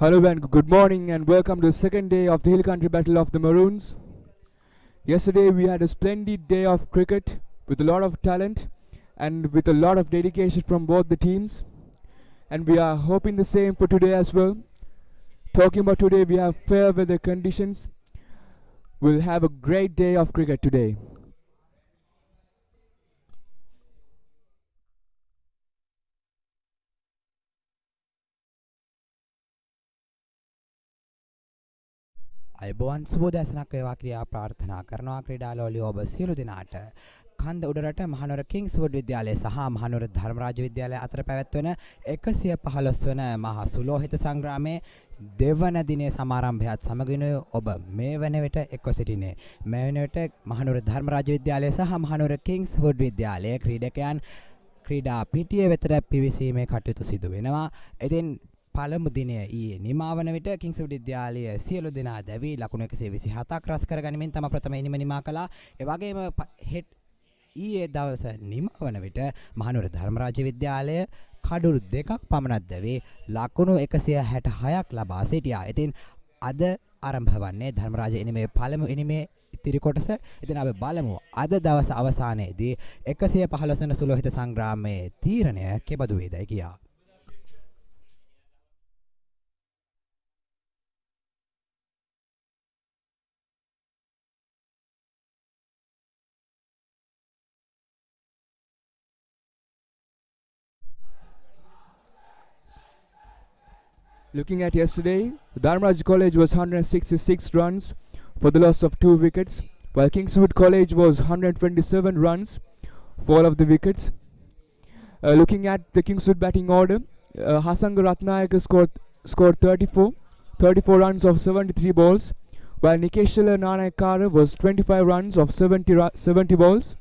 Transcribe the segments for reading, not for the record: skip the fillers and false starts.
Hello and good morning and welcome to the second day of the Hill Country Battle of the Maroons. Yesterday we had a splendid day of cricket with a lot of talent and with a lot of dedication from both the teams, and we are hoping the same for today as well. Talking about today, we have fair weather conditions. We'll have a great day of cricket today. අයිබෝන් සුබෝදෑසනක් වේවා ක්‍රියා ප්‍රාර්ථනා කරනවා ක්‍රීඩාලෝලිය ඔබ සියලු දෙනාට කන්ද උඩරට මහනුවර කිංස්වුඩ් විද්‍යාලය සහ මහනුවර ධර්මරාජ විද්‍යාලය අතර පැවැත්වෙන 115 වන මහා සුලෝහිත සංග්‍රාමයේ දෙවන දිනේ සමාරම්භයත් සමගින් ඔබ මේ වන විට එක්ව සිටිනේ. මේ වන විට මහනුවර ධර්මරාජ විද්‍යාලය සහ මහනුවර කිංස්වුඩ් විද්‍යාලයේ ක්‍රීඩකයන් ක්‍රීඩා පිටියේ වෙතට පිවිසීමේ කටයුතු සිදු වෙනවා. ඉතින් පළමු දිනය ඊයේ නිමාවන විට කිංස්වුඩ් විද්‍යාලයේ සියලු දෙනා දැවි ලකුණු 127ක් රැස් කරගනිමින් තම ප්‍රථම ඉනිම නිමා කළා. ඒ වගේම ඊයේ දවස නිමවන විට මහනුවර ධර්මරාජ විද්‍යාලය කඩුළු දෙකක් පමණක් දැවි ලකුණු 166ක් ලබා සිටියා. ඉතින් අද ආරම්භ වන්නේ ධර්මරාජ ඉනිමේ පළමු ඉනිමේ ඉතිරි කොටස. ඉතින් අපි බලමු අද දවස අවසානයේදී 115 වන සුලෝහිත සංග්‍රාමයේ තීරණය කෙබඳු වේදයි කියා. Looking at yesterday, Dharmaraj College was 166 runs for the loss of 2 wickets, while Kingswood College was 127 runs for all of the wickets. Looking at the Kingswood batting order, Hasanga Ratnayaka scored 34 runs of 73 balls, while Nikeshela Nanayakara was 25 runs of 70 balls.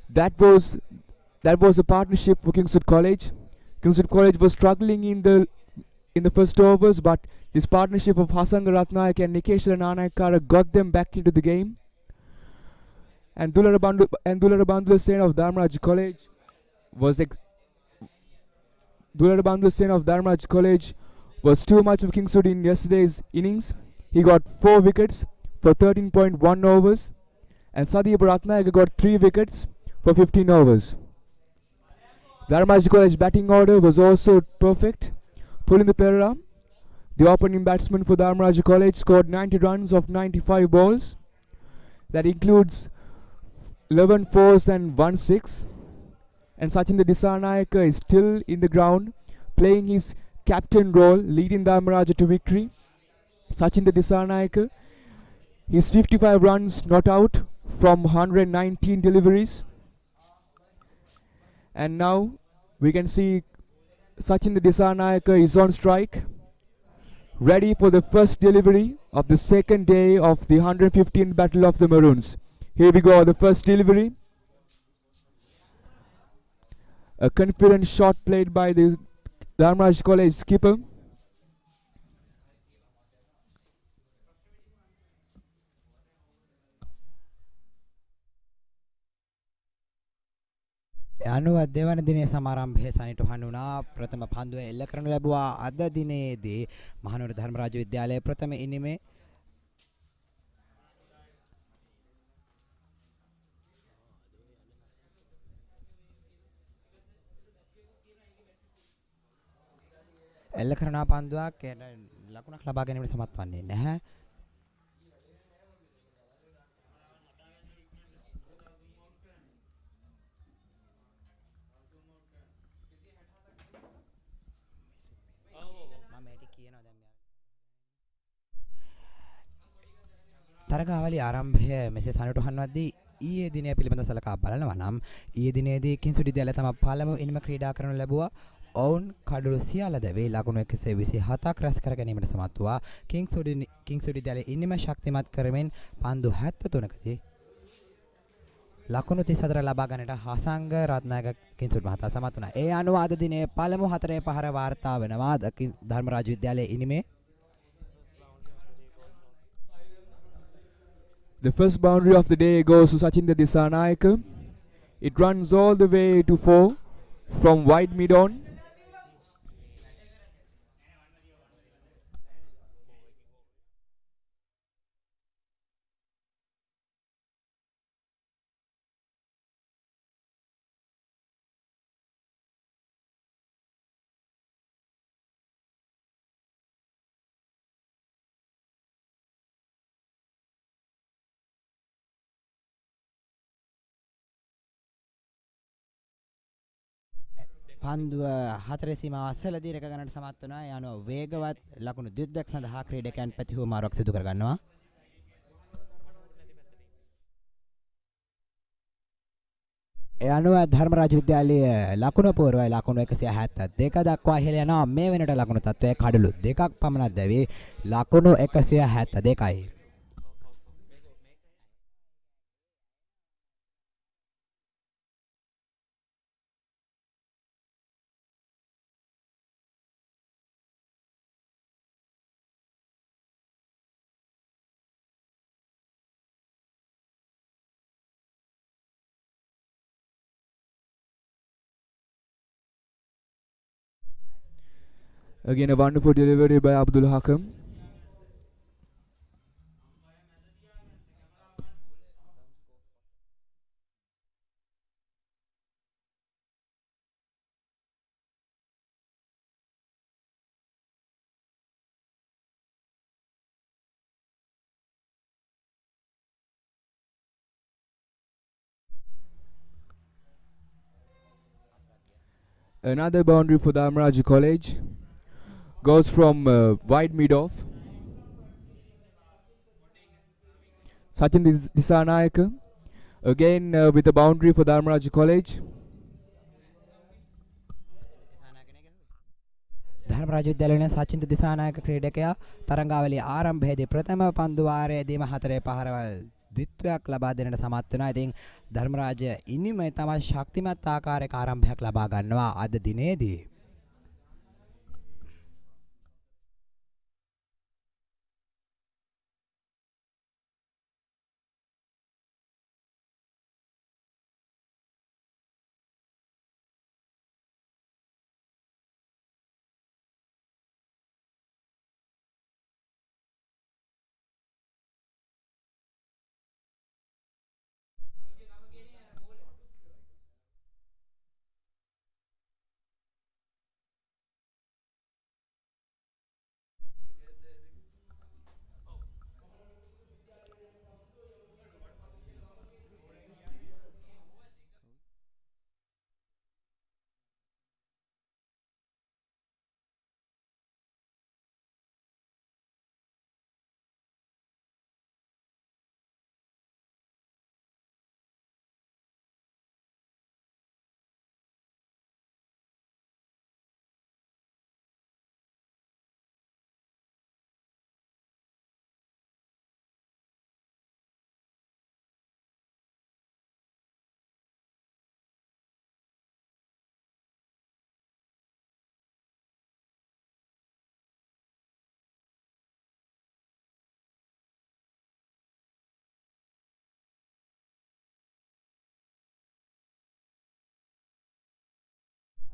That was a partnership for Kingswood College. Kingswood College was struggling in the first overs, but this partnership of Hasanga Ratnayak and Nikeshela Nanayakara got them back into the game. And Dularabandula Sen of Dharmaraj College was too much of Kingswood in yesterday's innings. He got 4 wickets for 13.1 overs, and Sadeep Ratnayak got 3 wickets for 15 overs. Dharmaraj College batting order was also perfect. Pulinda Perera, the opening batsman for Dharmaraj College, scored 90 runs of 95 balls. That includes 11 fours and 1 6. And Sachinda Disanayaka is still in the ground, playing his captain role, leading Dharmaraj to victory. Sachinda Disanayaka, his 55 runs not out from 119 deliveries. And now we can see Sachinda Disanayaka is on strike, ready for the first delivery of the second day of the 115th Battle of the Maroons. Here we go, the first delivery. A confident shot played by the Dharmaraj College skipper. අනුව දෙවන දිනේ සමාරම්භයේ සනිටුහන් වුණා. ප්‍රථම පන්දුව එල්ල කරනු ලැබුවා. අද දිනේදී මහනුවර ධර්මරාජ විද්‍යාලයේ ප්‍රථම ඉනිමේ එල්ල කරන පන්දුවක් ලකුණක් ලබා ගැනීමට සමත් වන්නේ නැහැ. තරගාවලි ආරම්භය මෙසේ සනිටුහන් වද්දී ඊයේ දිනය පිළිබඳ සලකා බලනවා නම් ඊයේ දිනේදී කිංස්වුඩ් විද්‍යාලය තම පළමු ඉනිම ක්‍රීඩා කරනු ලැබුවා. ඔවුන් කඩුළු සියල්ල දැවි ලකුණු 127ක් රැස් කර ගැනීමට සමත් වූවා. කිංස්වුඩ් විද්‍යාලයේ ඉනිම ශක්තිමත් කරමින් පන්දු 73කදී ලකුණු 34 ලබා ගන්නට හසංග රත්නායක කිංස්වුඩ් මහතා සමත් වුණා. ඒ අනුව අද දිනේ පළමු 4 පහර වාර්තා වෙනවා ධර්මරාජ විද්‍යාලයේ ඉනිමේ. The first boundary of the day goes to Sachinda Disanayaka. It runs all the way to 4 from wide mid on. පන්දුව හතරේ සීමාව අස්සලදී රැක ගන්නට සමත් වුණා. ඒ අනුව වේගවත් ලකුණු ද්විත්වයක් සඳහා ක්‍රීඩකයන් ප්‍රතිහුවමාරුවක් සිදු කර ගන්නවා. ඒ අනුව ධර්මරාජ විද්‍යාලයේ ලකුණු පූර්වය ලකුණු 172 දක්වා ඉහළ යනවා. මේ වෙනට ලකුණු තත්ත්වය කඩලු දෙකක් පමණක් දැවි ලකුණු 172යි. Again, a wonderful delivery by Abdul Hakam. Another boundary for the Amraji College. Goes from wide mid off. Sachin Disanayaka. Again with a boundary for the Amraji College. Dharmaraja විද්‍යාලයේ සචින්ත දිසානායක ක්‍රීඩකයා තරංගාවලියේ ආරම්භයේදී ප්‍රථම පන්දු වාරයේදීම හතරේ පහරවල් ද්විත්වයක් ලබා දෙන්නට සමත් වෙනවා. ඉතින් ධර්මරාජ ඉනිම තමයි ශක්තිමත් ආකාරයක ආරම්භයක් ලබා ගන්නවා අද දිනේදී.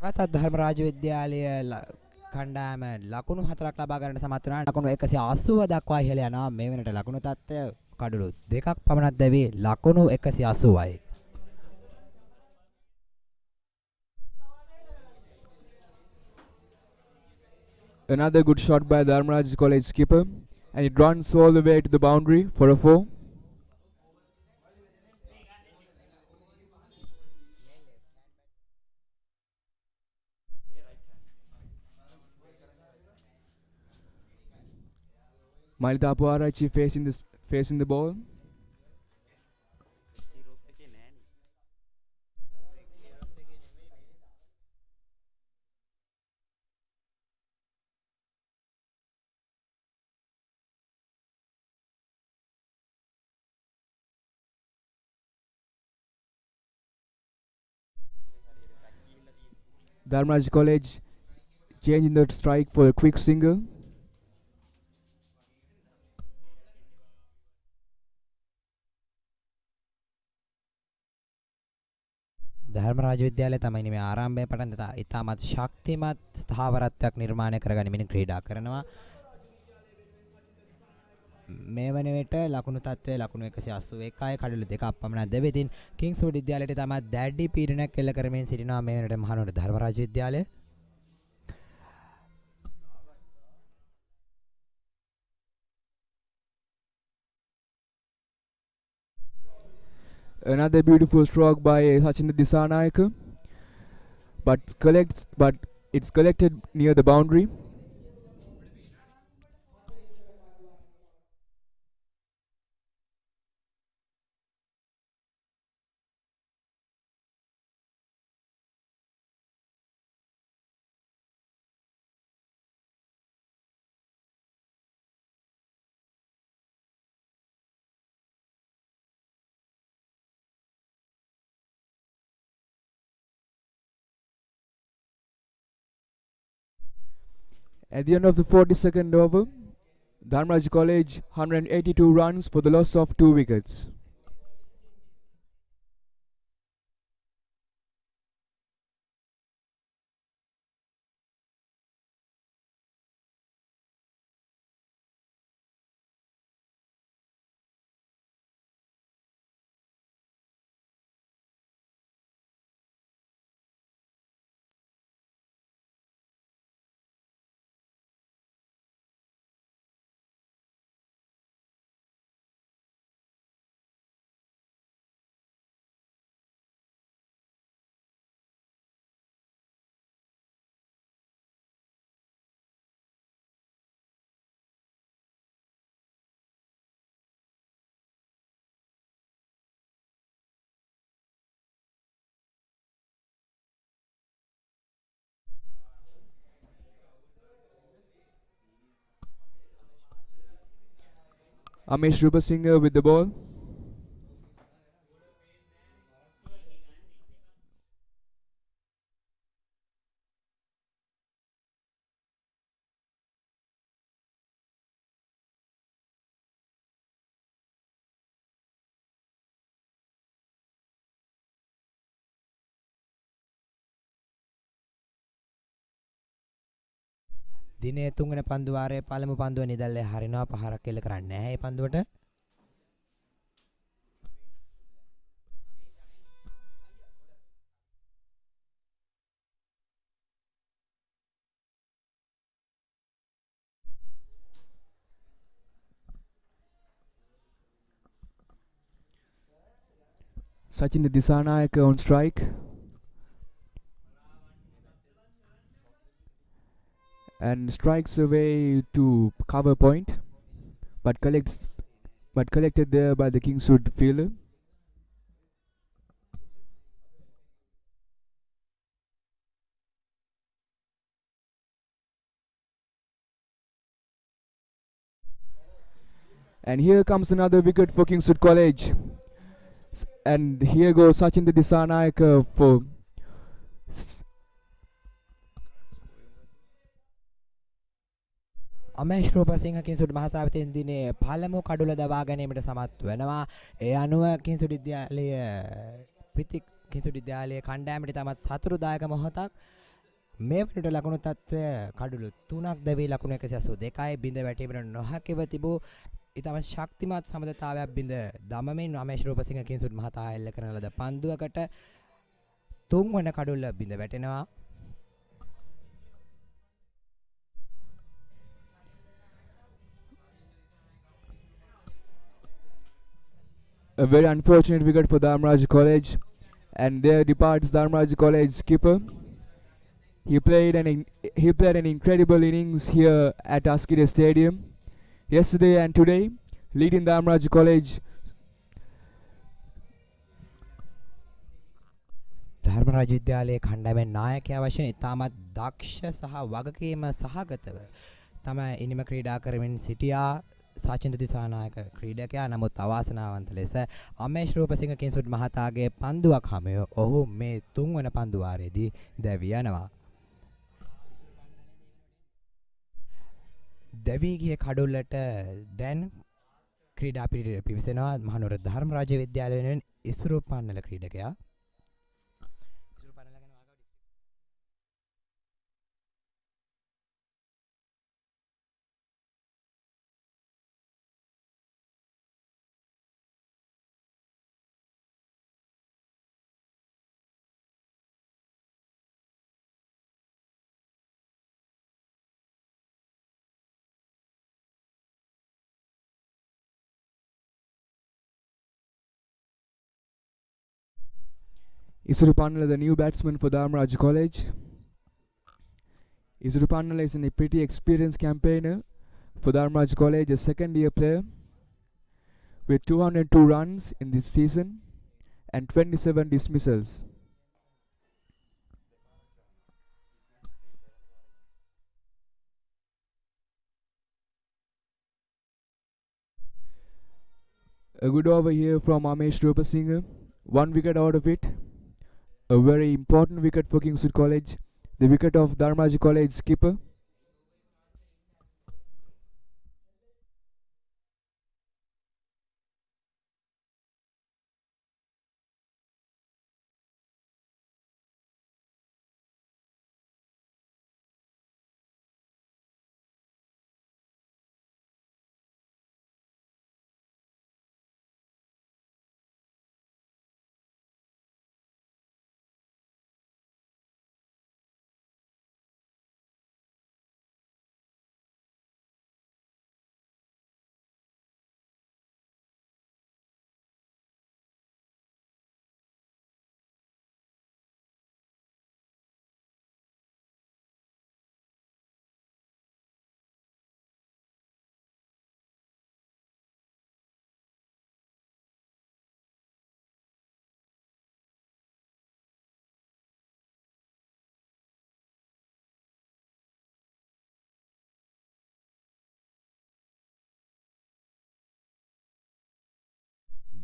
නැවතත් ධර්මරාජ විද්‍යාලය කණ්ඩායම ලකුණු 4ක් ලබා ගන්නට සමත් වුණා. ලකුණු 180 දක්වා ඉහළ යනවා. මේ වෙනට ලකුණු තත්ත්වය කඩලු දෙකක් පමණක් දැවි ලකුණු 180යි. Another good shot by Dharmaraj College skipper, and it runs all the way to the boundary for a 4. Malita Apuarachi facing the ball. Dharmaraj College changing the strike for a quick single. Dharmaraja විද්‍යාලය තමයි මේ ආරම්භයේ පටන් ඉතාමත් ශක්තිමත් ස්ථාවරත්වයක් නිර්මාණය කරගනිමින් ක්‍රීඩා කරනවා. මේ වන විට ලකුණු තත්ත්වයේ ලකුණු 181යි කඩලු දෙකක් පමණක් දැවේ. ඉතින් කිංස්වුඩ් විද්‍යාලයට තමයි දැඩි පීඩනයක් එල්ල කරමින් සිටිනවා මේ වෙනට මහනුවර ධර්මරාජ විද්‍යාලය. Another beautiful stroke by Sachin Disanayaka. but it's collected near the boundary. At the end of the 42nd over, Dharmraj College 182 runs for the loss of 2 wickets. Amesh Rupasinghe with the ball. දිනේ තුන්වන පන්දු වාරයේ පළමු පන්දුව නිදල්ලේ හරිනවා පහරක් එල්ල කරන්නේ නැහැ මේ පන්දුවට. Sachin Disanayake on strike. And strikes away to cover point, but collected there by the Kingswood fielder. And here comes another wicket for Kingswood College. And here goes Sachin Disanayake for අමේෂ් Rupasinghe කිංසුඩ් මහතා වෙතින් දිනේ පළමු කඩුල දවා ගැනීමට සමත් වෙනවා. ඒ අනුව කිංසුඩ් විද්‍යාලය කිංසුඩ් විද්‍යාලයේ කණ්ඩායමට තමත් සතුරුදායක මොහොතක් මේ වනට ලකුණු තත්ත්වය කඩුළු 3ක් දැවී ලකුණු 182යි බිඳ වැටීමට නොහැකිව තිබූ ඉතාම ශක්තිමත් සමබරතාවයක් බිඳ දමමින් අමේෂ් රූපසිංහ කිංසුඩ් මහතා එල්ල කරන ලද පන්දුවකට 3 වන කඩුල්ල බිඳ වැටෙනවා. a very unfortunate wicket for Dharmraj College, and there departs Dharmraj College skipper. He played an incredible innings here at Askide Stadium yesterday and today, leading Dharmraj College. Dharmaraja විද්‍යාලයේ කණ්ඩායමේ නායකයා වශයෙන් ඉතාමත් දක්ෂ සහ වගකීම සහගතව තමයි ඉනිම ක්‍රීඩා කරමින් සිටියා සචින්ද දිසානායක ක්‍රීඩකයා. නමුත් අවාසනාවන්ත ලෙස අමේෂ් රූපසිංහ කිංසුඩ් මහතාගේ පන්දුවක් හැමෙ ඔහු මේ 3 වන පන්දු වාරයේදී දැවී යනවා. දැවී ගිය කඩුල්ලට දැන් ක්‍රීඩා පිළිවෙල පිවිසෙනවා මහනුවර ධර්මරාජ විද්‍යාලය වෙනුවෙන් ඉසුරු පන්නල ක්‍රීඩකයා. Isuru the new batsman for Dharmaraj College. Isuru is a pretty experienced campaigner for Dharmaraj College, a second year player with 202 runs in this season and 27 dismissals. A good over here from Amesh Rupasinghe. 1 wicket out of it. A very important wicket for Kingswood College. The wicket of Dharmaraj College skipper.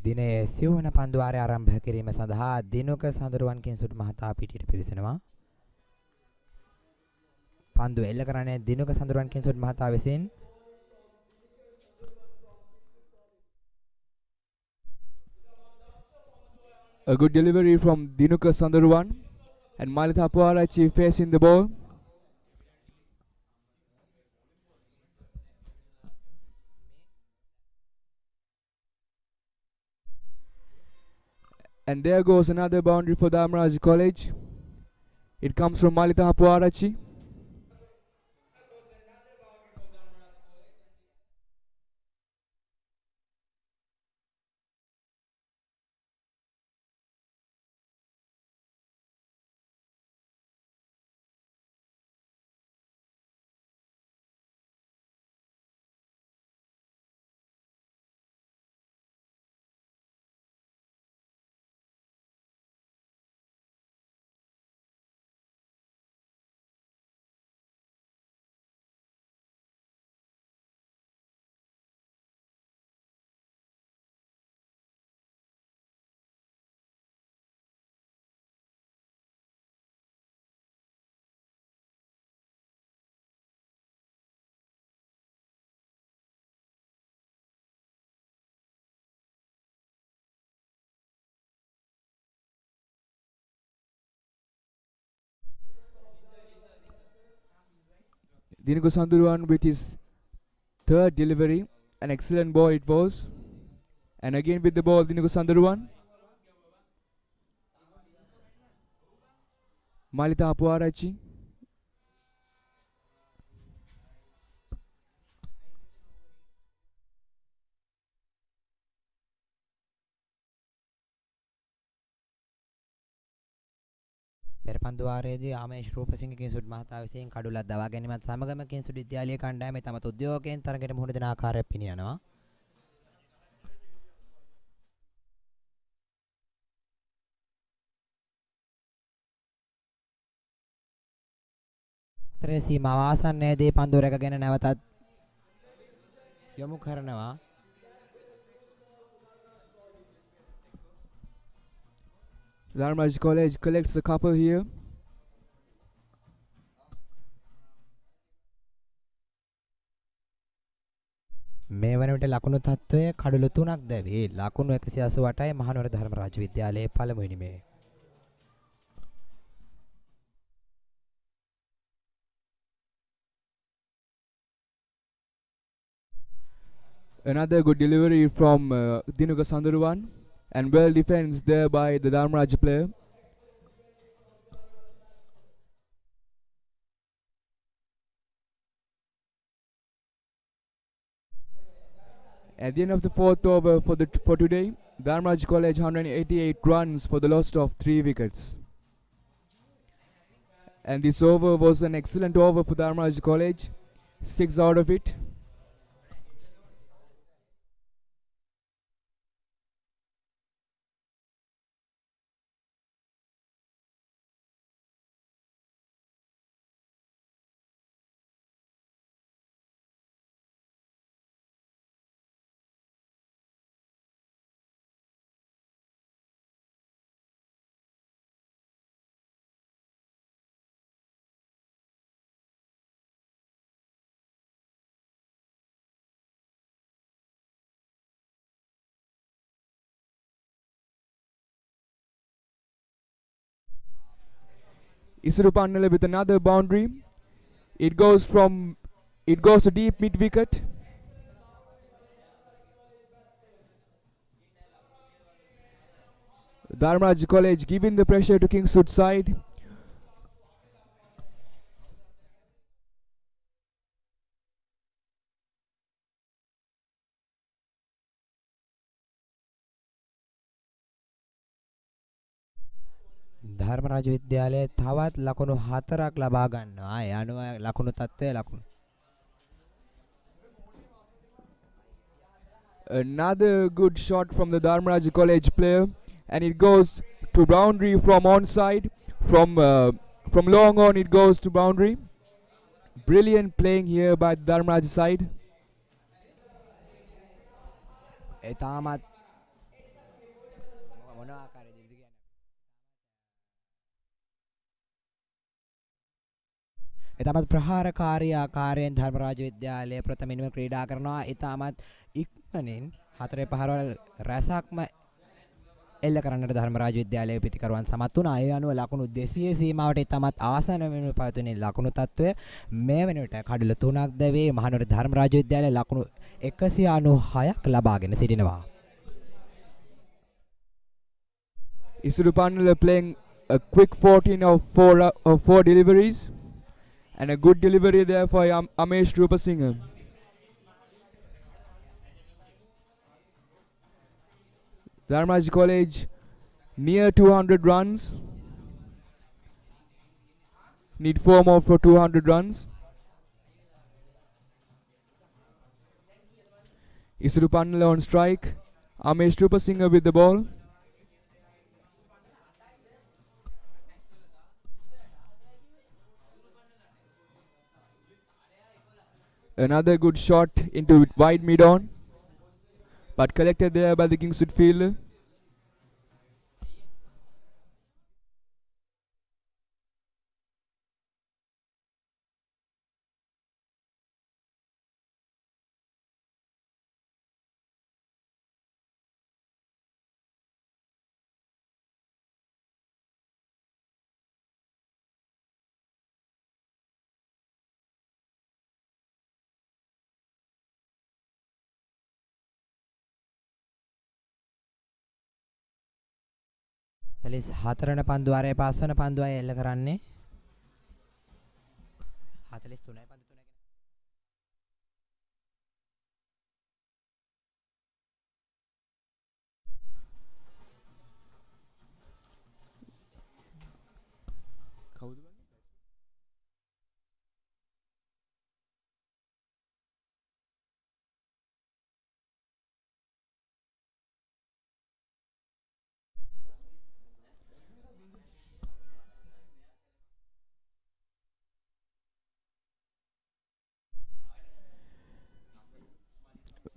දිනයේ සිවුවන පන්දුවාරය ආරම්භ කිරීම සඳහා දිනුක සඳරුවන් කිංසුඩ් මහතා පිටියට පිවිසෙනවා. පන්දුව එල්ල කරන්නේ දිනුක සඳරුවන් කිංසුඩ් මහතා විසින්. A good delivery from Dinuka Sandarwan and Malitha Puarachi facing the ball. And there goes another boundary for Dharmaraj College. It comes from Malitha Puarachi. Dinuka Sandarwan with his third delivery. An excellent ball it was. And again with the ball, Dinuka Sandarwan. Malitha Puarachi. පෙර පන්දුවාරයේදී ආමේෂ් රූපසිංහ කිංසුඩ් මහතා විසින් කඩුලක් දවා ගැනීමත් සමගම කිංසුඩ් විද්‍යාලයේ කණ්ඩායමේ තම උද්‍යෝගයෙන් තරගයට මුහුණ දෙන ආකාරය පිළියනවා. තරේ සීමාව ආසන්නයේදී පන්දුව රැකගෙන නැවතත් යොමු කරනවා. Dharmaraj College collects a couple here. මේ වන විට ලකුණු තත්ත්වය කඩලු 3ක් දැවි. ලකුණු 188යි මහනුවර ධර්මරාජ විද්‍යාලයේ පළමු ඉනිමේ. Another good delivery from Dinuka Sandarwan and well defense there by the Dharmaraj player. At the end of the fourth over for today, Dharmraj College 188 runs for the loss of 3 wickets. And this over was an excellent over for Dharmraj College. 6 out of it. Isuru with another boundary. It goes to deep mid wicket. Dharmraj College giving the pressure to Kingswood side. Dharmaraja විද්‍යාලයේ තවත් ලකුණු 4ක් ලබා ගන්නවා. ඒ අනුව ලකුණු තත්ත්වය ලකුණු. Another good shot from the Dharmraj College player, and it goes to boundary from onside. From long on, it goes to boundary. Brilliant playing here by the Dharmraj side. එතාමත් මොන ආකාරයේද කියන්නේ එතමත් ප්‍රහාරකාරී ආකාරයෙන් ධර්මරාජ විද්‍යාලය ප්‍රථමින්ම ක්‍රීඩා කරනවා. එතමත් ඉක්මනින් හතරේ පහරවල් රැසක්ම එල්ල කරන්නට ධර්මරාජ විද්‍යාලයේ පිටිකරුවන් සමත් වුණා. ඒ අනුව ලකුණු 200 සීමාවට එතමත් ආසන වෙනු පවතුනේ ලකුණු තත්ත්වය මේ වෙනුවට කඩල 3ක් දැවේ මහනුවර ධර්මරාජ විද්‍යාලයේ ලකුණු 196ක් ලබාගෙන සිටිනවා. Isuru playing a quick 14 of 4 deliveries. And a good delivery there for Amesh Rupasinghe. Dharmraj College near 200 runs. Need 4 more for 200 runs. Isuru on strike. Amesh Rupasinghe with the ball. Another good shot into wide mid-on, but collected there by the Kingswood fielder. තලිස් 4 වන පන්දුවාරයේ 5 වන පන්දුවයි එල්ල කරන්නේ 43යි පන්දු 3 ගෙන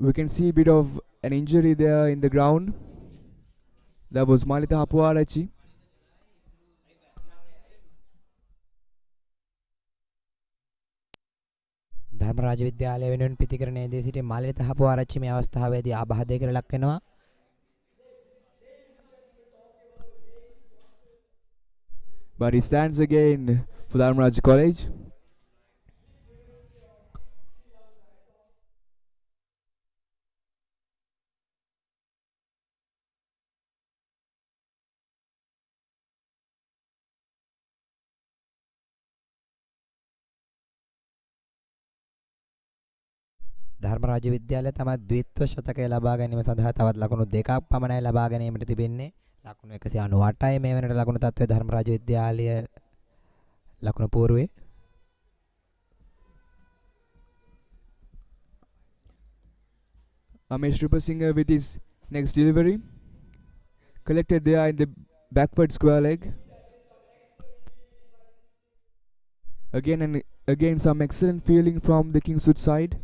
We can see a bit of an injury there in the ground. That was Malita Hapuarachi. Dharmaraja විද්‍යාලය වෙනුවෙන් පිටිකරණයේදී සිටි මාලිත හපුආරච්චි මේ අවස්ථාවේදී ආබාධයකට ලක් වෙනවා. But he stands again for Dharmraj College. Dharmaraja විද්‍යාලය තම ද්විත්ව ශතකය ලබා ගැනීම සඳහා තවත් ලකුණු දෙකක් පමණයි ලබා ගැනීමට තිබෙන්නේ. ලකුණු 198යි මේ වෙනට ලකුණු තත්ත්වයේ ධර්මරාජ විද්‍යාලය ලකුණු පූර්වයේ. Amesh Rupasinger with his next delivery. Collected there in the backward square leg. Again and again some excellent fielding from the Kingswood side.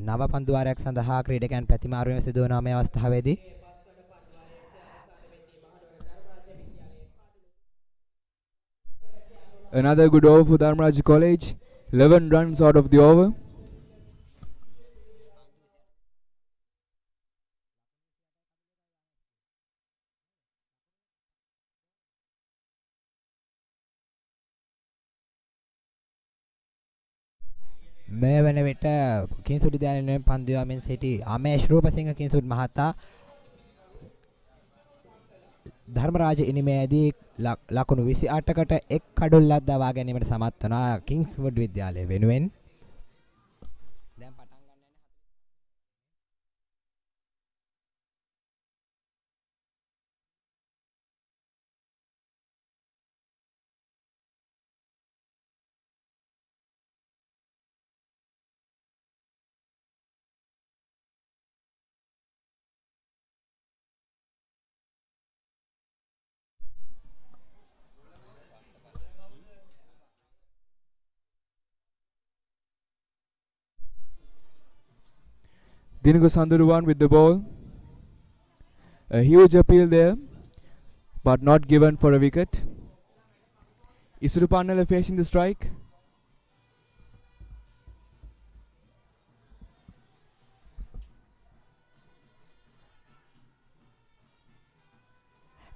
නව පන්දුවාරයක් සඳහා ක්‍රීඩකයන් ප්‍රතිමාරුවෙන් සිදුවන මේ අවස්ථාවේදී Another good over for Dharmaraj College. 11 runs out of the over. මේ වන විට කිංසුඩ් විද්‍යාලයෙන් පන්දු යමින් සිටි අමේෂ් රූපසිංහ කිංසුඩ් මහතා ධර්මරාජ ඉනිමේදී ලකුණු 28කට එක් කඩොල්ලක් දවා ගැනීමට සමත් වුණා කිංස්වුඩ් විද්‍යාලය වෙනුවෙන්. දැන් පටන් ගන්න යන Dinuka Sandaruwan with the ball. A huge appeal there, but not given for a wicket. Isurupanala facing the strike.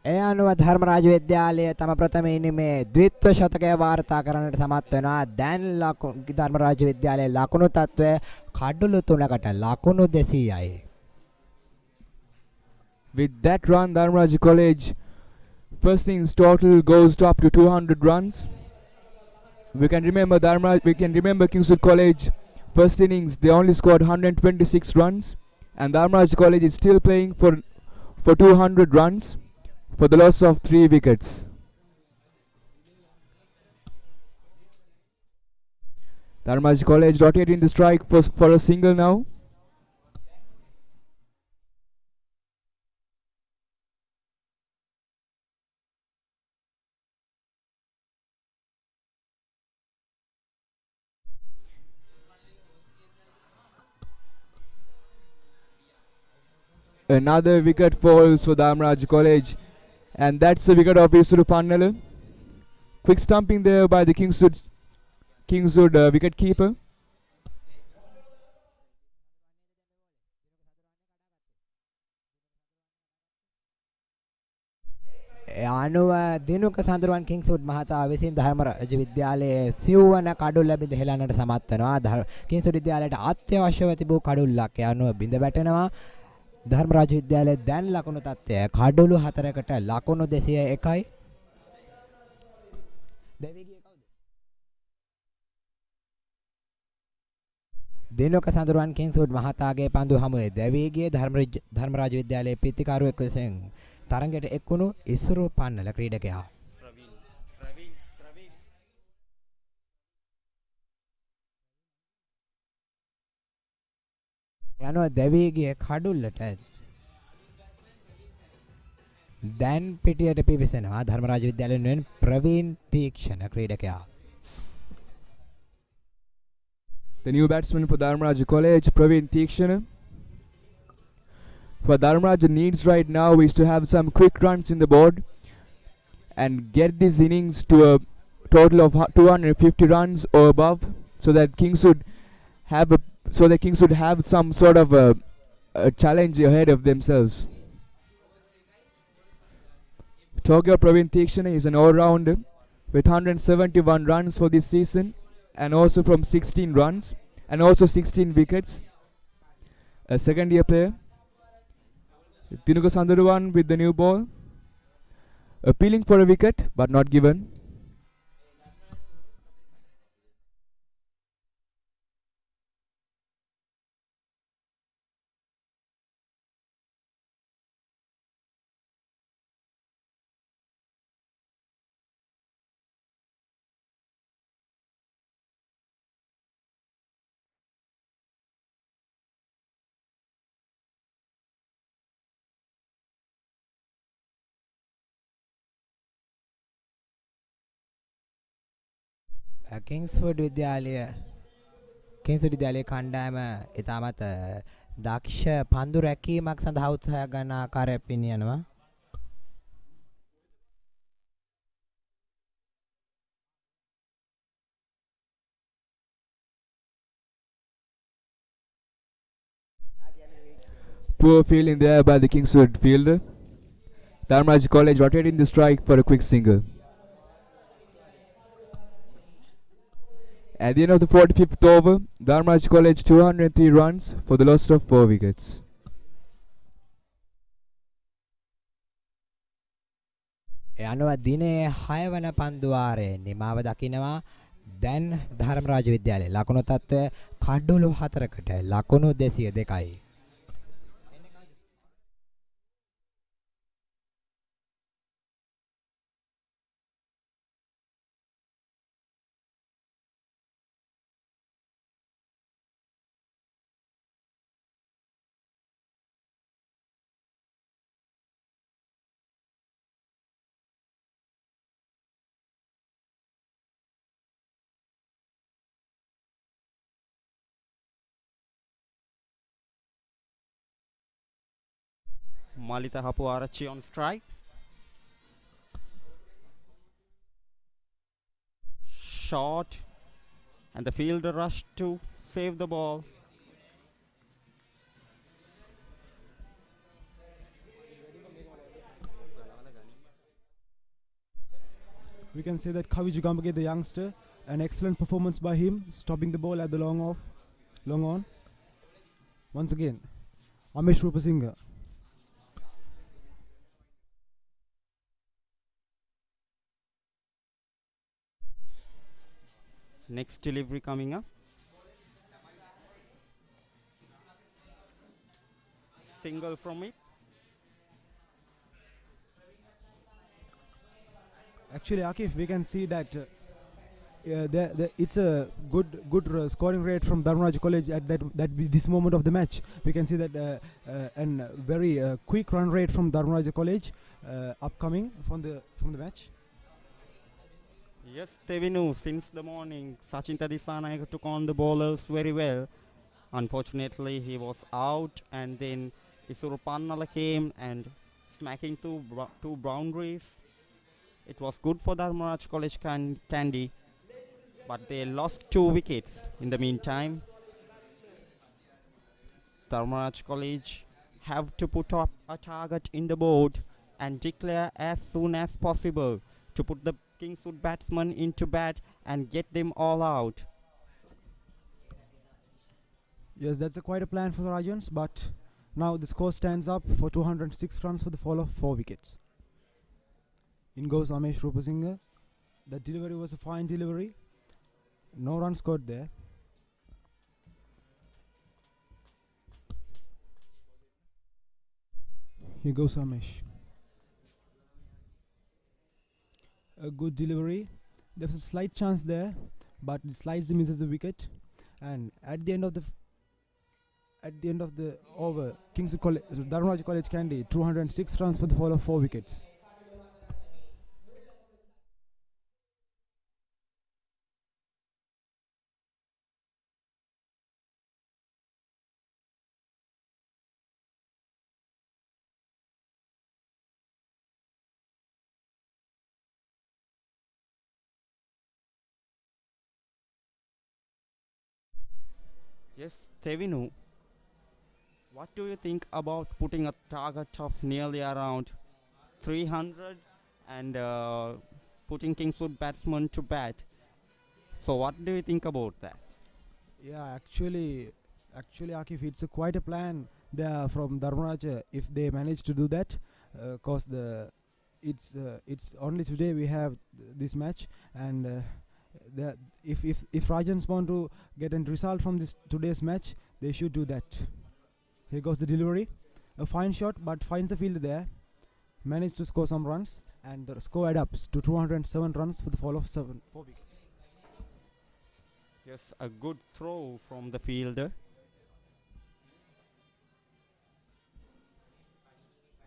ඒ අනුව ධර්මරාජ විද්‍යාලය තම ප්‍රථම ඉනිමේ ද්විත්ව ශතකය වාර්තා කරන්නට සමත් වෙනවා. දැන් ධර්මරාජ විද්‍යාලයේ ලකුණු තත්ත්වය කඩලු 3කට ලකුණු 200යි. With that run, Dharmaraj College first innings total goes up to 200 runs. We can remember Kingswood College first innings they only scored 126 runs, and Dharmaraj College is still playing for 200 runs. For the loss of 3 wickets. Dharmaraj College rotating the strike for a single now. Another wicket falls for Dharmaraj College. And that's the wicket of Isurupanala. Quick stumping there by the Kingswood wicket keeper. අනුව දිනුක සඳරුවන් කිංස්වුඩ් මහතා විසින් ධර්මරාජ විද්‍යාලයේ සිව්වන කඩුල්ල බිඳ හෙලන්නට සමත් වෙනවා. කිංස්වුඩ් විද්‍යාලයට අත්‍යවශ්‍යව තිබූ කඩුල්ලක් අනුව බිඳ වැටෙනවා. ධර්මරාජ විද්‍යාලයේ දැන් ලකුණු තත්ත්වය කඩොළු 4කට ලකුණු 201යි. දෙවිගියේ කවුද? දිනුක සඳරුවන් කිංස්වුඩ් මහතාගේ පන්දු හමුවේ දෙවිගියේ ධර්මරාජ විද්‍යාලයේ පිටිකාරුවෙක් ලෙසින් තරඟයට එක්වුණු ඉසුරු පන්නල ක්‍රීඩකයා. යනවා දෙවිගියේ කඩුල්ලට දැන් පිටියට පිවිසෙනවා ධර්මරාජ විද්‍යාලයෙන් ප්‍රවීන් තීක්ෂණ ක්‍රීඩකයා. The new batsman for Dharmaraj College, Praveen Theekshana. What Dharmaraj needs right now is to have some quick runs in the board and get this innings to a total of 250 runs or above, so that Kingswood have some sort of a challenge ahead of themselves. Tokyo Praveen Theekshana is an all-rounder with 171 runs for this season, and also from 16 runs and also 16 wickets. A second-year player Tinuka Sandaruwan with the new ball. Appealing for a wicket but not given. කිංස්වඩ් විද්‍යාලය කිංස්වඩ් විද්‍යාලයේ කණ්ඩායම ඉතාමත් දක්ෂ පන්දු රැකීමක් සඳහා උත්සාහයක් ගන්න ආකාරය පෙන්වනවා. Poor fielding there by the Kingswood fielder. Dharmaraj College rotating the strike for a quick single. At the end of the 45th over, Dharmaraj College 203 runs for the loss of 4 wickets. යනුව දිනේ 6 වන පන්දුවාරයේ නිමාව දකිනවා. දැන් ධර්මරාජ විද්‍යාලයේ ලකුණු තත්ත්වය කඩුළු 4කට ලකුණු 202යි. Malita Hapuarachi on strike. Short, and the fielder rushed to save the ball. We can say that Kavi Jugambage, the youngster, an excellent performance by him, stopping the ball at the long on. Once again, Amesh Rupasinghe. Next delivery coming up. Single from it. Actually, Akif, we can see that it's a good scoring rate from Dharmaraj College at this moment of the match. We can see that and very quick run rate from Dharmaraj College upcoming from the match. Yes, Tevinu, since the morning, Sachinta Disanayake took on the bowlers very well. Unfortunately, he was out, and then Isuru Pannala came and smacking two boundaries. It was good for Dharmaraj College Candy, but they lost 2 wickets in the meantime. Dharmaraj College have to put up a target in the board and declare as soon as possible to put the Kingswood batsmen into bat and get them all out. Yes, that's quite a plan for the Rajans, but now the score stands up for 206 runs for the fall of 4 wickets. In goes Amesh Rupasinghe. The delivery was a fine delivery. No runs scored there. Here goes Amesh. A good delivery. There's a slight chance there, but it slides and misses the wicket. And at the end of the over, Dharmaraj College Candy 206 runs for the fall of 4 wickets. Yes, Tevinu, what do you think about putting a target of nearly around 300 and putting Kingswood batsmen to bat? So what do you think about that? Yeah, actually, Actually, Akif, it's quite a plan there from Dharmaraj if they manage to do that, cause it's only today we have this match, and if Rajans want to get a result from this today's match, they should do that. Here goes the delivery, a fine shot, but finds the field there, managed to score some runs, and the score adds up to 207 runs for the fall of 4 wickets. Yes, a good throw from the fielder.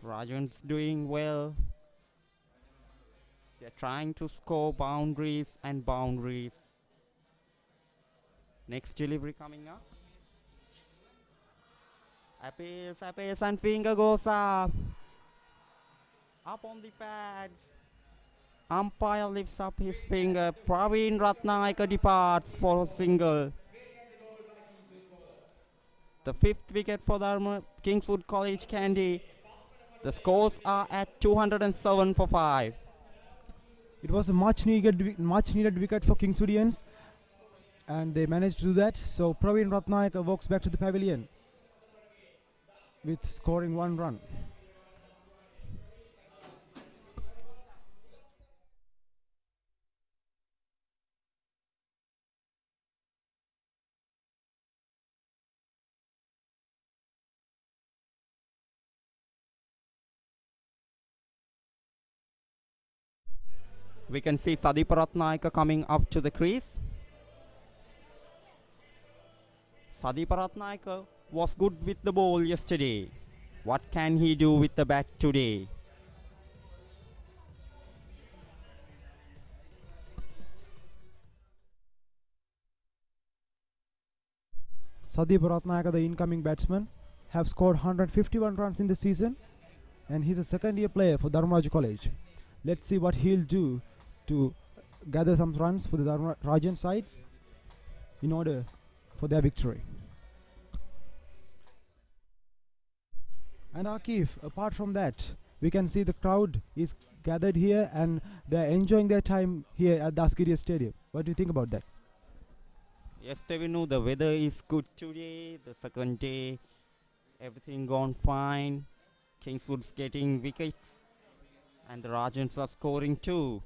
Rajan's doing well. They're trying to score boundaries and boundaries. Next delivery coming up. Appeals, and finger goes up. Up on the pads. Umpire lifts up his finger. Praveen Ratnayaka departs for a single. The 5th wicket for the Kingswood College Candy. The scores are at 207 for 5. It was a much needed wicket for Kingswoodians, and they managed to do that. So Praveen Ratnayaka walks back to the pavilion with scoring 1 run. We can see Sadeep Ratnayaka coming up to the crease. Sadeep Ratnayaka was good with the ball yesterday. What can he do with the bat today? Sadeep Ratnayaka, the incoming batsman, have scored 151 runs in the season, and he's a second-year player for Dharmaraj College. Let's see what he'll do to gather some runs for the Rajan side in order for their victory. And Akif, apart from that, we can see the crowd is gathered here and they're enjoying their time here at the Askiria Stadium. What do you think about that? Yes, Tevinu, the weather is good today. The second day, everything gone fine. Kingswood's getting wickets, and the Rajans are scoring too.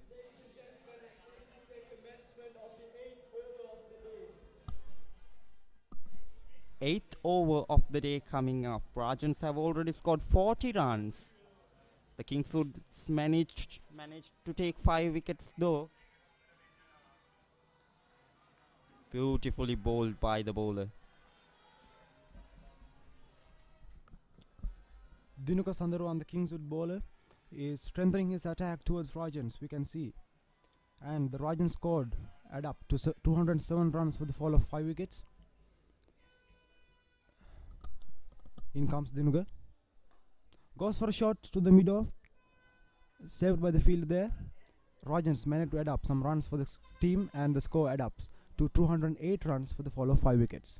Eighth over of the day coming up. Rajans have already scored 40 runs. The Kingswoods managed to take 5 wickets though. Beautifully bowled by the bowler. Dinuka Sandaru, the Kingswood bowler, is strengthening his attack towards Rajans, we can see. And the Rajans scored add up to 207 runs for the fall of 5 wickets. In comes Dinuga. Goes for a shot to the mid-off. Saved by the field there. Rajans managed to add up some runs for the team, and the score adds up to 208 runs for the fall of 5 wickets.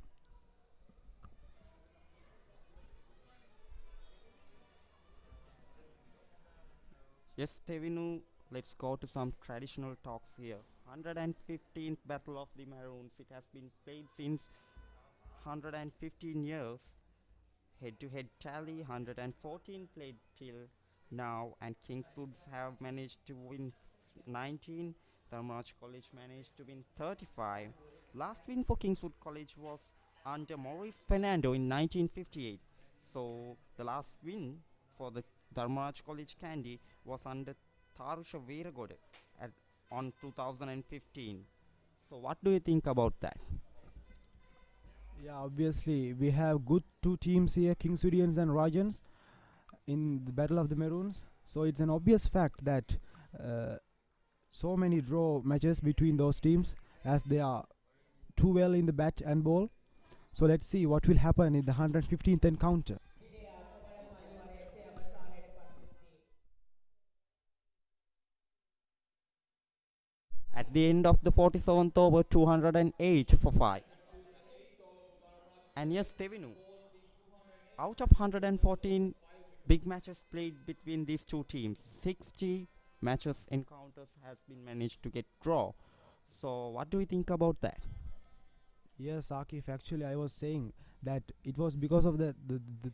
Yes, Tevinu, let's go to some traditional talks here. 115th Battle of the Maroons. It has been played since 115 years. Head-to-head tally, 114 played till now, and Kingswoods have managed to win 19. Dharmaraj College managed to win 35. Last win for Kingswood College was under Maurice Fernando in 1958. So the last win for the Dharmaraj College Candy was under Tharusha Veeragoda on 2015. So what do you think about that? Yeah, obviously we have good 2 teams here, Kingswoodians and Rajans, in the Battle of the Maroons. So it's an obvious fact that so many draw matches between those teams, as they are too well in the bat and ball. So let's see what will happen in the 115th encounter. At the end of the 47th over, 208 for 5. And yes, Tevinu, out of 114 big matches played between these 2 teams, 60 matches encounters has been managed to get draw. So what do you think about that? Yes, Akif, actually I was saying that it was because of the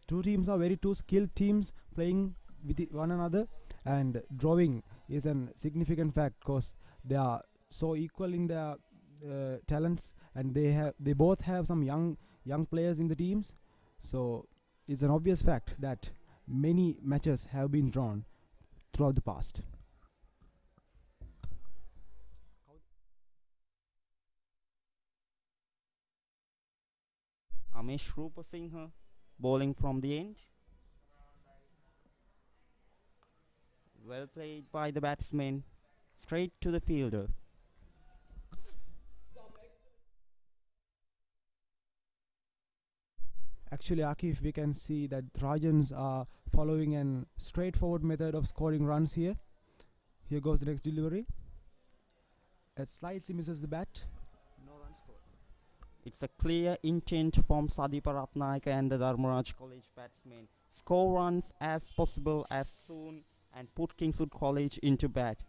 two teams are very two skilled teams playing with one another, and drawing is a significant fact because they are so equal in their talents, and they both have some young players in the teams. So it's an obvious fact that many matches have been drawn throughout the past. Amesh Rupasinghe bowling from the end. Well played by the batsman, straight to the fielder. Actually, Akif, we can see that Rajans are following a straightforward method of scoring runs here. Here goes the next delivery. It slightly misses the bat. No run scored. It's a clear intent from Sadipa Ratnayaka and the Dharmaraj College batsmen. Score runs as possible as soon and put Kingswood College into bat.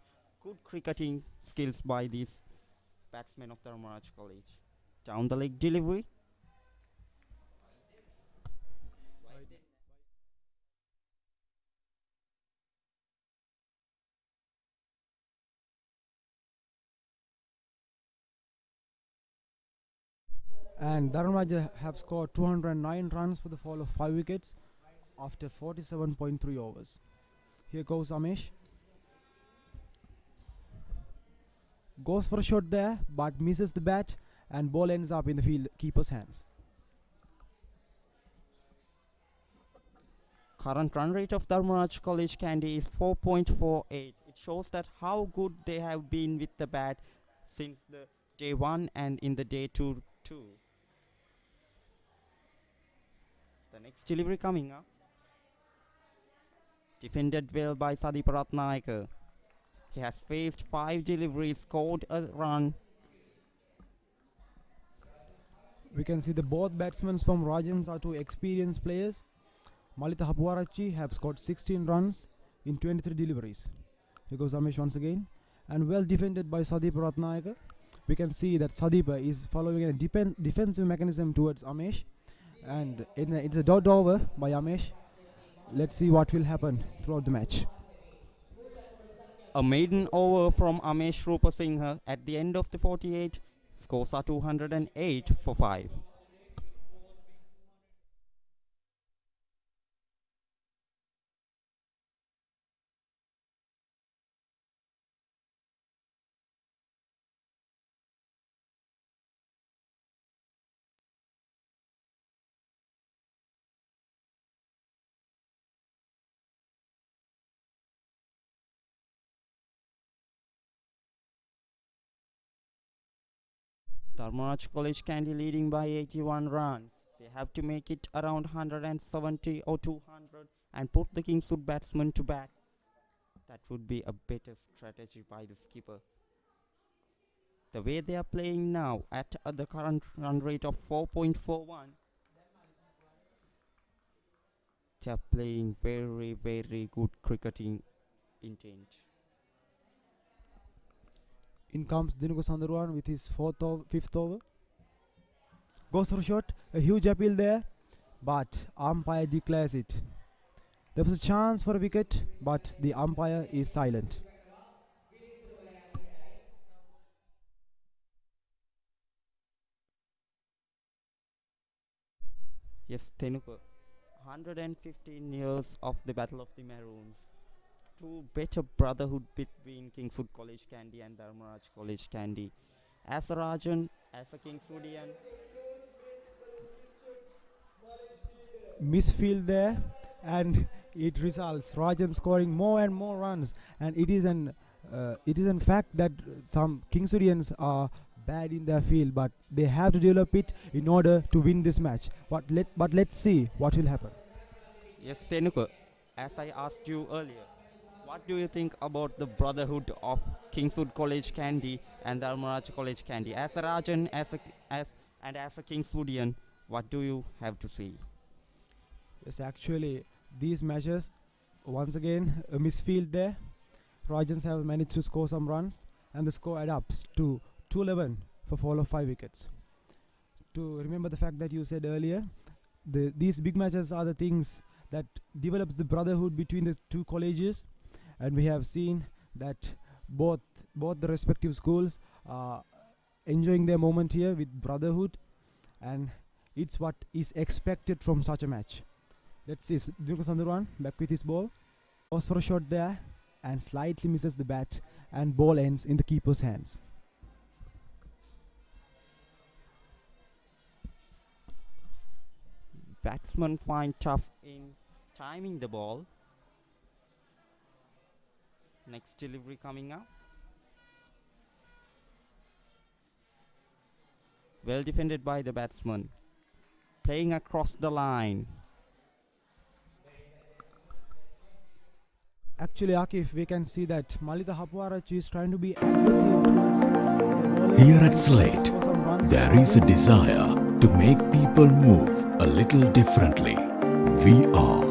Good cricketing skills by these batsmen of Dharmaraj College. Down the leg delivery. And Dharmaraja have scored 209 runs for the fall of 5 wickets after 47.3 overs. Here goes Amesh. Goes for a shot there, but misses the bat, and ball ends up in the field keeper's hands. Current run rate of Dharmaraj College Kandy is 4.48. It shows that how good they have been with the bat since the day 1 and in the day 2 too. The next delivery coming up. Defended well by Sadipa Ratnayaka. He has faced 5 deliveries, scored a run. We can see the both batsmen from Rajans are two experienced players. Malita Hapuarachi have scored 16 runs in 23 deliveries. Here goes Amesh once again. And well defended by Sadipa Ratnayaka. We can see that Sadipa is following a defensive mechanism towards Amesh. And it's a dot over by Amesh. Let's see what will happen throughout the match. A maiden over from Amesh Rupasinghe at the end of the 48. Scores are 208 for 5. Dharmaraj College Kandy leading by 81 runs. They have to make it around 170 or 200 and put the Kingswood batsmen to bat. That would be a better strategy by the skipper. The way they are playing now at the current run rate of 4.41, they are playing very, very good cricketing intent. In comes Dinuka Sandarwan with his fifth over. Goes for a shot. A huge appeal there, but umpire declares it. There was a chance for a wicket, but the umpire is silent. Yes, Tenuka. 115 years of the Battle of the Maroons. To better brotherhood between Kingswood College Kandy and Dharmaraj College Kandy. As a Rajan, as a Kingswoodian, Misfield there, and it results Rajan scoring more and more runs, and it is an fact that some Kingswoodians are bad in their field, but they have to develop it in order to win this match. But let's see what will happen. yes, Tenuka, as I asked you earlier, what do you think about the brotherhood of Kingswood College Kandy and Dharmaraj College Kandy? As a Rajan, as a Kingswoodian, what do you have to say? Yes, actually, these matches, once again, a misfield there. Rajans have managed to score some runs, and the score adds up to 211 for fall of 5 wickets. To remember the fact that you said earlier, these big matches are the things that develops the brotherhood between the two colleges, and we have seen that both the respective schools are enjoying their moment here with brotherhood, and it's what is expected from such a match. Let's see, Durga Sandurwan back with his ball, goes for a shot there and slightly misses the bat, and ball ends in the keeper's hands. Batsmen find tough in timing the ball. Next delivery coming up. Well defended by the batsman. Playing across the line. Actually, Akif, we can see that Malita Hapwarachi is trying to be aggressive towards the bowler. Here at Slate, there is a desire to make people move a little differently. We are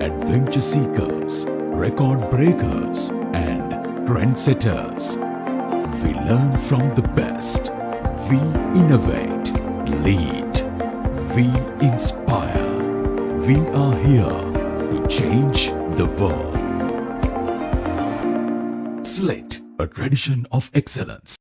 adventure seekers, record breakers, and trendsetters. We learn from the best. We innovate, lead. We inspire. We are here to change the world. Slate, a tradition of excellence.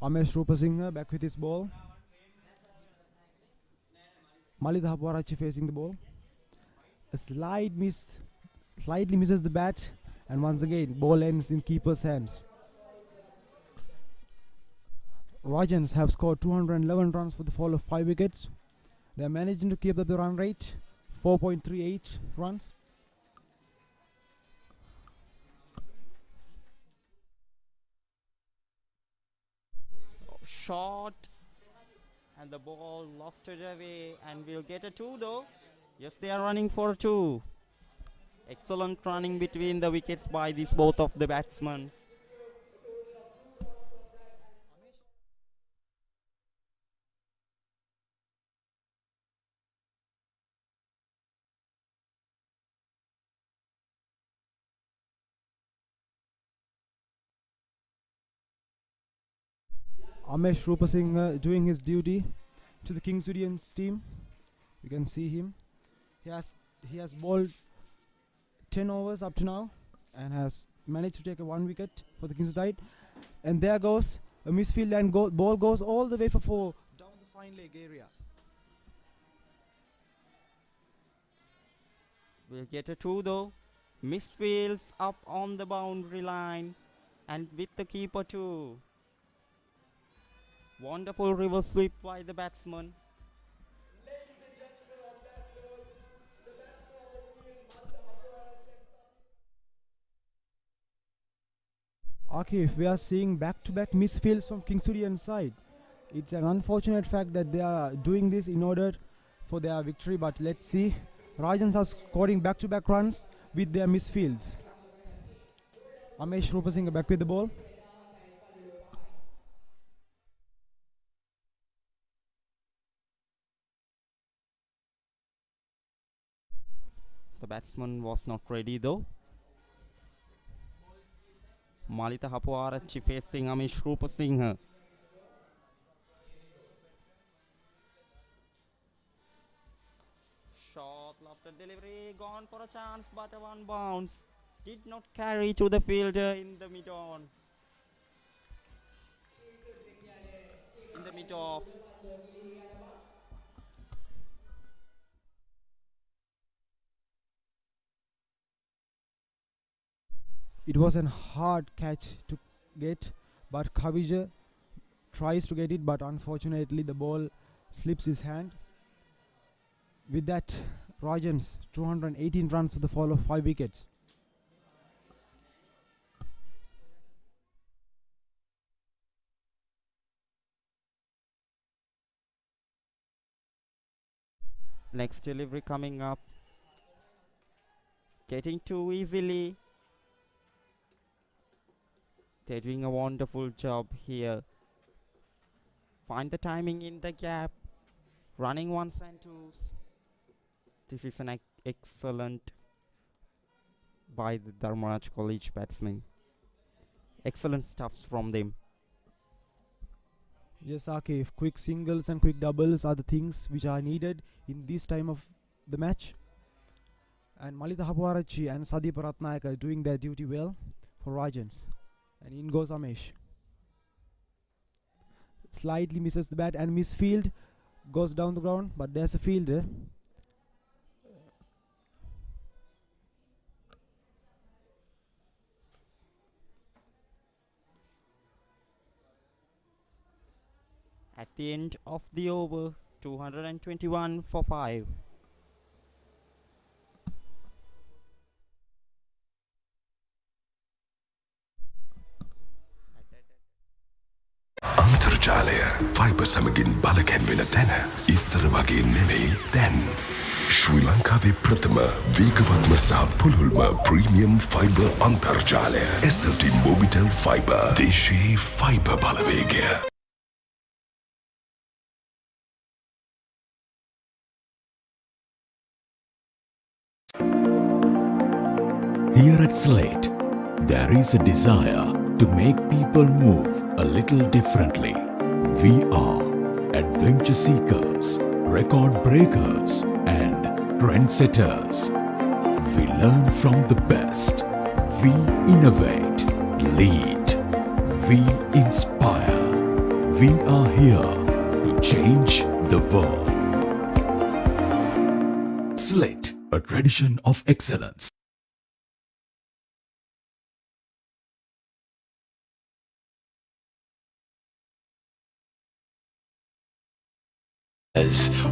Amesh Rupasinghe back with his ball. Malita Hapwarachi facing the ball. A slight miss, slightly misses the bat, and once again ball ends in keeper's hands. Rajans have scored 211 runs for the fall of 5 wickets. They are managing to keep up the run rate, 4.38 runs. Shot. And the ball lofted away, and we'll get a 2 though. Yes, they are running for 2. Excellent running between the wickets by these both of the batsmen. Amesh Rupasinghe doing his duty to the Kingswoodians team. You can see him. He has bowled 10 overs up to now and has managed to take a 1 wicket for the Kingswood side. And there goes a misfield, and ball goes all the way for 4 down the fine leg area. We'll get a 2 though. Misfields up on the boundary line, and with the keeper too. Wonderful reverse sweep by the batsman. Akif, we are seeing back-to-back misfields from Kingswoodian side. It's an unfortunate fact that they are doing this in order for their victory, but let's see. Rajans are scoring back-to-back runs with their misfields. Amesh Rupasinghe back with the ball. The batsman was not ready though. Malita Hapwarachi facing Amesh Rupasinghe. Short lofted delivery, gone for a chance, but a 1 bounce. Did not carry to the fielder in the mid-on. In the mid-off. It was a hard catch to get, but Kavija tries to get it, but unfortunately the ball slips his hand. With that, Rajans 218 runs for the fall of 5 wickets. Next delivery coming up. Getting too easily. They're doing a wonderful job here. Find the timing in the gap. running ones and twos. This is an excellent by the Dharmaraj College batsmen. Excellent stuffs from them. Yes, Akif. Quick singles and quick doubles are the things which are needed in this time of the match. And Malita Hapwarachi and Sadeep Ratnayaka are doing their duty well for Rajans. And in goes Amesh. Slightly misses the bat and misfield, goes down the ground, but there's a fielder. At the end of the over, 221 for 5. අන්තර්ජාලය fibre සමගින් බලකැන්වෙන තැන ඉස්සර වගේ නෙවෙයි දැන්. ශ්‍රී ලංකාවේ ප්‍රථම වේගවත්ම සහ පුළුල්ම ප්‍රීමියම් ෆයිබර් අන්තර්ජාලය SLT මොබිටෙල් ෆයිබර්. දේශීය ෆයිබර් බලවේගය. Here at Slate, there is a desire to make people move a little differently. We are adventure seekers, record breakers, and trendsetters. We learn from the best. We innovate, lead. We inspire. We are here to change the world. Slate, a tradition of excellence.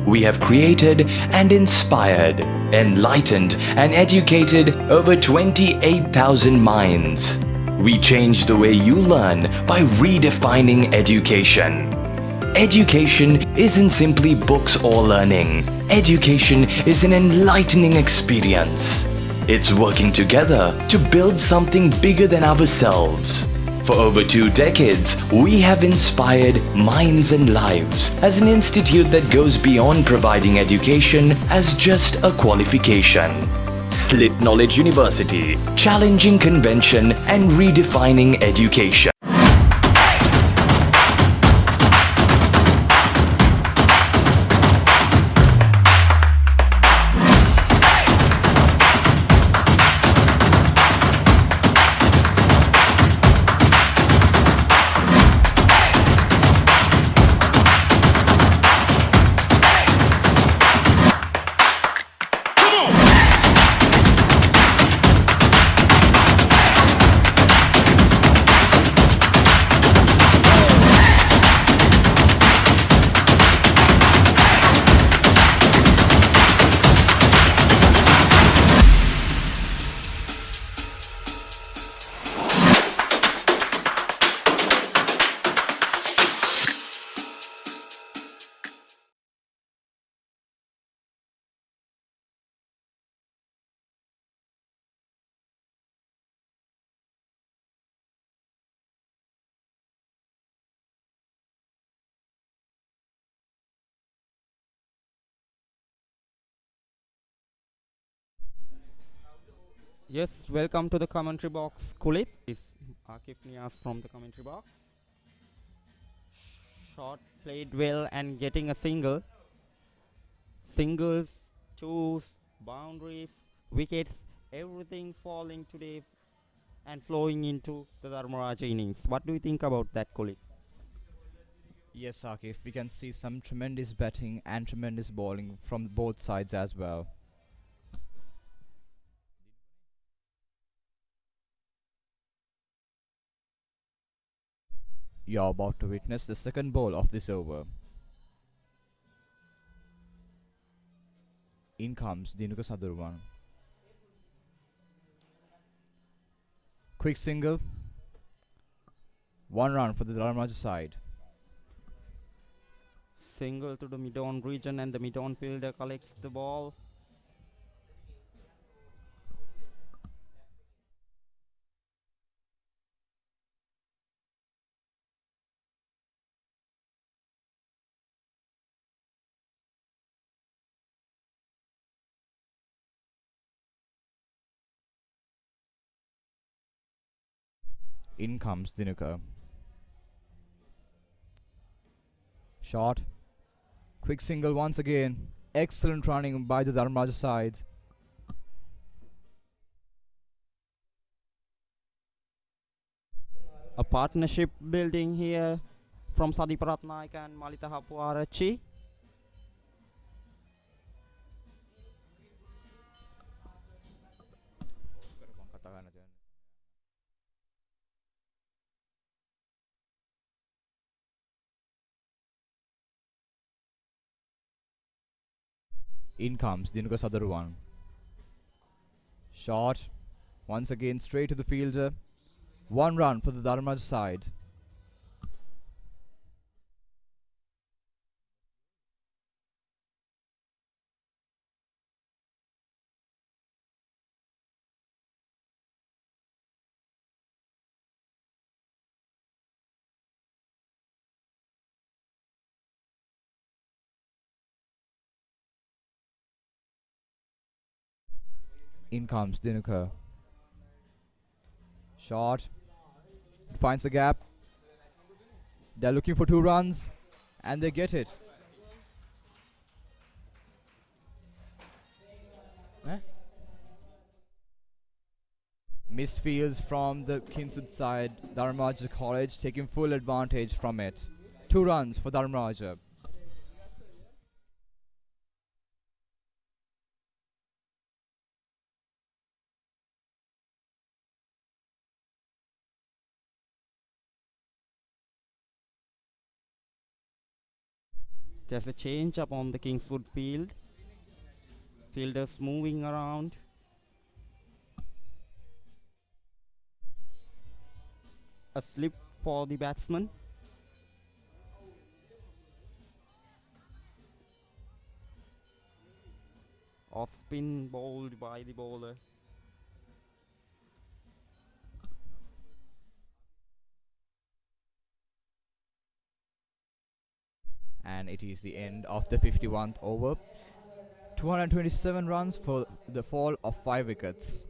We have created and inspired, enlightened and educated over 28,000 minds. We change the way you learn by redefining education. Education isn't simply books or learning. Education is an enlightening experience. It's working together to build something bigger than ourselves. For over 2 decades, we have inspired minds and lives as an institute that goes beyond providing education as just a qualification. Slit Knowledge University, challenging convention and redefining education. Yes, welcome to the commentary box, Kulit. Is Akif Nias from the commentary box. Shot played well and getting a single. Singles, twos, boundaries, wickets, everything falling today and flowing into the Dharmaraj innings. What do you think about that, Kulit? Yes, Akif, we can see some tremendous batting and tremendous bowling from both sides as well. You're about to witness the second ball of this over. In comes Dinuka Sadurwan. Quick single. 1 run for the Dharmaraj side. Single to the mid-on region and the mid-on fielder collects the ball. In comes Dinuka. Shot. Quick single once again. Excellent running by the Dharmaraja side. A partnership building here from Sadeep Ratnaik and Malita Hapuarachi. In comes Dinuka Sadaruwan. Shot. Once again straight to the fielder. One run for the Dharmaraja side. In comes Dinuka. Shot. Finds the gap. They're looking for 2 runs. And they get it. Misfields from the Kingswood side. Dharmaraja College taking full advantage from it. 2 runs for Dharmaraja. There's a change up on the Kingswood field. Fielders moving around. A slip for the batsman. Off spin bowled by the bowler. And it is the end of the 51st over. 227 runs for the fall of 5 wickets.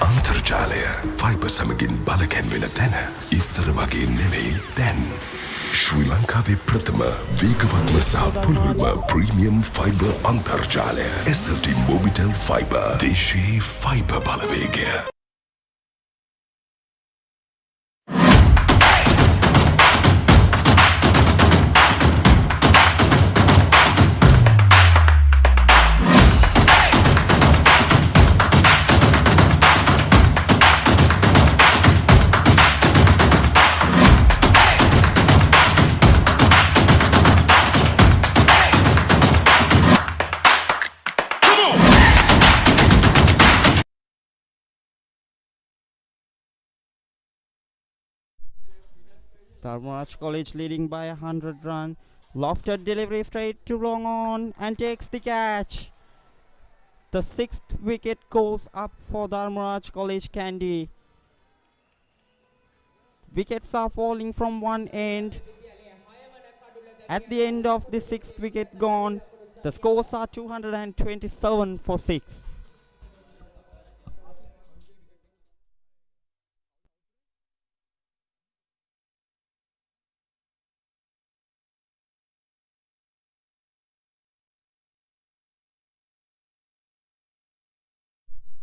අන්තර්ජාලය fibre සමගින් බලකැන්වෙන තැන ඉස්සර වගේ නෙවෙයි දැන්. ශ්‍රී ලංකාවේ ප්‍රථම වේගවත්ම සහ පුළුල්ම ප්‍රීමියම් ෆයිබර් අන්තර්ජාලය SLT Mobitel Fiber. දේශීය fibre Balawegaya. Dharmaraja College leading by 100 run. Lofted delivery straight to long on and takes the catch. The 6th wicket goes up for Dharmaraja College Kandy. Wickets are falling from one end. At the end of the 6th wicket gone, the scores are 227 for 6.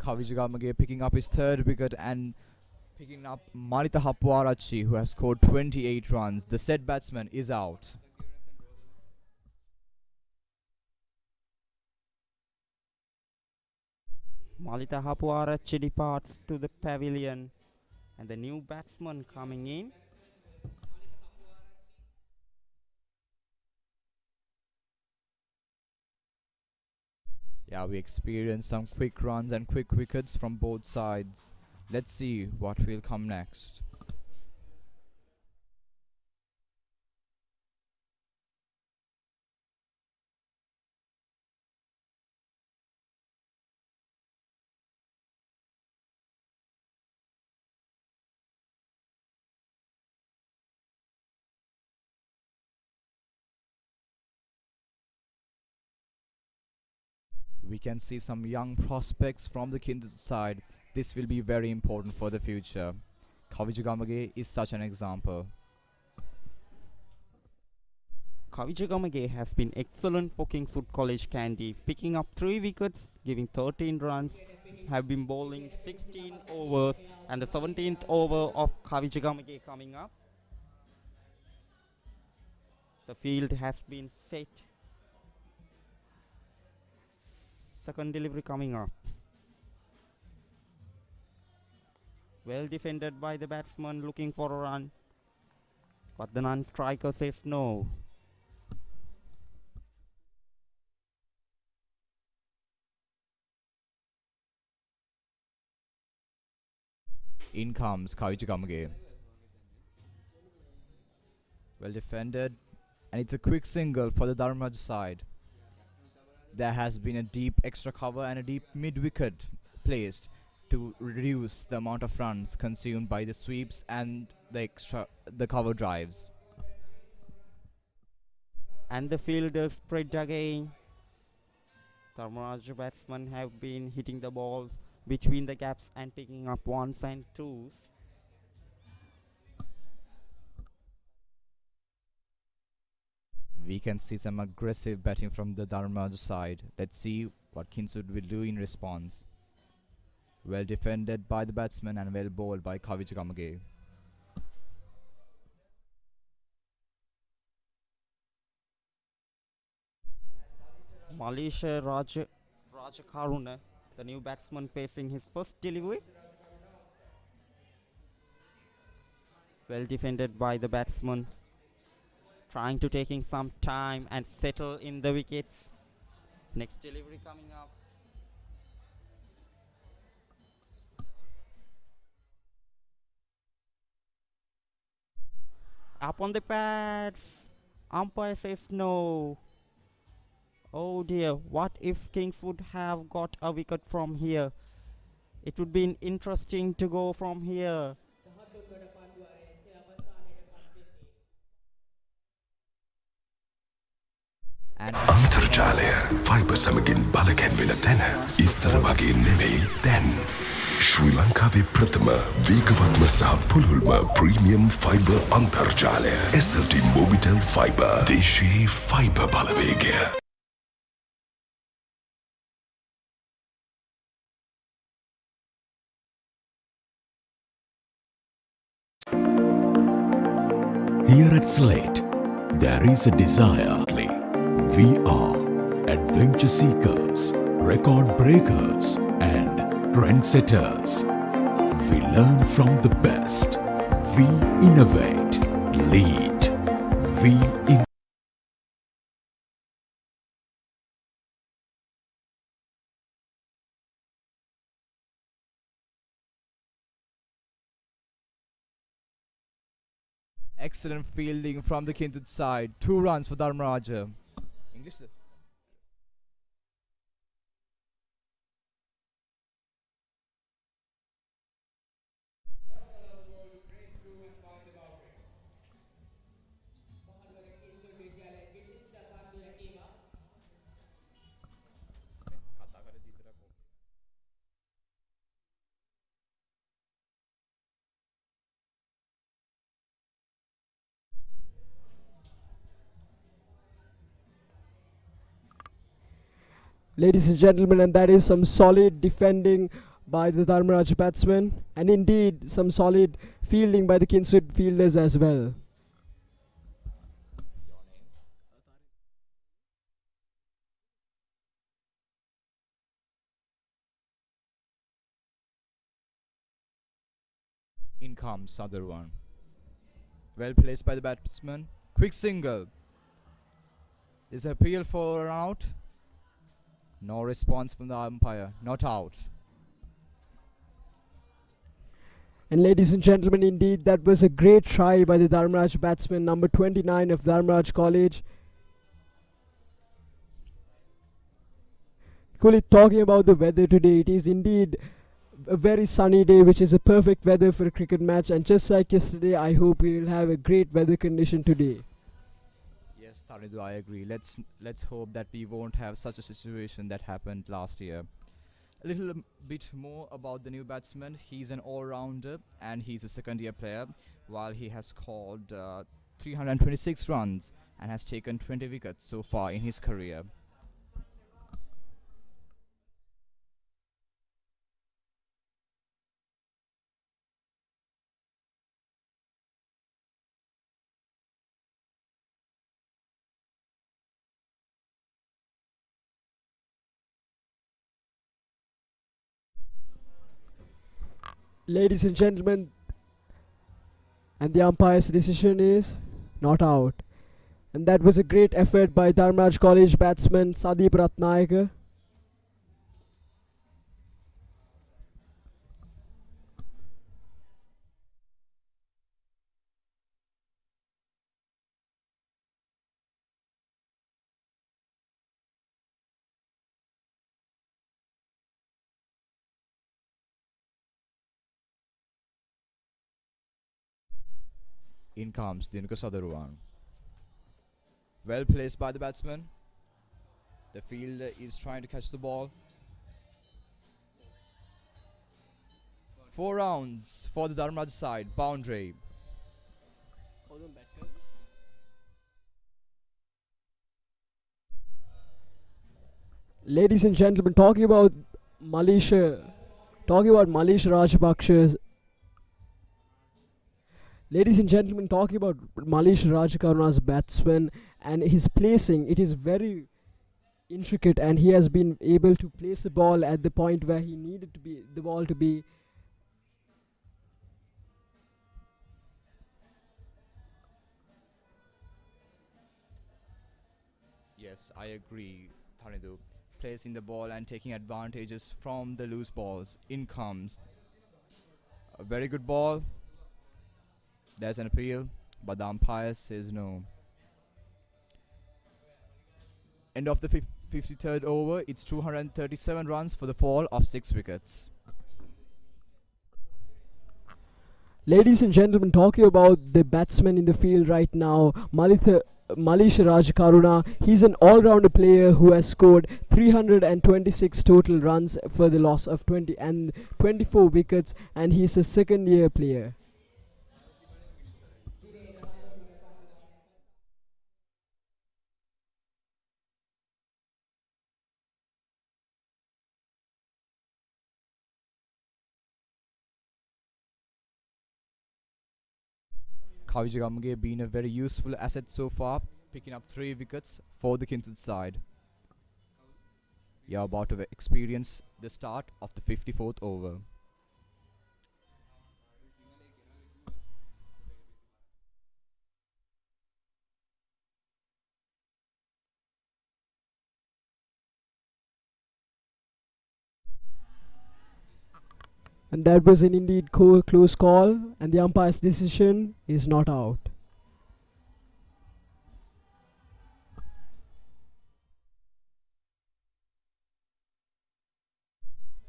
Kavijagamage picking up his 3rd wicket and picking up Malita Hapuarachi, who has scored 28 runs. The set batsman is out. Malita Hapuarachi departs to the pavilion and the new batsman coming in. Yeah, we experienced some quick runs and quick wickets from both sides. Let's see what will come next. We can see some young prospects from the Kindred side. this will be very important for the future. Kavijagamage is such an example. Kavijagamage has been excellent for Kingswood College Candy, picking up 3 wickets, giving 13 runs, have been bowling 16 overs, and the 17th over of Kavijagamage coming up. The field has been set. Second delivery coming up. Well defended by the batsman looking for a run, but the non-striker says no. In comes Kavijagamage. Well defended, and it's a quick single for the Dharmaraj side. There has been a deep extra cover and a deep mid-wicket placed to reduce the amount of runs consumed by the sweeps and the cover drives. And the fielders spread again. Dharmaraj batsmen have been hitting the balls between the gaps and picking up ones and twos. We can see some aggressive batting from the Dharmaraj side. Let's see what Kingswood will do in response. Well defended by the batsman and well bowled by Kavijagamage. Malaysia Rajakaruna, the new batsman facing his first delivery. Well defended by the batsman, trying to taking some time and settle in the wickets. Next delivery coming up. Up on the pads. Umpire says no. Oh dear, what if Kings would have got a wicket from here? It would be interesting to go from here. And අන්තර්ජාලය fibre සමගින් බලකැන්වෙන තැන ඉස්සර වගේ නෙවෙයි දැන්. ශ්‍රී ලංකාවේ ප්‍රථම වේගවත්ම සහ පුළුල්ම ප්‍රීමියම් ෆයිබර් අන්තර්ජාලය SLT Mobitel Fiber. දේශයේ ෆයිබර් බලවේගය. Here at Slate, there is a desire. We are adventure seekers, record breakers, and trendsetters. We learn from the best. We innovate, lead. We excellent fielding from the Kingswood side. 2 runs for Dharmaraj. English. Ladies and gentlemen, and that is some solid defending by the Dharmaraj batsmen, and indeed some solid fielding by the Kingswood fielders as well. In comes other one. Well placed by the batsman. Quick single. Is appeal for an out? No response from the umpire. Not out. And ladies and gentlemen, indeed that was a great try by the Dharmaraj batsman, number 29 of Dharmaraj College. Equally talking about the weather today, it is indeed a very sunny day, which is a perfect weather for a cricket match, and just like yesterday, I hope we will have a great weather condition today. Yes, Taridu, I agree. Let's hope that we won't have such a situation that happened last year. A little bit more about the new batsman. He's an all-rounder and he's a second-year player. While he has scored 326 runs and has taken 20 wickets so far in his career. Ladies and gentlemen, and the umpire's decision is not out. And that was a great effort by Dharmraj College batsman Sadeep Ratnayaka. In comes Dinuka Sadaruwan. Well placed by the batsman. The fielder is trying to catch the ball. 4 rounds for the Dharmraj side. Boundary. Ladies and gentlemen, talking about Malisha Rajapaksa's. Ladies and gentlemen, talking about Malisha Rajakaruna's batsman and his placing, it is very intricate, and he has been able to place the ball at the point where he needed to be the ball to be. Yes, I agree, Thanidu. Placing the ball and taking advantages from the loose balls. In comes a very good ball. There's an appeal, but the umpire says no. End of the 53rd over. It's 237 runs for the fall of 6 wickets. Ladies and gentlemen, talking about the batsman in the field right now, Malisha Rajakaruna. He's an all-rounder player who has scored 326 total runs for the loss of 20 and 24 wickets, and he's a second-year player. Kavijagamge been a very useful asset so far, picking up 3 wickets for the Kinsut side. You're about to experience the start of the 54th over. And that was an indeed close call, and the umpire's decision is not out.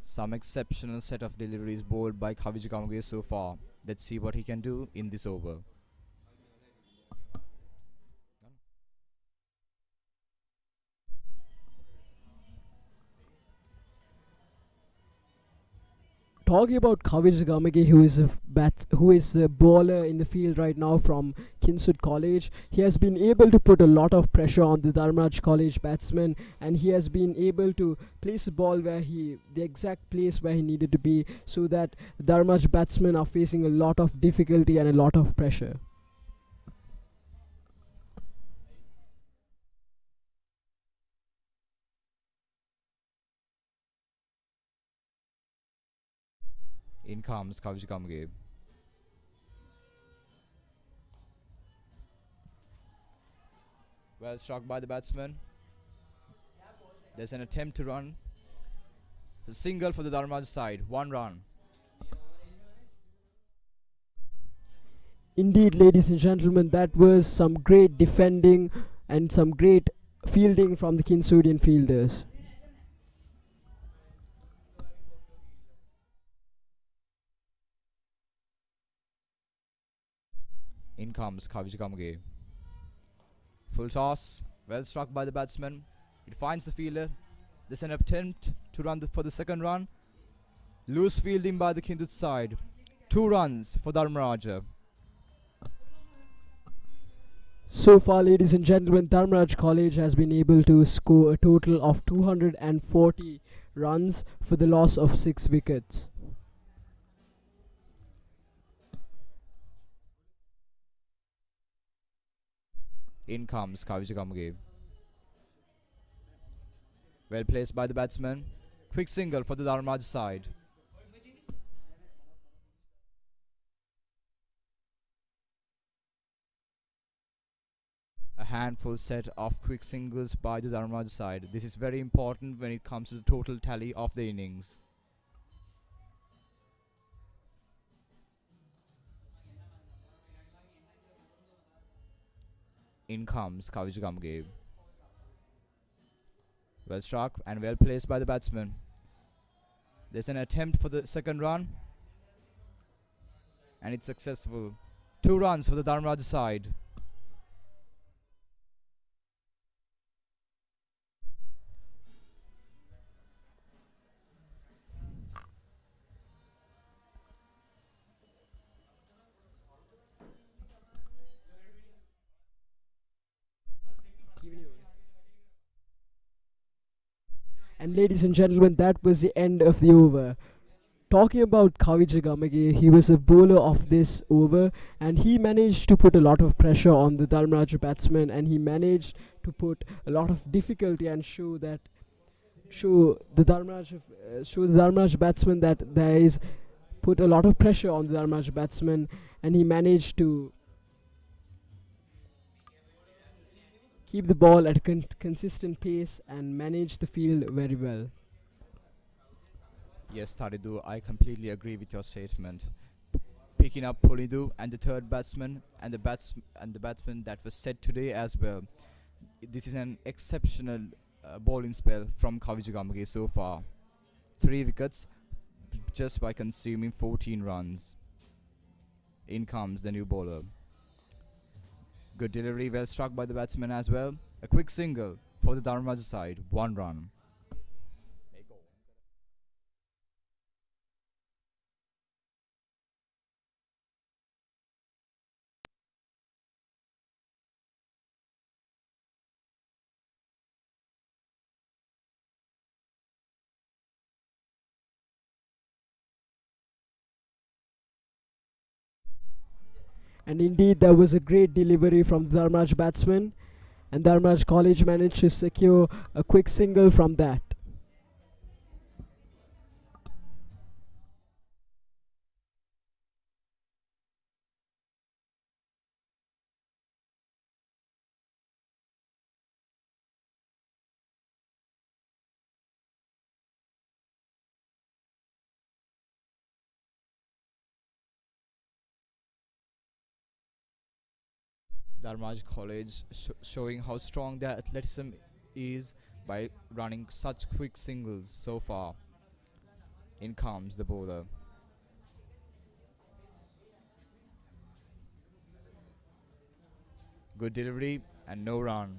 Some exceptional set of deliveries bowled by Kavijagamge so far. Let's see what he can do in this over. Talking about Kavijagamge, who is a bowler in the field right now from Kinsut College, he has been able to put a lot of pressure on the Dharmraj College batsman, and he has been able to place the ball the exact place where he needed to be, so that Dharmraj batsmen are facing a lot of difficulty and a lot of pressure. In comes Kavijagamge. Well struck by the batsman. There's an attempt to run. A single for the Dharmraj side. 1 run. Indeed, ladies and gentlemen, that was some great defending and some great fielding from the Kinsudian fielders. In comes Kavijagamge. Full toss. Well struck by the batsman. It finds the fielder. There's an attempt to run for the second run. Loose fielding by the Kindred side. 2 runs for Dharmaraja. So far, ladies and gentlemen, Dharmaraj College has been able to score a total of 240 runs for the loss of 6 wickets. In comes Kavijagamge. Well placed by the batsman. Quick single for the Dharmaraj side. A handful set of quick singles by the Dharmaraj side. This is very important when it comes to the total tally of the innings. In comes Kavijagamge. Well struck and well placed by the batsman. There's an attempt for the second run. And it's successful. 2 runs for the Dharmaraj side. And ladies and gentlemen, that was the end of the over. Talking about Kavijagamage, he was a bowler of this over, and he managed to put a lot of pressure on the Dharmaraj batsman, and he managed to put a lot of difficulty and show the Dharmaraj batsman that there is put a lot of pressure on the Dharmaraj batsman, and he managed to keep the ball at a consistent pace and manage the field very well. Yes, Taridu, I completely agree with your statement. Picking up Polidu and the third batsman and the batsman that was set today as well. This is an exceptional bowling spell from Kavijagamage so far. 3 wickets just by consuming 14 runs. In comes the new bowler. Good delivery, well struck by the batsman as well. A quick single for the Dharmaraj side, 1 run. And indeed, there was a great delivery from the Dharmaraj batsman, and Dharmaraj College managed to secure a quick single from that. Dharmaraj College showing how strong their athleticism is by running such quick singles so far. In comes the bowler. Good delivery and no run.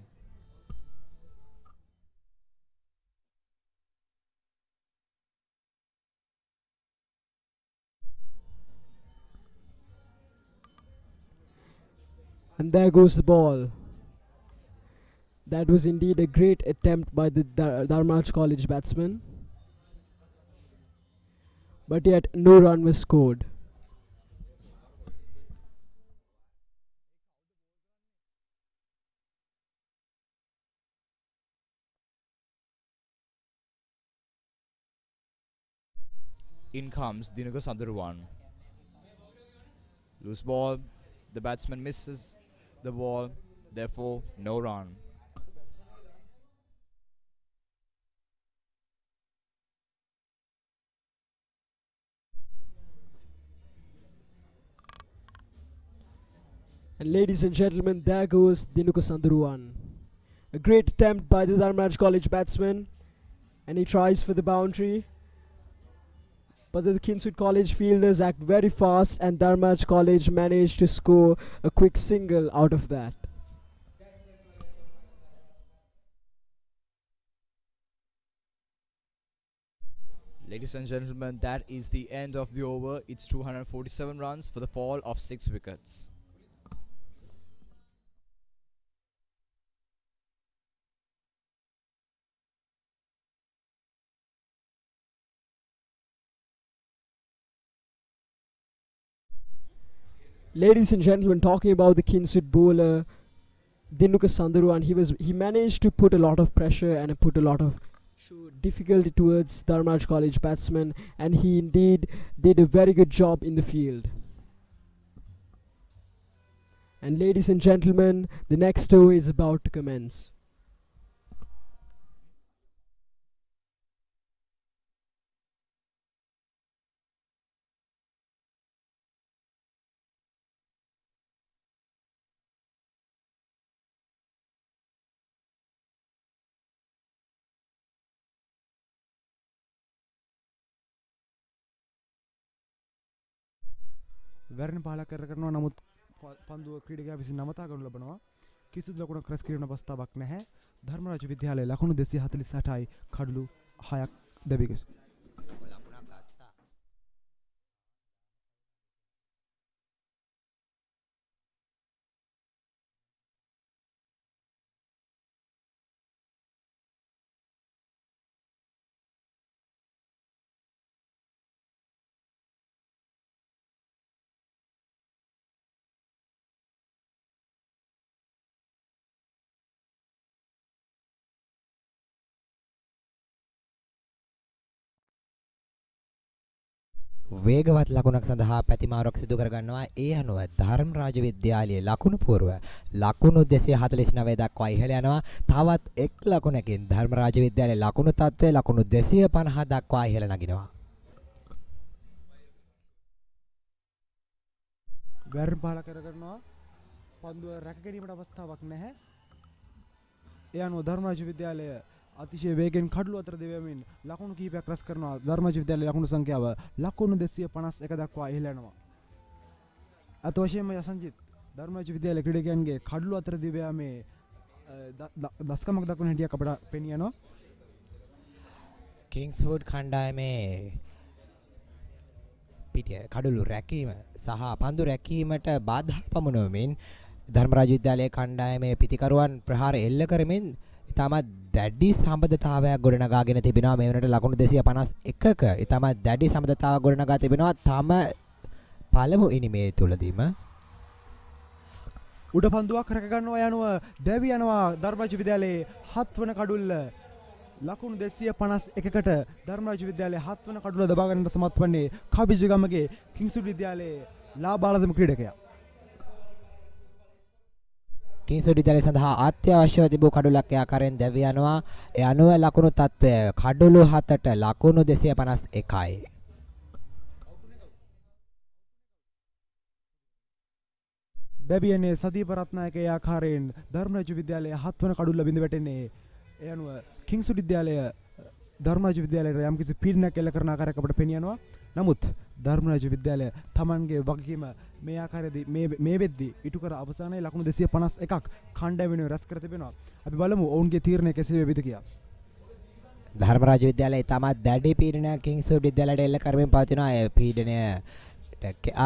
And there goes the ball. That was indeed a great attempt by the Dharmaraj College batsman. But yet no run was scored. In comes Dinuka Sandurwan. Loose ball. The batsman misses the ball, therefore no run. And ladies and gentlemen, there goes Dinuka Sandurwan. A great attempt by the Dharmaraj College batsman, and he tries for the boundary. But the Kingswood College fielders act very fast, and Dharmaraj College managed to score a quick single out of that. Ladies and gentlemen, that is the end of the over. It's 247 runs for the fall of 6 wickets. Ladies and gentlemen, talking about the Kingswood bowler Dinuka Sanduru, and he managed to put a lot of pressure and put a lot of difficulty towards Dharmraj College batsmen, and he indeed did a very good job in the field. And ladies and gentlemen, the next over is about to commence. වැරණ පහලක් කරනවා නමුත් පන්දුව ක්‍රීඩකයා විසින් නවතා ගනු ලබනවා. කිසිදු ලකුණක් රැස් කිරීම අවස්ථාවක් නැහැ. ධර්මරාජ විද්‍යාලයේ ලකුණු 248යි කඩලු 6ක් දැබිගස්. වේගවත් ලකුණක් සඳහා පැතිමාරුවක් සිදු කර ගන්නවා. ඒ අනුව ධර්මරාජ විද්‍යාලයේ ලකුණු පුරව ලකුණු 249 දක්වා ඉහළ යනවා. තවත් එක් ලකුණකින් ධර්මරාජ විද්‍යාලයේ ලකුණු තත්ත්වය ලකුණු 250 දක්වා ඉහළ නගිනවා. වැරණ පහල කරනවා පන්දුව රැක ගැනීමට අවස්ථාවක් නැහැ. ඒ අනුව ධර්මරාජ විද්‍යාලය අතිශය වේගෙන් කඩලු අතර දෙවමින් ලකුණු කීපයක් රැස් කරනවා. ධර්මරාජ විද්‍යාලයේ ලකුණු සංඛ්‍යාව ලකුණු 251 දක්වා ඉහළ යනවා. අත වශයෙන්ම යසංජිත් ධර්මරාජ විද්‍යාලයේ ක්‍රීඩකයන්ගේ කඩලු අතර දෙවීමේ දස්කමක් දක්වන හැටියක් අපට පෙනී යනවා. කිංස්වුඩ් කණ්ඩායමේ පිටිය කඩලු රැකීම සහ පන්දු රැකීමට බාධා පමුණුවමින් ධර්මරාජ විද්‍යාලයේ කණ්ඩායමේ පිටිකරුවන් ප්‍රහාර එල්ල කරමින් ඉතාමත් දැඩි සම්බන්ධතාවයක් ගොඩනගාගෙන තිබෙනවා. මේ වෙනකොට ලකුණු 251ක ඉතාමත් දැඩි සම්බන්ධතාවයක් ගොඩනගා තිබෙනවා. තම පළමු ඉනිමේ තුලදීම උඩ පන්දුවක් රැක ගන්නවා යනුව දැවි යනවා ධර්මරාජ විද්‍යාලයේ 7 වන කඩුල්ල ලකුණු 251කට ධර්මරාජ විද්‍යාලයේ 7 වන කඩුල්ල දබා ගන්නට සමත් වන්නේ කවිජගමගේ කිංස්වුඩ් විද්‍යාලයේ ලාබාලදම ක්‍රීඩකයා. කිංස්වුඩ් විද්‍යාලය සඳහා අත්‍යවශ්‍යව තිබූ කඩුලක් ආකාරයෙන් දැවි යනවා. ඒ අනුව ලකුණු තත්ත්වය කඩුළු 7ට ලකුණු 251යි. දැබියනේ සදීප රත්නායකගේ ආකාරයෙන් ධර්මරාජ විද්‍යාලයේ 7 වන කඩුල්ල බිඳ වැටෙන්නේ. ඒ අනුව කිංස්වුඩ් විද්‍යාලය ධර්මරාජ විද්‍යාලයට යම්කිසි පීඩනයක් එල්ල කරන ආකාරයක් අපට පෙනී යනවා. නමුත් ධර්මරාජ විද්‍යාලය තමන්ගේ වගකීම මේ ආකාරයේදී මේ වෙද්දී ඉටු කර අවසානයේ ලකුණු 251ක් කණ්ඩායම වෙනුවෙන් රැස් කර තිබෙනවා. අපි බලමු ඔවුන්ගේ තීරණය කෙසේ වේවිද කියලා. ධර්මරාජ විද්‍යාලයේ තමත් දැඩි පීඩනයක් කිංස්වුඩ් විද්‍යාලයට එල්ල කරමින් පවතිනවා. ඒ පීඩනය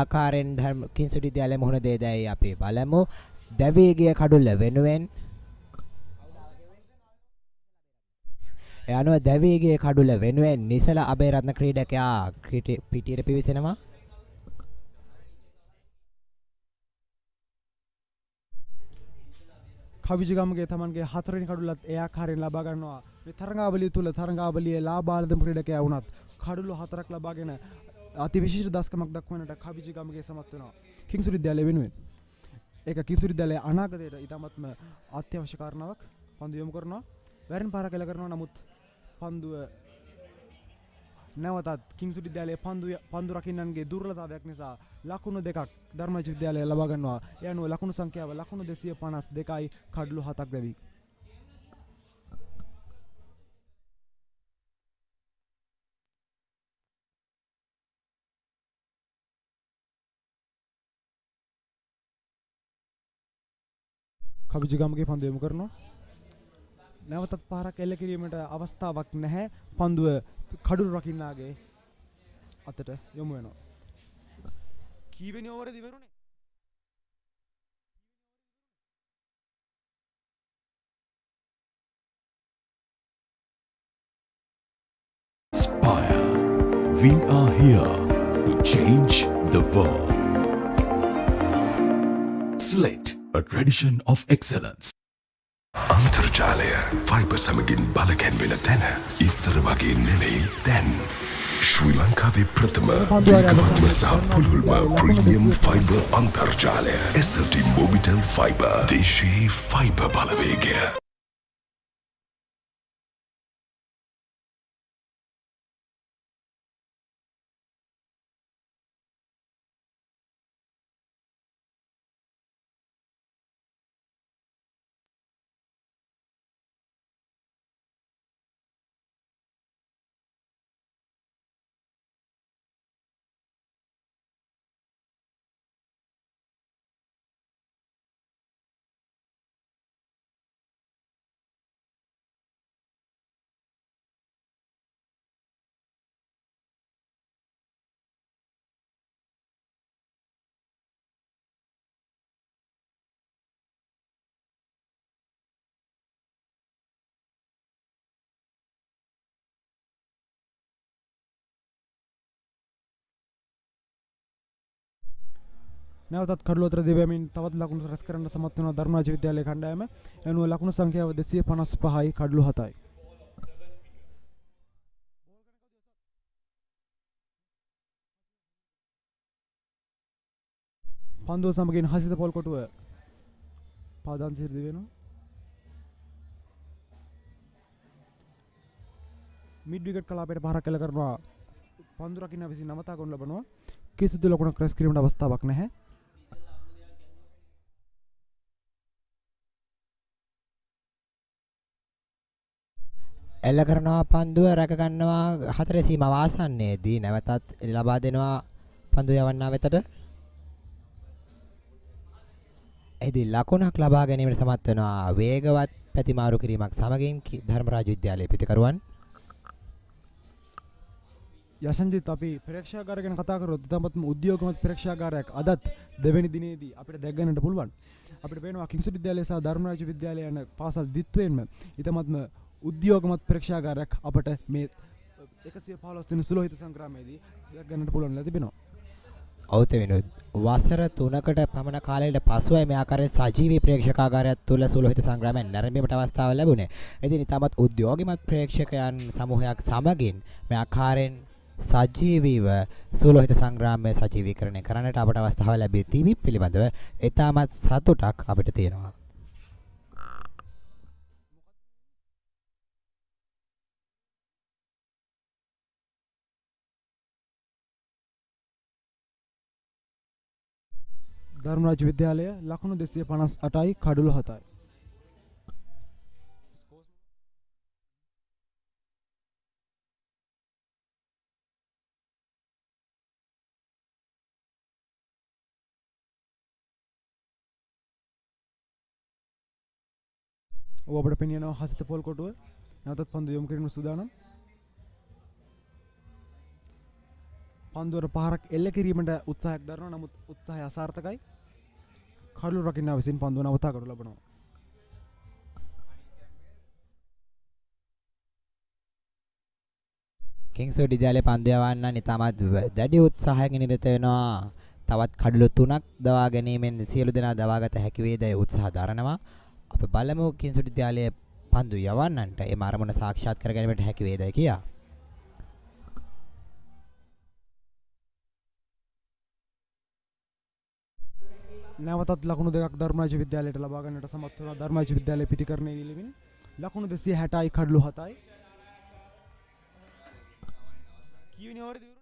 ආකාරයෙන් කිංස්වුඩ් විද්‍යාලයේ මුහුණ දෙයිදයි අපි බලමු. දැවී ගිය කඩුල්ල වෙනුවෙන් ඒ අනුව දැවී ගිය කඩුල්ල වෙනුවෙන් නිසල අබේරත්න ක්‍රීඩකයා පිටියට පිවිසෙනවා. කවිජගමගේ තමන්ගේ 4 වෙනි කඩුල්ලත් ඒ ආකාරයෙන් ලබා ගන්නවා. මේ තරඟාවලිය තුල තරඟාවලියේ ලාබාලදම ක්‍රීඩකයා වුණත් කඩුළු 4ක් ලබාගෙන අතිවිශිෂ්ට දස්කමක් දක්වන්නට කවිජගමගේ සමත් වෙනවා කිංස්වුඩ් විද්‍යාලය වෙනුවෙන්. ඒක කිංස්වුඩ් විද්‍යාලයේ අනාගතයට ඉතාමත්ම අත්‍යවශ්‍ය කාරණාවක්. පන්දු යොමු කරනවා. වැරෙන් පාරක් එල්ල කරනවා. නමුත් පන්දුව නැවතත් කිංස්වුඩ් විද්‍යාලයේ පන්දු රකින්නන්ගේ දුර්වලතාවයක් නිසා ලකුණු 2ක් ධර්මරාජ විද්‍යාලය ලබා ගන්නවා. ඒ අනුව ලකුණු සංඛ්‍යාව ලකුණු 252යි කඩලු 7ක් ලැබී. කවිජගමගේ පන්දු යොමු කරනවා. නැවතත් පාරක් එල්ල කිරීමට අවස්ථාවක් නැහැ. පන්දුව කඩුළු රකින්නාගේ අතට යොමු වෙනවා. කීවෙනි ඕවරේදී ඉවරුනේ? Inspire. We are here to change the world. Slit, a tradition of excellence. අන්තර්ජාලය ෆයිබර් සමගින් බලකැන්වෙන තැන ඉස්සර වගේ නෙවෙයි දැන් ශ්‍රී ලංකාවේ ප්‍රථම දීර්ඝවත්ම සහ පුළුල්ම ප්‍රීමියම් ෆයිබර් අන්තර්ජාලය SLT මොබිටෙල් ෆයිබර් දේශීය ෆයිබර් බලවේගය. නැවතත් කඩුව අතර දෙවමින් තවත් ලකුණු රැස් කරන්න සමත් වෙනවා ධර්මරාජ විද්‍යාලයේ කණ්ඩායම. එනුව ලකුණු සංඛ්‍යාව 255යි කඩලු 7යි. පන්දුව සමගින් හසිත පොල් කොටුව පාදාන් සිරි වෙනවා. මිඩ් විකට් කලාපයට පහරක් එල්ල කරනවා. පන්දු රකින්න විසින් නවතා ගොනු ලබනවා. කිසිදු ලකුණක් රැස් කිරීමට අවස්ථාවක් නැහැ. එල්ල කරනවා පන්දුව රැක ගන්නවා හතරේ සීමාව ආසන්නයේදී නැවතත් ලබා දෙනවා පන්දුව යවන්නා වෙතට. එදී ලකුණක් ලබා ගැනීමට සමත් වෙනවා වේගවත් පැතිමාරු කිරීමක් සමගින් ධර්මරාජ විද්‍යාලයේ පිටිකරුවන්. යසන්ජිත් අපි ප්‍රේක්ෂාගාරය ගැන කතා කරොත් ඉතාමත්ම උද්‍යෝගමත් ප්‍රේක්ෂාගාරයක් අදත් දෙවැනි දිනේදී අපිට දැක් ගන්නට පුළුවන්. අපිට පේනවා කිංස්ලි විද්‍යාලය සහ ධර්මරාජ විද්‍යාලය යන පාසල් දිත්වයෙන්ම ඉතාමත්ම උද්‍යෝගමත් ප්‍රේක්ෂාගාරයක් අපට මේ 115 වෙනි සුලෝහිත සංග්‍රාමයේදී දැක් ගන්නට පුළුවන් ලැබ තිබෙනවා. ඔව් විනෝද් වසර 3කට පමණ කාලයකට පසුයි මේ ආකාරයේ සජීවී ප්‍රේක්ෂකාගාරයක් තුල සුලෝහිත සංග්‍රාමය නැරඹීමට අවස්ථාව ලැබුණේ. ඉතින් ඉතාමත් උද්‍යෝගිමත් ප්‍රේක්ෂකයන් සමූහයක් සමගින් මේ ආකාරයෙන් සජීවීව සුලෝහිත සංග්‍රාමය සජීවීකරණය කරන්නට අපට අවස්ථාව ලැබී තිබී පිළිබඳව ඉතාමත් සතුටක් අපිට තියෙනවා. ධර්මරාජ විද්‍යාලය ලකුණු 258යි කඩලු 7යි. ඔබට පෙනියනවා හසිත පොල් කොටුව නැවතත් පන්දු යොමු කිරීම සූදානම්. පන්දුවට පහරක් එල්ල කිරීමට උත්සාහයක් දරනවා. නමුත් උත්සාහය අසාර්ථකයි. කඩලු රකින්නා විසින් පන්දුව නවතා කඩු ලබනවා. කිංස්ලි විද්‍යාලයේ පන්දු යවන්න ඉතාමත් දැඩි උත්සාහයකින් නිරත වෙනවා. තවත් කඩලු 3ක් දවා ගැනීමෙන් සියලු දෙනා දවාගත හැකි වේද උත්සාහ දරනවා. අප බලමු කිංස්ලි විද්‍යාලයේ පන්දු යවන්නන්ට ඒ අරමුණ සාක්ෂාත් කර ගැනීමට හැකි වේද කියා. නැවතත් ලකුණු දෙකක් ධර්මරාජ විද්‍යාලයට ලබා ගන්නට සමත් වුණා. ධර්මරාජ විද්‍යාලයේ පිටිකරණයේ නිලමින් ලකුණු 260යි කඩලු 7යි. කීවෙනි ඕවරේදී ඉවරුනේ?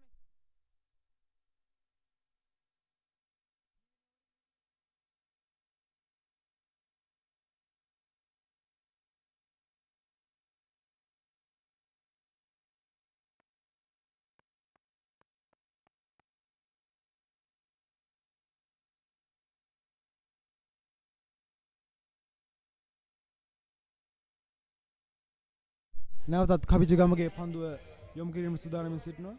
නැවතත් කවිජගමගේ පන්දුව යොමු කිරීම සූදානම්ව සිටිනවා.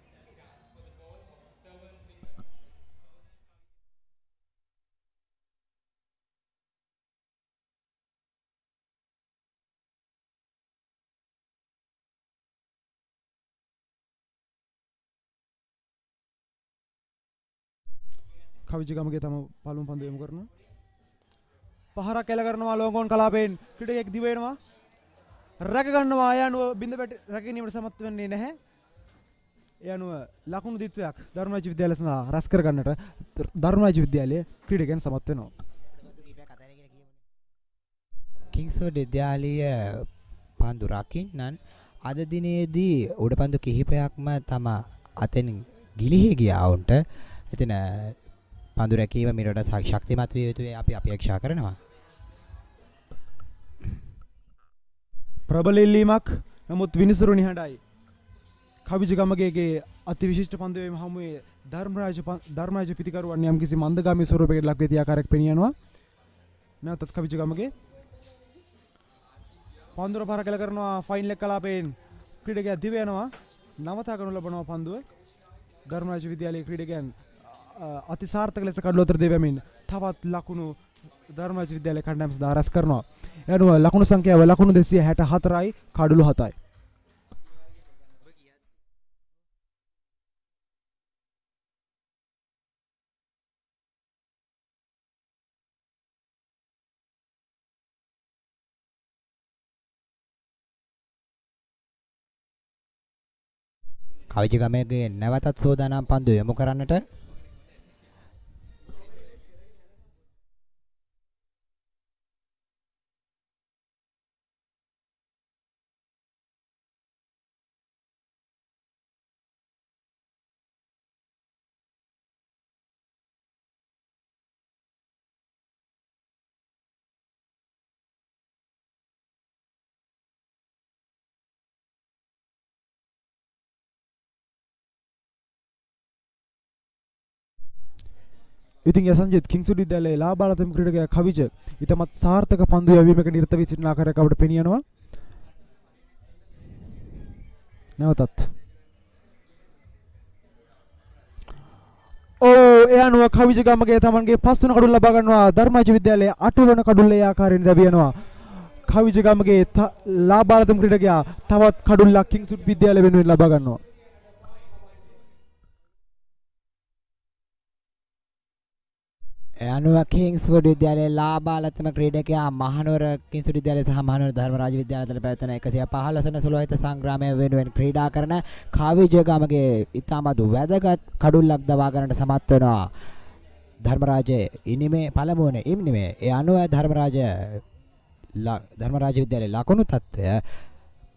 කවිජගමගේ තම පළමු පන්දු යොමු කරනවා. පහරක් එල කරනවා ලෝගෝන් කලාපයෙන් ක්‍රීඩකයෙක් දිව වෙනවා. රැක ගන්නවා යනුව බින්ද පැටි රැක ගැනීමට සමත් වෙන්නේ නැහැ. ඒ අනුව ලකුණු දිත්වයක් ධර්මරාජ විද්‍යාලය සඳහා රැස් කර ගන්නට ධර්මරාජ විද්‍යාලය ක්‍රීඩකයන් සමත් වෙනවා. කිංස්වර්ඩ් විද්‍යාලීය පන්දු රකින්නන් අද දිනේදී උඩපන්දු කිහිපයක්ම තම අතෙන් ගිලිහි ගියා වුන්ට. එතන පන්දු රැකීම මිරට ශක්තිමත් විය යුතුයි අපි අපේක්ෂා කරනවා. ප්‍රබල ඉල්ලීමක් නමුත් විනිසුරු නිහඬයි. කවිජගමගේ අතිවිශිෂ්ට පන්දුවේම හමුවේ ධර්මරාජ පිතිකරුවන් යම්කිසි මන්දගාමී ස්වරූපයකට ලක් වෙති ආකාරයක් පෙනියනවා. නැවතත් කවිජගමගේ පන්දුර පාර කළ කරනවා ෆයින් ලෙක් කලාපයෙන් ක්‍රීඩකයා දිව යනවා. නවතා ගනු ලබනවා පන්දුව. ධර්මරාජ විද්‍යාලයේ ක්‍රීඩකයන් අතිසාර්ථක ලෙස කඩළු අතර දෙවමින් තවත් ලකුණු ධර්මරාජ විද්‍යාලයේ කණ්ඩායම සඳහා රැස් කරනවා. එනුව ලකුණු සංඛ්‍යාව ලකුණු 264යි කඩළු 7යි. කවිජගමගේ නැවතත් සෝදානම් පන්දු යොමු කරන්නට ඉතින් යසංජිත් කිංස්වර්ඩ් විද්‍යාලයේ ලාබාලතම ක්‍රීඩකයා කවිජ ඊටමත් සාර්ථක පන්දු යැවීමක නිරත වී සිටින ආකාරයක් අපට පෙනියනවා. නැවතත් ඒ අනුව කවිජගමගේ තමන්ගේ පස්වන කඩුල්ල ලබා ගන්නවා. ධර්මරාජ විද්‍යාලයේ 8 වන කඩුල්ලේ ආකාරයෙන් ලැබියනවා. කවිජගමගේ ලාබාලතම ක්‍රීඩකයා තවත් කඩුල්ලක් කිංස්වර්ඩ් විද්‍යාලය වෙනුවෙන් ලබා ගන්නවා. අනුව කිංස්වර්ඩ් විද්‍යාලයේ ලාබාලතම ක්‍රීඩකයා මහනුවර කිංස්වර්ඩ් විද්‍යාලය සහ මහනුවර ධර්මරාජ විද්‍යාලය අතර පැවැත්වෙන 115 වන සුළුහිත සංග්‍රාමය වෙනුවෙන් ක්‍රීඩා කරන කවිජගමගේ ඉතාමත් වැදගත් කඩුල්ලක් දවා ගන්නට සමත් වෙනවා. ධර්මරාජ ඉනිමේ පළමුවන ඉනිමේ. ඒ අනුව ධර්මරාජ විද්‍යාලයේ ලකුණු තත්ත්වය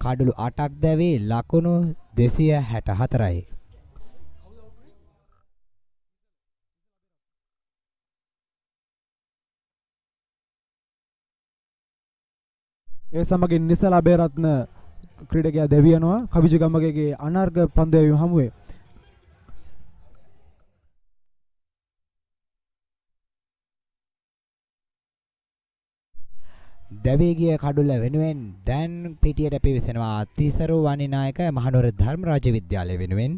කඩුළු 8ක් දැවී ලකුණු 264යි. ඒ සමගින් නිසල අබේරත්න ක්‍රීඩකයා දෙවියනවා කවිජගමගේ අනර්ග පන්දු යැවීම හමුවේ. දවේගිය කඩුල්ල වෙනුවෙන් දැන් පිටියට පිවිසෙනවා තිසරු වනිනායක මහනුවර ධර්මරාජ විද්‍යාලය වෙනුවෙන්.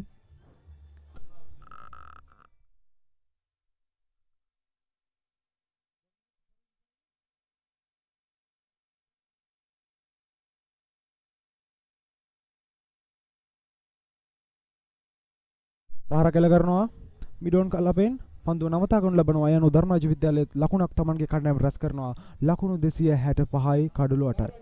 පහර කළ කරනවා මිඩෝන් කලාපෙන් පන්දුව නවතා ගනු ලබනවා. යනු ධර්මරාජ විද්‍යාලයේ ලකුණක් තමන්ගේ කණ්ඩායම රැස් කරනවා. ලකුණු 265යි කඩළු 8යි.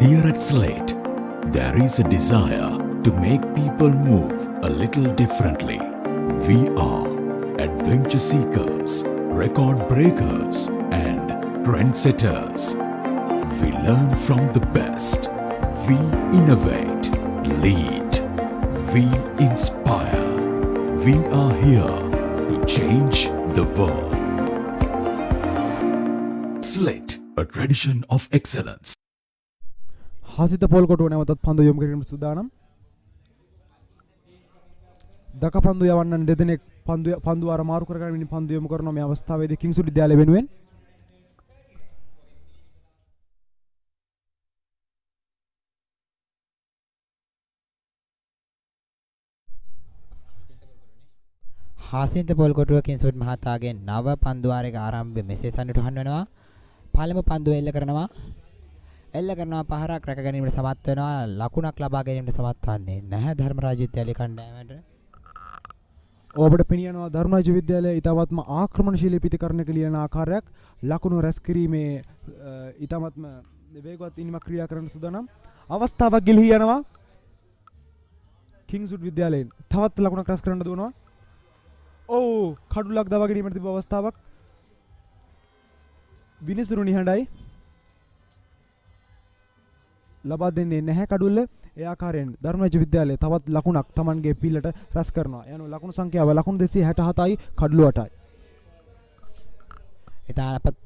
Here at Slate, there is a desire to make people move a little differently. We are adventure seekers, record breakers, and trendsetters. We learn from the best. We innovate, lead. We inspire. We are here to change the world. Slate, a tradition of excellence. Hasitha පොල් කොටුව නැවතත් පන්දු යොමු කිරීමට සූදානම්. දක පන්දු යවන්නන් දෙදෙනෙක් පන්දු අර මාරු කරගෙන පන්දු යොමු කරනවා මේ අවස්ථාවේදී කිංස්වර්ඩ් විද්‍යාලය වෙනුවෙන්. හාසින්ත පොල්කොටුව කිංස්වුඩ් මහතාගේ නව පන්දුවාරයක ආරම්භය මෙසේ සනිටුහන් වෙනවා. පළමු පන්දුව එල්ල කරනවා. එල්ල කරනවා පහරක් රැක ගැනීමට සමත් වෙනවා. ලකුණක් ලබා ගැනීමට සමත් වන්නේ නැහැ ධර්මරාජ විද්‍යාලයේ කණ්ඩායමට. ඔබට පෙනියනවා ධර්මරාජ විද්‍යාලයේ ඊටවත්ම ආක්‍රමණශීලී පිටිකරණයක ලියන ආකාරයක් ලකුණු රැස් කිරීමේ ඊටවත්ම වේගවත් ඉනිමක් ක්‍රියා කරන සූදානම් අවස්ථාවක් ගිලිහි යනවා. කිංස්වුඩ් විද්‍යාලයෙන් තවත් ලකුණක් රැස් කරන්න දුවනවා. ඔව් කඩුලක් දවා ගැනීමට තිබු අවස්ථාවක්. විනිසුරු නිහඬයි. ලබා දෙන්නේ නැහැ කඩුල්ල. ඒ ආකාරයෙන් ධර්මරාජ විද්‍යාලයේ තවත් ලකුණක් Tamanගේ පිල්ලට රැස් කරනවා. යනු ලකුණු සංඛ්‍යාව ලකුණු 267යි කඩුළු 8යි.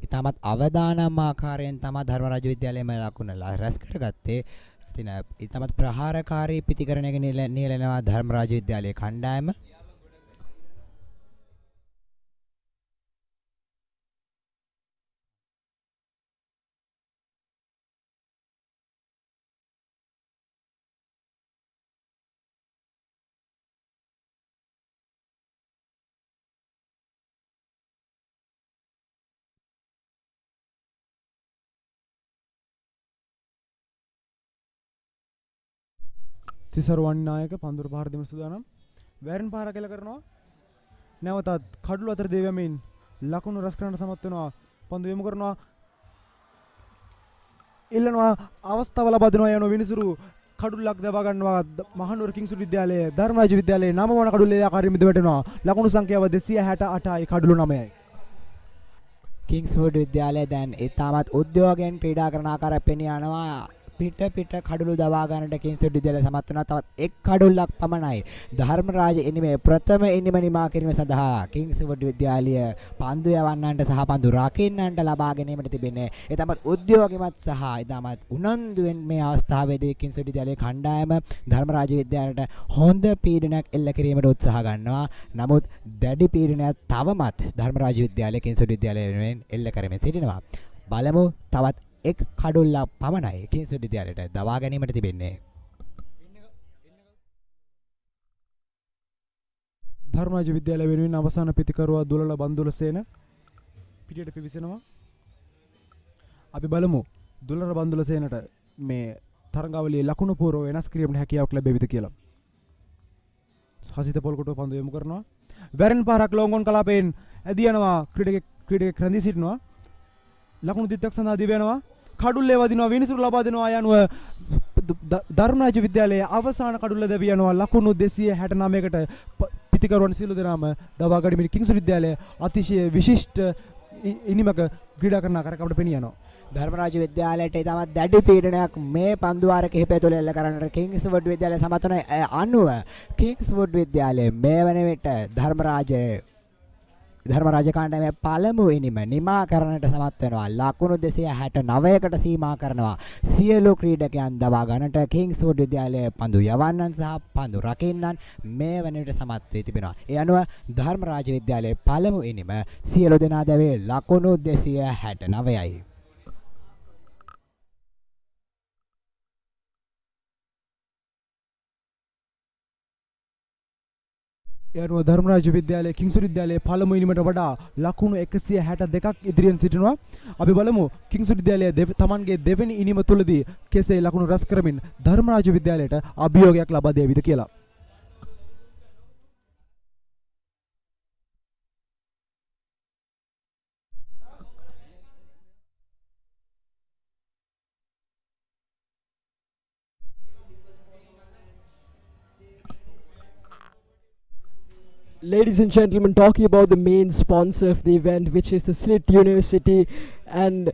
ඉතාමත් අවදානම් ආකාරයෙන් තමයි ධර්මරාජ විද්‍යාලයේම ලකුණ රැස් කරගත්තේ. ඉතින් ඉතාමත් ප්‍රහාරකාරී පිටිකරණයක නියැලෙනවා ධර්මරාජ විද්‍යාලයේ කණ්ඩායම. තිසරුවන් නායක පන්දුර පහර දෙමු සූදානම්. වැරෙන් පහර කෙල කරනවා. නැවතත් කඩුළු අතර දෙවියමින් ලකුණු රැස් කරන්න සමත් වෙනවා. පන්දු යොමු කරනවා. ඉල්ලනවා අවස්ථාව ලබා දෙනවා යන විනිසුරු කඩුල්ලක් දවා ගන්නවා මහනුවර කිංස්වුඩ් විද්‍යාලයේ ධර්මරාජ විද්‍යාලයේ 9 වන කඩුල්ලේ ආකාරයෙන් මිද වැටෙනවා. ලකුණු සංඛ්‍යාව 268යි කඩුළු 9යි. කිංස්වුඩ් විද්‍යාලය දැන් ඉතාමත් උද්‍යෝගයෙන් ක්‍රීඩා කරන ආකාරය පෙනී යනවා. පිට කඩුළු දවා ගන්නට කිංස්වුඩ් විද්‍යාලය සමත් වුණා. තවත් එක් කඩුල්ලක් පමණයි. ධර්මරාජ ඉනිමේ ප්‍රථම ඉනිම නිමා කිරීම සඳහා කිංස්වුඩ් විද්‍යාලය පන්දු යවන්නන්ට සහ පන්දු රකින්නන්ට ලබා ගැනීමට තිබෙන්නේ. ඒ තමයි උද්‍යෝගිමත් සහ ඉතාමත් උනන්දුවෙන් මේ අවස්ථාවේදී කිංස්වුඩ් විද්‍යාලයේ කණ්ඩායම ධර්මරාජ විද්‍යාලයට හොඳ පීඩනයක් එල්ල කිරීමට උත්සාහ ගන්නවා. නමුත් දැඩි පීඩනයක් තවමත් ධර්මරාජ විද්‍යාලයේ කිංස්වුඩ් විද්‍යාලයෙන් එල්ල කරමින් සිටිනවා. බලමු තවත් එක් කඩුල්ලක් පමණයි කිංස්වුඩ් විද්‍යාලයට දවා ගැනීමට තිබෙන්නේ. ධර්මරාජ විද්‍යාලය වෙනුවෙන් අවසාන පිතිකරුවා දුලල බන්දුල සේන පිටියට පිවිසෙනවා. අපි බලමු දුලල බන්දුල සේනට මේ තරඟාවලියේ ලකුණු පූර්ව වෙනස් කිරීමට හැකියාවක් ලැබෙවිද කියලා. හසිත පොල්කොටුව පන්දු යොමු කරනවා. වැරෙන් පාරක් ලෝංගොන් කලාපයෙන් ඇදී යනවා. ක්‍රීඩකෙක් රැඳී සිටිනවා. ලකුණු දිත්තක් සඳහා දිව යනවා. කඩුල්ලේ වදිනවා. විනිසුරු ලබා දෙනවා යනුව ධර්මරාජ විද්‍යාලයේ අවසාන කඩුල්ල දැවී යනවා. ලකුණු 269කට පිතිකරුවන් සියලු දෙනාම දවා ගනිමින් කිංස්වුඩ් විද්‍යාලය අතිශය විශිෂ්ට ඉනිමක ක්‍රීඩා කරන ආකාරයක් අපිට පෙනී යනවා. ධර්මරාජ විද්‍යාලයට ඉතාමත් දැඩි පීඩනයක් මේ පන්දුවාර කිහිපය තුළ එල්ල කරන්නට කිංස්වුඩ් විද්‍යාලය සමත් වන අනුව කිංස්වුඩ් විද්‍යාලයේ මේ වන විට ධර්මරාජ කාණ්ඩායමේ පළමු ඉනිම නිමා කරන්නට සමත් වෙනවා. ලකුණු 269කට සීමා කරනවා. සියලු ක්‍රීඩකයන් දවා ගන්නට කිංස්වුඩ් විද්‍යාලයේ පන්දු යවන්නන් සහ පන්දු රකින්නන් මේ වන විට සමත් වී තිබෙනවා. ඒ අනුව ධර්මරාජ විද්‍යාලයේ පළමු ඉනිම සියලු දෙනා දැවේ ලකුණු 269යි. යනුව ධර්මරාජ විද්‍යාලයේ කිංස්වුඩ් විද්‍යාලයේ පළමු ඉනිමට වඩා ලකුණු 162ක් ඉදිරියෙන් සිටිනවා. අපි බලමු කිංස්වුඩ් විද්‍යාලයේ තමන්ගේ දෙවෙනි ඉනිම තුලදී කෙසේ ලකුණු රැස් කරමින් ධර්මරාජ විද්‍යාලයට අභියෝගයක් ලබා දෙවිද කියලා. Ladies and gentlemen, talking about the main sponsor of the event, which is the Slit University, and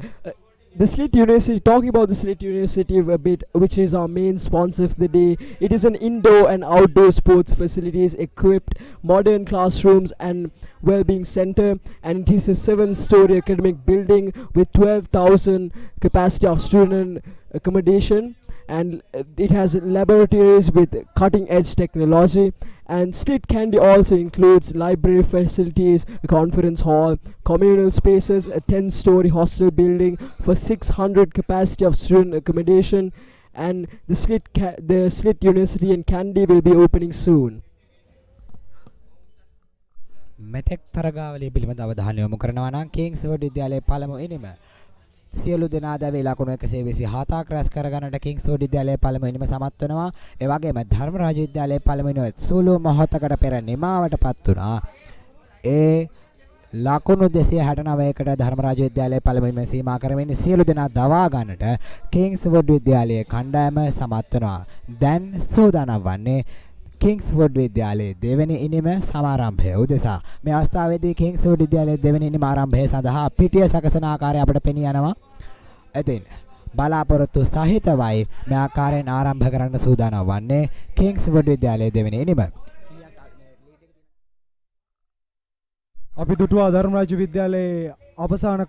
the Slit University, talking about the Slit University a bit, which is our main sponsor of the day. It is an indoor and outdoor sports facilities equipped, modern classrooms and well-being center, and it is a 7-story academic building with 12,000 capacity of student accommodation, and it has laboratories with cutting-edge technology. And Slit Candy also includes library facilities, a conference hall, communal spaces, a 10-story hostel building for 600 capacity of student accommodation, and the Slit University and Candy will be opening soon. මෙතෙක් තරගාවලිය පිළිබඳ අවධානය යොමු කරනවා නම් කිංස්වුඩ් විද්‍යාලයේ පළමු ඉනිම සියලු දෙනා දැවි ලකුණු 127ක් රැස් කරගන්නට කිංස්වුඩ් විද්‍යාලයේ පළමු ඉනිම සමත් වෙනවා. ඒ වගේම ධර්මරාජ විද්‍යාලයේ පළමු ඉනිම සුළු මොහොතකට පෙර නිමාවටපත් වුණා. ඒ ලකුණු 269කට ධර්මරාජ විද්‍යාලයේ පළමු ඉනිම සීමා කරමින් සියලු දෙනා දවා ගන්නට කිංස්වුඩ් විද්‍යාලයේ කණ්ඩායම සමත් වෙනවා. දැන් සූදානම් වන්නේ කිංස්වුඩ් විද්‍යාලයේ දෙවෙනි ඉනිම සමාරම්භය උදෙසා. මේ අවස්ථාවේදී කිංස්වුඩ් විද්‍යාලයේ දෙවෙනි ඉනිම ආරම්භය සඳහා පිටිය සකසන ආකාරය අපට පෙනී යනවා. එතින් බලාපොරොත්තු සහිතවයි මේ ආකාරයෙන් ආරම්භ කරන්න සූදානම් වන්නේ කිංස්වුඩ් විද්‍යාලයේ දෙවෙනි ඉනිම. අපි දුටුවා ධර්මරාජ විද්‍යාලයේ අවසාන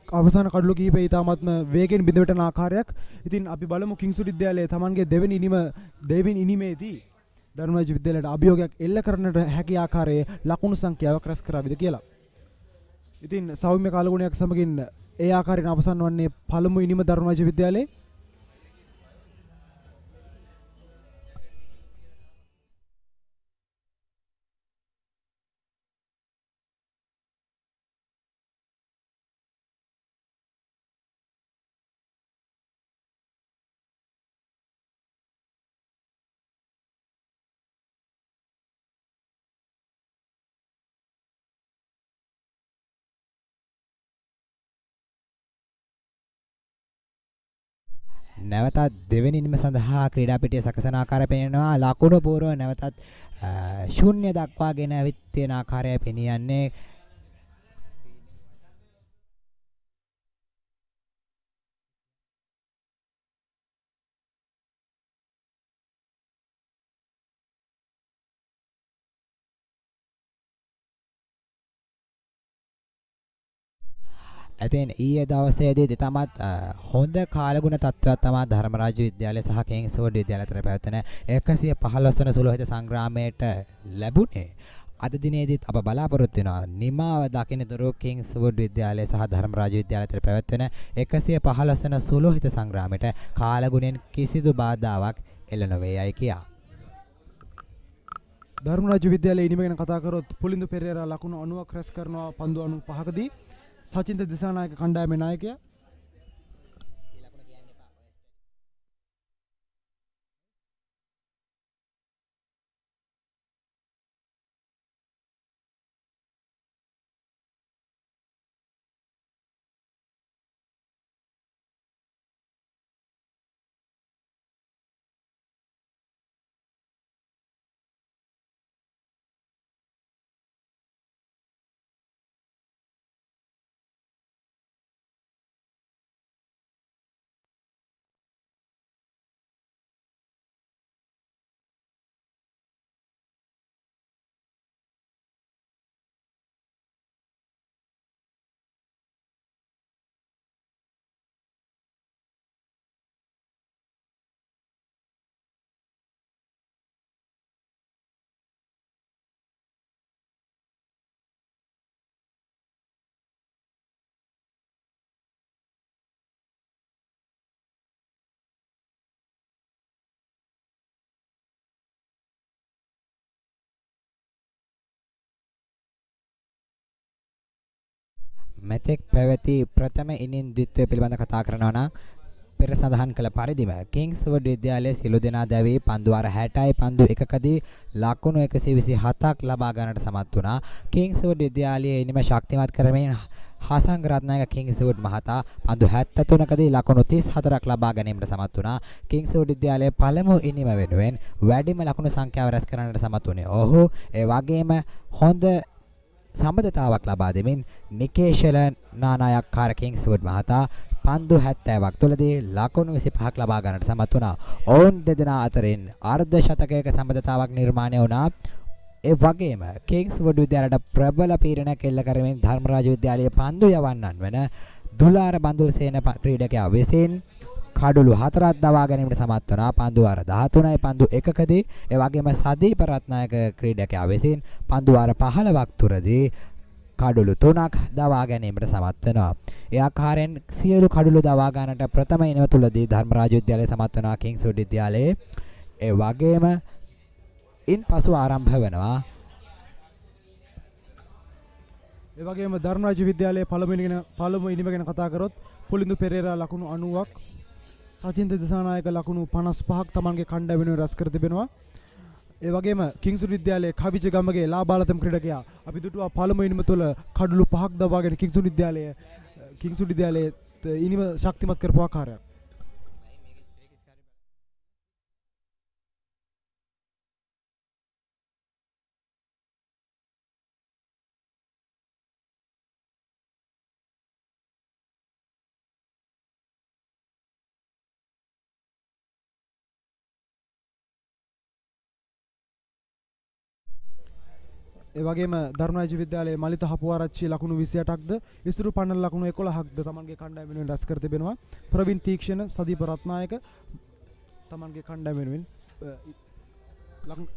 කඩලු කිහිපය ඉතාමත්ම වේගෙන් බිඳවටන ආකාරයක්. ඉතින් අපි බලමු කිංස්වුඩ් විද්‍යාලයේ තමන්ගේ දෙවෙනි ඉනිමේදී ධර්මරාජ විද්‍යාලයට අභියෝගයක් එල්ල කරන්නට හැකි ආකාරයේ ලකුණු සංඛ්‍යාවක් රැස් කරාවිද කියලා. ඉතින් සෞම්‍ය කාලගුණයක් සමගින් ඒ ආකාරයෙන් අවසන් වන්නේ පළමු ඉනිම ධර්මරාජ විද්‍යාලයේ. නැවතත් දෙවෙනි ඉනිම සඳහා ක්‍රීඩා පිටිය සකසන ආකාරය පෙනෙනවා. ලකුණු පූර්ව නැවතත් ශූන්‍ය දක්වාගෙන ඇවිත් තියෙන ආකාරය පෙනී යන්නේ. ඇතෙන් ඊයේ දවසේදී තමත් හොඳ කාලගුණ තත්ත්වයක් තමයි ධර්මරාජ විද්‍යාලය සහ කිංස්වුඩ් විද්‍යාලය අතර පැවැත්වෙන 115 වන සුළු හිත සංග්‍රාමයට ලැබුණේ. අද දිනේදීත් අප බලාපොරොත්තු වෙනවා නිමාව දකින්නතුරු කිංස්වුඩ් විද්‍යාලය සහ ධර්මරාජ විද්‍යාලය අතර පැවැත්වෙන 115 වන සුළු හිත සංග්‍රාමයට කාලගුණෙන් කිසිදු බාධාවක් එළ නොවේයයි කියා. ධර්මරාජ විද්‍යාලයේ ඉනිම ගැන කතා කරොත් පුලින්දු පෙරේරා ලකුණු 90ක් රැස් කරනවා පන්දු 95කදී. සචින්ත දිසානායක කණ්ඩායමේ නායකයා මෙතෙක් පැවති ප්‍රථම ඉනින් ද්විත්වය පිළිබඳ කතා කරනවා නම් පෙර සඳහන් කළ පරිදිම කිංස්වුඩ් විද්‍යාලයේ සිළු දෙනා දැවී පන්දු වාර 60යි පන්දු එකකදී ලකුණු 127ක් ලබා ගන්නට සමත් වුණා. කිංස්වුඩ් විද්‍යාලයේ ඉනිම ශක්තිමත් කරමින් හසංග රත්නායක කිංස්වුඩ් මහතා පන්දු 73කදී ලකුණු 34ක් ලබා ගැනීමට සමත් වුණා. කිංස්වුඩ් විද්‍යාලයේ පළමු ඉනිම වෙනුවෙන් වැඩිම ලකුණු සංඛ්‍යාව රැස් කරන්නට සමත් වුණේ. ඔහු ඒ වගේම හොඳ සම්බන්ධතාවක් ලබා දෙමින් නිකේෂල නානායක්කාර කිංස්වුඩ් මහතා පන්දු 70ක් තුළදී ලකුණු 25ක් ලබා ගන්නට සමත් වුණා. ඔවුන් දෙදෙනා අතරින් අර්ධ ශතකයක සම්බන්ධතාවක් නිර්මාණය වුණා. ඒ වගේම කිංස්වුඩ් විද්‍යාලයට ප්‍රබල පීඩනයක් එල්ල කරමින් ධර්මරාජ විද්‍යාලයේ පන්දු යවන්නන් වන දුලාර බඳුල්සේන ක්‍රීඩකයා විසින් කඩලු 4ක් දවා ගැනීමට සමත් වුණා. පන්දු වාර 13යි පන්දු එකකදී. ඒ වගේම සදීප රත්නායක ක්‍රීඩකයා විසින් පන්දු වාර 15ක් තුරදී කඩලු 3ක් දවා ගැනීමට සමත් වෙනවා. ඒ ආකාරයෙන් සියලු කඩලු දවා ගන්නට ප්‍රථම ඉනිම තුලදී ධර්මරාජ විද්‍යාලය සමත් වෙනවා කිංස්වුඩ් විද්‍යාලයේ. ඒ වගේම ඉන්පසු ආරම්භ වෙනවා ඒ වගේම ධර්මරාජ විද්‍යාලයේ පළමු ඉනිම ගැන කතා කරොත් පුලින්දු පෙරේරා ලකුණු 90ක්, සචින්ත දිසානායක ලකුණු 55ක් තමන්ගේ කණ්ඩායම වෙනුවෙන් රැස් කර තිබෙනවා. ඒ වගේම කිංසුඩ් විද්‍යාලයේ කවිච ගමගේ ලාබාලතම ක්‍රීඩකයා අපි දුටුවා පළමු ඉනිම තුළ කඩලු 5ක් දවාගෙන කිංසුඩ් විද්‍යාලයේ ඉනිම ශක්තිමත් කරපු ආකාරයක්. ඒ වගේම ධර්මරාජ විද්‍යාලයේ මලිත හපුආරච්චි ලකුණු 28ක්ද ඉසුරු පන්නල ලකුණු 11ක්ද තමන්ගේ කණ්ඩායම වෙනුවෙන් රැස් කර තිබෙනවා. ප්‍රවීන් තීක්ෂණ සදීප රත්නායක තමන්ගේ කණ්ඩායම වෙනුවෙන් ලකුණු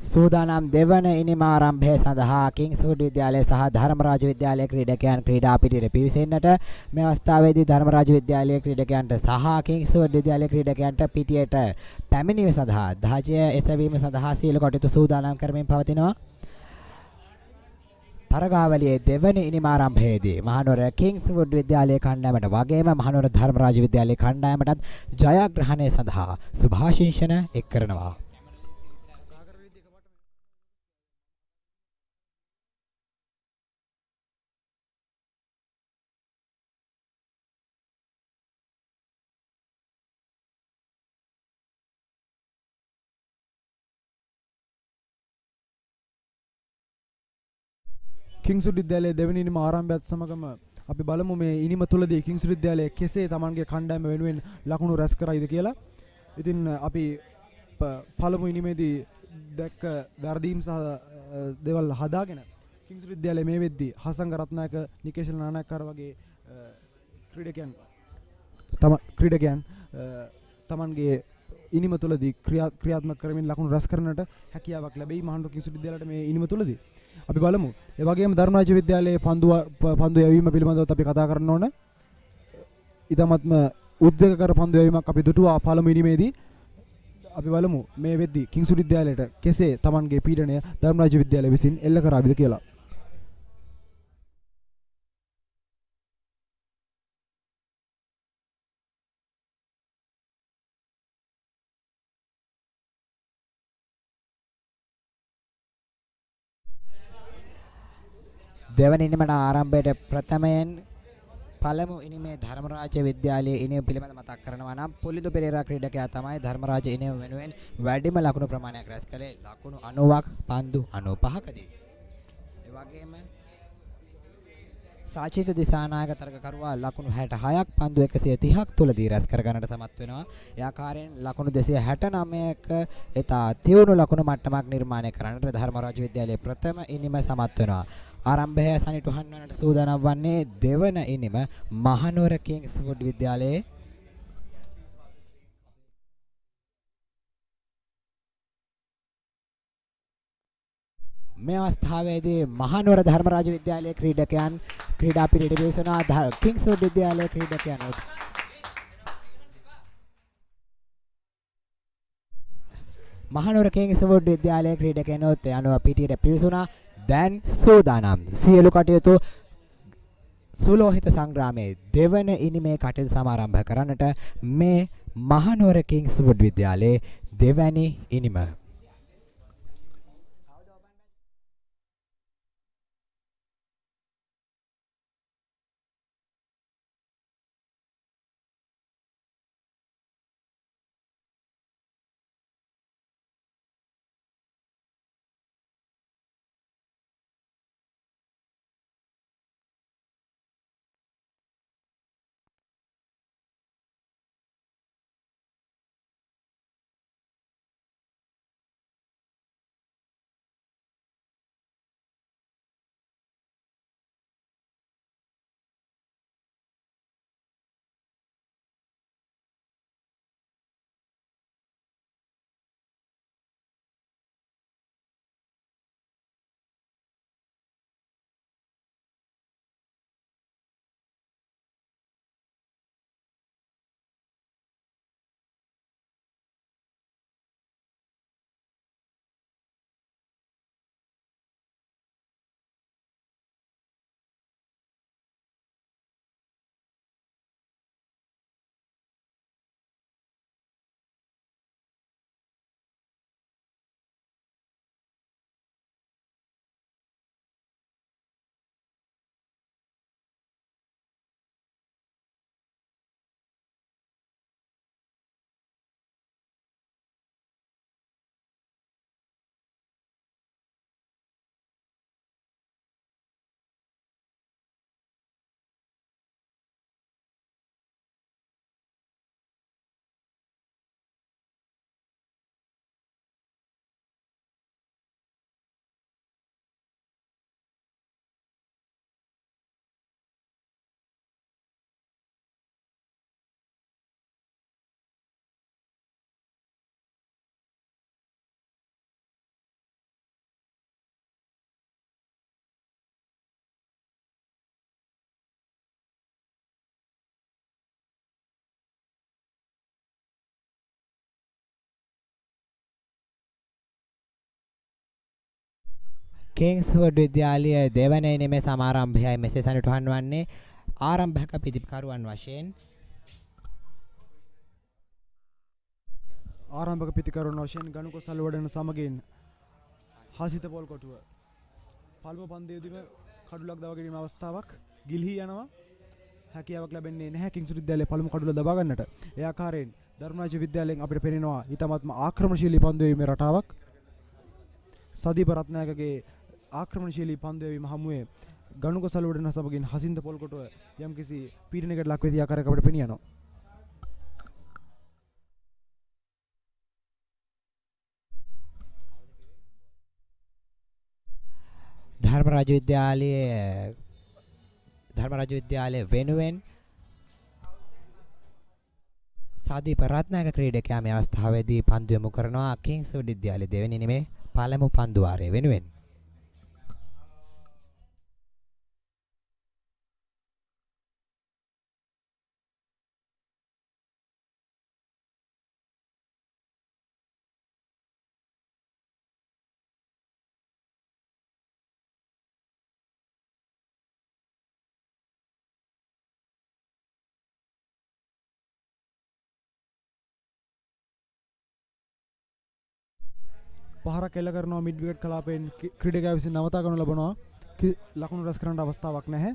සූදානම් දෙවන ඉනිම ආරම්භය සඳහා කිංස්වුඩ් විද්‍යාලය සහ ධර්මරාජ විද්‍යාලයේ ක්‍රීඩකයන් ක්‍රීඩා පිටියට පිවිසෙන්නට මේ අවස්ථාවේදී ධර්මරාජ විද්‍යාලයේ ක්‍රීඩකයන්ට සහ කිංස්වුඩ් විද්‍යාලයේ ක්‍රීඩකයන්ට පිටියට පැමිණීම සඳහා ධාජය එසවීම සඳහා සියලු කටයුතු සූදානම් කරමින් පවතිනවා. තරගාවලියේ දෙවන ඉනිම ආරම්භයේදී මහනුවර කිංස්වුඩ් විද්‍යාලයේ කණ්ඩායමට වගේම මහනුවර ධර්මරාජ විද්‍යාලයේ කණ්ඩායමටත් ජයග්‍රහණය සඳහා සුභාශිංසන එක් කරනවා. කිංස්වුඩ් විද්‍යාලයේ දෙවෙනි ඉනිම ආරම්භයත් සමගම අපි බලමු මේ ඉනිම තුලදී කිංස්වුඩ් විද්‍යාලය කෙසේ තමන්ගේ කණ්ඩායම වෙනුවෙන් ලකුණු රැස් කරයිද කියලා. ඉතින් අපි පළමු ඉනිමේදී දැක්ක වැරදීම් සහ දේවල් හදාගෙන කිංස්වුඩ් විද්‍යාලයේ මේ වෙද්දී හසංග රත්නායක, නිකේෂ් නානායක්කාර වගේ ක්‍රීඩකයන් තමන්ගේ ඉනිම තුලදී ක්‍රියාත්මක කරමින් ලකුණු රැස් කරන්නට හැකියාවක් ලැබෙයි මහනුවර කිංස්වුඩ් විද්‍යාලයට මේ ඉනිම තුලදී. අපි බලමු. ඒ වගේම ධර්මරාජ විද්‍යාලයේ පන්දු යැවීම පිළිබඳව අපි කතා කරන්න ඕන. ඊටමත්ම උද්වේගකර පන්දු යැවීමක් අපි දුටුවා පළමු ඉනිමේදී. අපි බලමු මේ වෙද්දී කිංස්වුඩ් විද්‍යාලයට කෙසේ Tamanගේ පීඩනය ධර්මරාජ විද්‍යාලය විසින් එල්ල කරාවිද කියලා. දෙවන ඉනිමට ආරම්භයේ ප්‍රථමයෙන් පළමු ඉනිමේ ධර්මරාජ විද්‍යාලයේ ඉනිම පිළිබඳ මතක් කරනවා නම් පුලිදු පෙරේරා ක්‍රීඩකයා තමයි ධර්මරාජ ඉනිම වෙනුවෙන් වැඩිම ලකුණු ප්‍රමාණයක් රැස් කළේ ලකුණු 90ක් පන්දු 95කදී. ඒ වගේම සාචිත දිසානායක තරගකරුවා ලකුණු 66ක් පන්දු 130ක් තුලදී රැස් කර ගන්නට සමත් වෙනවා. ඒ ආකාරයෙන් ලකුණු 269ක එතා තියුණු ලකුණු මට්ටමක් නිර්මාණය කරන්නට ධර්මරාජ විද්‍යාලයේ ප්‍රථම ඉනිම සමත් වෙනවා. ආරම්භය සනිටුහන් වන්නට සූදානම් වන්නේ දෙවන ඉනිම මහනුවර කිංස්වුඩ් විද්‍යාලයේ මේ අවස්ථාවේදී මහනුවර ධර්මරාජ විද්‍යාලයේ ක්‍රීඩකයන් ක්‍රීඩා පිරිට පිවිසෙනවා. කිංස්වුඩ් විද්‍යාලයේ ක්‍රීඩකයන් මහනුවර කිංස්වුඩ් විද්‍යාලයේ ක්‍රීඩකයන්ොත් යනුව පිටියට පිවිසුණා. දැන් සූදානම් සියලු කටයුතු සුලෝහිත සංග්‍රාමයේ දෙවන ඉනිමේ කටයුතු සමාරම්භ කරන්නට මේ මහනුවර කිංස්වුඩ් විද්‍යාලයේ දෙවැනි ඉනිම කිංස්වුඩ් විද්‍යාලයේ දෙවන ඉනිමේ සමාරම්භයයි මෙසේ සනිටුහන් වන්නේ ආරම්භක පිතිකරුවන් වශයෙන් ආරම්භක පිතිකරුවන් වශයෙන් ගණුකොසල් වඩන සමගින් හසිත පොල් කොටුව පළමු පන්දුවේදීම කඩුලක් දවා ගැනීම අවස්ථාවක් ගිලිහි යනවා. හැකියාවක් ලැබෙන්නේ නැහැ කිංස්වුඩ් විද්‍යාලයේ පළමු කඩුල දබා ගන්නට. ඒ ආකාරයෙන් ධර්මරාජ විද්‍යාලයෙන් අපිට පෙනෙනවා ඊටමත්ම ආක්‍රමණශීලී පන්දුවීමේ රටාවක්. සදීප රත්නායකගේ ආක්‍රමණශීලී පන්දුවීම හමුවේ ගණුකොසල් වඩන සමගින් හසිත පොල් කොටුව යම්කිසි පීඩනයකට ලක් වෙති ආකාරයක අපිට පෙනියනවා. ධර්මරාජ විද්‍යාලයේ වෙනුවෙන් සදීප රත්නායක ක්‍රීඩකයා මේ අවස්ථාවේදී පන්දු යොමු කරනවා කිංස්වුඩ් විද්‍යාලයේ දෙවෙනි ඉනිමේ පළමු පන්දු වාරය වෙනුවෙන්. පහරක් එල්ල කරනවා මිඩ් විකට් කලාපයෙන් ක්‍රීඩකයා විසින් නවතා ගනු ලබනවා. ලකුණු රැස් කරන්න අවස්ථාවක් නැහැ.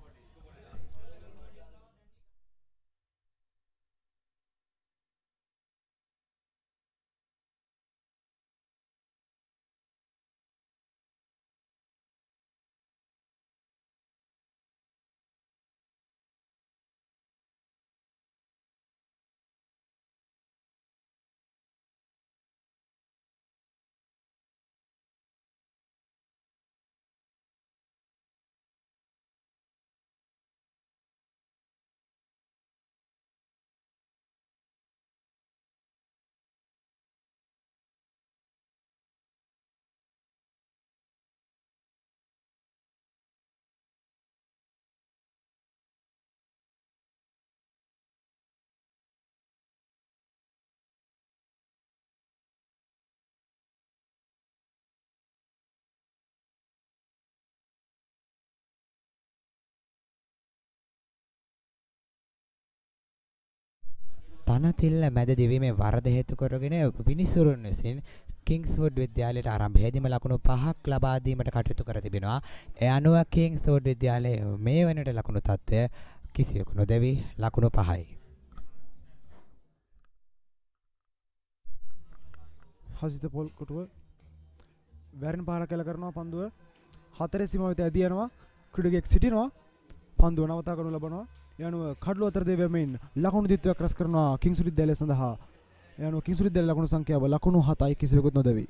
තනතිල්ල මැද දිවීමේ වරද හේතු කරගෙන විනිසුරුන් විසින් කිංස්වුඩ් විද්‍යාලයට ආරම්භයේදීම ලකුණු 5ක් ලබා දීමට කටයුතු කර තිබෙනවා. ඒ අනුව කිංස්වුඩ් විද්‍යාලයේ මේ වෙනට ලකුණු තත්ත්වය කිසිවෙකු නොදැවි ලකුණු 5යි. හසිත පොල් කොටුව වැරෙන් පාර කැල කරනවා පන්දුව. හතරේ සීමාව වෙත ඇදී යනවා. ක්‍රීඩකයෙක් සිටිනවා. පන්දුව නවතා ගනු ලබනවා. යනුව කඩලු අතර දෙවමින් ලකුණු දිත්වයක් රැස් කරනවා කිංස්වුඩ් විද්‍යාලය සඳහා. යනුව කිංස්වුඩ් විද්‍යාලයේ ලකුණු සංඛ්‍යාව ලකුණු 7යි කිසිවෙකුත් නොදැවි.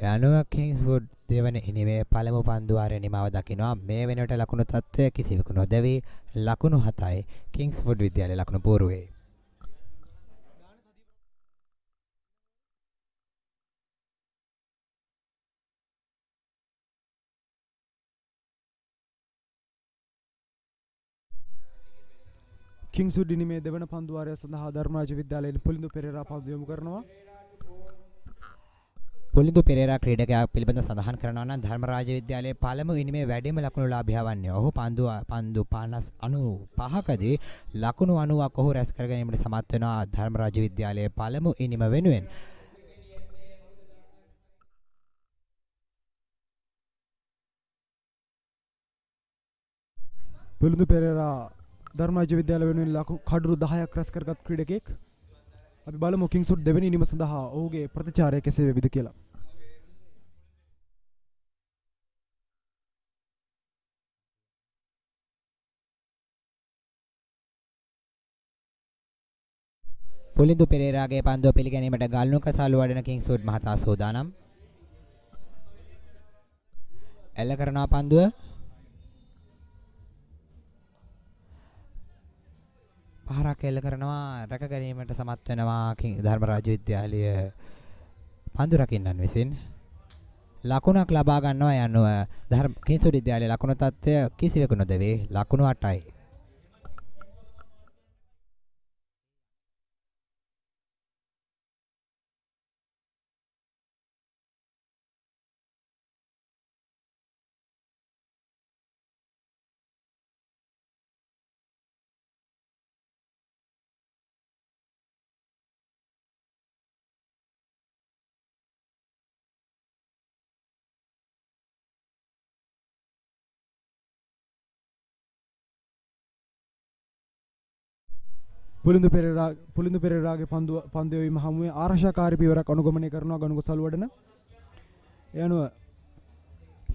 අනුව කිංස්වුඩ් දෙවන ඉනිමේ පළමු පන්දු වාරයේ නිමාව දකිනවා. මේ වෙනකොට ලකුණු තත්ත්වය කිසිවෙකු නොදැවි ලකුණු 7යි කිංස්වුඩ් විද්‍යාලයේ ලකුණු පූර්වයේ. කිංස්වුඩ් ඉනිමේ දෙවන පන්දු වාරය සඳහා ධර්මරාජ විද්‍යාලයෙන් පුලින්දු පෙරේරා පන්දු යොමු කරනවා. පුලින්දු පෙරේරා ක්‍රීඩකයා පිළිබඳ සඳහන් කරනවා නම් ධර්මරාජ විද්‍යාලයේ පළමු ඉනිමේ වැඩිම ලකුණු ලාභියා වන්නේ. ඔහු පන්දු 95කදී ලකුණු 90ක් ඔහු රැස් කර ගැනීමට සමත් වෙනවා ධර්මරාජ විද්‍යාලයේ පළමු ඉනිම වෙනුවෙන්. පුලින්දු පෙරේරා ධර්මරාජ විද්‍යාලය වෙනුවෙන් කඩුරු 10ක් රැස් කරගත් ක්‍රීඩකයෙක්. අපි බලමු කිංස්වුඩ් දෙවෙනි ඉනිම සඳහා ඔහුගේ ප්‍රතිචාරය කෙසේ වේවිද කියලා. පුලින්දු පෙරේරාගේ පන්දුව පිළිගැනීමට ගල්නු කසාලු වඩන කිංස්වුඩ් මහතා සූදානම්. එල්ල කරනවා පන්දුව. පහරක් එල්ල කරනවා රැක ගැනීමට සමත් වෙනවා ධර්මරාජ විද්‍යාලය පන්දු රකින්නන් විසින් ලකුණක් ලබා ගන්නවා යනුව කිංසුඩ් විද්‍යාලයේ ලකුණු තත්ත්වය කිසිවෙකු නොදෙවේ ලකුණු 8යි. පුලින්දු පෙරේරාගේ පන්දු යවීම හමුවේ ආරක්ෂාකාරී පියවරක් අනුගමනය කරනවා ගණුක සල්වඩන. ඒ අනුව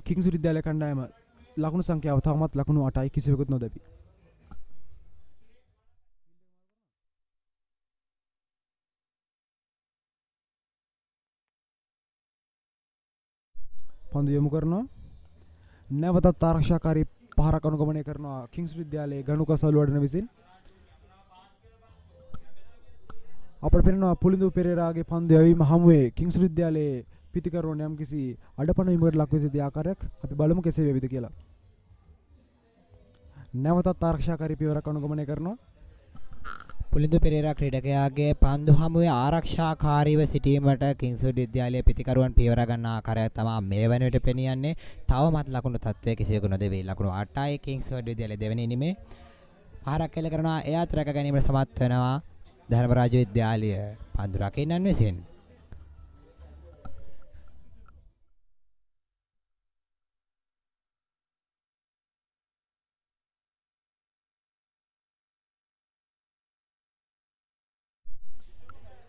කිංසුඩ් විද්‍යාලය කණ්ඩායම ලකුණු සංඛ්‍යාව තාමත් ලකුණු 8යි කිසිවෙකුත් නොදැපි. පන්දු යොමු කරනවා. නැවතත් ආරක්ෂාකාරී පහරක් අනුගමනය කරනවා කිංසුඩ් විද්‍යාලයේ ගණුක සල්වඩන විසින්. අපට පෙනෙනවා පුලින්දු පෙරේරාගේ පන්දු යැවීම හමුවේ කිංසුඩ් විද්‍යාලයේ පිතිකරුවන් යම්කිසි අඩපණවීමකට ලක් වෙ සිටි ආකාරයක් අපි බලමු කෙසේ වේවිද කියලා. නැවතත් ආරක්ෂාකාරී පියවරක් අනුගමනය කරනවා. පුලින්දු පෙරේරා ක්‍රීඩකයාගේ පන්දු හමුවේ ආරක්ෂාකාරීව සිටීමට කිංසුඩ් විද්‍යාලයේ පිතිකරුවන් පියවර ගන්න ආකාරය තමයි මේ වන විට පෙනියන්නේ. තවමත් ලකුණු තත්ත්වය කිසිවෙකු නොදෙවේ. ලකුණු 8යි කිංසුඩ් විද්‍යාලයේ දෙවෙනි ඉනිමේ පහරක් එල්ල කරනවා. එයාත් රැක ගැනීමට සමත් වෙනවා ධර්මරාජ විද්‍යාලය පන්දු රකින්නන් විසින්.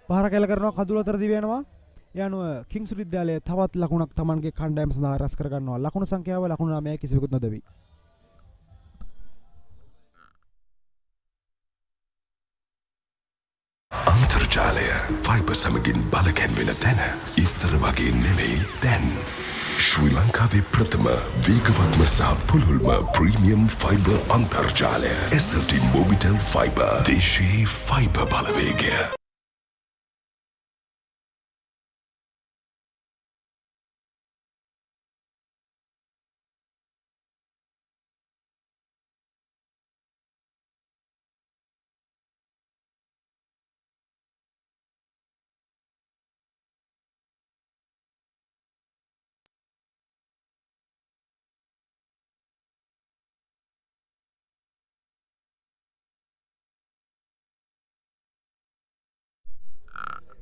පහර කැල කරනවා කඳුළු අතර දිව යනවා. ඒ අනුව කිංසුඩ් විද්‍යාලය තවත් ලකුණක් Tamanගේ කණ්ඩායම සඳහා රැස් කර ගන්නවා. ලකුණු සංඛ්‍යාව ලකුණු 9යි කිසිවෙකුත් නොදෙවි. අන්තර්ජාලය ෆයිබර් සමගින් බලකැන්වෙන තැන ඉස්සර වගේ නෙවෙයි දැන්. ශ්‍රී ලංකාවේ ප්‍රථම වේගවත්ම සහ පුළුල්ම ප්‍රීමියම් ෆයිබර් අන්තර්ජාලය SLT මොබිටෙල් ෆයිබර්. දේශීය ෆයිබර් බලවේගය.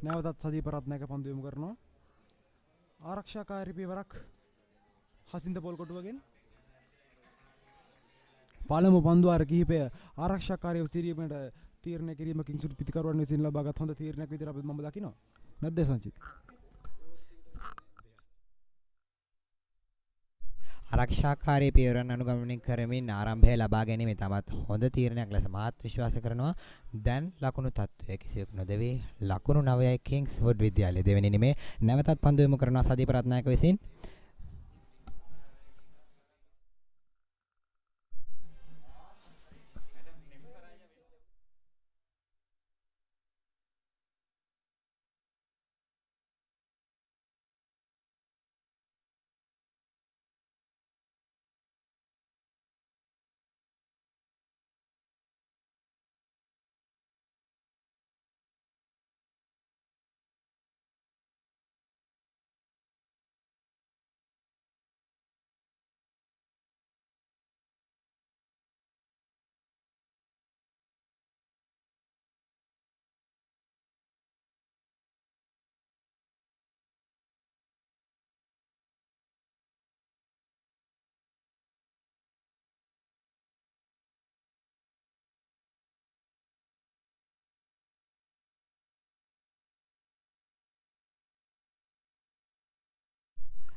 නැවතත් සදීප රත්නායක පන්දු යොමු කරනවා. ආරක්ෂාකාරී පියවරක් හසින්ත පොල්කොටුවගෙන්. පළමු පන්දු ආර කිහිපය ආරක්ෂාකාරීව සිරීමට තීරණය කිරීම කිංසුඩ් පිතිකරුවන් විසින් ලබාගත් හොඳ තීරණයක් විදිහට අපි මම දකිනවා. නැද්ද සංචිත්? ආරක්ෂාකාරී පියවරන් අනුගමනය කරමින් ආරම්භය ලබා ගැනීම තමත් හොඳ තීරණයක් ලෙස මාත් විශ්වාස කරනවා. දැන් ලකුණු තත්ත්වය කිසිවෙකු නොදෙවි. ලකුණු 9යි කිංස්වුඩ් විද්‍යාලයේ දෙවෙනි ඉනිමේ නැවතත් පන්දු යොමු කරනවා සදීප රත්නායක විසින්.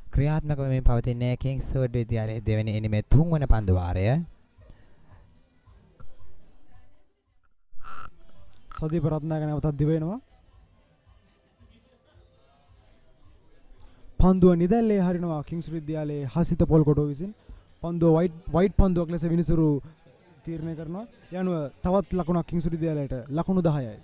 ක්‍රියාත්මක වෙමින් පවතින්නේ කිංස්වුඩ් විද්‍යාලයේ දෙවෙනි ඉනිමේ තුන්වන පන්දු වාරය. සදීප රත්නායක නැවතත් දිව වෙනවා. පන්දුව නිදැල්ලේ හරිනවා කිංස්වුඩ් විද්‍යාලයේ හසිත පොල්කොටුව විසින්. පන්දුව වයිට් පන්දුවක් ලෙස විනිසුරු තීරණය කරනවා. ඒ අනුව තවත් ලකුණක් කිංස් විද්‍යාලයට ලකුණු 10යි.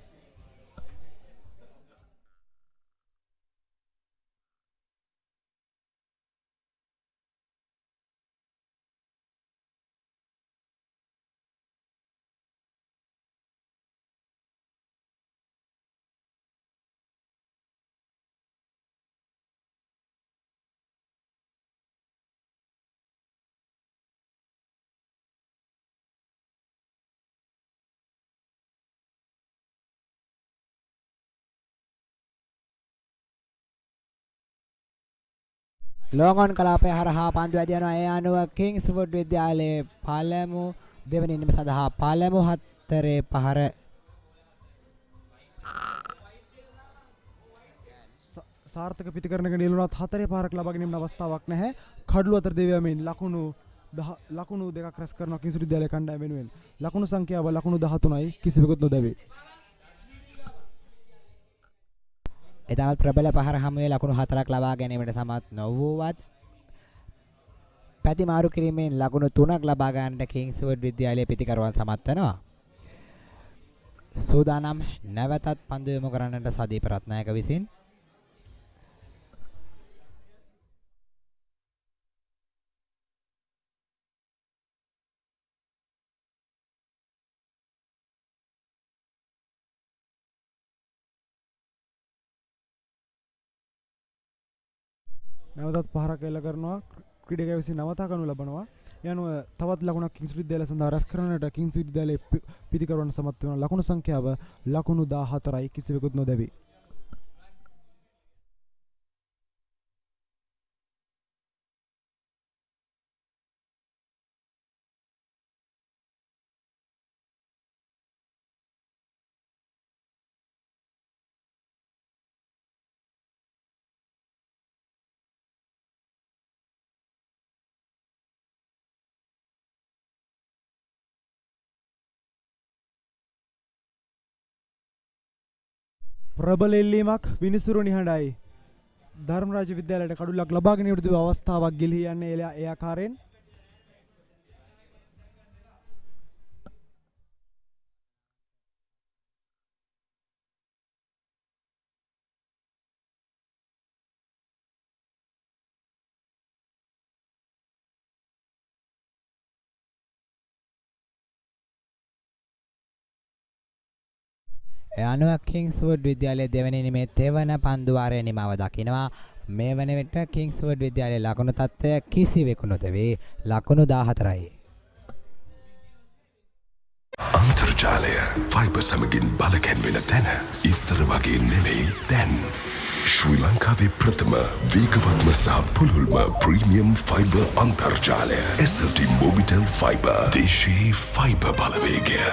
ලොං ඔන් කලාපය හරහා පන්දු ඇද යනවා. ඒ අනුව කිංස්වුඩ් විද්‍යාලයේ පළමු දෙවැනි ඉනිම සඳහා පළමු හතරේ පහර සාර්ථක පිතිකරණයක නිලුණත් හතරේ පහරක් ලබා ගැනීමට අවස්ථාවක් නැහැ. කඩළු අතර දෙවියමින් ලකුණු දෙකක් රැස් කරනවා කිංස් විද්‍යාලයේ කණ්ඩායම වෙනුවෙන්. ලකුණු සංඛ්‍යාව ලකුණු 13යි කිසිවෙකුත් නොදැවේ. එතනත් ප්‍රබල පහර හැමුවේ ලකුණු 4ක් ලබා ගැනීමට සමත් නොවුවත් පැති මාරු කිරීමෙන් ලකුණු 3ක් ලබා ගන්නට කිංස්වුඩ් විද්‍යාලයේ පිතිකරුවන් සමත් වෙනවා. සූදානම් නැවතත් පන්දු යොමු කරන්නට සදීප රත්නායක විසින් නැවතත් පහරක් එල්ල කරනවා. ක්‍රීඩකයා විසින් නවතා ගනු ලබනවා. ඒ අනුව තවත් ලකුණක් කිංස් විද්‍යාලය සඳහා රැස් කරන්නට කිංස් විද්‍යාලයේ පිතිකරුවන් සමත් වෙනවා. ලකුණු සංඛ්‍යාව ලකුණු 14යි කිසිවෙකුත් නොදැවේ. ප්‍රබල එල්ලීමක් විනිසුරු නිහඬයි. ධර්මරාජ විද්‍යාලයට කඩුලක් ලබා ගැනීමට තිබූ අවස්ථාවක් ගිලිහී යන්නේ ඒ ආකාරයෙන්. ඒ අනුව කිංස්වුඩ් විද්‍යාලයේ දෙවැනි ඉනිමේ තෙවන පන්දු වාරයේ නිමාව දකිනවා. මේ වන විට කිංස්වුඩ් විද්‍යාලයේ ලකුණු තත්ත්වය කිසිවෙකු නොදැවේ. ලකුණු 14යි. අන්තර්ජාලය ෆයිබර් සමගින් බලකැන්වෙන තැන ඉස්සර වගේ නෙවෙයි දැන්. ශ්‍රී ලංකාවේ ප්‍රථම වේගවත්ම සහ පුළුල්ම ප්‍රීමියම් ෆයිබර් අන්තර්ජාලය SLT මොබිටෙල් ෆයිබර්. දේශීය ෆයිබර් බලවේගය.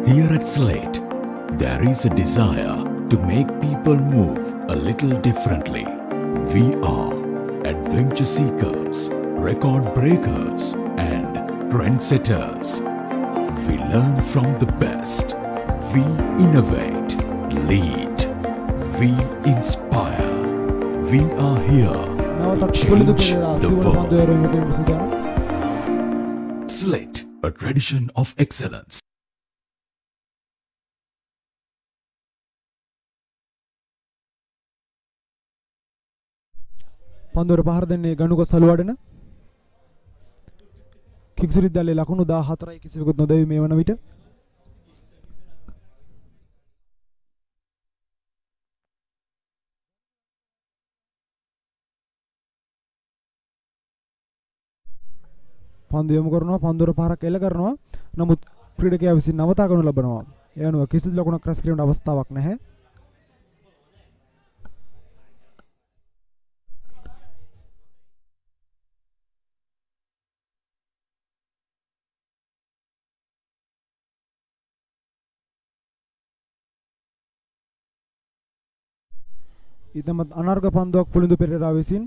Here at Slate, there is a desire to make people move a little differently. We are adventure seekers, record breakers, and trendsetters. We learn from the best. We innovate, lead. We inspire. We are here to change the world. Slate, a tradition of excellence. පන්දුවට පහර දෙන්නේ ගණුක සලුවඩන. Kings විද්‍යාලයේ ලකුණු 14යි කිසිවෙකුත් නොදැවි මේ වන විට. පන්දු යොමු කරනවා. පන්දුවට පහරක් එල්ල කරනවා. නමුත් ක්‍රීඩකයා විසින් නවතා ගනු ලබනවා. ඒ අනුව කිසිදු ලකුණක් රැස් කිරීමට අවස්ථාවක් නැහැ. ඉතමත් අනර්ග පන්දුවක් පුලිඳු පෙරේරා විසින්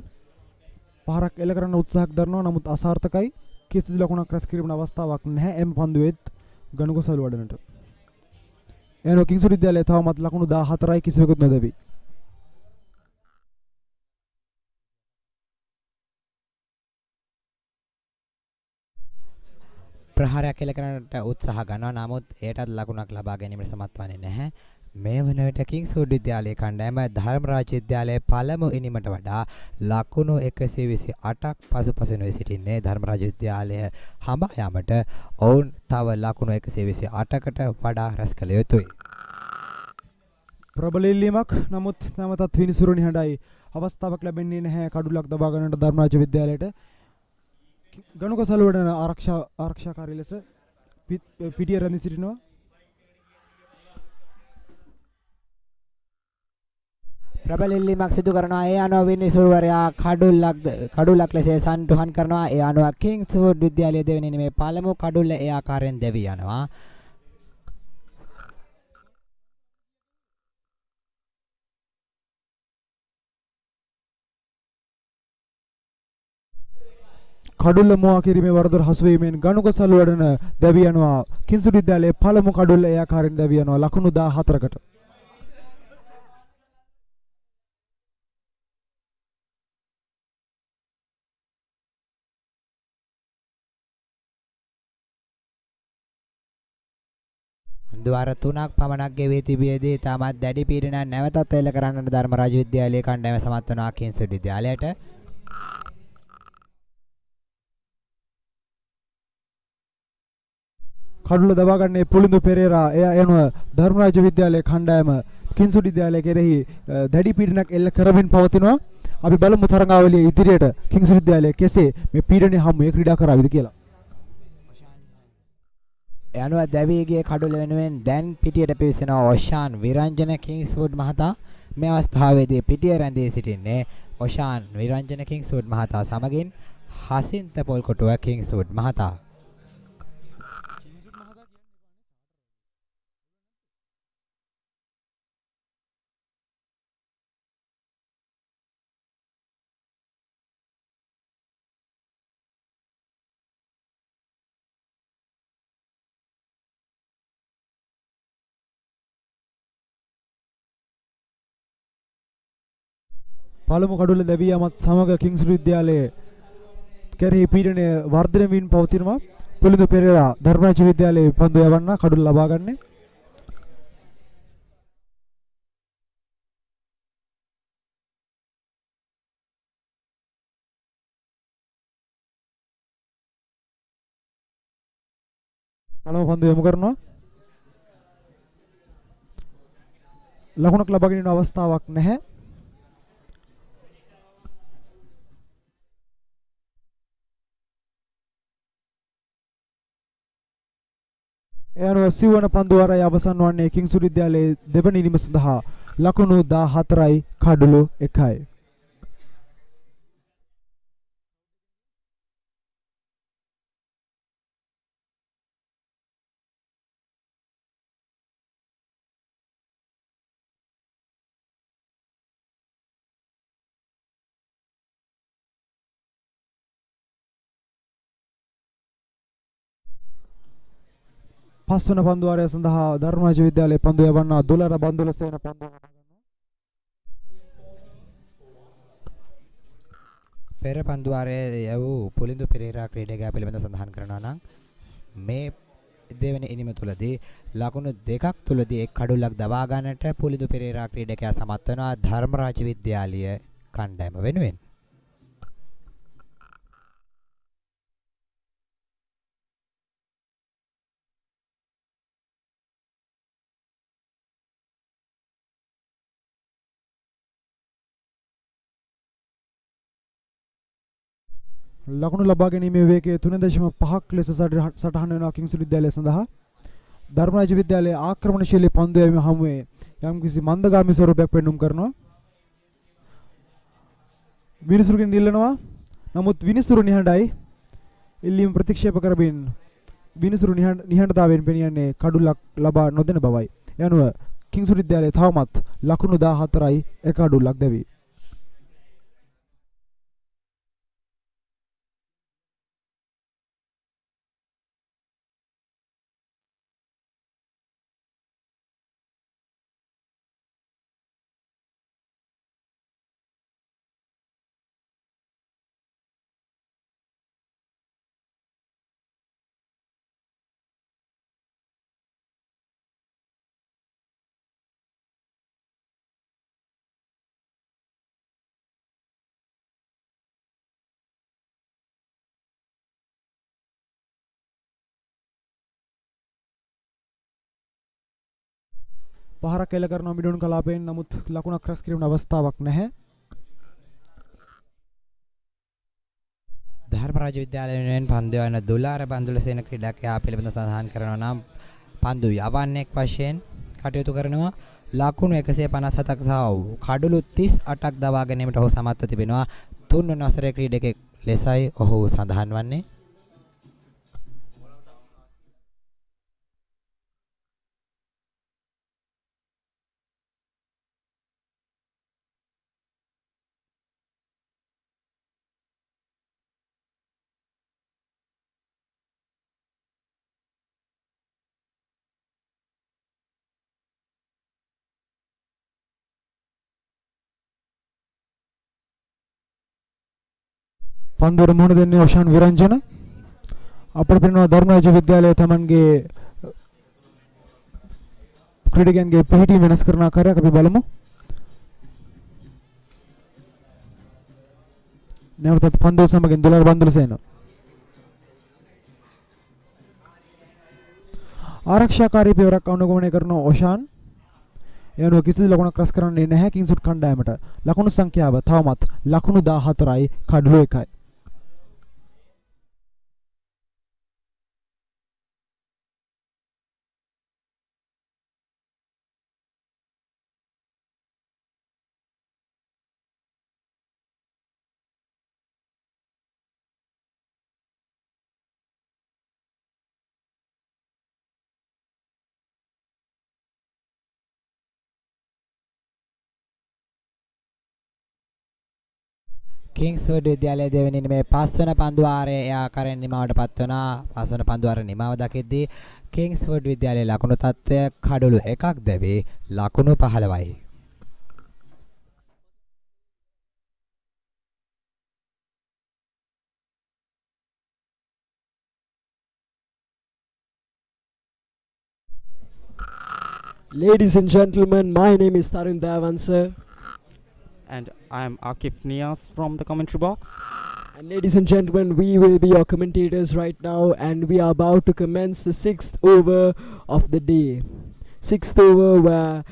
පහරක් එල්ල කරන්න උත්සාහයක් දරනවා. නමුත් අසාර්ථකයි. කිසිදු ලකුණක් රැස් කිරීමට අවස්ථාවක් නැහැ එම් පන්දුවේත් ගණුක සලුවඩනට. එනෝ කිංසුඩ් විද්‍යාලය තවමත් ලකුණු 14යි කිසිවෙකුත් නොදැවි. ප්‍රහාරයක් එල්ල කරන්නට උත්සාහ ගන්නවා. නමුත් එයටත් ලකුණක් ලබා ගැනීමට සමත් වන්නේ නැහැ. මේ වන විට කිංස්වුඩ් විද්‍යාලයේ කණ්ඩායම ධර්මරාජ විද්‍යාලයේ පළමු ඉනිමට වඩා ලකුණු 128ක් පසුපස නොවී සිටින්නේ. ධර්මරාජ විද්‍යාලය හඹා යාමට ඔවුන් තව ලකුණු 128කට වඩා රැස් කළ යුතුයි. ප්‍රබල ඉල්ලීමක්. නමුත් නැවතත් විනිසුරු නිහඬයි. අවස්ථාවක් ලැබෙන්නේ නැහැ කඩුලක් දබා ගන්නට ධර්මරාජ විද්‍යාලයට. ගණුක සලුවඩන ආරක්ෂාකාරී ලෙස පිටිය රැඳී සිටිනවා. ප්‍රබල ඉල්ලීමක් සිදු කරනවා. ඒ අනුව විනිසුරුවරයා කඩුලක් ලෙස සන්තුහන් කරනවා. ඒ අනුව කිංස්වුඩ් විද්‍යාලයේ දෙවෙනි ඉනිමේ පළමු කඩුල්ල ඒ ආකාරයෙන් දෙවි යනවා. කඩුල්ල මුවා කිරීමේ වරදොර හසු වීමෙන් ගණුක සලුවඩන දැවි යනවා. කිංසුඩ් විද්‍යාලයේ පළමු කඩුල්ල ඒ ආකාරයෙන් දැවි යනවා ලකුණු 14කට. ද්වාර 3ක් පමණක් ගෙවී තිබියදී තාමත් දැඩි පීඩනයක් නැවතත් එල්ල කරන්නට ධර්මරාජ විද්‍යාලයේ කණ්ඩායම සමත් වනවා කිංස්වුඩ් විද්‍යාලයට. කඩුල්ල දබා ගන්නේ පුලිඳු පෙරේරා. එය යනුව ධර්මරාජ විද්‍යාලයේ කණ්ඩායම කිංසුඩ් විද්‍යාලය කෙරෙහි දැඩි පීඩනයක් එල්ල කරමින් පවතිනවා. අපි බලමු තරඟාවලිය ඉදිරියට කිංසුඩ් විද්‍යාලය කෙසේ මේ පීඩනය හමුවේ ක්‍රීඩා කරාවිද කියලා. යනුව දැවීගේ කඩුල වෙනුවෙන් දැන් පිටියට පිවිසෙනවා ඔෂාන් විරංජන කිංස්වුඩ් මහතා. මේ අවස්ථාවේදී පිටිය රැඳී සිටින්නේ ඔෂාන් විරංජන කිංස්වුඩ් මහතා සමගින් හසින්ත පොල්කොටුව කිංස්වුඩ් මහතා. පළමු කඩුල්ල දැවී යාමත් සමග කිංසුඩ් විද්‍යාලයේ කෙරෙහි පීඩනය වර්ධනය වීම පවතිනවා. පුලිඳු පෙරේරා ධර්මරාජ විද්‍යාලයේ පන්දු යවන්න කඩුල්ල ලබා ගන්නේ. පළමු පන්දු යොමු කරනවා. ලකුණක් ලබා ගැනීම අවස්ථාවක් නැහැ. ඒ අනුව සිව්වන පන්දු වාරය අවසන් වන්නේ කිංසුඩ් විද්‍යාලයේ දෙවන ඉනිම සඳහා ලකුණු 14යි කඩුළු 1යි. පස්වන පන්දු වාරය සඳහා ධර්මරාජ විද්‍යාලයේ පන්දු යවන්න දොළර බන්දුල සේන පන්දු පෙර පන්දු වාරයේ යවූ පුලිඳු පෙරේරා ක්‍රීඩකයා පිළිබඳ සඳහන් කරනවා නම් මේ දෙවෙනි ඉනිම තුලදී ලකුණු දෙකක් තුලදී එක් කඩුල්ලක් දබා ගන්නට පුලිඳු පෙරේරා ක්‍රීඩකයා සමත් වෙනවා ධර්මරාජ විද්‍යාලීය කණ්ඩායම වෙනුවෙන්. ලකුණු ලබා ගැනීමේ වේගය 3.5ක් ලෙස සටහන් වෙනවා කිංසුඩ් විද්‍යාලය සඳහා. ධර්මරාජ විද්‍යාලයේ ආක්‍රමණශීලී පන්දු යැවීම හමුවේ යම්කිසි මන්දගාමී ස්වරූපයක් පෙන්වුම් කරනවා. විනිසුරුගෙන් ඉල්ලනවා. නමුත් විනිසුරු නිහඬයි. ඉල්ලීම ප්‍රතික්ෂේප කරමින් විනිසුරු නිහඬතාවයෙන් පෙනියන්නේ කඩුල්ලක් ලබා නොදෙන බවයි. යනුව කිංසුඩ් විද්‍යාලයේ තවමත් ලකුණු 14යි එක කඩුල්ලක් දැවි. පහරක් එල්ල කරනවා මිඩුන් කලාපයෙන්. නමුත් ලකුණක් රැස් කිරීමේ අවස්ථාවක් නැහැ. ධර්මරාජ විද්‍යාලයෙන් පන්දු යන දුලාර බන්දුලසේන ක්‍රීඩකයා පිළිබඳ සඳහන් කරනවා නම් පන්දු යවන්නෙක් වශයෙන් කටයුතු කරනවා. ලකුණු 157ක් සහ කඩලු 38ක් දවා ගැනීමට ඔහු සමත්ව තිබෙනවා. 3 වන වසරේ ක්‍රීඩකෙක් ලෙසයි ඔහු සඳහන් වන්නේ. පන්දුවට මුහුණ දෙන්නේ ඔෂාන් විරංජන. අපිට පෙනෙනවා ධර්මරාජ විද්‍යාලය තමන්ගේ ක්‍රීඩකයන්ගේ පිහිටි වෙනස් කරන ආකාරයක් අපි බලමු. නැවතත් පන්දුව සමගින් දුලාර බන්දුලසේන. ආරක්ෂාකාරී පියවරක් අනුගමනය කරන ඔෂාන් එවනුව කිසිදු ලකුණක් රැස් කරන්නේ නැහැ කිංසුට් කණ්ඩායමට. ලකුණු සංඛ්‍යාව තවමත් ලකුණු 14යි කඩලු 1යි. කිංස්වුඩ් විද්‍යාලයේ දෙවෙනි මේ 5 වන පන්දු වාරයේ ආකාරයෙන් නිමාවට පත් වුණා. 5 වන පන්දු වාරයේ නිමාව දකිද්දී කිංස්වුඩ් විද්‍යාලයේ ලකුණු තත්ත්වය කඩලු 1ක් දැවි ලකුණු 15යි. Ladies and gentlemen, my name is Tarun Devansa. And I am Akif Nias from the commentary box. And ladies and gentlemen, we will be your commentators right now, and we are about to commence the 6th over of the day. 6th over where,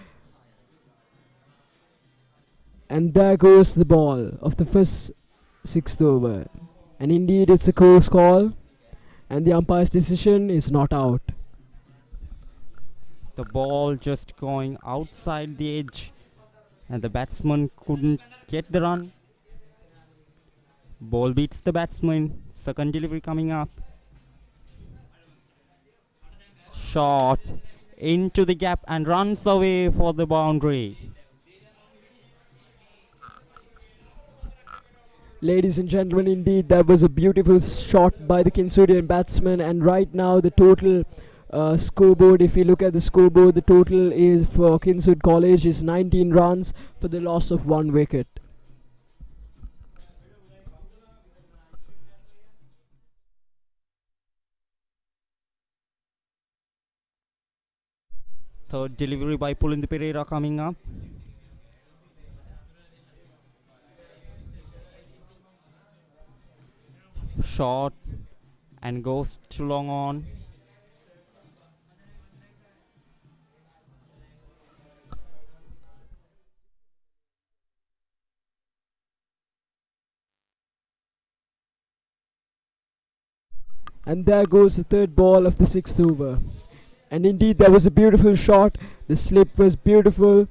and there goes the ball of the first 6th over. And indeed it's a close call, and the umpire's decision is not out. The ball just going outside the edge, and the batsman couldn't get the run. Ball beats the batsman. Second delivery coming up. Shot into the gap and runs away for the boundary. Ladies and gentlemen, indeed that was a beautiful shot by the Kinsudian batsman, and right now the total scoreboard, if you look at the scoreboard, the total is for Kingswood College is 19 runs for the loss of 1 wicket. Third delivery by Pulinda Pereira coming up. Shot and goes too long on. And there goes the third ball of the 6th over. And indeed that was a beautiful shot. The slip was beautiful,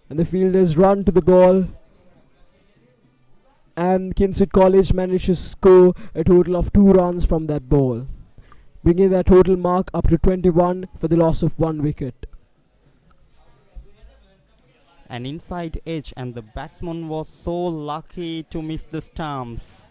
and the fielders run to the ball, and Kingswood College managed to score a total of 2 runs from that ball, bringing their total mark up to 21 for the loss of 1 wicket. An inside edge, and the batsman was so lucky to miss the stumps.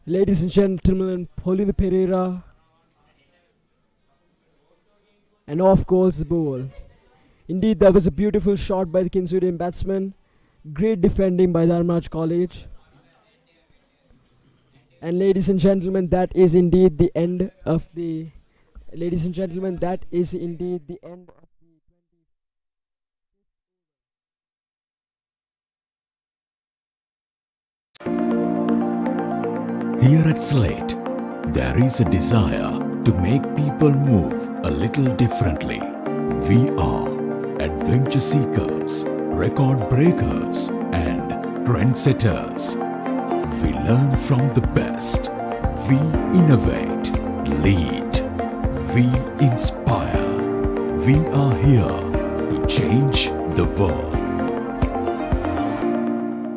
Ladies and gentlemen, Pulinda Pereira, and off goes the ball. Indeed, that was a beautiful shot by the Kingswoodian batsman. Great defending by Dharmraj College. And ladies and gentlemen, that is indeed the end of the. Ladies and gentlemen, that is indeed the end of the 20. Here at Slate, there is a desire to make people move a little differently. We are adventure seekers, record breakers, and trendsetters. We learn from the best. We innovate, lead. We inspire. We are here to change the world.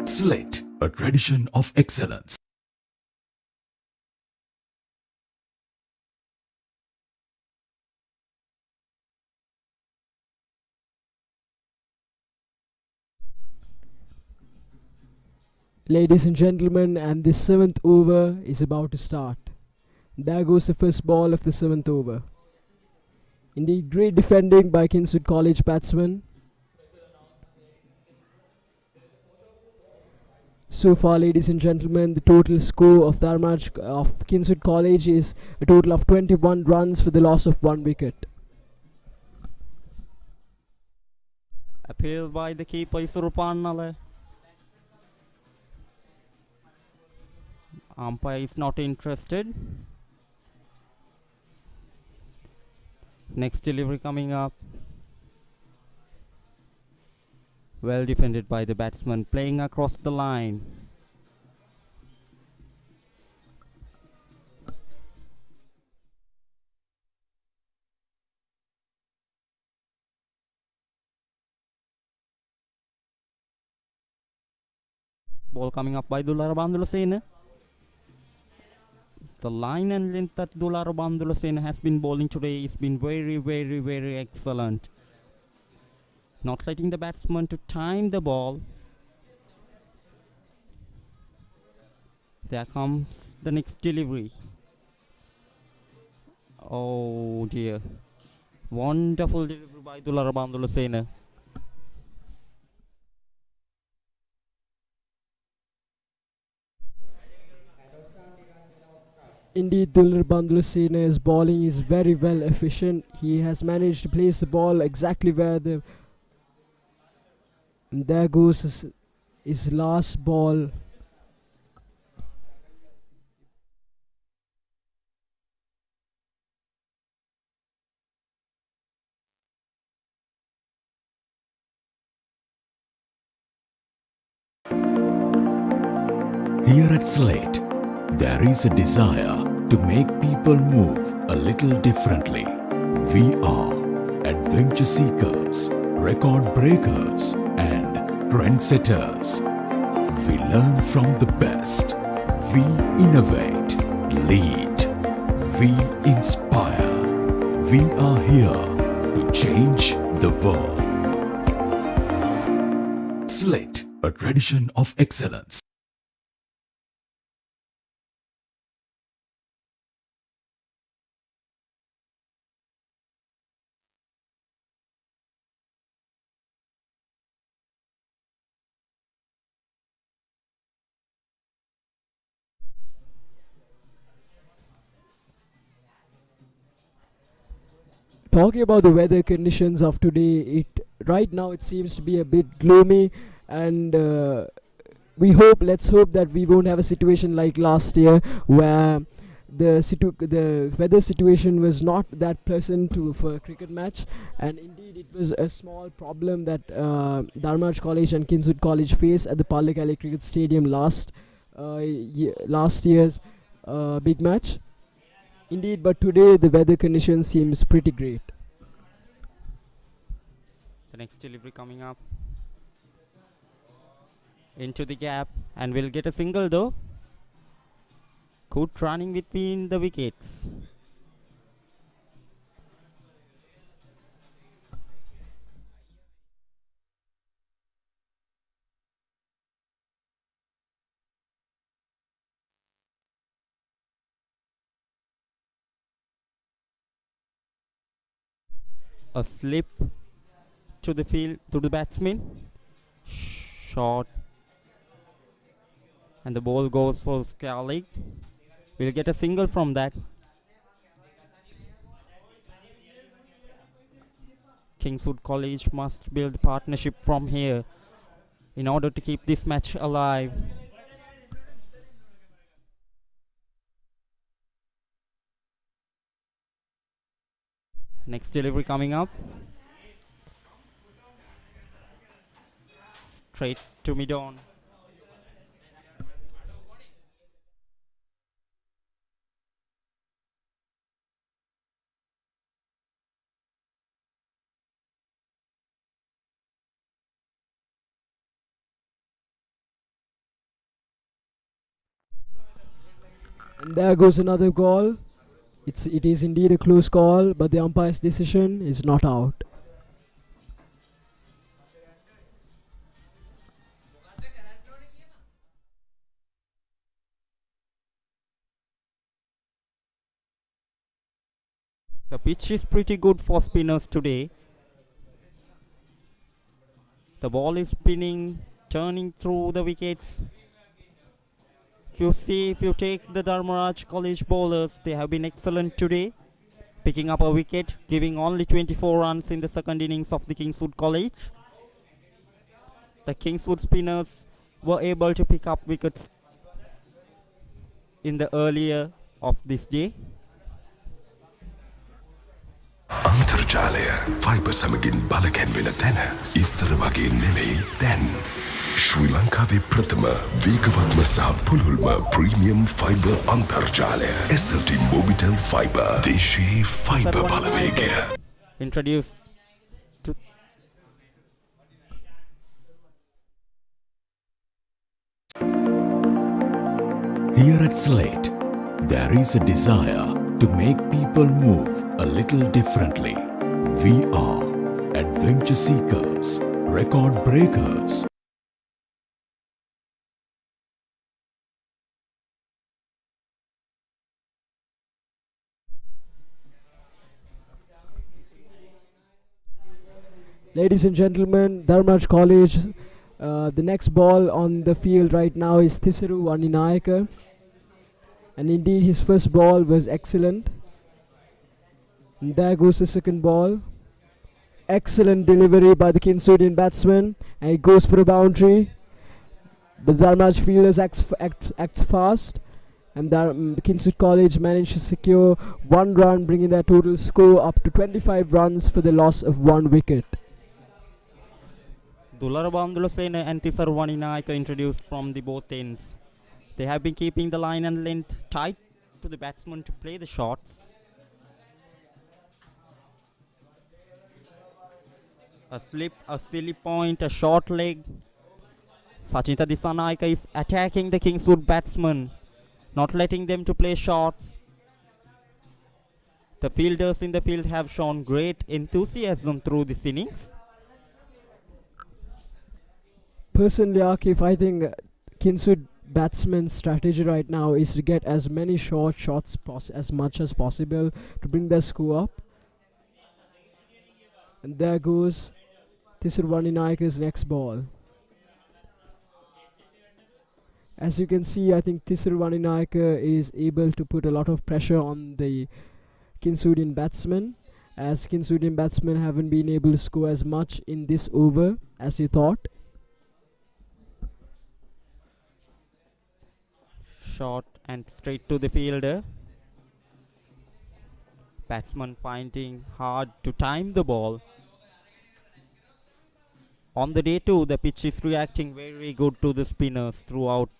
Slate, a tradition of excellence. Ladies and gentlemen, and the 7th over is about to start. There goes the first ball of the 7th over. Indeed, great defending by Kingswood College batsmen. So far, ladies and gentlemen, the total score of Kingswood College is a total of 21 runs for the loss of 1 wicket. Appeal by the keeper Isurupannale. Umpire is not interested. Next delivery coming up. Well defended by the batsman, playing across the line. Ball coming up by Dulara Bandulasena. The line and length that Dulara Bandulasena has been bowling today has been very, very, very excellent. Not letting the batsman to time the ball. There comes the next delivery. Oh dear. Wonderful delivery by Dulara Bandulasena. Indeed, Dular Bandulasena's bowling is very well efficient. He has managed to place the ball exactly where the. And there goes his last ball. Here at Slate, there is a desire to make people move a little differently. We are adventure seekers, record breakers, and trendsetters. We learn from the best. We innovate, lead. We inspire. We are here to change the world. Slate, a tradition of excellence. Talking about the weather conditions of today, right now it seems to be a bit gloomy, and let's hope that we won't have a situation like last year where the weather situation was not that pleasant for a cricket match, and indeed it was a small problem that Dharmraj College and Kingswood College faced at the Pallekele Cricket Stadium last year's big match. Indeed, but today the weather condition seems pretty great. The next delivery coming up. Into the gap, and we'll get a single though. Good running between the wickets. A slip to the field, to the batsman. Short. And the ball goes for Scarlick. We'll get a single from that. Kingswood College must build partnership from here in order to keep this match alive. Next delivery coming up. Straight to mid-on. And there goes another goal. It is indeed a close call, but the umpire's decision is not out. The pitch is pretty good for spinners today. The ball is spinning, turning through the wickets. If you take the Dharmaraj College bowlers, they have been excellent today, picking up a wicket, giving only 24 runs in the second innings of the Kingswood College. The Kingswood spinners were able to pick up wickets in the earlier of this day. අන්තර්ජාලය fibre සමගින් බලකැන්වෙන තැන ඉස්සර වගේ නෙවෙයි දැන් ශ්‍රී ලංකාවේ ප්‍රථම වේගවත්ම සහ පුළුල්ම ප්‍රීමියම් ෆයිබර් අන්තර්ජාලය SLT Mobitel Fiber දේශීය fibre Balawegaya Introduced to Here at Slate, there is a desire to make people move a little differently. We are adventure seekers, record breakers. Ladies and gentlemen, Dharmaraj College, the next ball on the field right now is Thisaru Vaninayaka. And indeed his first ball was excellent. And there goes the second ball. Excellent delivery by the Kingswoodian batsman. And it goes for a boundary. The Dharmaraj fielders act fast. And Kingswood College managed to secure 1 run, bringing their total score up to 25 runs for the loss of 1 wicket. Dulara Bandulasena and Thisaru Vaninayaka introduced from the both ends. They have been keeping the line and length tight to the batsman to play the shots. A slip, a silly point, a short leg. Sachinta Dissanayake is attacking the Kingswood batsmen, not letting them to play shots. The fielders in the field have shown great enthusiasm through this innings. Personally, Akif, I think Kingswood batsman's strategy right now is to get as many short shots as much as possible to bring their score up. And there goes Thisaru Vaninayaka's next ball. As you can see, I think Thisaru Vaninayaka is able to put a lot of pressure on the Kingswoodian batsmen, as Kingswoodian batsmen haven't been able to score as much in this over as he thought. Short and straight to the fielder. Batsman finding hard to time the ball. On the day too, the pitch is reacting very good to the spinners throughout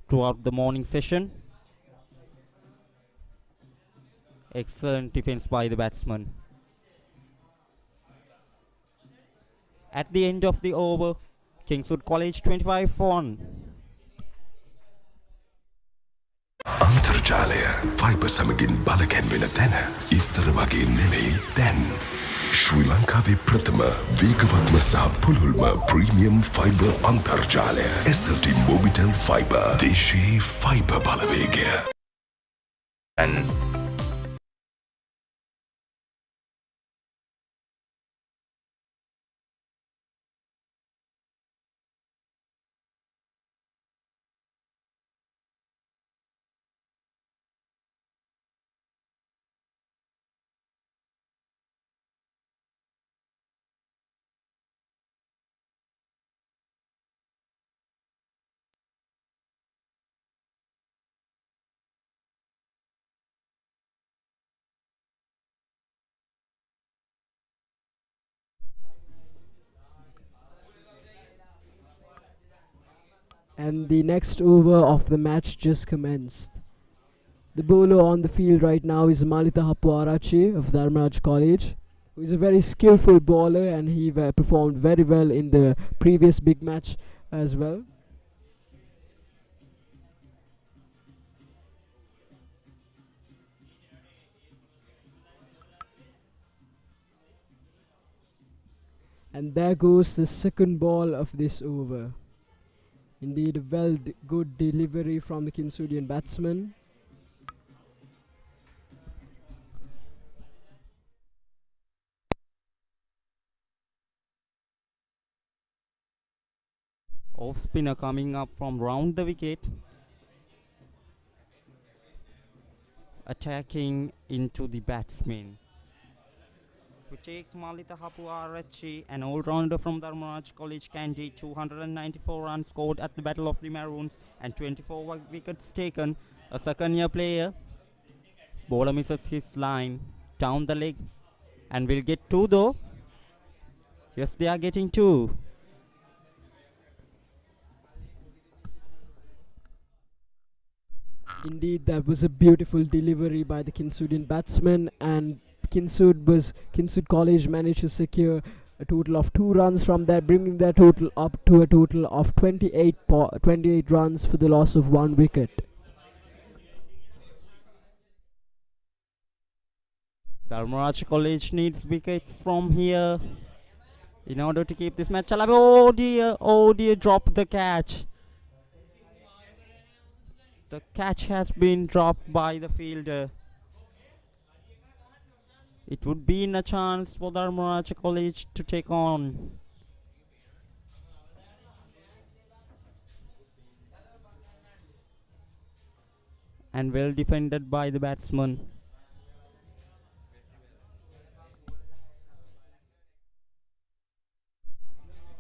the morning session. Excellent defense by the batsman. At the end of the over, Kingswood College 25 for 1. අන්තර්ජාලය fibre සමගින් බලකැන්වෙන තැන ඉස්සර වගේ නෙවෙයි දැන් ශ්‍රී ලංකාවේ ප්‍රථම වේගවත්ම සහ පුළුල්ම ප්‍රීමියම් ෆයිබර් අන්තර්ජාලය SLT Mobitel Fiber දේශීය fibre Balawegaya And and the next over of the match just commenced. The bowler on the field right now is Malita Hapuarachi of Dharmaraj College, who is a very skillful bowler, and he performed very well in the previous big match as well. And there goes the second ball of this over. Indeed, a good delivery from the Kinsudian batsman. Off spinner coming up from round the wicket, attacking into the batsman. We take Malita Hapuarachi, an all-rounder from Dharmaraj College, Kandy. 294 runs scored at the Battle of the Maroons and 24 wickets taken. A second-year player. Bowler misses his line down the leg and will get two though. Yes, they are getting two. Indeed, that was a beautiful delivery by the Kinsudian batsman, and Kinsud College managed to secure a total of 2 runs from that, bringing their total up to a total of 28 runs for the loss of 1 wicket. Dharmaraj College needs wickets from here in order to keep this match alive. Oh dear, dropped the catch. The catch has been dropped by the fielder. It would be a chance for Dharmaraj College to take on. And well defended by the batsman.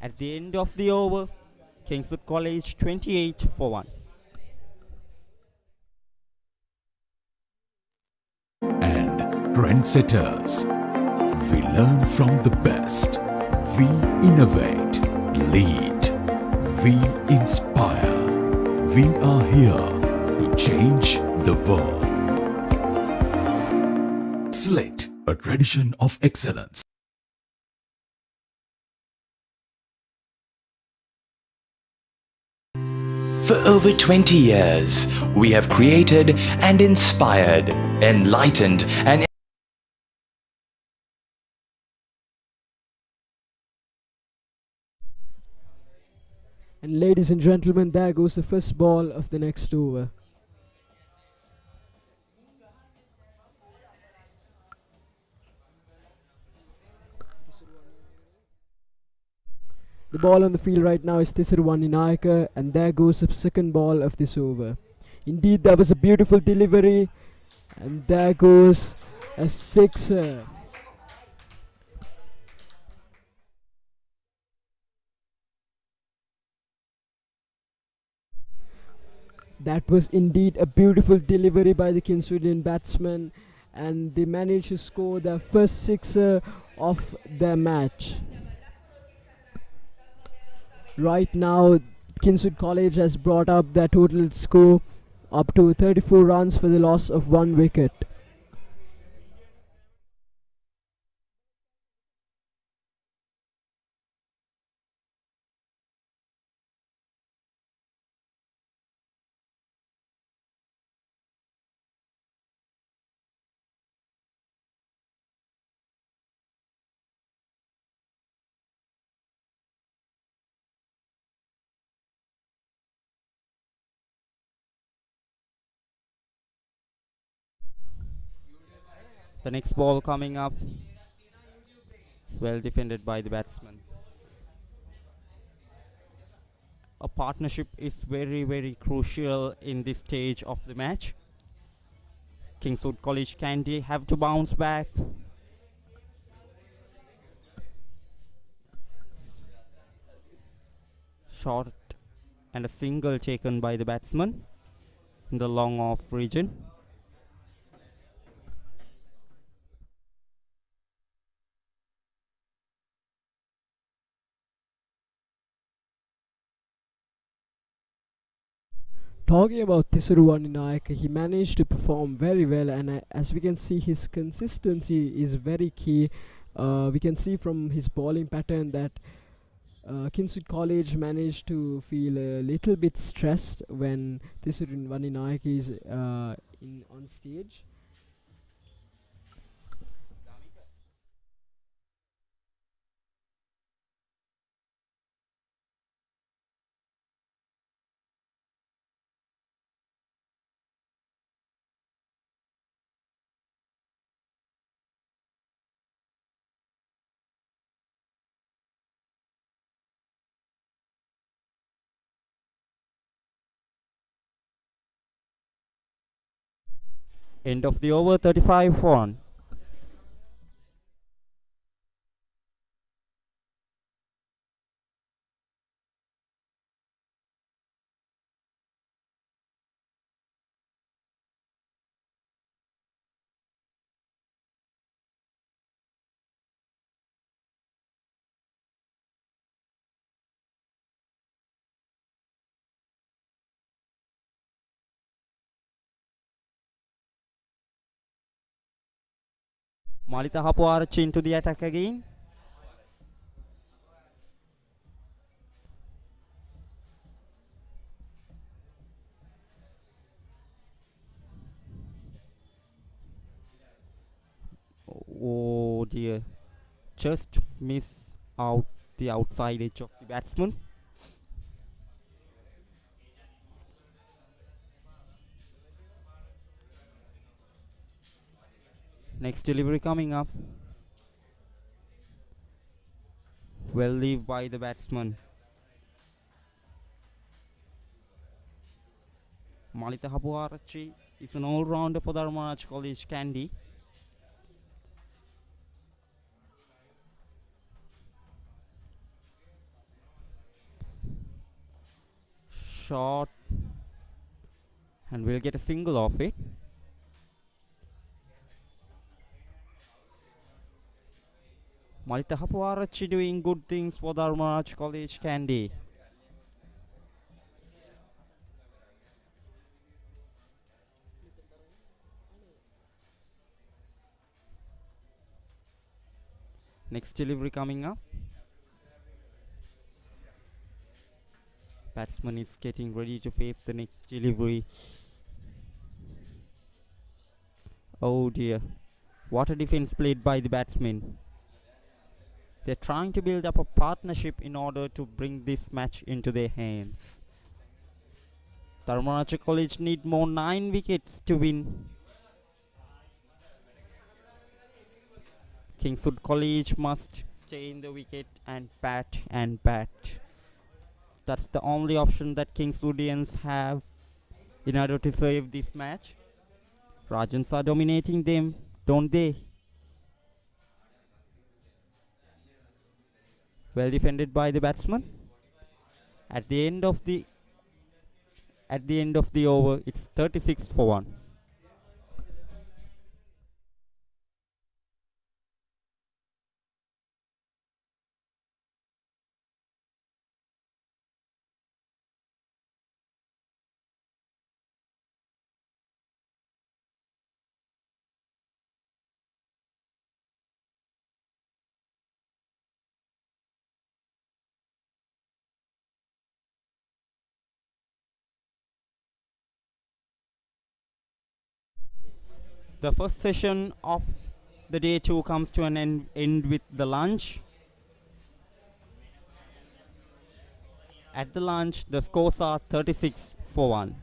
At the end of the over, Kingswood College 28 for 1. And trendsetters. We learn from the best. We innovate, lead. We inspire. We are here to change the world. Slit, a tradition of excellence. For over 20 years, we have created and inspired, enlightened and And ladies and gentlemen, there goes the first ball of the next over. The ball on the field right now is Tisarwani Nayaka, and there goes the second ball of this over. Indeed, that was a beautiful delivery, and there goes a sixer. That was indeed a beautiful delivery by the Kinsudian batsman, and they managed to score their first sixer of their match. Right now, Kinsud College has brought up their total score up to 34 runs for the loss of 1 wicket. The next ball coming up, well defended by the batsman. A partnership is very crucial in this stage of the match. Kingswood College Kandy have to bounce back. Short and a single taken by the batsman in the long off region. Talking about Tisuru Naik, he managed to perform very well, and as we can see, his consistency is very key. We can see from his bowling pattern that Kingswood College managed to feel a little bit stressed when Tisuru Naik is on stage. End of the over, 35 for 1. Malita Hapuarchi into the attack again. Oh dear. Just miss out the outside edge of the batsman. Next delivery coming up. Well leave by the batsman. Malita Hapuarchi is an all-rounder for Dharmaraj College Kandy. Shot, and we'll get a single off it. Malita Hapuarchi doing good things for Dharmaraj College Kandy. Next delivery coming up. Batsman is getting ready to face the next delivery. Oh dear. What a defense played by the batsmen. They're trying to build up a partnership in order to bring this match into their hands. Dharmaraj College need more 9 wickets to win. Kingswood College must stay in the wicket and bat and bat. That's the only option that Kingswoodians have in order to save this match. Rajans are dominating them, don't they? Well defended by the batsman. At the end of the over, it's 36 for 1. The first session of the day 2 comes to an end with the lunch. At the lunch, the scores are 36 for 1.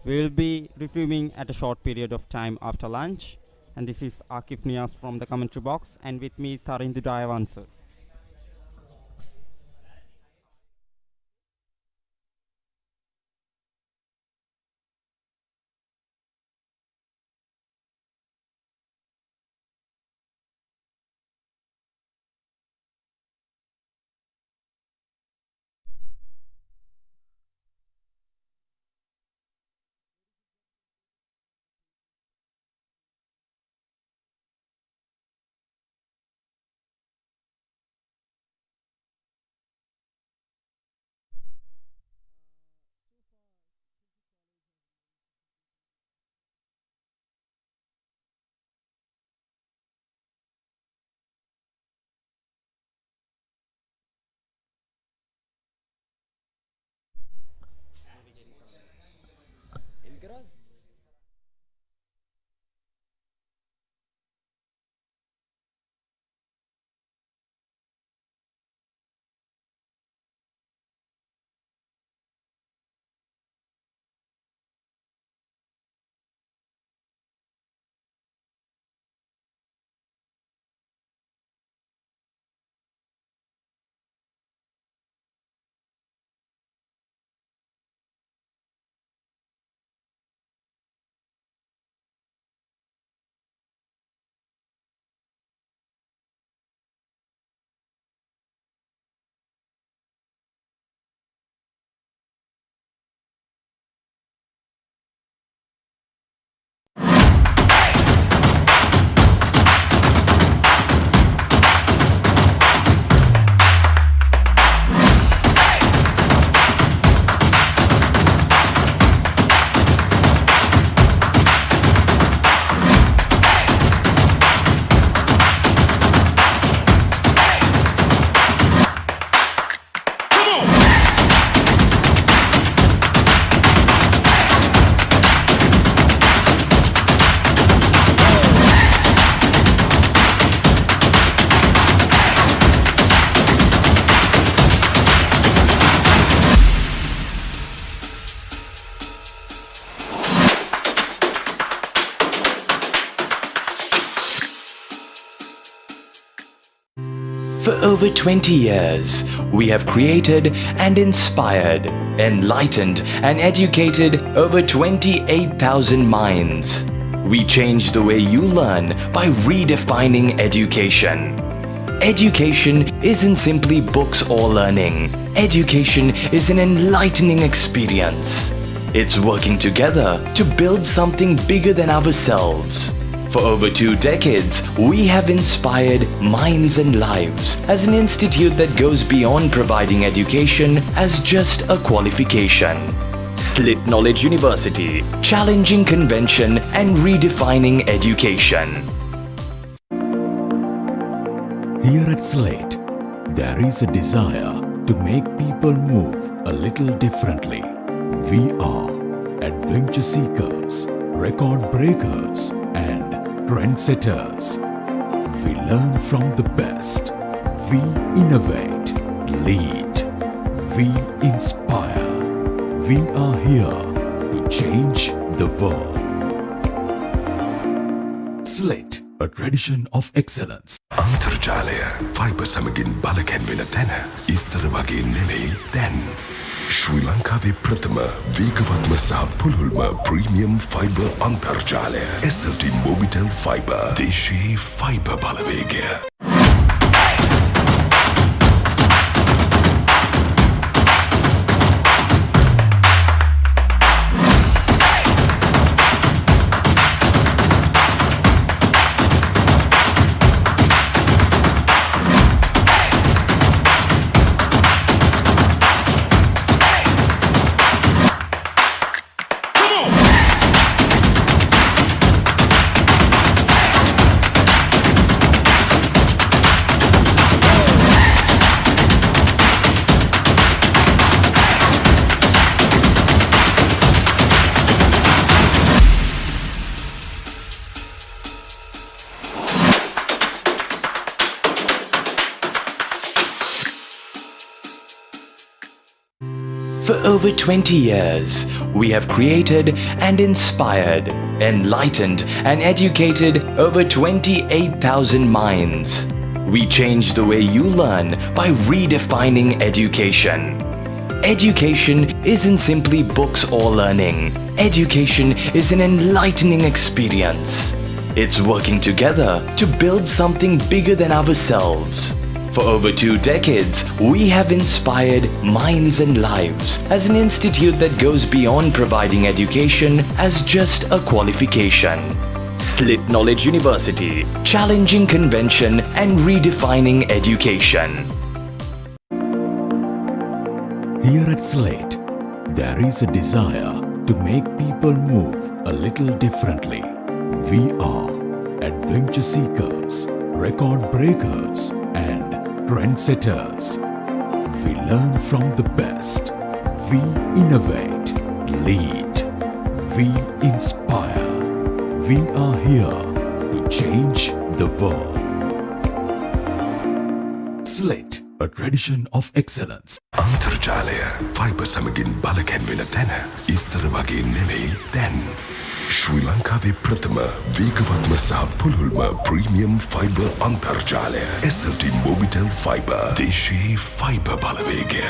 We will be resuming at a short period of time after lunch. And this is Akif Nias from the commentary box, and with me Tarindu Dayavansa. For over 20 years, we have created and inspired, enlightened and educated over 28,000 minds. We change the way you learn by redefining education. Education isn't simply books or learning. Education is an enlightening experience. It's working together to build something bigger than ourselves. For over 2 decades, we have inspired minds and lives as an institute that goes beyond providing education as just a qualification. Slit Knowledge University, challenging convention and redefining education. Here at Slate, there is a desire to make people move a little differently. We are adventure seekers, record breakers, and trendsetters. We learn from the best. We innovate, lead. We inspire. We are here to change the world. Slate, a tradition of excellence. අන්තර්ජාලය fibre සමගින් බලකැන්වෙන තැන ඉස්සර වගේ නෙවෙයි දැන්. ශ්‍රී ලංකාවේ ප්‍රථම වේගවත්ම සහ පුළුල්ම ප්‍රීමියම් ෆයිබර් අන්තර්ජාලය SLT Mobitel Fiber. දේශීය ෆයිබර් බලවේගය. For over 20 years, we have created and inspired, enlightened and educated over 28,000 minds. We change the way you learn by redefining education. Education isn't simply books or learning. Education is an enlightening experience. It's working together to build something bigger than ourselves. For over 2 decades, we have inspired minds and lives as an institute that goes beyond providing education as just a qualification. Slit Knowledge University, challenging convention and redefining education. Here at Slate, there is a desire to make people move a little differently. We are adventure seekers, record breakers, and trendsetters. We learn from the best. We innovate, lead. We inspire. We are here to change the world. Slit, a tradition of excellence. අන්තර්ජාලය fibre සමගින් බලකැන්වෙන තැන ඉස්සර වගේ නෙවෙයි දැන්. ශ්‍රී ලංකාවේ ප්‍රථම වේගවත්ම සහ පුළුල්ම ප්‍රීමියම් ෆයිබර් අන්තර්ජාලය SLT Mobitel Fiber. දේශීය fibre Balawegaya.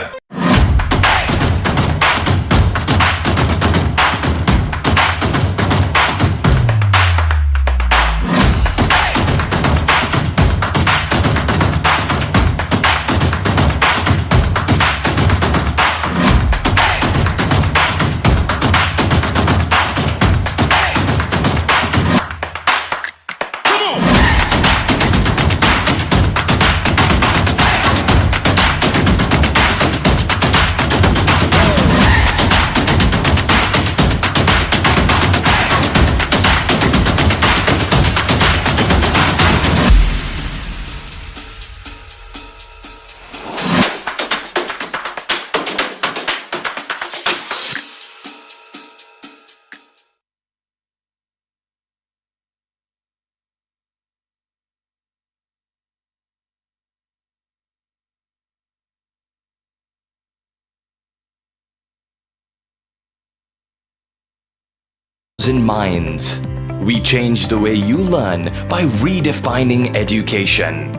In minds. We change the way you learn by redefining education.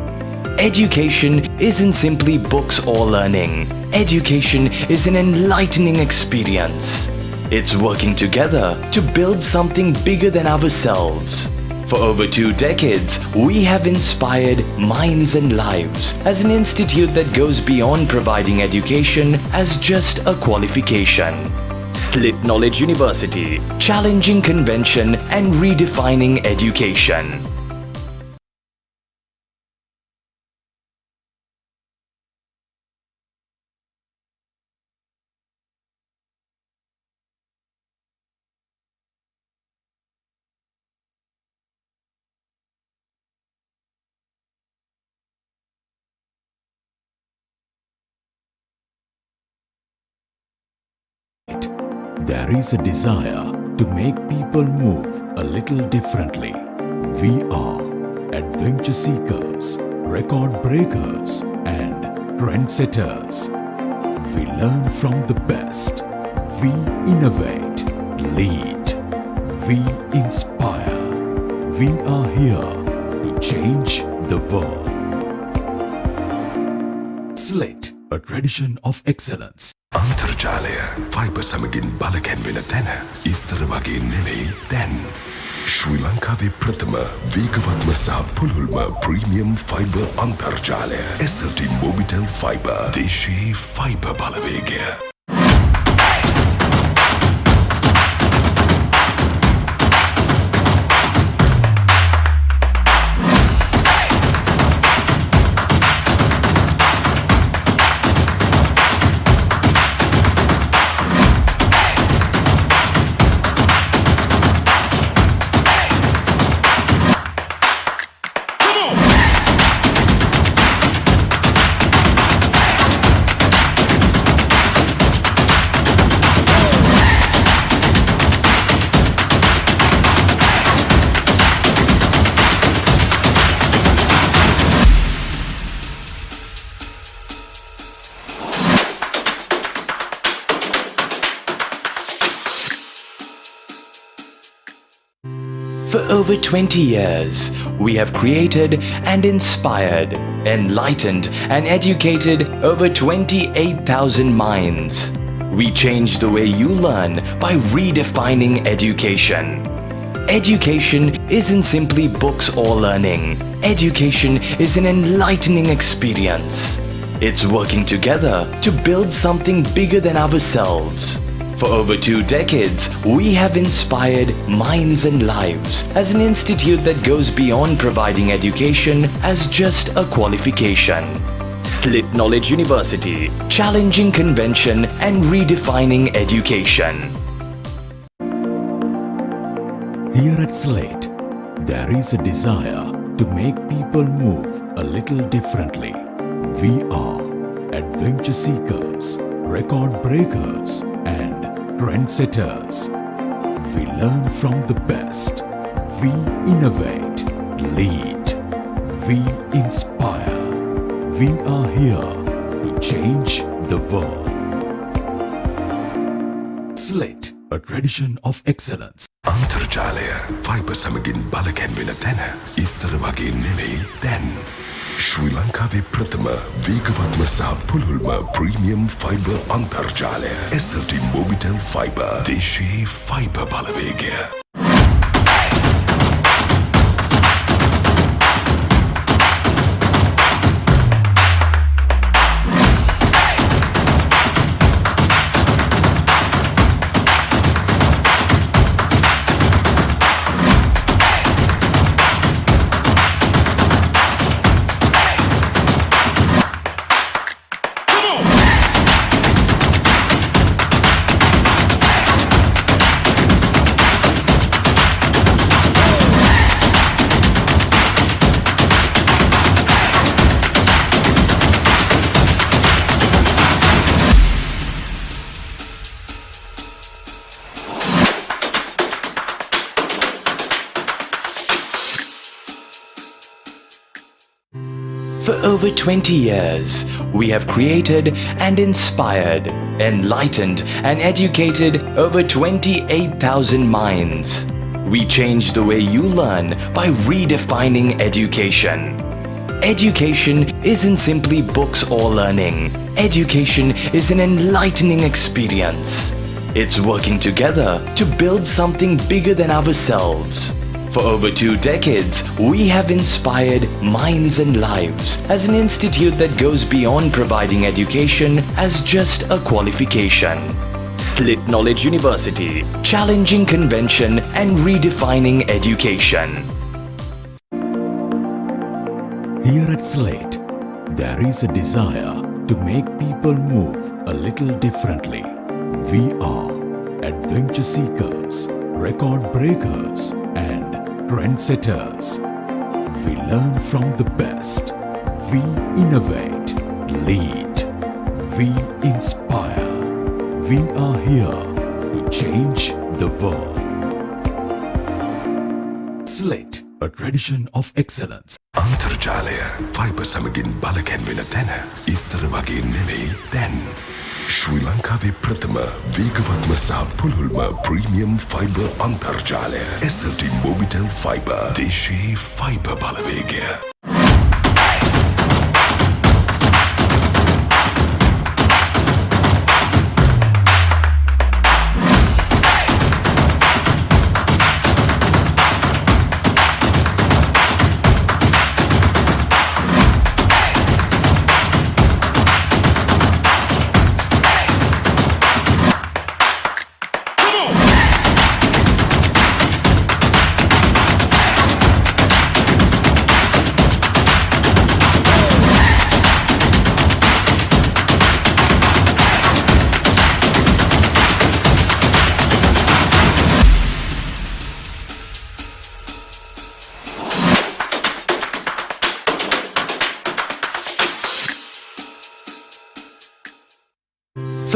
Education isn't simply books or learning. Education is an enlightening experience. It's working together to build something bigger than ourselves. For over 2 decades, we have inspired minds and lives as an institute that goes beyond providing education as just a qualification. Slit Knowledge University, challenging convention and redefining education. There is a desire to make people move a little differently. We are adventure seekers, record breakers, and trendsetters. We learn from the best. We innovate, lead. We inspire. We are here to change the world. Slit, a tradition of excellence. අන්තර්ජාලය fibre සමගින් බලකැන්වෙන තැන ඉස්සර වගේ නෙවෙයි දැන්. ශ්‍රී ලංකාවේ ප්‍රථම වේගවත්ම සහ පුළුල්ම ප්‍රීමියම් ෆයිබර් අන්තර්ජාලය SLT Mobitel Fiber. දේශීය ෆයිබර් බලවේගය. For over 20 years, we have created and inspired, enlightened and educated over 28,000 minds. We change the way you learn by redefining education. Education isn't simply books or learning. Education is an enlightening experience. It's working together to build something bigger than ourselves. For over 2 decades, we have inspired minds and lives as an institute that goes beyond providing education as just a qualification. Slit Knowledge University, challenging convention and redefining education. Here at Slate, there is a desire to make people move a little differently. We are adventure seekers, record breakers, and trendsetters. We learn from the best. We innovate, lead. We inspire. We are here to change the world. Slit, a tradition of excellence. අන්තර්ජාලය fibre සමගින් බලකැන්වෙන තැන ඉස්සර වගේ නෙවෙයි දැන් ශ්‍රී ලංකාවේ ප්‍රථම වේගවත්ම සහ පුළුල්ම ප්‍රීමියම් ෆයිබර් අන්තර්ජාලය SLT Mobitel Fiber දේශීය ෆයිබර් බලවේගය. For over 20 years, we have created and inspired, enlightened and educated over 28,000 minds. We change the way you learn by redefining education. Education isn't simply books or learning. Education is an enlightening experience. It's working together to build something bigger than ourselves. For over 2 decades, we have inspired minds and lives as an institute that goes beyond providing education as just a qualification. Slit Knowledge University, challenging convention and redefining education. Here at Slate, there is a desire to make people move a little differently. We are adventure seekers, record breakers, and trendsetters. We learn from the best. We innovate, lead. We inspire. We are here to change the world. Slit, a tradition of excellence. අන්තර්ජාලය fibre සමගින් බලකැන්වෙන තැන ඉස්සර වගේ නෙවෙයි දැන් ශ්‍රී ලංකාවේ ප්‍රථම වේගවත්ම සහ පුළුල්ම ප්‍රීමියම් ෆයිබර් අන්තර්ජාලය SLT Mobitel Fiber දේශීය ෆයිබර් බලවේගය.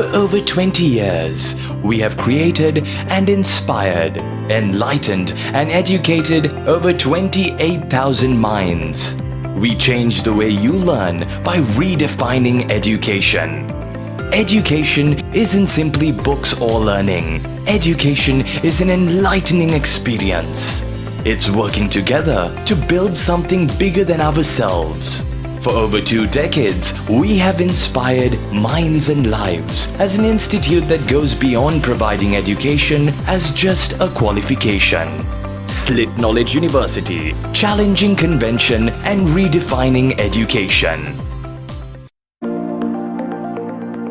For over 20 years, we have created and inspired, enlightened and educated over 28,000 minds. We change the way you learn by redefining education. Education isn't simply books or learning. Education is an enlightening experience. It's working together to build something bigger than ourselves. For over 2 decades, we have inspired minds and lives as an institute that goes beyond providing education as just a qualification. Slit Knowledge University, challenging convention and redefining education.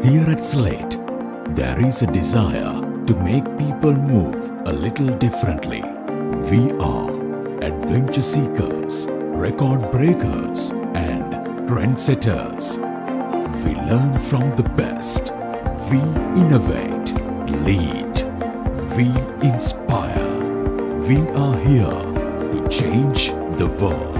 Here at Slate, there is a desire to make people move a little differently. We are adventure seekers, record breakers, and trendsetters. We learn from the best. We innovate, lead. We inspire. We are here to change the world.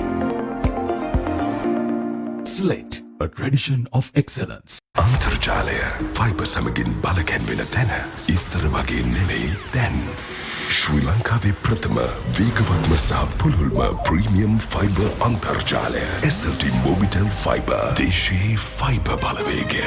Slit, a tradition of excellence. අන්තර්ජාලය fibre සමගින් බලකැන්වෙන තැන ඉස්සර වගේ නෙවෙයි දැන්. ශ්‍රී ලංකාවේ ප්‍රථම වේගවත්ම සහ පුළුල්ම ප්‍රීමියම් ෆයිබර් අන්තර්ජාලය SLT Mobitel Fiber. දේශීය ෆයිබර් බලවේගය.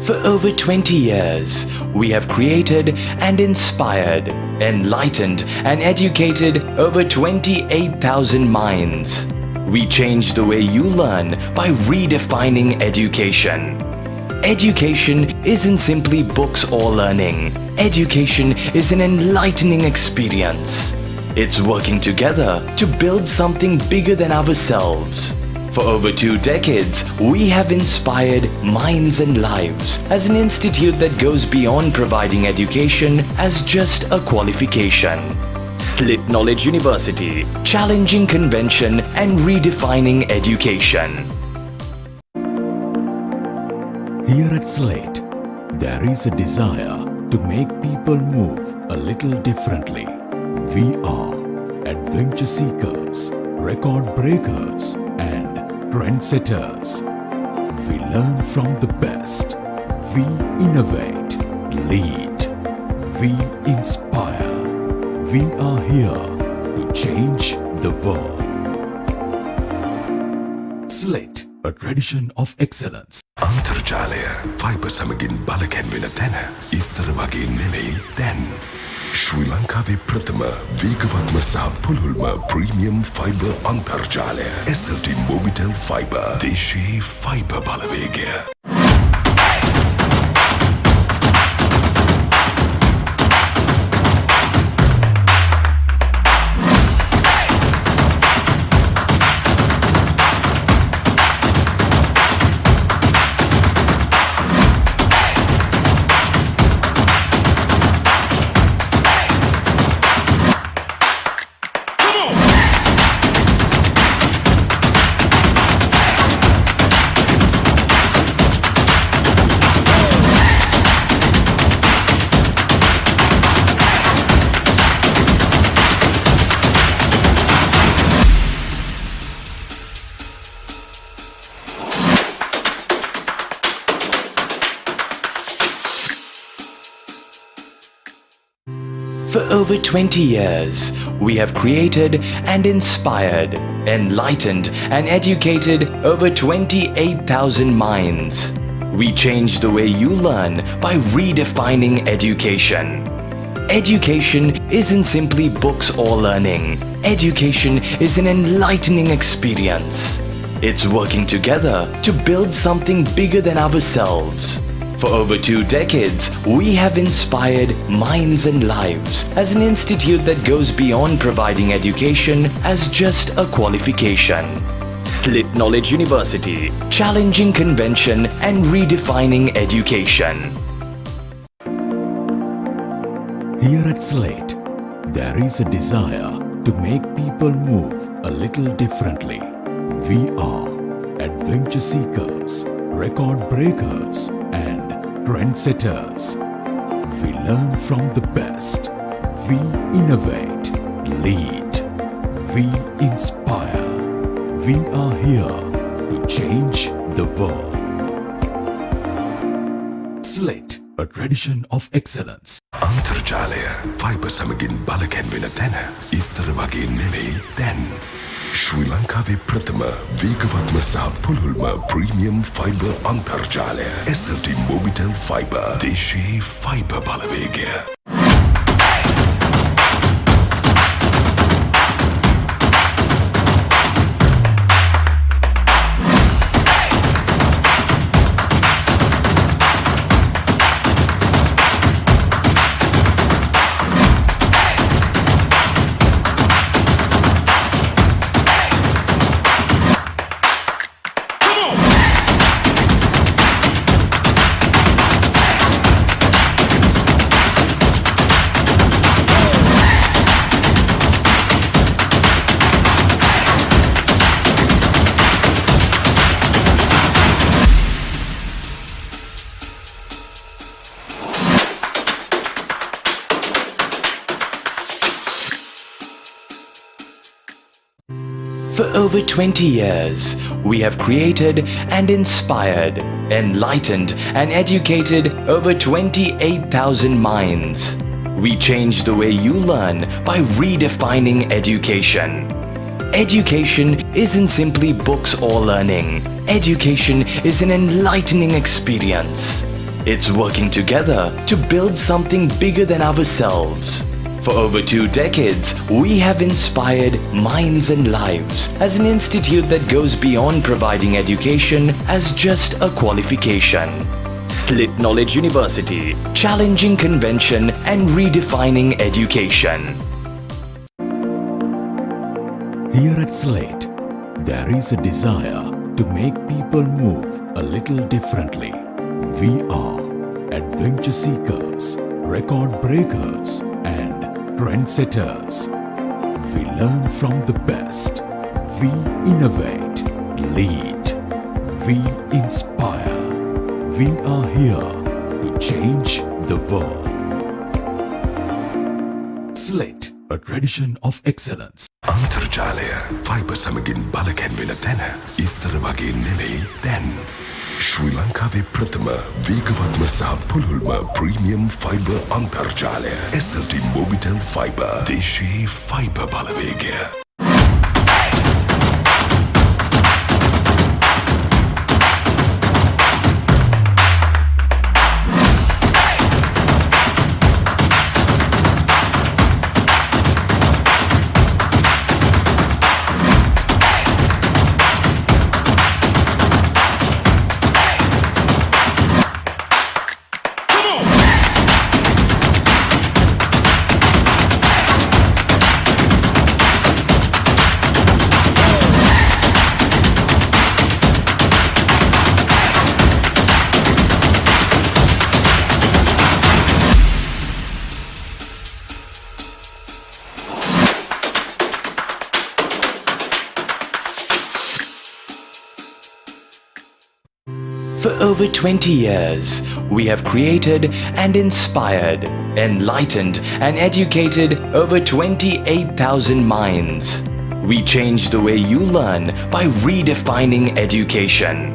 For over 20 years, we have created and inspired, enlightened and educated over 28,000 minds. We change the way you learn by redefining education. Education isn't simply books or learning. Education is an enlightening experience. It's working together to build something bigger than ourselves. For over 2 decades, we have inspired minds and lives as an institute that goes beyond providing education as just a qualification. Slit Knowledge University, challenging convention and redefining education. Here at Slate, there is a desire to make people move a little differently. We are adventure seekers, record breakers, and trendsetters. We learn from the best. We innovate, lead. We inspire. We are here to change the world. Slate, a tradition of excellence. අන්තර්ජාලය fibre සමගින් බලකැන්වෙන තැන ඉස්සර වගේ නෙවෙයි දැන්. ශ්‍රී ලංකාවේ ප්‍රථම වේගවත්ම සහ පුළුල්ම ප්‍රීමියම් ෆයිබර් අන්තර්ජාලය SLT Mobitel Fiber. දේශීය ෆයිබර් බලවේගය. For over 20 years, we have created and inspired, enlightened and educated over 28,000 minds. We change the way you learn by redefining education. Education isn't simply books or learning. Education is an enlightening experience. It's working together to build something bigger than ourselves. For over 2 decades, we have inspired minds and lives as an institute that goes beyond providing education as just a qualification. Slit Knowledge University, challenging convention and redefining education. Here at Slate, there is a desire to make people move a little differently. We are adventure seekers, record breakers, and trendsetters. We learn from the best. We innovate, lead. We inspire. We are here to change the world. Slate, a tradition of excellence. අන්තර්ජාලය fibre සමගින් බලකැන්වෙන තැන ඉස්සර වගේ නෙවෙයි දැන්. ශ්‍රී ලංකාවේ ප්‍රථම වේගවත්ම සහ පුළුල්ම ප්‍රීමියම් ෆයිබර් අන්තර්ජාලය SLT Mobitel Fiber. දේශීය ෆයිබර් බලවේගය. For over 20 years, we have created and inspired, enlightened and educated over 28,000 minds. We change the way you learn by redefining education. Education isn't simply books or learning. Education is an enlightening experience. It's working together to build something bigger than ourselves. For over 2 decades, we have inspired minds and lives as an institute that goes beyond providing education as just a qualification. Slit Knowledge University, challenging convention and redefining education. Here at Slate, there is a desire to make people move a little differently. We are adventure seekers, record breakers, and trendsetters. We learn from the best. We innovate, lead. We inspire. We are here to change the world. Slate, a tradition of excellence. අන්තර්ජාලය fibre සමගින් බලකැන්වෙන තැන ඉස්සර වගේ නෙවෙයි දැන් ශ්‍රී ලංකාවේ ප්‍රථම වේගවත්ම සහ පුළුල්ම ප්‍රීමියම් ෆයිබර් අන්තර්ජාලය SLT Mobitel Fiber දේශීය ෆයිබර් බලවේගය. For over 20 years, we have created and inspired, enlightened and educated over 28,000 minds. We change the way you learn by redefining education.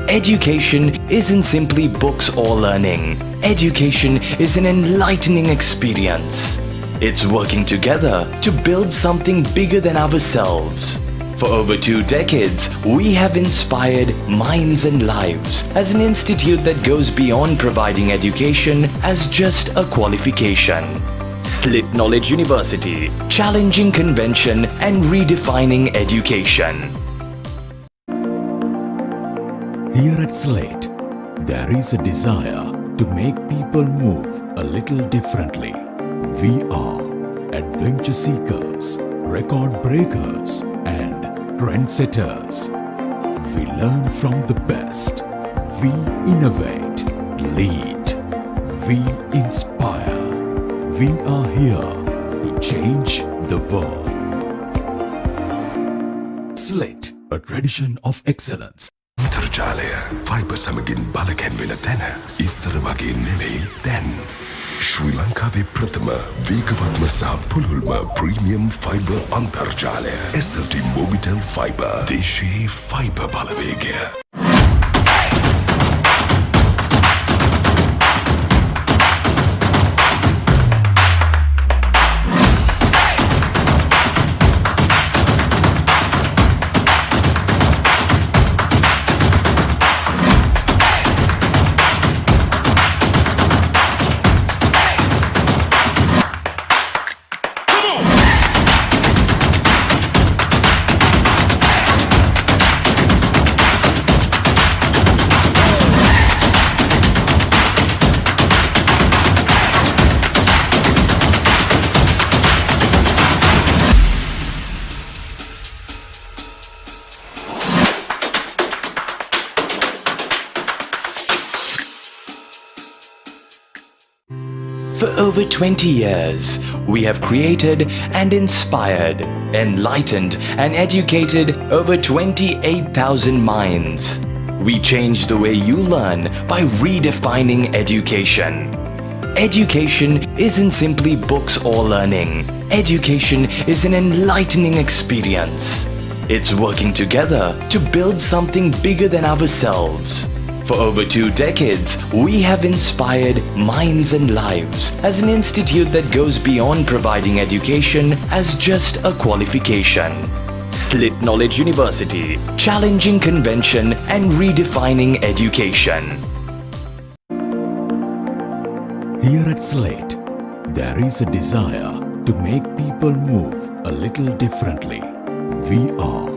Education isn't simply books or learning. Education is an enlightening experience. It's working together to build something bigger than ourselves. For over 2 decades, we have inspired minds and lives as an institute that goes beyond providing education as just a qualification. Slit Knowledge University, challenging convention and redefining education. Here at Slate, there is a desire to make people move a little differently. We are adventure seekers, record breakers, and trendsetters. We learn from the best. We innovate, lead. We inspire. We are here to change the world. Slate, a tradition of excellence. අන්තර්ජාලය fibre සමගින් බලකැන්වෙන තැන ඉස්සර වගේ නෙවෙයි දැන් ශ්‍රී ලංකාවේ ප්‍රථම වේගවත්ම සහ පුළුල්ම ප්‍රීමියම් ෆයිබර් අන්තර්ජාලය SLT Mobitel Fiber දේශීය ෆයිබර් බලවේගය. For over 20 years, we have created and inspired, enlightened and educated over 28,000 minds. We change the way you learn by redefining education. Education isn't simply books or learning. Education is an enlightening experience. It's working together to build something bigger than ourselves. For over 2 decades, we have inspired minds and lives as an institute that goes beyond providing education as just a qualification. Slit Knowledge University, challenging convention and redefining education. Here at Slate, there is a desire to make people move a little differently. We are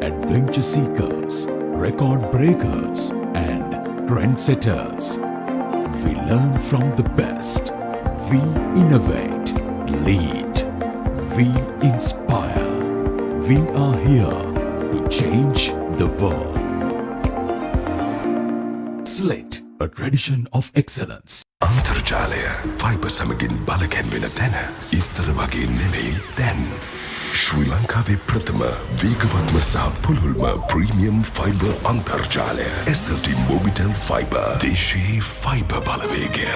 adventure seekers, record breakers, and trendsetters. We learn from the best. We innovate, lead. We inspire. We are here to change the world. Slate, a tradition of excellence. අන්තර්ජාලය fibre සමගින් බලකැන්වෙන තැන ඉස්සර වගේ නෙවෙයි දැන් ශ්‍රී ලංකාවේ ප්‍රථම වේගවත්ම සහ පුළුල්ම ප්‍රීමියම් ෆයිබර් අන්තර්ජාලය SLT Mobitel Fiber දේශීය ෆයිබර් බලවේගය.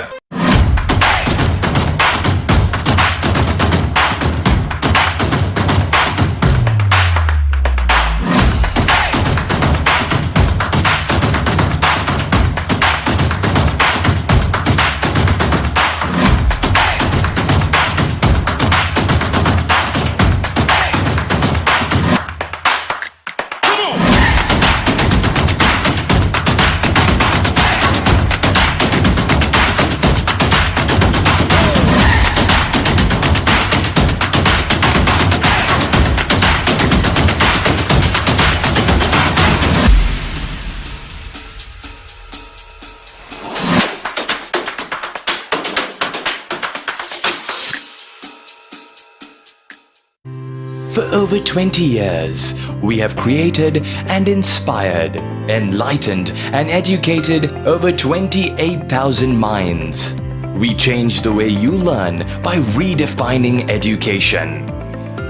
For over 20 years, we have created and inspired, enlightened and educated over 28,000 minds. We change the way you learn by redefining education.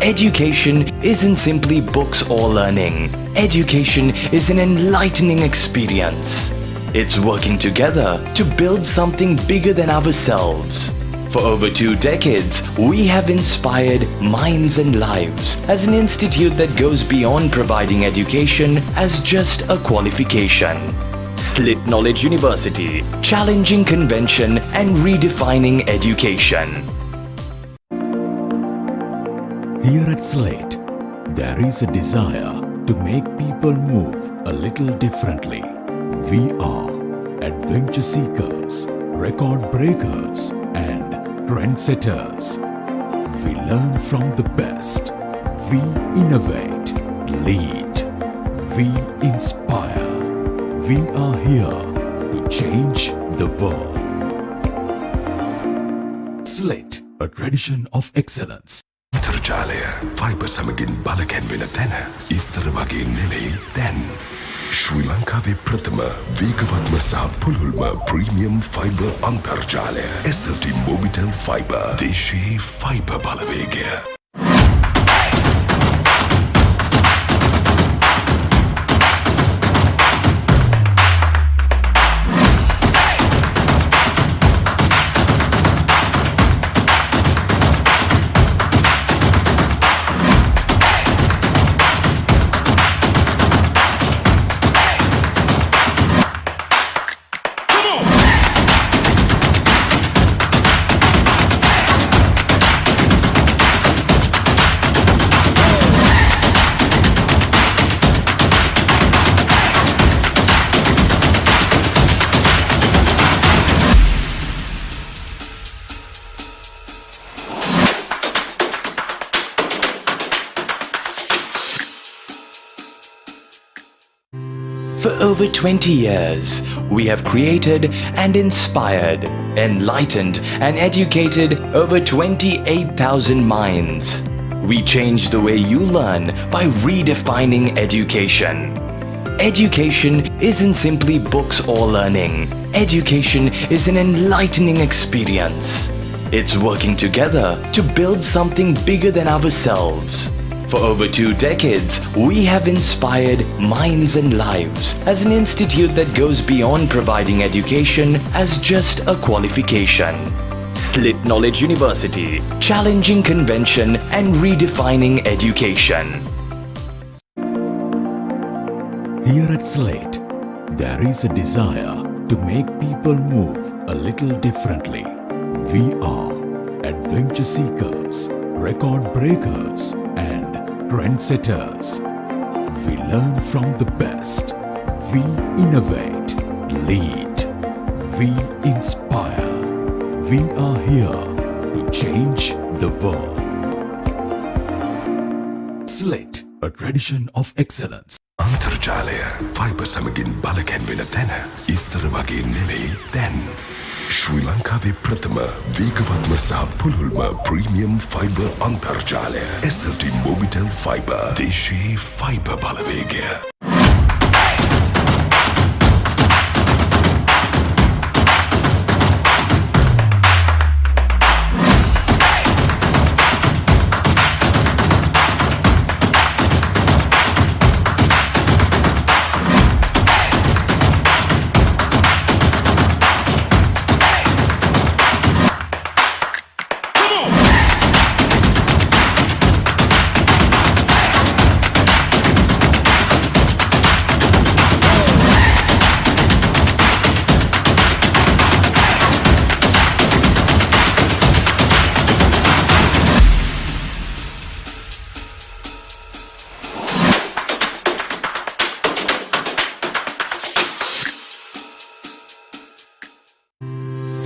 Education isn't simply books or learning. Education is an enlightening experience. It's working together to build something bigger than ourselves. For over 2 decades, we have inspired minds and lives as an institute that goes beyond providing education as just a qualification. Slit Knowledge University, challenging convention and redefining education. Here at Slate, there is a desire to make people move a little differently. We are adventure seekers, record breakers, and trendsetters. We learn from the best. We innovate, lead. We inspire. We are here to change the world. Slate, a tradition of excellence. අන්තර්ජාලය fibre සමගින් බලකැන්වෙන තැන ඉස්සර වගේ නෙවෙයි දැන් ශ්‍රී ලංකාවේ ප්‍රථම වේගවත්ම සහ පුළුල්ම ප්‍රීමියම් ෆයිබර් අන්තර්ජාලය SLT Mobitel Fiber දේශීය ෆයිබර් බලවේගය. For over 20 years, we have created and inspired, enlightened and educated over 28,000 minds. We change the way you learn by redefining education. Education isn't simply books or learning. Education is an enlightening experience. It's working together to build something bigger than ourselves. For over 2 decades, we have inspired minds and lives as an institute that goes beyond providing education as just a qualification. Slit Knowledge University, challenging convention and redefining education. Here at Slate, there is a desire to make people move a little differently. We are adventure seekers, record breakers, and trendsetters. We learn from the best. We innovate, lead. We inspire. We are here to change the world. Slate, a tradition of excellence. අන්තර්ජාලය fibre සමගින් බලකැන්වෙන තැන ඉස්සර වගේ නෙවෙයි දැන් ශ්‍රී ලංකාවේ ප්‍රථම වේගවත්ම සහ පුළුල්ම ප්‍රීමියම් ෆයිබර් අන්තර්ජාලය SLT Mobitel Fiber දේශයේ ෆයිබර් බලවේගය.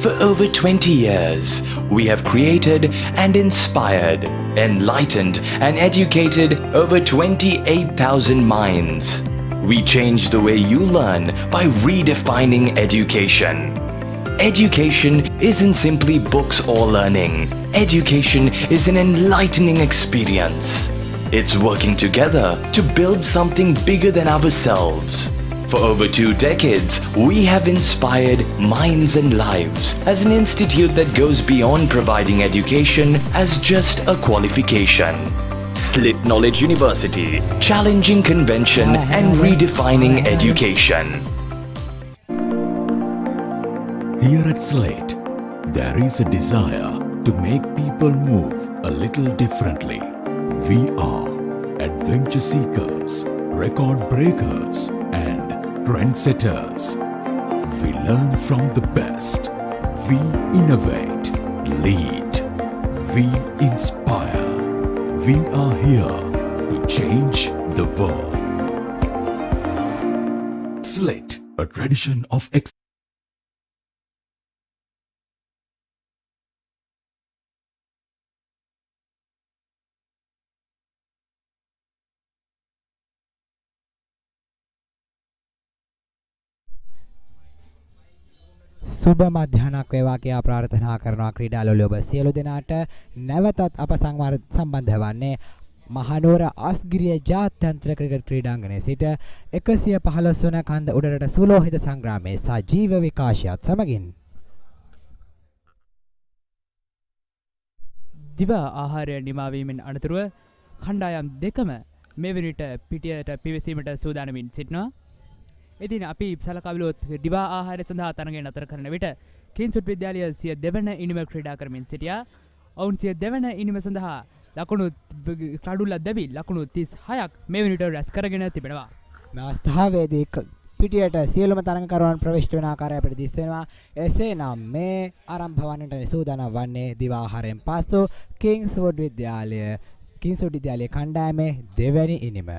For over 20 years, we have created and inspired, enlightened and educated over 28,000 minds. We change the way you learn by redefining education. Education isn't simply books or learning. Education is an enlightening experience. It's working together to build something bigger than ourselves. For over 2 decades, we have inspired minds and lives as an institute that goes beyond providing education as just a qualification. Slit Knowledge University, challenging convention and redefining education. Here at Slate, there is a desire to make people move a little differently. We are adventure seekers, record breakers, and trendsetters. We learn from the best. We innovate, lead. We inspire. We are here to change the world. Slate, a tradition of excellence. සුබ මධ්‍යහනක් වේවා කියා ප්‍රාර්ථනා කරනවා ක්‍රීඩාලෝලී ඔබ සියලු දෙනාට නැවතත් අප සම්බන්ධ වන්නේ මහනුවර අස්ගිරිය ජාත්‍යන්තර ක්‍රිකට් ක්‍රීඩාංගණයේ සිට 115 වන කන්ද උඩරට සුලෝහිත සංග්‍රාමයේ සජීව විකාශයත් සමගින් දිවා ආහාරය නිමාවීමෙන් අනතුරුව කණ්ඩායම් දෙකම මේ වෙනට පිටියට පිවිසීමට සූදානමින් සිටිනවා. ඉතින් අපි සලකා දිවා ආහාරය සඳහා තරඟය නතර කරන විට කින්සුට් විද්‍යාලය සිය දෙවන ඉනිම ක්‍රීඩා කරමින් සිටියා. ඔවුන් සිය දෙවන ඉනිම සඳහා ලකුණු කඩුල්ල දැවි ලකුණු 36ක් මේ වෙනට රැස් කරගෙන තිබෙනවා. මේ අවස්ථාවේදී පිටියට සියලුම තරඟකරුවන් ප්‍රවිෂ්ඨ වෙන ආකාරය අපිට දිස් වෙනවා. එසේනම් මේ ආරම්භ වන්නට සූදානම් වන්නේ දිවා ආහාරයෙන් පසු කින්ස්වුඩ් විද්‍යාලයේ කණ්ඩායමේ දෙවැනි ඉනිම.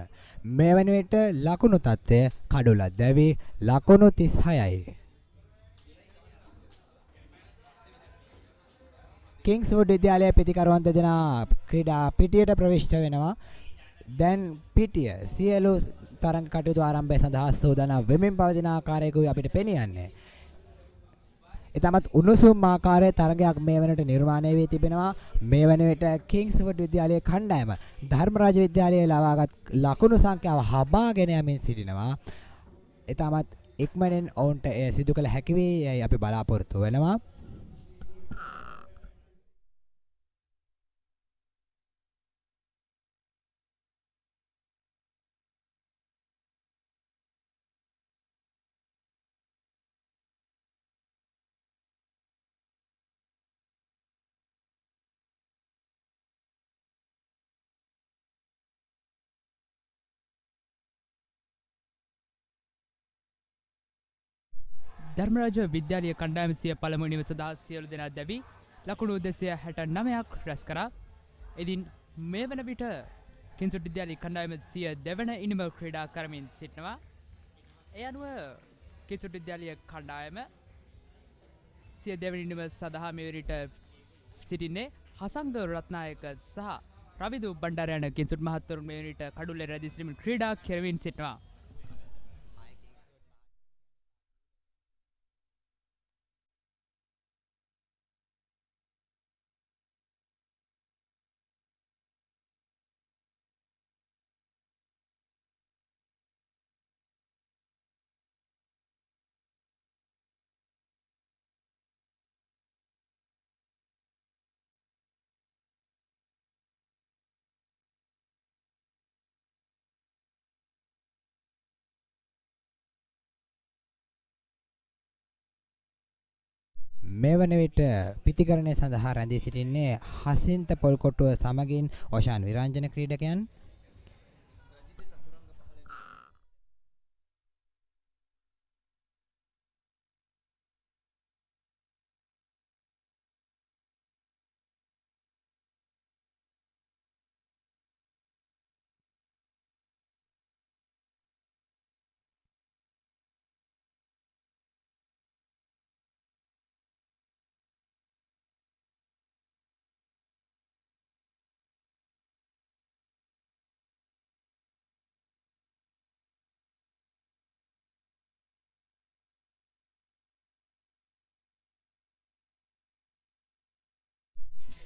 මේ වන විට ලකුණු තත්ත්වය කඩුල දැවි ලකුණු 36යි. කින්ස්වුඩ් විද්‍යාලයේ පිටිකරුවන් දෙදෙනා ක්‍රීඩා පිටියට ප්‍රවිෂ්ඨ වෙනවා. දැන් පිටිය සියලු තරඟ කටයුතු ආරම්භය සඳහා සූදානම් වෙමින් පවතින ආකාරයකුයි අපිට පෙනියන්නේ. ඉතාමත් උණුසුම් ආකාරයේ තරගයක් මේ වෙනට නිර්මාණය වී තිබෙනවා. මේ වන විට කින්ස්වුඩ් විද්‍යාලයේ කණ්ඩායම ධර්මරාජ විද්‍යාලයේ ලවාගත් ලකුණු සංඛ්‍යාව හබාගෙන යමින් සිටිනවා. ඉතාමත් ඉක්මනින් ඔවුන්ට එය සිදු කළ හැකි වේ අපි බලාපොරොත්තු වෙනවා. ධර්මරාජ විද්‍යාලය කණ්ඩායම සිය පළමු ඉනිම සඳහා සියලු දෙනා දැවි ලකුණු 269ක් රැස් කරා. ඉදින් මේ වන විට කින්සුට් විද්‍යාලය කණ්ඩායම සිය දෙවන ඉනිම ක්‍රීඩා කරමින් සිටිනවා. ඒ අනුව කින්සුට් විද්‍යාලය කණ්ඩායම සිය දෙවන ඉනිම සඳහා මේ විට සිටින්නේ හසංග රත්නායක සහ රවිදු බණ්ඩාර යන කින්සුට් මහත්වරුන් මේ විට කඩුල්ලේ රැඳී සිටිමින් ක්‍රීඩා කරමින් සිටිනවා. මේ වන විට පිතිකරණය සඳහා රැඳී සිටින්නේ හසින්ත පොල්කොටුව සමගින් ඔෂාන් විරංජන ක්‍රීඩකයන්.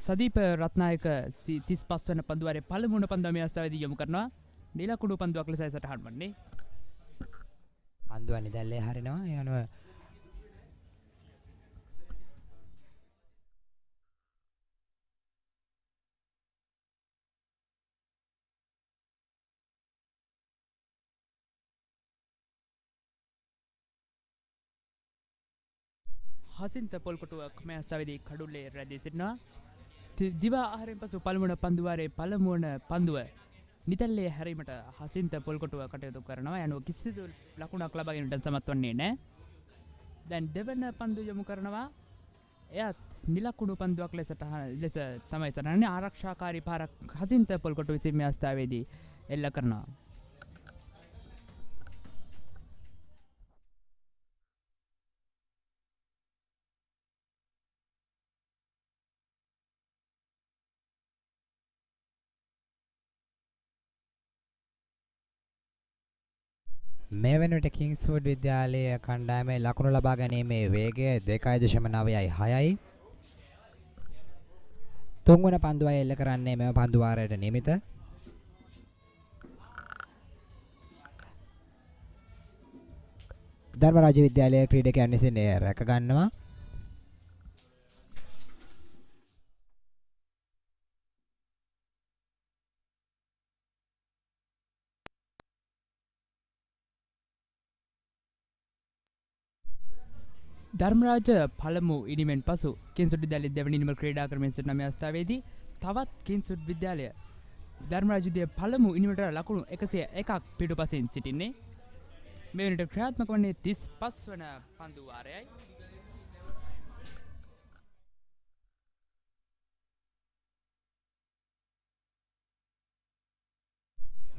සදීප රත්නායක 35 වන පන්දුවාරයේ පළමුවන පන්දුව මේ අවස්ථාවේදී යොමු කරනවා. නිලකුණු පන්දුවක් ලෙසයි සටහන් වන්නේ. පන්දුව නිදැල්ලේ හරිනවා. ඒ අනුව හසින්ත පොල්කොටුවක් මේ අවස්ථාවේදී කඩුල්ලේ රැඳී සිටිනවා. දිවා ආහාරයෙන් පසු පළමුවන පන්දුවාරයේ පළමුවන පන්දුව නිදැල්ලේ හැරීමට හසින්ත පොල්කොටුව කටයුතු කරනවා. යනුව කිසිදු ලකුණක් ලබා ගැනීමට සමත් වන්නේ නැහැ. දැන් දෙවන පන්දුව යොමු කරනවා. එයත් නිලකුණු පන්දුවක් ලෙස තමයි සටහනේ. ආරක්ෂාකාරී පාරක් හසින්ත පොල්කොටුව විසින් මේ අවස්ථාවේදී එල්ල කරනවා. මේ වෙනට කිංස්වුඩ් විද්‍යාලයේ කණ්ඩායමේ ලකුණු ලබා ගැනීමේ වේගය 2.9යි. තුන්වන පන්දුවයි එල්ල කරන්නේ මෙම පන්දු වාරයට නියමිත. ධර්මරාජ විද්‍යාලයේ ක්‍රීඩකයන් විසින් රැක ගන්නවා. ධර්මරාජ පළමු ඉනිමෙන් පසු කින්සුට් විද්‍යාලයේ දෙවැනි ඉනිම ක්‍රීඩා කරමින් සිටින මේ අවස්ථාවේදී තවත් කින්සුට් විද්‍යාලය ධර්මරාජ විද්‍යාලයේ පළමු ඉනිමට ලකුණු 101ක් පිටුපසින් සිටින්නේ. මේ වෙනට ක්‍රියාත්මක වන්නේ 35 වන පන්දු වාරයයි.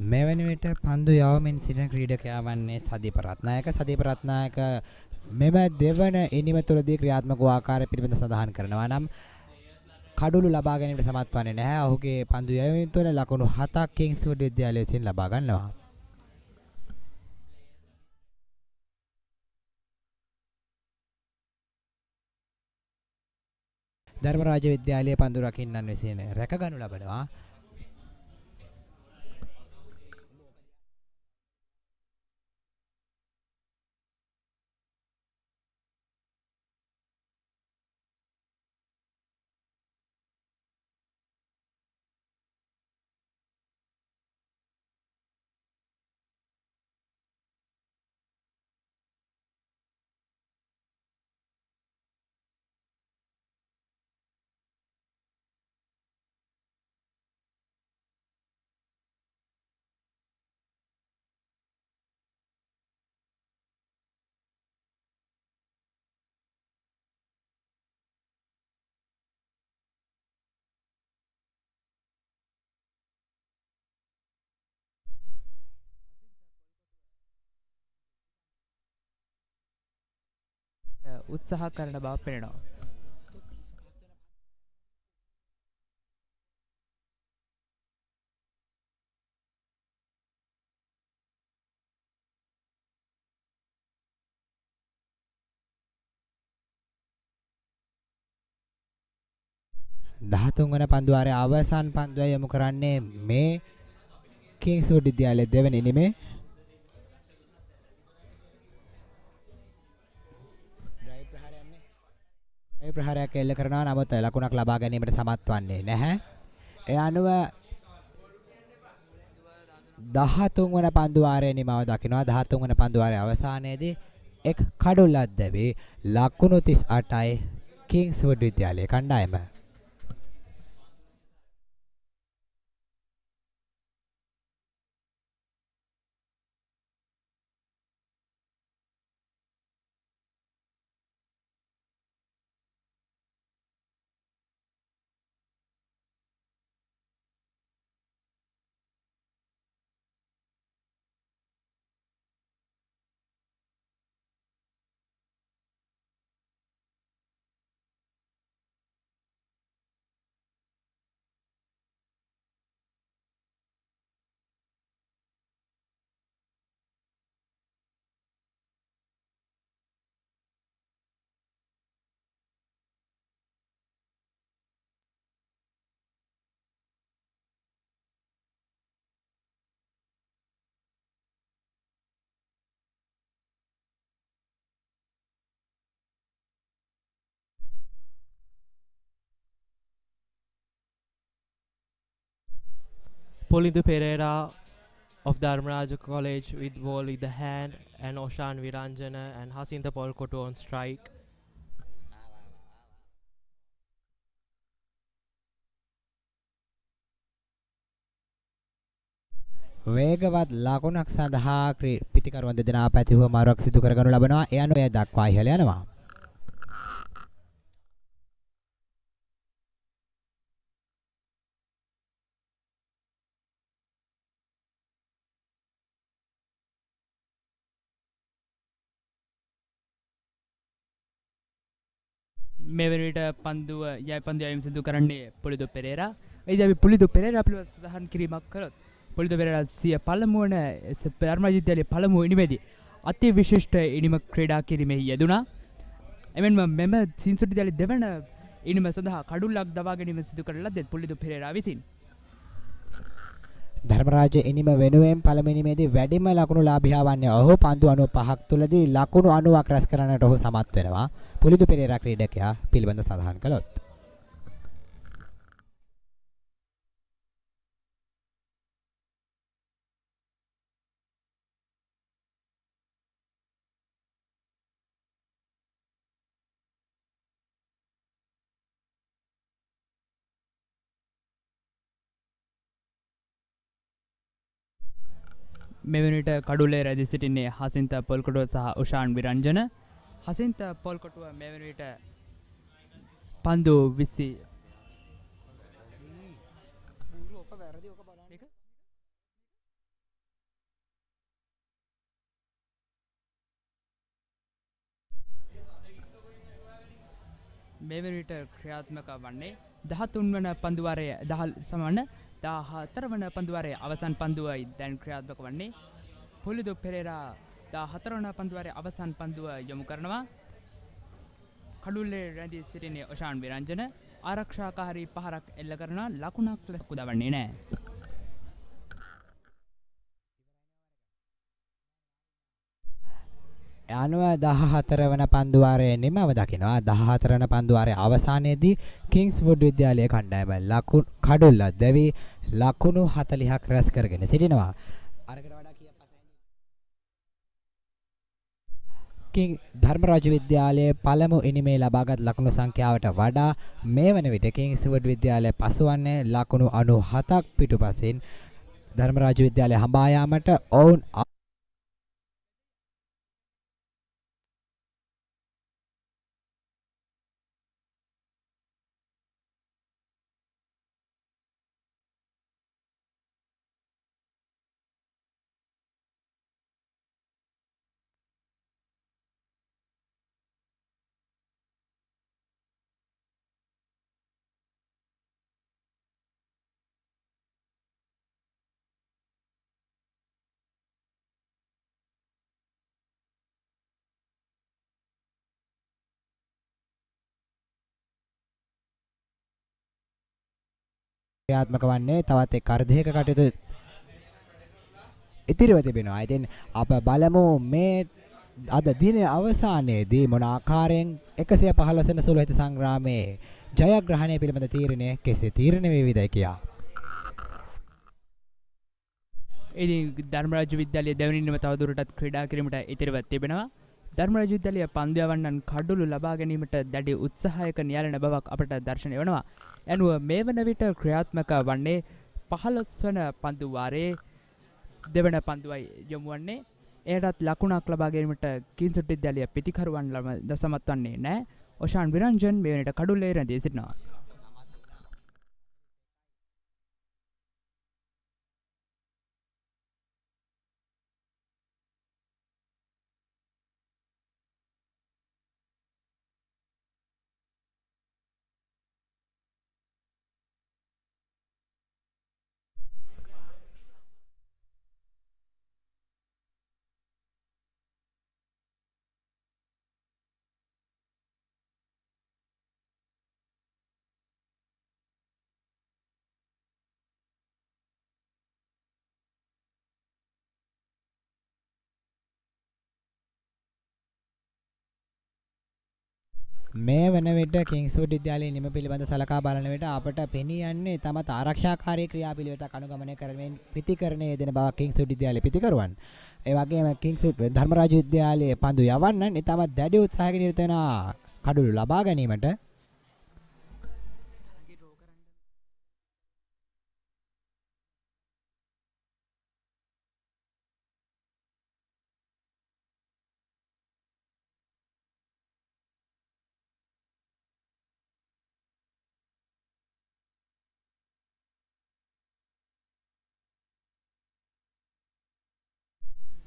මේ වෙන විට පන්දු යවමින් සිටින ක්‍රීඩකයා වන්නේ සදීප රත්නායක. සදීප රත්නායක මෙම දෙවන ඉනිම තුළදී ක්‍රියාත්මක වූ ආකාරය පිළිබඳ සඳහන් කරනවා නම් කඩුළු ලබා ගැනීමට සමත් වන්නේ නැහැ. ඔහුගේ පන්දු යැවීම තුළ ලකුණු 7ක් කිංස්වුඩ් විද්‍යාලය විසින් ලබා ගන්නවා. ධර්මරාජ විද්‍යාලයේ පන්දු රකින්නන් විසින් රැකගනු ලබනවා. උත්සාහ කරන බව පෙනෙනවා. දහතුන් වන පන්දුවාරයේ අවසාන පන්දුව යොමු කරන්නේ මේ කිංස්වුඩ් විද්‍යාලයේ දෙවන ඉනිමේ ඩ්‍රයිව් ප්‍රහාරයක් එල්ල කරනවා. නමුත් ලකුණක් ලබා ගැනීමට සමත් වන්නේ නැහැ. ඒ අනුව 13 වන පන්දුවාරයේ නිමාව දකිනවා. 13 වන පන්දුවාරයේ අවසානයේදී එක් කඩුල්ලක් දැවි ලකුණු 38යි කිංස්වුඩ් විද්‍යාලයේ කණ්ඩායම. Pulidu Pereira of Dharmaraja College with ball with the hand, and Oshan Viranjana and Hasinta Polkoto on strike. වේගවත් ලකුණක් සඳහා පිටිකරුවන් දෙදෙනා පැතිව මාරුවක් සිදු කරගනු ලබනවා. ඒ අනුව එය දක්වා ඉහළ යනවා. මේ වන විට පන්දුව යයි පන්දු යැවීම සිදු කරන්නේ පුලිදු පෙරේරා. එයිද අපි පුලිදු පෙරේරා පිළිබඳව සඳහන් කිරීමක් කළොත් පුලිදු පෙරේරා සිය පළමු වන ධර්මරාජ විද්‍යාලයේ පළමු ඉනිමේදී අති විශිෂ්ට ඉනිම ක්‍රීඩා කිරීමෙහි යෙදුණා. එමෙන්ම මෙම සින්සුඩ් විද්‍යාලයේ දෙවන ඉනිම සඳහා කඩුල්ලක් දවා ගැනීම සිදු කර ලද්දේ පුලිදු පෙරේරා විසින්. ධර්මරාජ ඉනිම වෙනුවෙන් පළමු ඉනිමේදී වැඩිම ලකුණු ලාභියා වන්නේ ඔහු. පන්දු 95ක් තුලදී ලකුණු 90ක් රැස් කරන්නට ඔහු සමත් වෙනවා. පුලිදු පෙරේරා ක්‍රීඩකයා පිළිබඳ සඳහන් කළොත් මෙවැනිට කඩුල්ලේ රැඳී සිටින්නේ හසින්ත පොල්කොටුව සහ උෂාන් විරංජන. හසින්ත පොල්කොටුව මෙවැනි විට පන්දු 20 මෙවැනි විට ක්‍රියාත්මක වන්නේ 13 වන පන්දුවාරයේ 10 සමන 14 වන පන්දුවාරයේ අවසන් පන්දුවයි දැන් ක්‍රියාත්මක වන්නේ. පුලිදු පෙරේරා 14 වන පන්දුවාරයේ අවසන් පන්දුව යොමු කරනවා. කඩුල්ලේ රැඳී සිටින්නේ ඔෂාන් විරංජන. ආරක්ෂාකාරී පහරක් එල්ල කරන ලකුණක් ලෙස උදවන්නේ නැහැ. අනුව 14 වන පන්දුවාරයේ නිමව දකිනවා. 14 වන පන්දුවාරයේ අවසානයේදී කිංස්වුඩ් විද්‍යාලයේ කණ්ඩායම ලකුණු කඩුල්ල දැවි ලකුණු 40ක් රැස් කරගෙන සිටිනවා. අරකට වඩා කීයක් පසෙන් ධර්මරාජ විද්‍යාලයේ පළමු ඉනිමේ ලබාගත් ලකුණු සංඛ්‍යාවට වඩා මේ වන විට කිංස්වුඩ් විද්‍යාලය පසුවන්නේ ලකුණු 97ක් පිටුපසින්. ධර්මරාජ විද්‍යාලය හඹා යාමට ඔවුන් ක්‍රියාත්මක වන්නේ තවත් එක් අර්ධයක කටයුතු ඉතිරිව තිබෙනවා. ඉතින් අප බලමු මේ අද දිනේ අවසානයේදී මොන ආකාරයෙන් 115 වෙනි සුළු හිත සංග්‍රාමයේ ජයග්‍රහණය පිළිබඳ තීරණය කෙසේ තීරණය වේවිදයි කියා. ඉතින් ධර්මරාජ විද්‍යාලයේ දෙවනින්ම තවදුරටත් ක්‍රීඩා කිරීමට ඉතිරිව තිබෙනවා. ධර්මරාජ විද්‍යාලය පන්දු යවන්නන් කඩුළු ලබා ගැනීමට දැඩි උත්සාහයක නියැලෙන බවක් අපට දර්ශනය වෙනවා. යනුව මේ වන විට ක්‍රියාත්මක වන්නේ 15 වන පන්දු වාරයේ දෙවන පන්දුවයි යොමු වන්නේ. එයටත් ලකුණක් ලබා ගැනීමට කින්සුට් විද්‍යාලය පිතිකරුවන් දසමත් වන්නේ නැහැ. ඔෂාන් විරංජන් මේ වෙනට කඩුල්ලේ රැඳී සිටිනවා. මේ වන විට කිංස්වුඩ් විද්‍යාලයේ නිම පිළිබඳ සලකා බලන විට අපට පෙනී යන්නේ තමත් ආරක්ෂාකාරී ක්‍රියාපිළිවෙතක් අනුගමනය කරමින් පිතිකරණයේ දෙන බව කිංස්වුඩ් විද්‍යාලයේ පිතිකරුවන්. ඒ වගේම කිංස්වුඩ් ධර්මරාජ විද්‍යාලයේ පන්දු යවන්නන් ඉතාමත් දැඩි උත්සාහයකින් නිරත වෙනවා කඩුළු ලබා ගැනීමට.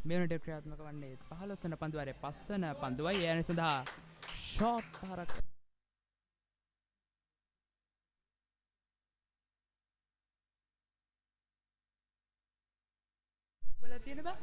මේ වෙනට ක්‍රියාත්මක වන්නේ 15 වන පන්දු වාරයේ 5 වන පන්දුවයි. ඒ අනුව සඳහා ෂෝට් පහරක් වල තියෙන බා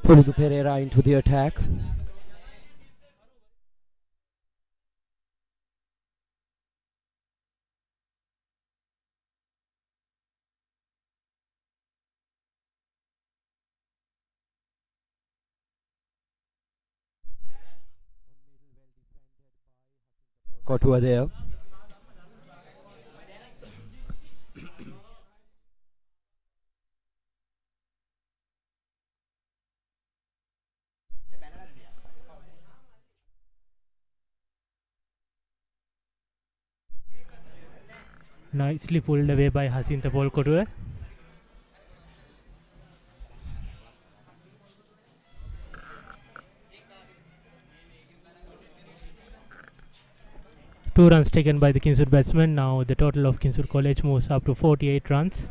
Pulidu Pereira into the attack. Kotua there. Nicely pulled away by Hasinta Polkotua. Two runs taken by the Kingswood batsman. Now the total of Kingswood College moves up to 48 runs.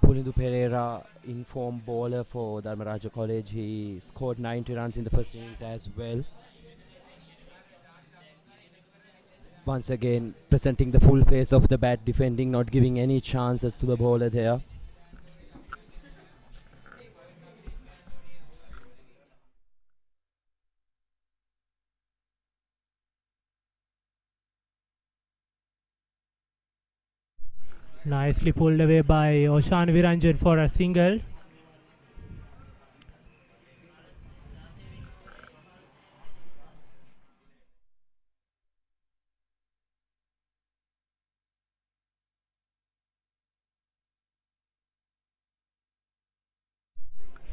Pulidu Pereira, inform bowler for Dharmaraja College. He scored 90 runs in the first innings as well. Once again, presenting the full face of the bat, defending, not giving any chances to the bowler there. Nicely pulled away by Oshan Viranjan for a single.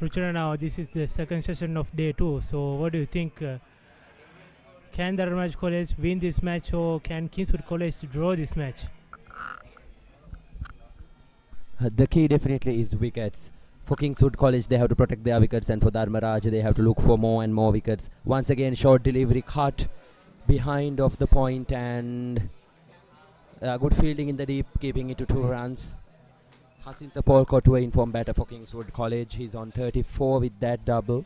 Ruchira, now this is the second session of day 2. So, what do you think? Can Dharmaraj College win this match, or can Kingswood College draw this match? The key definitely is wickets. For Kingswood College, they have to protect their wickets, and for Dharmaraj, they have to look for more and more wickets. Once again, short delivery cut behind of the point, and good fielding in the deep, keeping it to 2 runs. Hasinta Polko to inform batter for Kingswood College. He's on 34 with that double.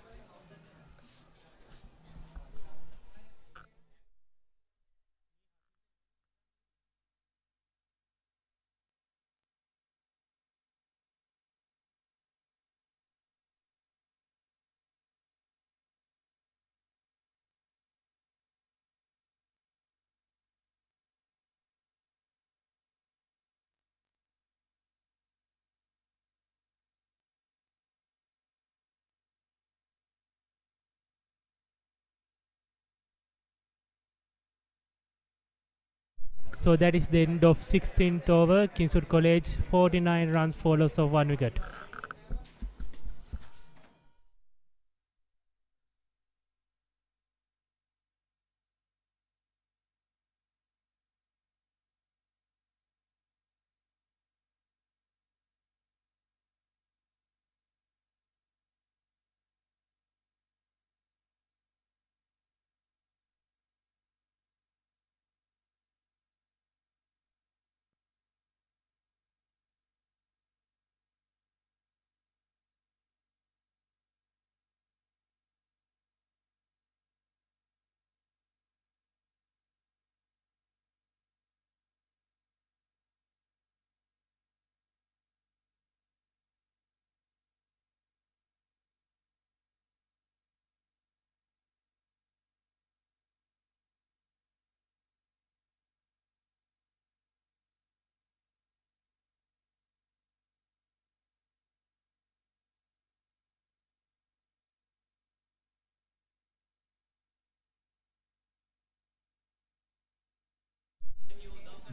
So that is the end of 16th over. Kingswood College 49 runs for loss of 1 wicket.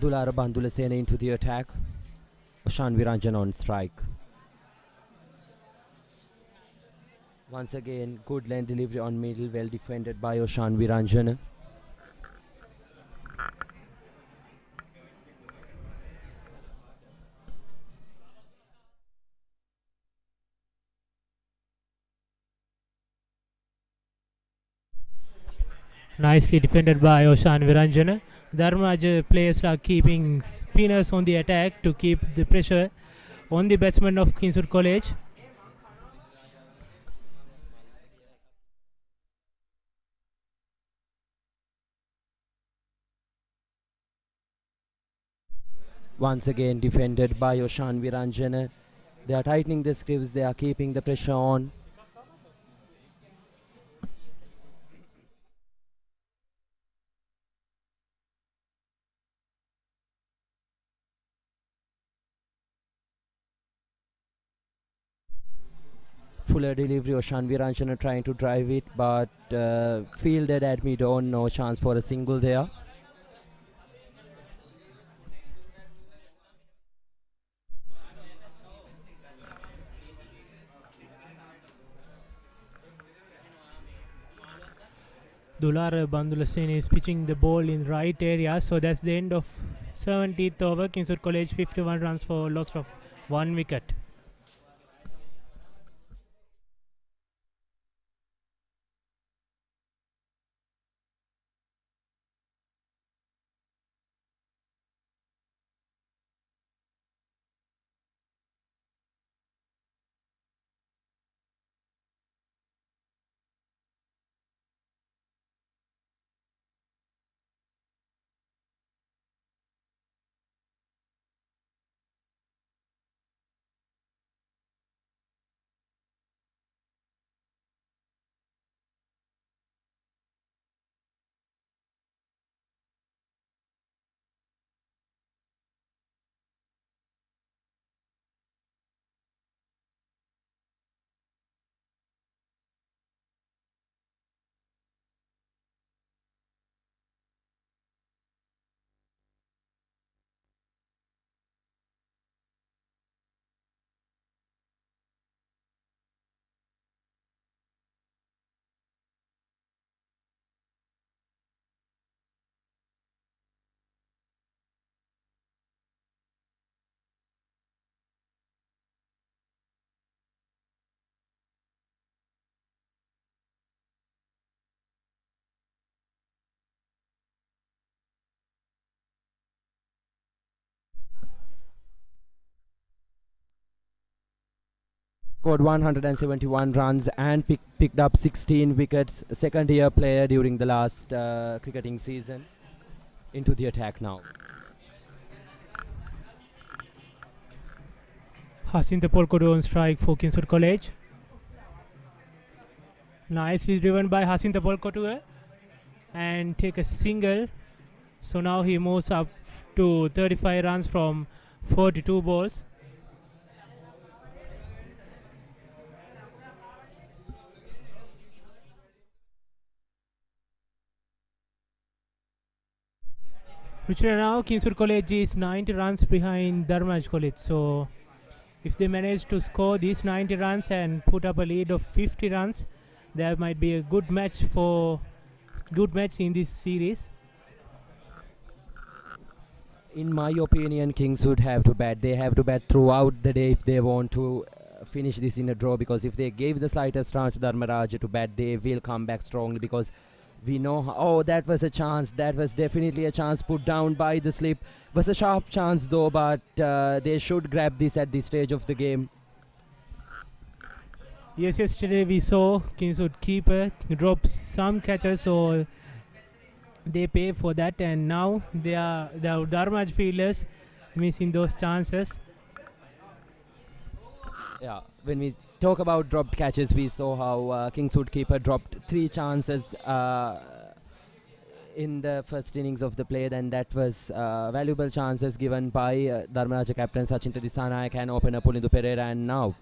Dulara Bandulasena into the attack. Oshan Viranjan on strike. Once again, good lane delivery on middle, well defended by Oshan Viranjan. Nicely defended by Oshan Viranjana. Dharmaraj players are keeping spinners on the attack to keep the pressure on the batsmen of Kingswood College. Once again defended by Oshan Viranjana. They are tightening the scripts, they are keeping the pressure on. Fuller delivery, Oshan Viranjana trying to drive it, but fielded at mid-on, no chance for a single there. Dular Bandulasen is pitching the ball in right area, so that's the end of 70th over. Kingswood College 51 runs for loss of 1 wicket. scored 171 runs and picked up 16 wickets. Second year player during the last cricketing season. Into the attack now. Hasinta Polkodo on strike for Kingswood College. Nicely driven by Hasinta Polkodo and take a single. So now he moves up to 35 runs from 42 balls. Which now Kingswood College is 90 runs behind Dharmraj College. So if they manage to score these 90 runs and put up a lead of 50 runs, there might be a good match in this series. In my opinion, Kings would have to bat. They have to bat throughout the day if they want to finish this in a draw, because if they gave the slightest chance to Dharmaraj to bat, they will come back strongly, because we know oh, that was a chance. That was definitely a chance put down by the slip. Was a sharp chance though, but they should grab this at this stage of the game. Yes, yesterday we saw Kingswood keeper drop some catches, so they pay for that, and now the Dharmaj fielders missing those chances. Yeah, when we talk about dropped catches, we saw how Kingswood keeper dropped 3 chances in the first innings of the play. Then that was valuable chances given by Dharmaraja captain Sachinta Disanayak and opener Pulindu Pereira, and now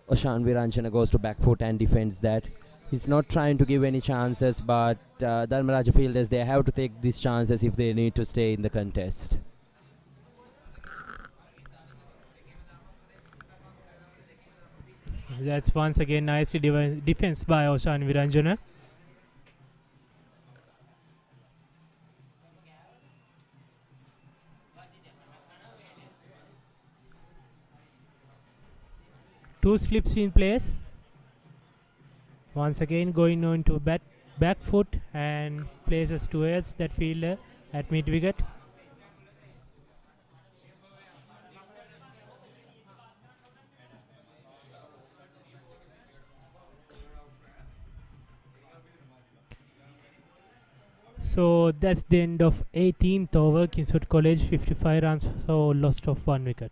Oshan Viranchana goes to back foot and defends that. He's not trying to give any chances, but Dharmaraja fielders, they have to take these chances if they need to stay in the contest. That's once again nicely defense by Oshan Viranjana. Two slips in place. Once again going on to back foot and places towards that fielder at mid wicket. So that's the end of 18th over. Kingswood College 55 runs, so lost of 1 wicket.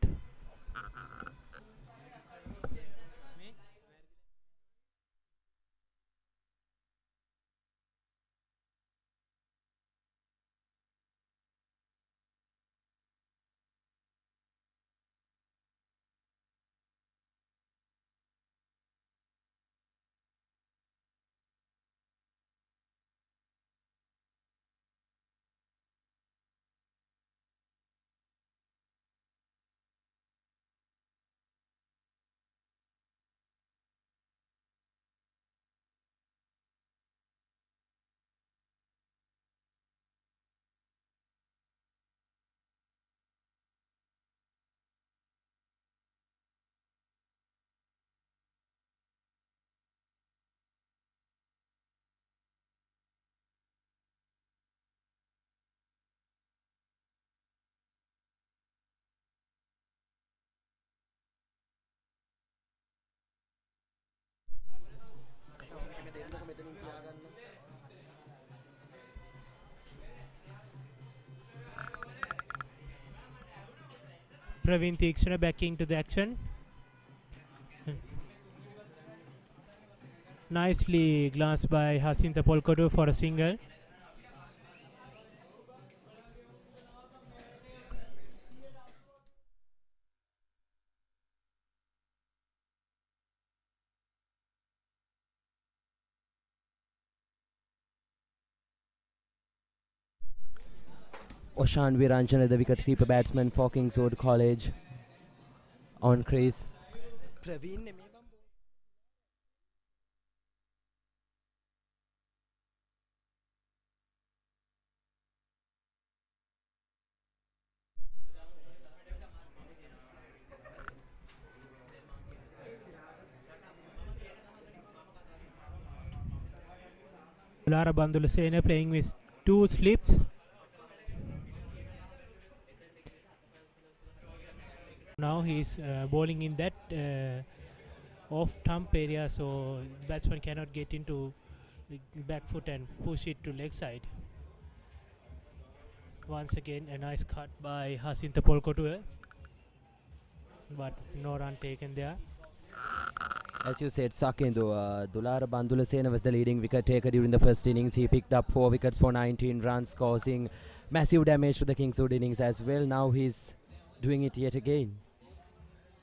Praveen Theekshana backing to the action. Nicely glanced by Hasinta Polkodo for a single. Oshan Viranchana, the wicket-keeper batsman for Kingswood College, on crease. Lara Bandulasena playing with 2 slips. Now he's bowling in that off stump area, so the batsman cannot get into the back foot and push it to leg side. Once again, a nice cut by Hasinta Polkotua, but no run taken there. As you said, Sakindu, Dulara Bandulasena was the leading wicket taker during the first innings. He picked up 4 wickets for 19 runs, causing massive damage to the Kingswood innings as well. Now he's doing it yet again.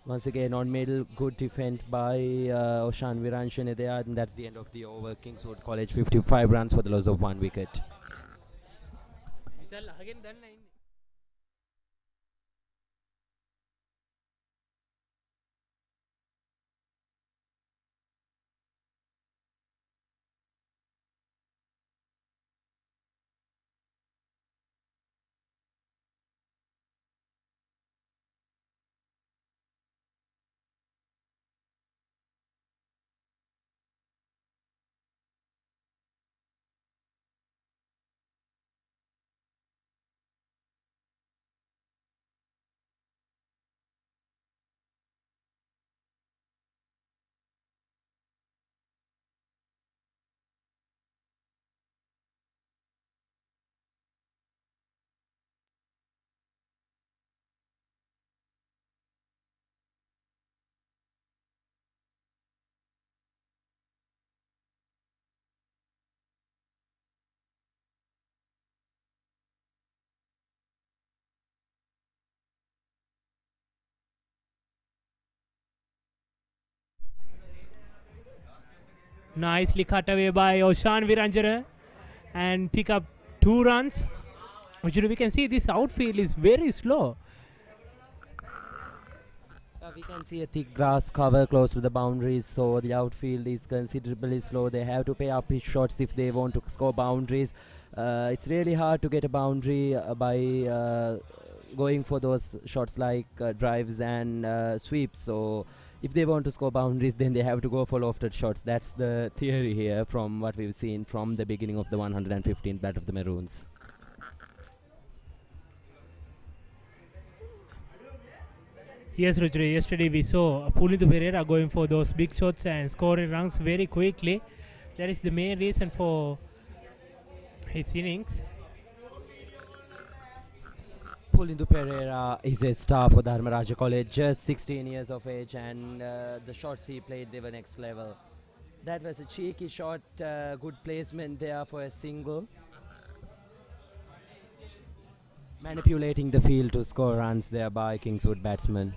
Once again on middle, good defend by Oshan Viranshane there, and that's the end of the over. Kingswood College 55 runs for the loss of 1 wicket. Nicely cut away by Oshan Viranjana and pick up 2 runs. Which we can see this outfield is very slow. We can see a thick grass cover close to the boundaries, so the outfield is considerably slow. They have to pay up his shots if they want to score boundaries. It's really hard to get a boundary by going for those shots like drives and sweeps. So if they want to score boundaries, then they have to go for lofted shots. That's the theory here from what we've seen from the beginning of the 115th bat of the Maroons. Yes, Rudra, yesterday we saw Pulidu Pereira going for those big shots and scoring runs very quickly. That is the main reason for his innings. Pulindu Pereira is a star for Dharmaraja College, just 16 years of age, and the shots he played, they were next level. That was a cheeky shot, good placement there for a single. Manipulating the field to score runs there by Kingswood batsman.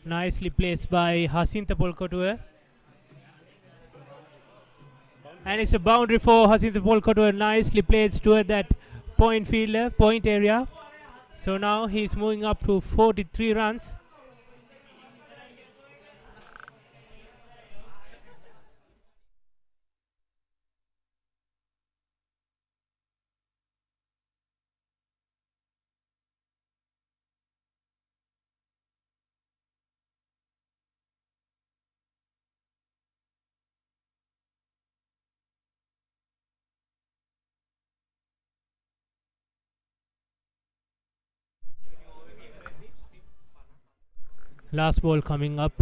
Nicely placed by Hasinta Polkotua. And it's a boundary for Hasinta Polkotua. Nicely placed toward that point fielder, point area. So now he's moving up to 43 runs. Last ball coming up.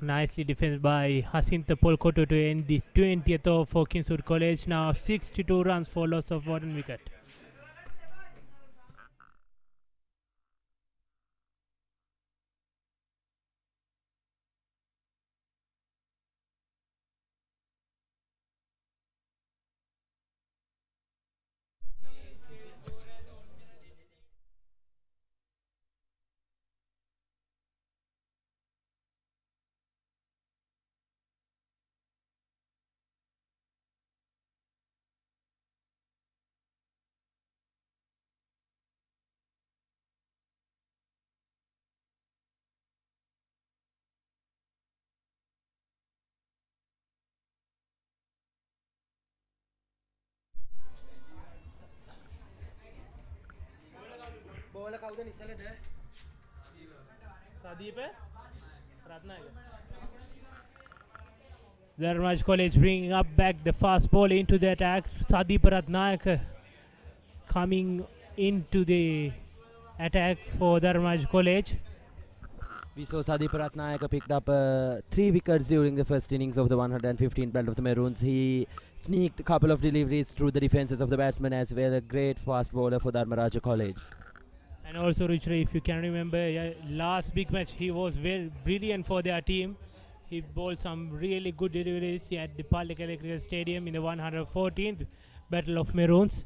Nicely defended by Hasinta Polkoto to end the 20th over for Kingswood College. Now 62 runs for loss of 1 wicket. Dharmraj College bringing up back the fast ball into the attack. Sadeep Ratnayak coming into the attack for Dharmraj College. We saw Sadeep Ratnayak picked up 3 wickets during the first innings of the 115th battle of the Maroons. He sneaked a couple of deliveries through the defences of the batsmen as well. A great fast bowler for Dharmraj College. And also, Ruchra, if you can remember, last big match, he was very brilliant for their team. He bowled some really good deliveries at the Pallikala Cricket Stadium in the 114th Battle of Maroons.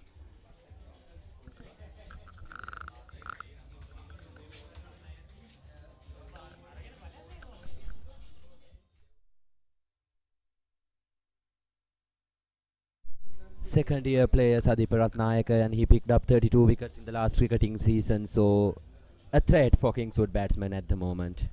Second year player Sadeep Ratnayak, and he picked up 32 wickets in the last cricketing season, so a threat for Kingswood batsmen at the moment.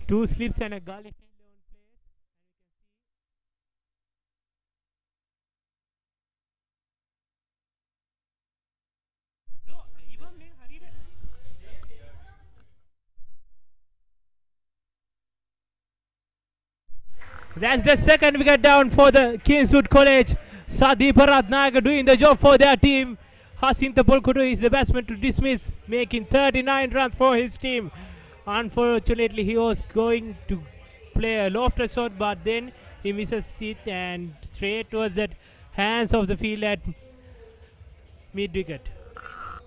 Two slips and a gully. That's the second wicket down for the Kingswood College. Sadeep Ratnayak doing the job for their team. Hasinta Polkutu is the batsman to dismiss, making 39 runs for his team. Unfortunately, he was going to play a lofted shot, but then he misses it and straight towards that hands of the field at mid wicket.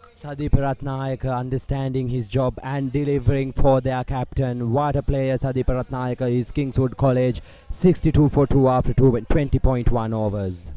Sadeep Ratnayak understanding his job and delivering for their captain. What a player Sadeep Ratnayak is. Kingswood College 62 for 2 after 20.1 overs.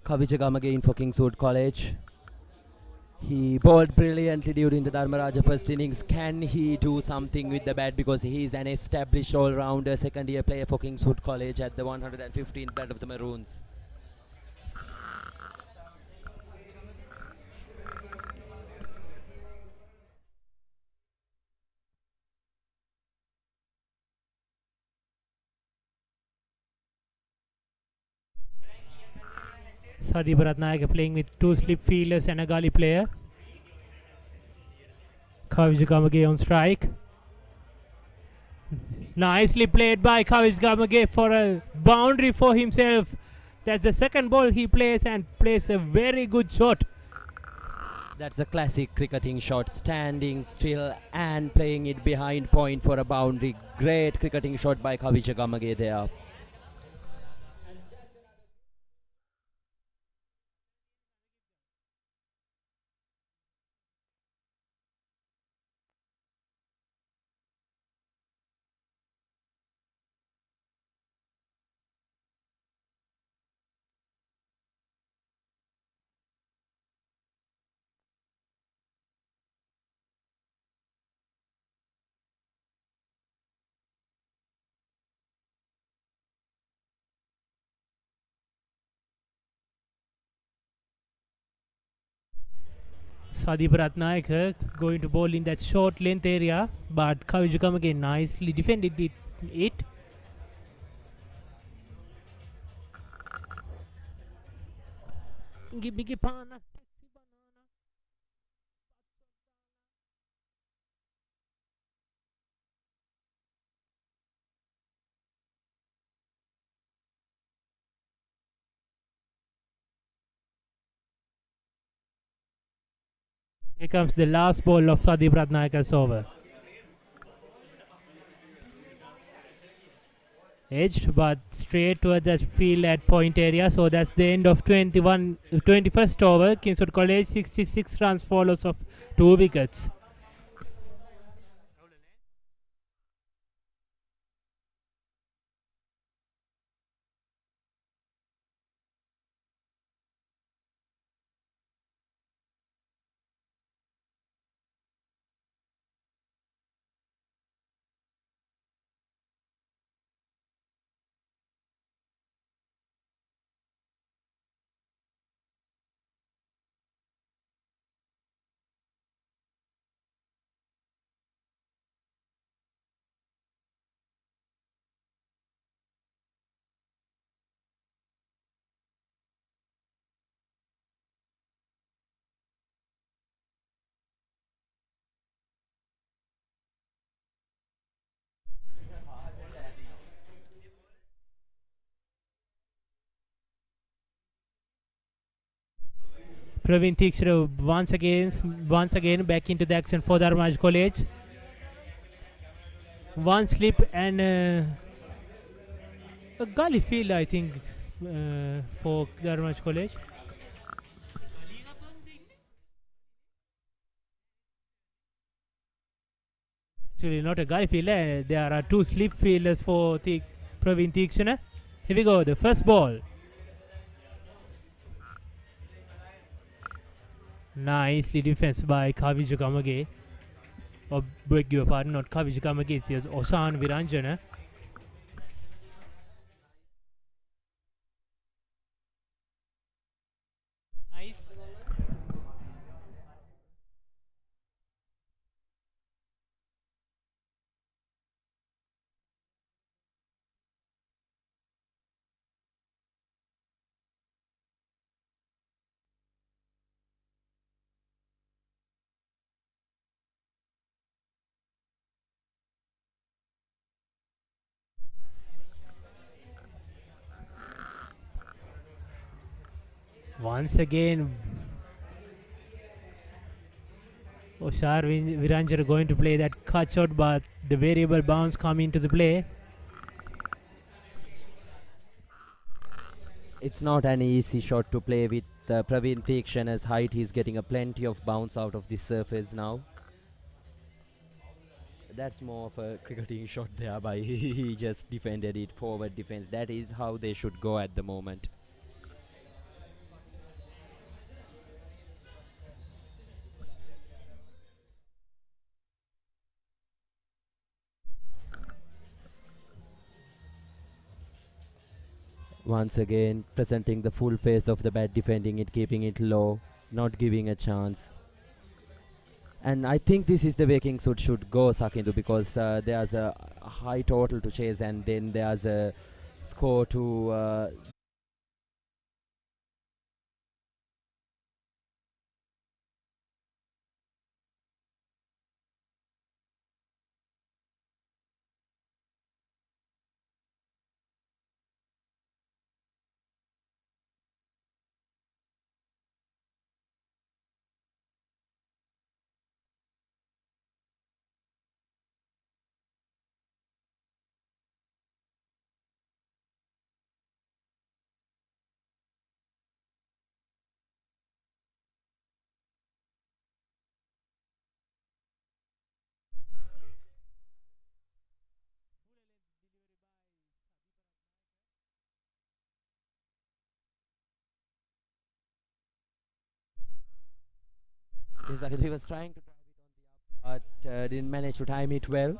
Kavijagam again for Kingswood College. He bowled brilliantly during the Dharmaraja first innings. Can he do something with the bat, because he is an established all-rounder, second year player for Kingswood College at the 115th bat of the Maroons. Sadeep Ratnayak playing with two slip fielders and a gully player. Kavijagam on strike. Nicely played by Kavish Gamage for a boundary for himself. That's the second ball he plays and plays a very good shot. That's a classic cricketing shot, standing still and playing it behind point for a boundary. Great cricketing shot by Kavish Gamage there. Sadeep Ratnaik going to bowl in that short length area, but Kavish Gamage nicely defended it. Biggie Pana. Here comes the last ball of Sadeep Ratnaika's over. Edged but straight towards the field at point area. So that's the end of 21st over. Kingswood College 66 runs follows of 2 wickets. Praveen Tikshra once again back into the action for Dharmaj College. One slip and a gully field, I think, for Dharmaj College. Actually, not a gully field. There are 2 slip fielders for Praveen Tikshra. Here we go. The first ball. Nicely defense by Kavish Gamage. Or beg your pardon, not Kavish Gamage, it's Osan Viranjana. Nice. Once again, Oshar Viranjana going to play that cut shot, but the variable bounce come into the play. It's not an easy shot to play with Praveen Tikshana's height. He's getting a plenty of bounce out of this surface now. That's more of a cricketing shot there by he just defended it, forward defense. That is how they should go at the moment. Once again presenting the full face of the bat, defending it, keeping it low, not giving a chance. And I think this is the way Kingswood should go, Sakindu, because there's a high total to chase and then there's a score to He was trying to drive it on the up, but didn't manage to time it well.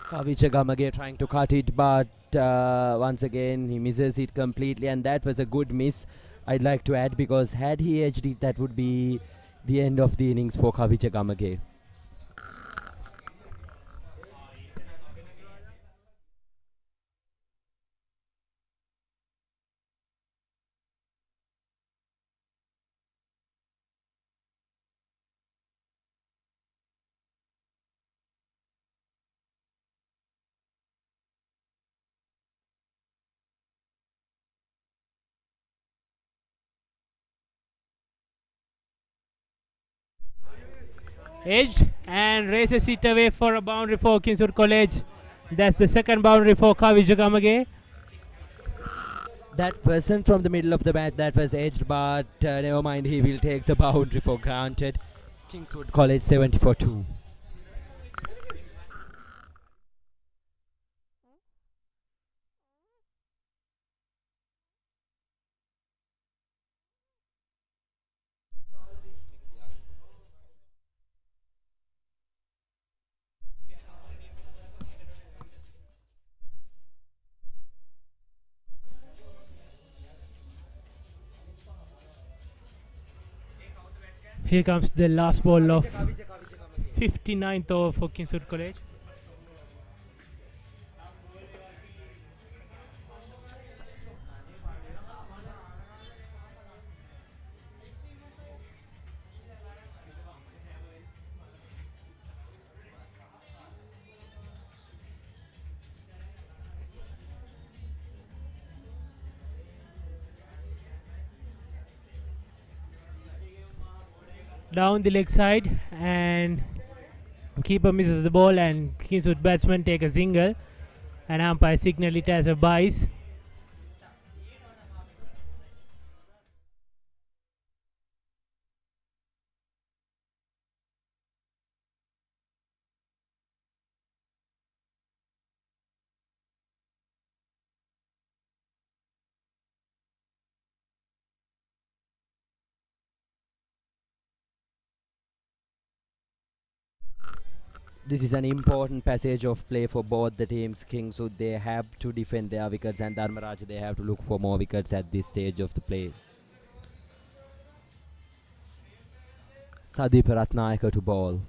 Kavicha Gamage trying to cut it, but once again he misses it completely, and that was a good miss, I'd like to add, because had he edged it, that would be the end of the innings for Kavicha Gamage. Edged and races it away for a boundary for Kingswood College. That's the second boundary for Kavi Jagamage. That person from the middle of the bat, that was edged, but never mind, he will take the boundary for granted. Kingswood College 74-2. Here comes the last ball of 59th over for Kingswood College. Down the leg side, and keeper misses the ball, and Kingswood batsmen take a single, and umpire signal it as a bise. This is an important passage of play for both the teams. Kingswood, they have to defend their wickets, and Dharmaraj, they have to look for more wickets at this stage of the play. Sadeep Ratnayaka to ball.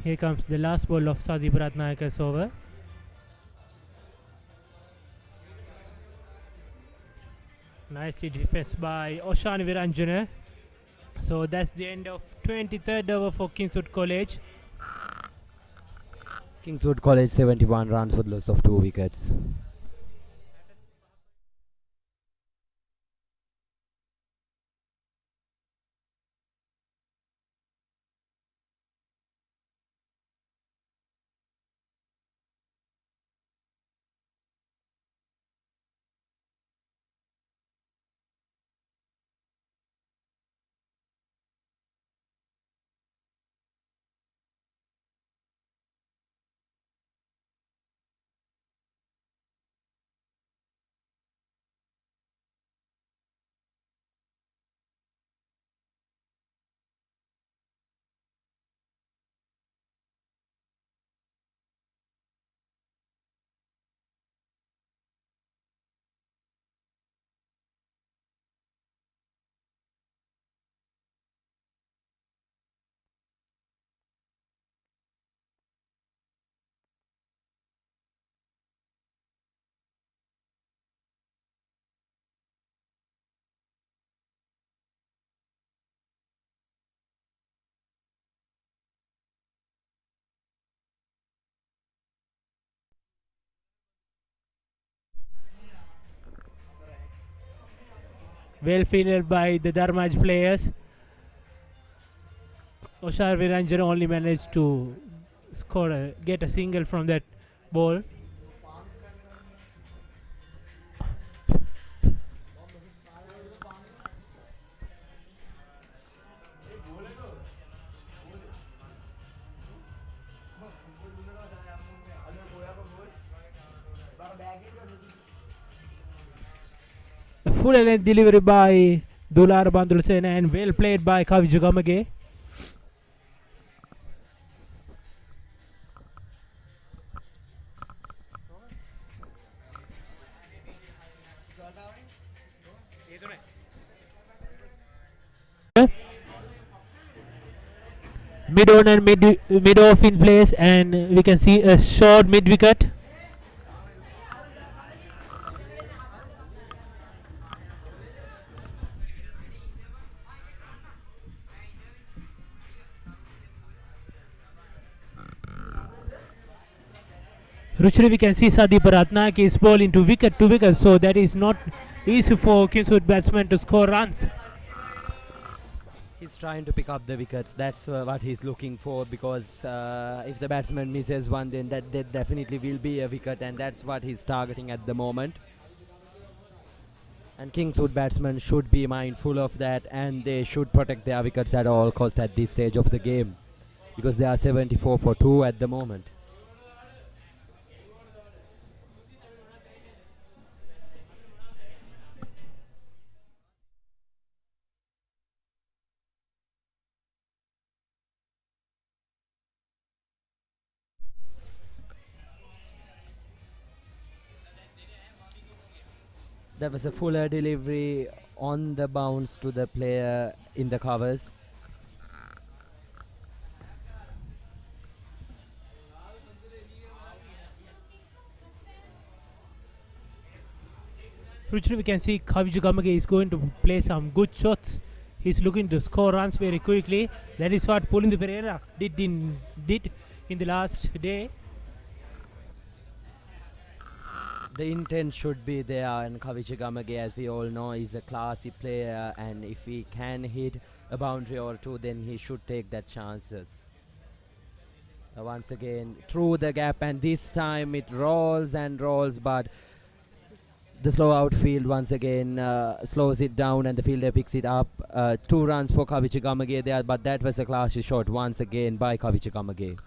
Here comes the last ball of Sadeep Ratnayaka's over. Nicely defensed by Oshan Viranjana. So that's the end of 23rd over for Kingswood College. Kingswood College 71 runs for the loss of 2 wickets. Well fielded by the Dharmaj players. Oshar Viranjan only managed to get a single from that ball. A full length delivery by Dular Bandulsen and well played by Kaviju Gamage. Mid on and mid off in place, and we can see a short mid wicket. Ruchri, we can see Sadeep Ratnak is bowling to wicket, so that is not easy for Kingswood batsman to score runs. He's trying to pick up the wickets. That's what he's looking for, because if the batsman misses one, then that definitely will be a wicket, and that's what he's targeting at the moment. And Kingswood batsmen should be mindful of that, and they should protect their wickets at all cost at this stage of the game, because they are 74 for 2 at the moment. There was a fuller delivery on the bounce to the player in the covers. Ruchri, we can see Kaviju Gamage is going to play some good shots. He's looking to score runs very quickly. That is what Pulindu Pereira did in the last day. The intent should be there, and Kavicha Gamage, as we all know, is a classy player, and if he can hit a boundary or two, then he should take that chances. Once again through the gap, and this time it rolls and rolls, but the slow outfield once again slows it down, and the fielder picks it up. 2 runs for Kavicha Gamage there, but that was a classy shot once again by Kavicha Gamage.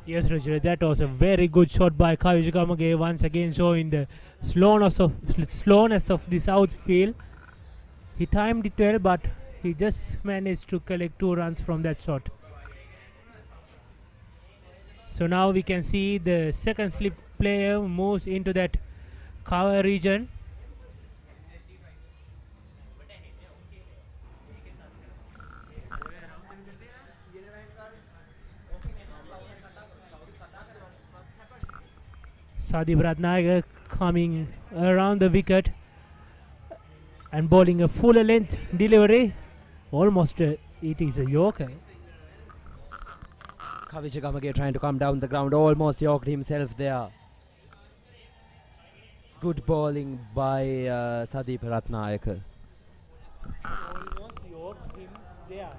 Yes, Roger, that was a very good shot by Kaviju Gamage, once again showing the slowness of this outfield. He timed it well, but he just managed to collect 2 runs from that shot. So now we can see the second slip player moves into that cover region. Sadeep Ratnagar coming around the wicket and bowling a full length delivery. Almost it is a yorker. Kavicha Gamage trying to come down the ground, almost yorked himself there. It's good bowling by Sadeep Ratnagar. Almost yorked him there.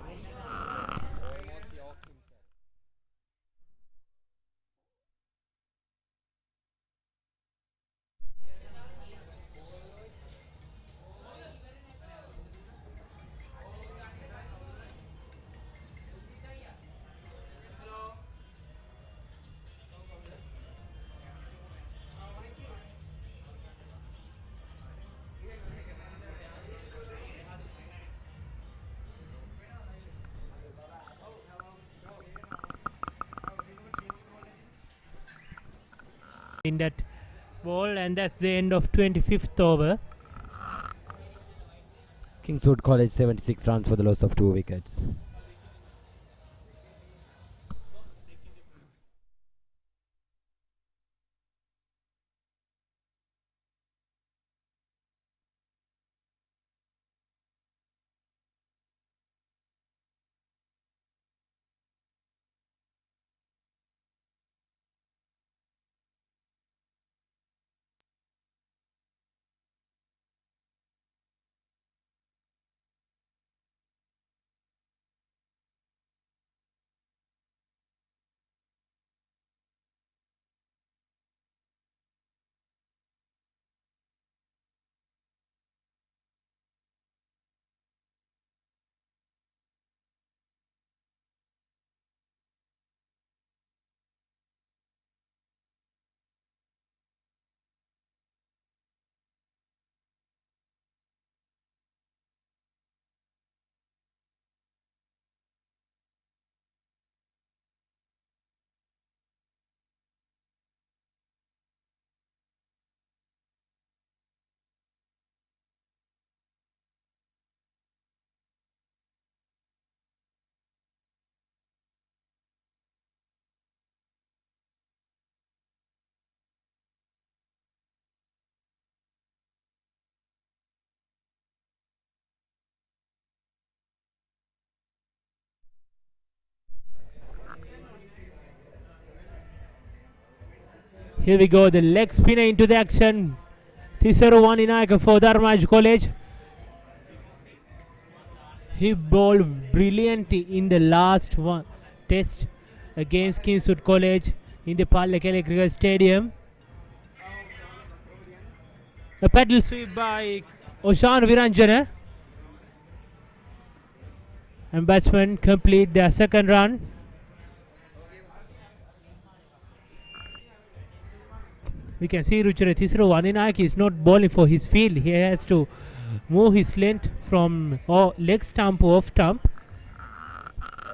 In that ball, and that's the end of 25th over. Kingswood College 76 runs for the loss of 2 wickets. Here we go, the leg spinner into the action. Tisaru Waninayaka for Dharmaj College. He bowled brilliantly in the last one test against Kingswood College in the Pallekele Cricket Stadium. A paddle sweep by Oshan Viranjana. And batsmen complete their second run. We can see Ruchira Tisaro Waninayake is not bowling for his field. He has to move his length from leg stump to off stump.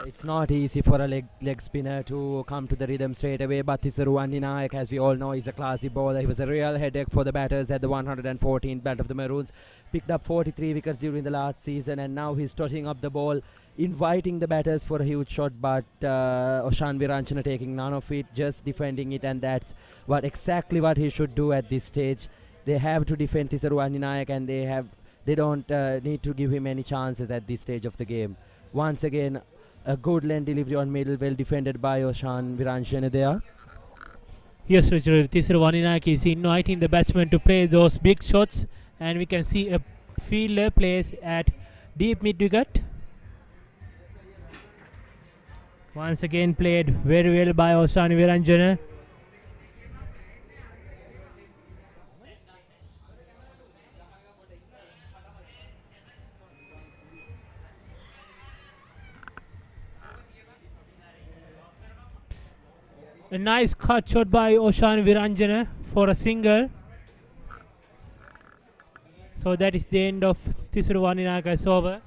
It's not easy for a leg spinner to come to the rhythm straight away, but Tisaru Nayak, as we all know, is a classy bowler. He was a real headache for the batters at the 114th bat of the Maroons. Picked up 43 wickets during the last season, and now he's totting up the ball, inviting the batters for a huge shot, but Oshan Viranchana taking none of it, just defending it, and that's exactly what he should do at this stage. They have to defend Tisaru Nayak, and they don't need to give him any chances at this stage of the game. Once again, a good length delivery on middle, well defended by Oshan Viranchana there. Yes, Richard. Tisaru Waninayake is inviting the batsman to play those big shots, and we can see a fielder plays at deep mid wicket. Once again played very well by Oshan Viranjana. A nice cut shot by Oshan Viranjana for a single. So that is the end of Tisaru Waninayaka's over.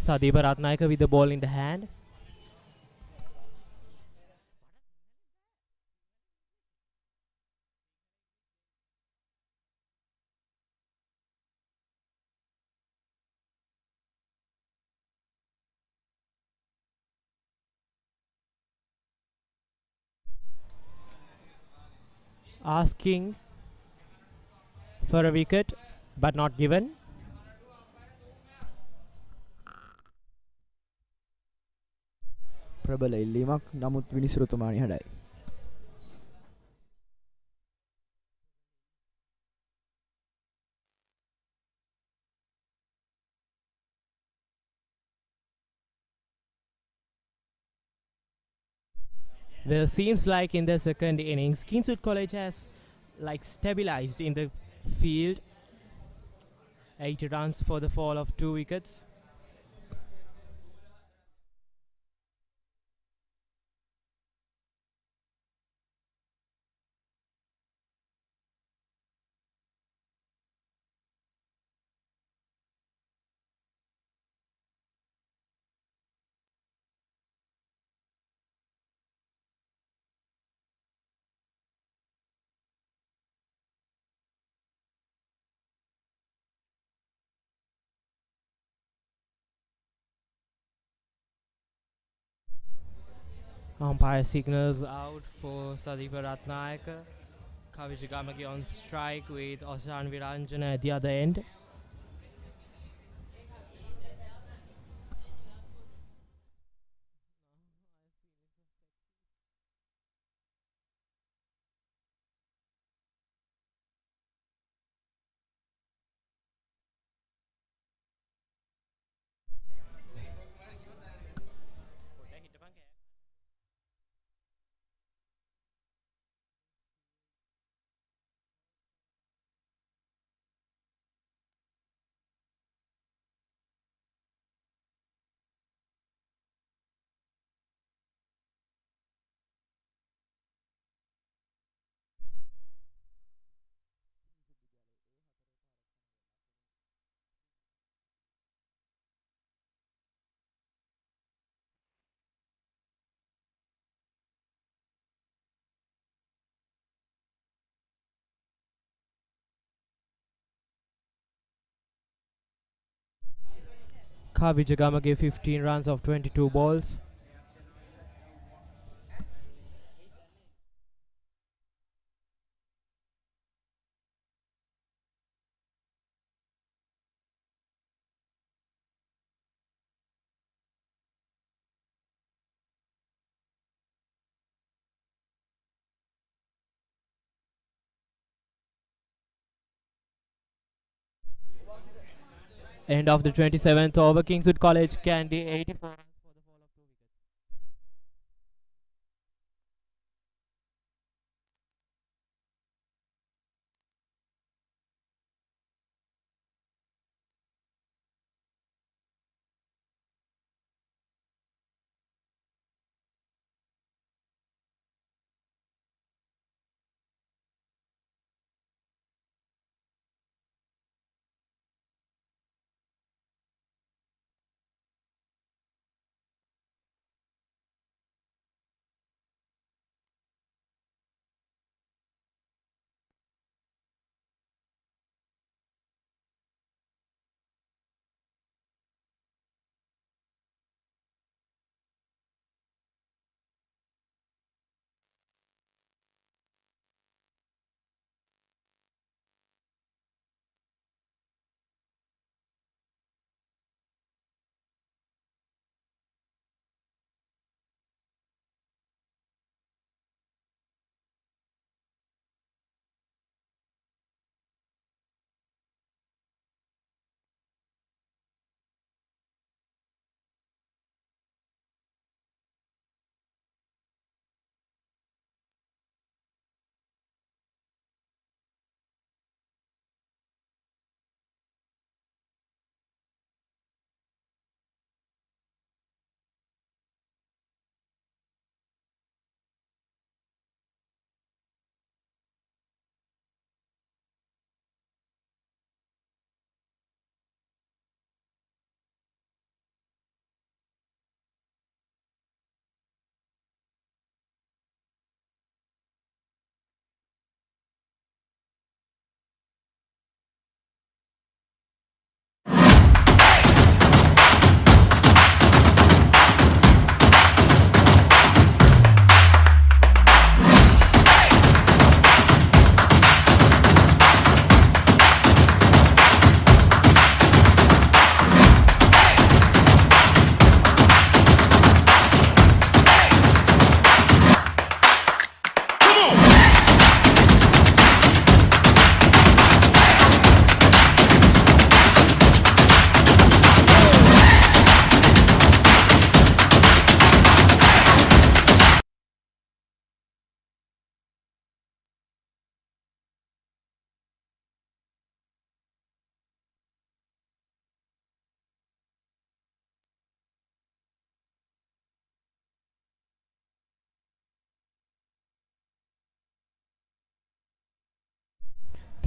Sadeepa Ratnayaka with the ball in the hand. Asking for a wicket, but not given. ප්‍රබල ඉල්ලීමක් නමුත් විනිසුරුතුමානි හඩයි. Well, seems like in the second innings, Kingswood College has like stabilized in the field. 8 runs for the fall of 2 wickets. Umpire signals out for Sadipa Ratnayaka. Kavish Gamagi on strike with Oshan Viranjana at the other end. Kavijagama gave 15 runs of 22 balls. End of the 27th over, Kingswood College Candy 84 runs for the fall of 2 wickets.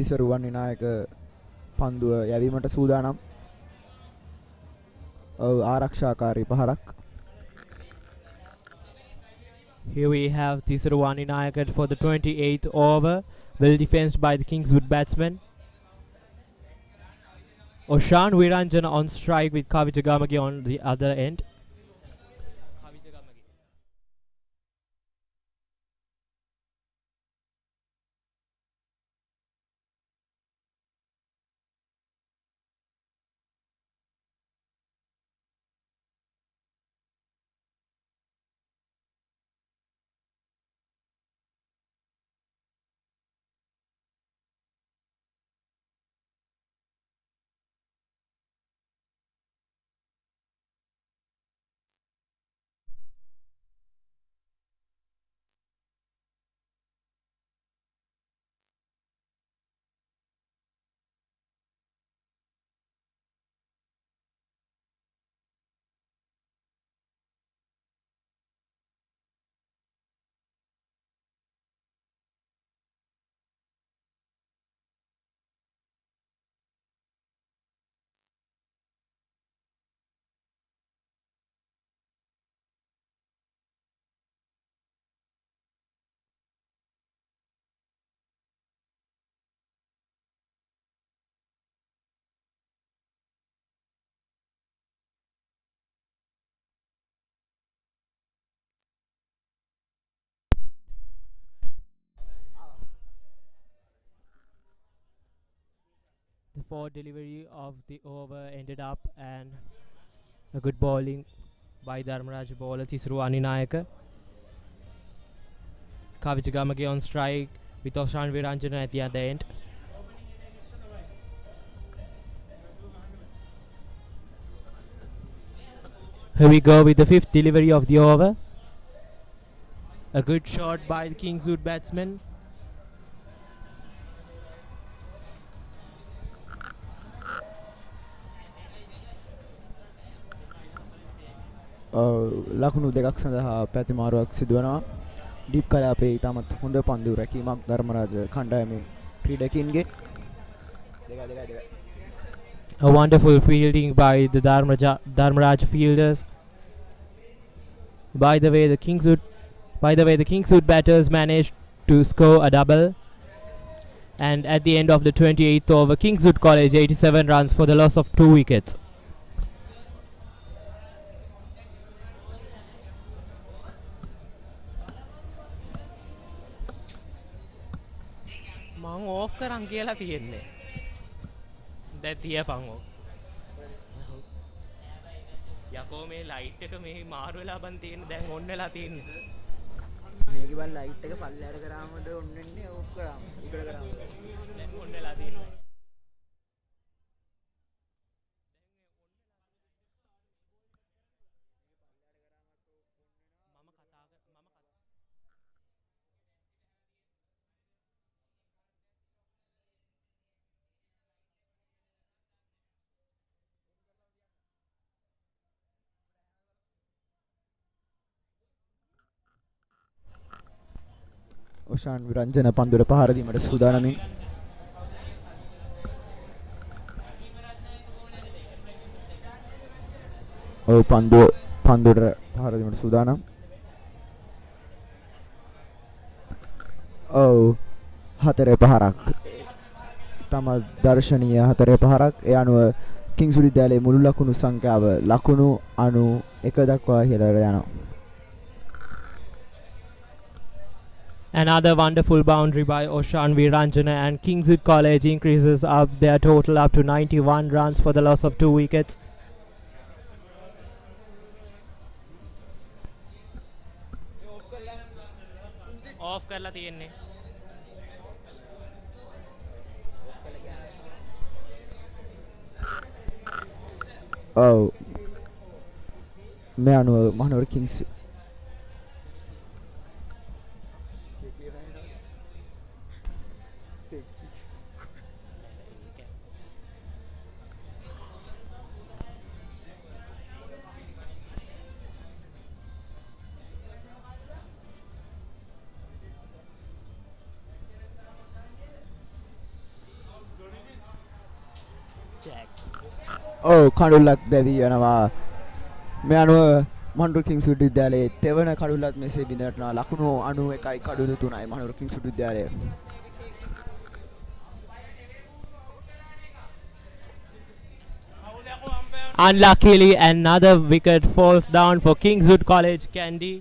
තිසරුවන් Vinayaka පන්දුව යැවීමට සූදානම්. ආරක්ෂාකාරී පහරක්. Here we have Tisarwani Nayakat for the 28th over. Well defensed by the Kingswood batsman. Oshan Viranjana on strike with Kavijagamagi on the other end. The fourth delivery of the over ended up and a good bowling by Dharmaraj bowler Tisruwani Nayaka. Kavijagamagi on strike with Oshan Viranjana at the other end. Here we go with the fifth delivery of the over. A good shot by the Kingswood batsman. ලකුණු දෙකක් සඳහා පැතිමාරුවක් සිදුවනවා. Deep කලාපේ ඉතාමත් හොඳ පන්දු රැකීමක් ධර්මරාජ කණ්ඩායමේ ක්‍රීඩකින්ගේ. A wonderful fielding by the Dharmaraj fielders. By the way, the Kingswood batters managed to score a double. And at the end of the 28th over, Kingswood College 87 runs for the loss of 2 wickets. මං off කරන් කියලා තියෙන්නේ. දැන් තියපන් ඕක. යකෝ මේ light එක මේ මාරු වෙලා බන් තියෙන දැන් ඔන් වෙලා තියෙන්නේ. මේක බන් ලයිට් එක පල්ලයට කරාමද ඔන් වෙන්නේ ඕෆ් කරාම උඩට කරාම දැන් ඔන් වෙලා තියෙන්නේ. ඔෂාන් විරංජන පන්දුර පහර දීමට සූදානමින්. පන්දුර පහර දීමට සූදානම්. හතරේ පහරක්. තම දර්ශනීය හතරේ පහරක්. ඒ අනුව කිංස්වුඩ් විද්‍යාලයේ මුළු ලකුණු සංඛ්‍යාව ලකුණු 91 දක්වා ඉහළට යනවා. Another wonderful boundary by Oshan Viranjana, and Kingswood College increases up their total up to 91 runs for the loss of 2 wickets. off කරලා තියෙන්නේ. මේ අනුව මහනුවර කිංස් කඩුල්ලක් දැවී යනවා. මේ අනුව මහනුවර කිංස්වුඩ් විද්‍යාලයේ තෙවන කඩුල්ලත් මෙසේ බිඳ වැටෙනවා. ලකුණු 91යි කඩුළු 3යි මහනුවර කිංස්වුඩ් විද්‍යාලය. Unluckily, another wicket falls down for Kingswood College Candy.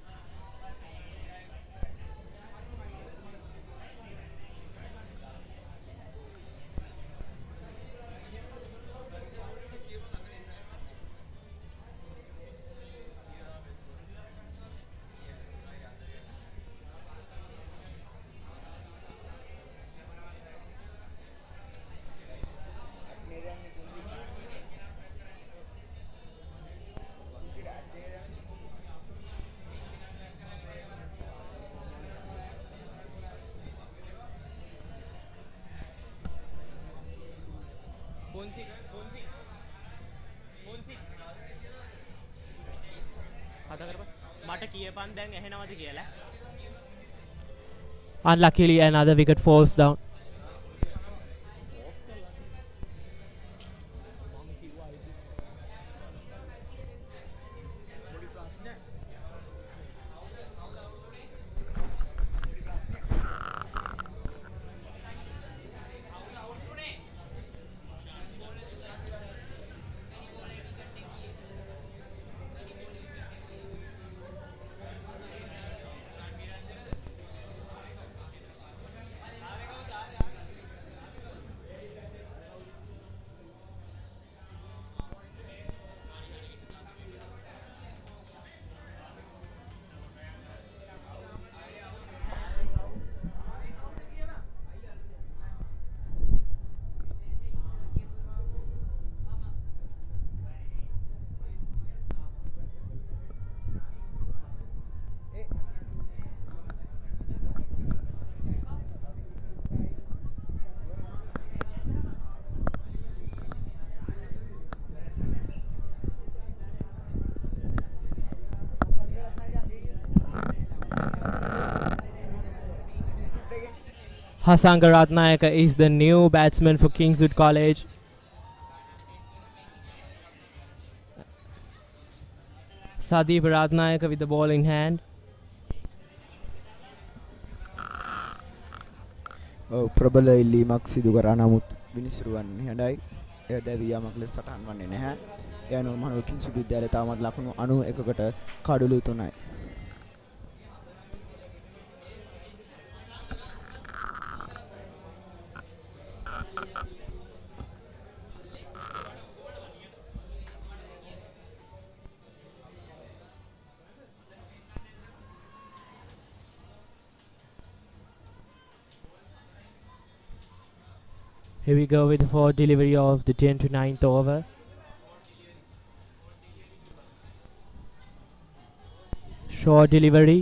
Unluckily, another wicket falls down. Hasanga Ratnayaka is the new batsman for Kingswood College. Sadeep Ratnayaka with the ball in hand. ප්‍රබල ඉල්ලීමක් සිදු කරා නමුත් විනිසුරුවන්නේ හඬයි. එය දැවියාමක් ලෙස සටහන් වන්නේ නැහැ. ඒ අනුව මහනුවර කිංස්වුඩ් විද්‍යාලය තාමත් ලකුණු 91කට කඩලු 3යි. Here we go with the fourth delivery of the 10 to 9th over. Short delivery.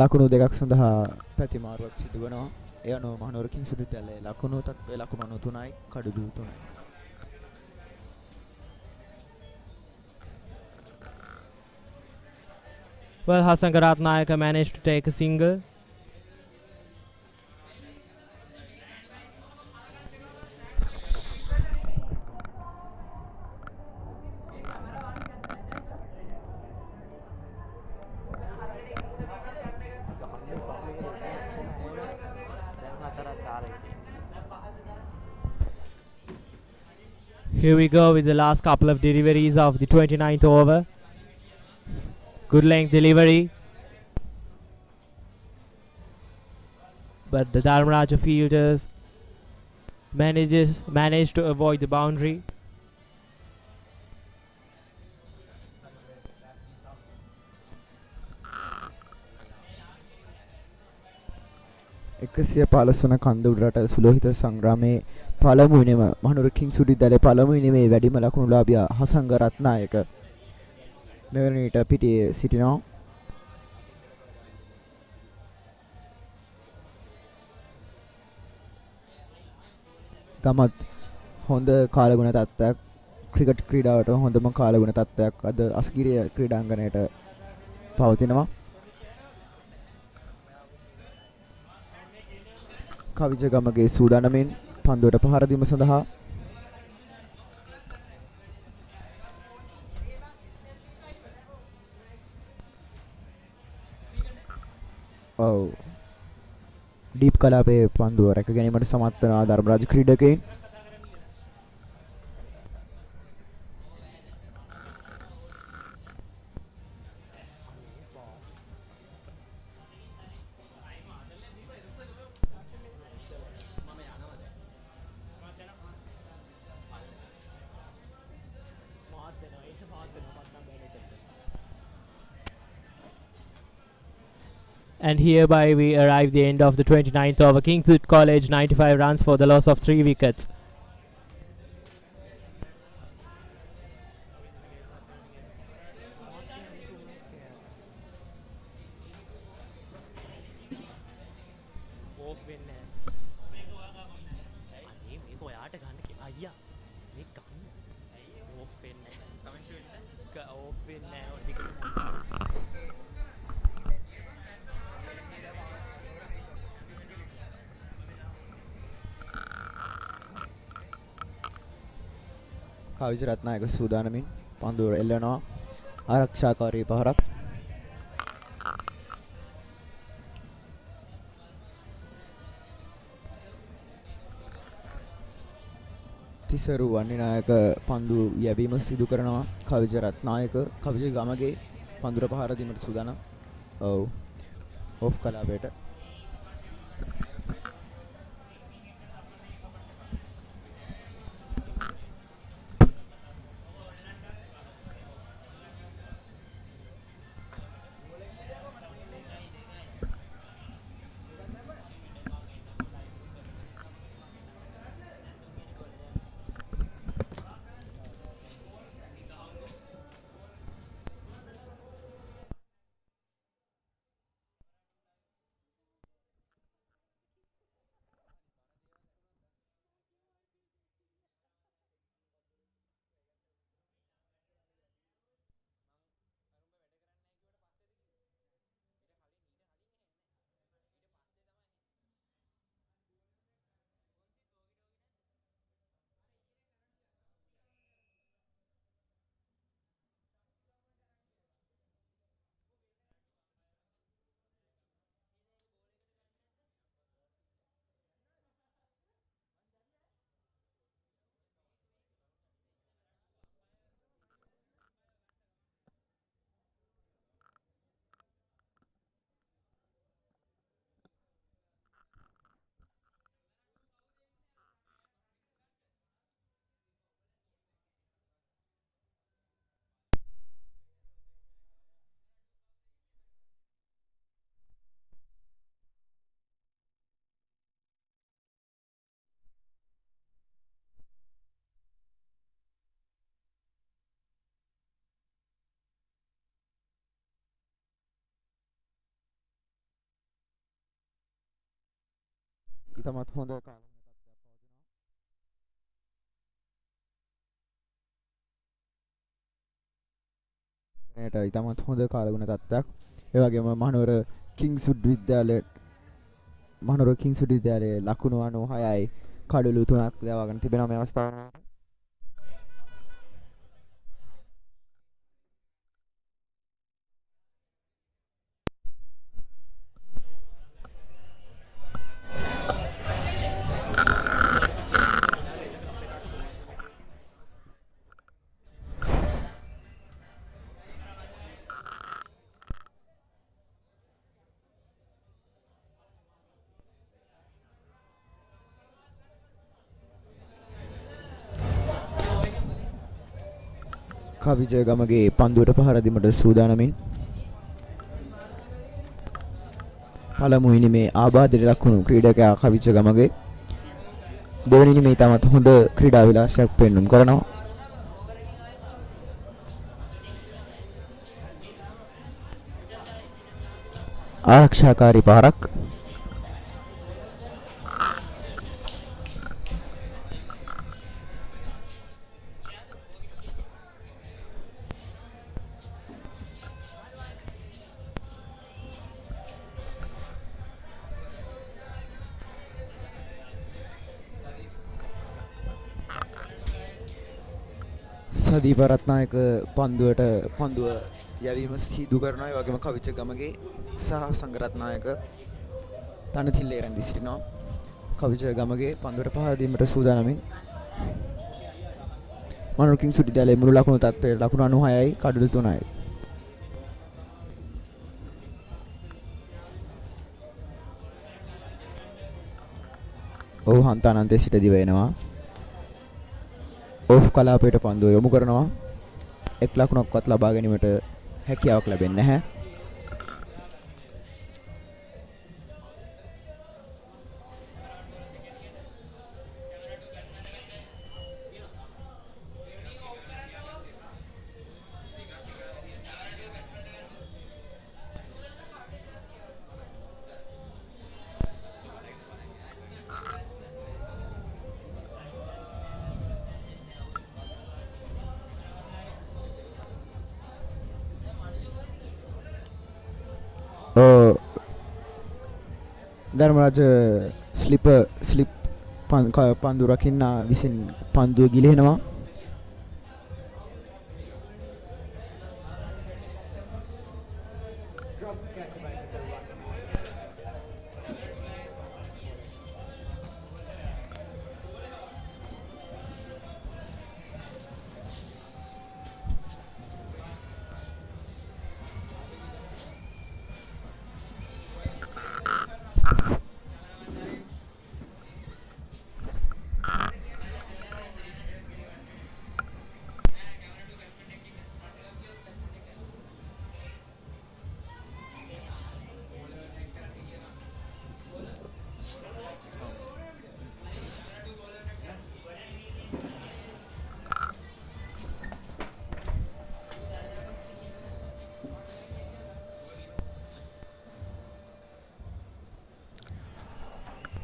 ලකුණු දෙකක් සඳහා පැතිමාරුවක් සිදු වෙනවා. ඒ අනුව මහනුවර කිංස්වුඩ් විද්‍යාලයේ ලකුණු තත්ත්වය ලකුණු 93යි කඩලු 3යි. Well, Hasanga Ratnayaka managed to take a single. Here we go with the last couple of deliveries of the 29th over. Good length delivery. But the Dharmaraja fielders managed to avoid the boundary. එකසිය 15 වන කන්ද උඩරට සුලෝහිත සංග්‍රාමයේ පළමුවෙනිම මහනුවර කිංස්වුඩ් විද්‍යාලයේ පළමුවෙනිමේ වැඩිම ලකුණුලාභියා හසංග රත්නායක මෙවැනිට පිටියේ සිටිනවා. තමත් හොඳ කාලගුණ තත්ත්වයක් cricket ක්‍රීඩාවට හොඳම කාලගුණ තත්ත්වයක් අද අස්ගිරිය ක්‍රීඩාංගණයට පවතිනවා. කවිජගමගේ සූදානමින් පන්දුවට පහර දීම සඳහා ඔව් ඩීප් කලාපයේ පන්දුව රැක ගැනීමට සමත් වන Dharmaraja ක්‍රීඩකයින් And hereby we arrive the end of the 29th over. Kingswood College 95 runs for the loss of 3 wickets. කාවිජ Ratnayake සූදානමින් පන්දුව එල්ලනවා ආරක්ෂාකාරී පහරක් තිසරු වන්නිනායක පන්දු යැවීම සිදු කරනවා කාවිජ රත්නායක කවිජ ගමගේ පන්දුර පහර දීමට සූදානම් ඔව් ඔෆ් කලාපයට ඉතමත් හොඳ කාලගුණ ඉතමත් හොඳ කාලගුණ තත්ත්වයක් ඒ වගේම මහනුවර කිංස්වුඩ් විද්‍යාලයේ ලකුණු 96යි කඩලු 3ක් ලබාගෙන තිබෙනවා මේ අවස්ථාවේ කවිජය ගමගේ පන්දුවට පහර දීමට සූදානමින් පළමු ඉනිමේ ආබාධයට ලකුණු ක්‍රීඩකයා කවිජය ගමගේ දෙවැනි ඉනිමේ තමත් හොඳ ක්‍රීඩා විලාසයක් පෙන්වුම් කරනවා ආරක්ෂාකාරී පහරක් සදීප රත්නායක පන්දුව යැවීම සිදු කරනවා. ඒ වගේම කවිච ගමගේ සහ සංගරත්නායක තනතිල්ලේ රැඳී සිටිනවා. කවිච ගමගේ පන්දුවට පහර දීමට සූදානමින් මනෝර කිංස් විද්‍යාලයේ මුළු ලකුණු තත්ත්වය ලකුණු 96යි කඩළු 3යි. ඔහු හන්තානන්තයේ සිට දිව එනවා. ඕෆ් කලාපයට පන්දුව යොමු කරනවා. එක් ලකුණක්වත් ලබා ගැනීමට හැකියාවක් ලැබෙන්නේ නැහැ. ධර්මරාජ ස්ලිප් පන්දු රකින්න විසින් පන්දුව ගිලිහෙනවා.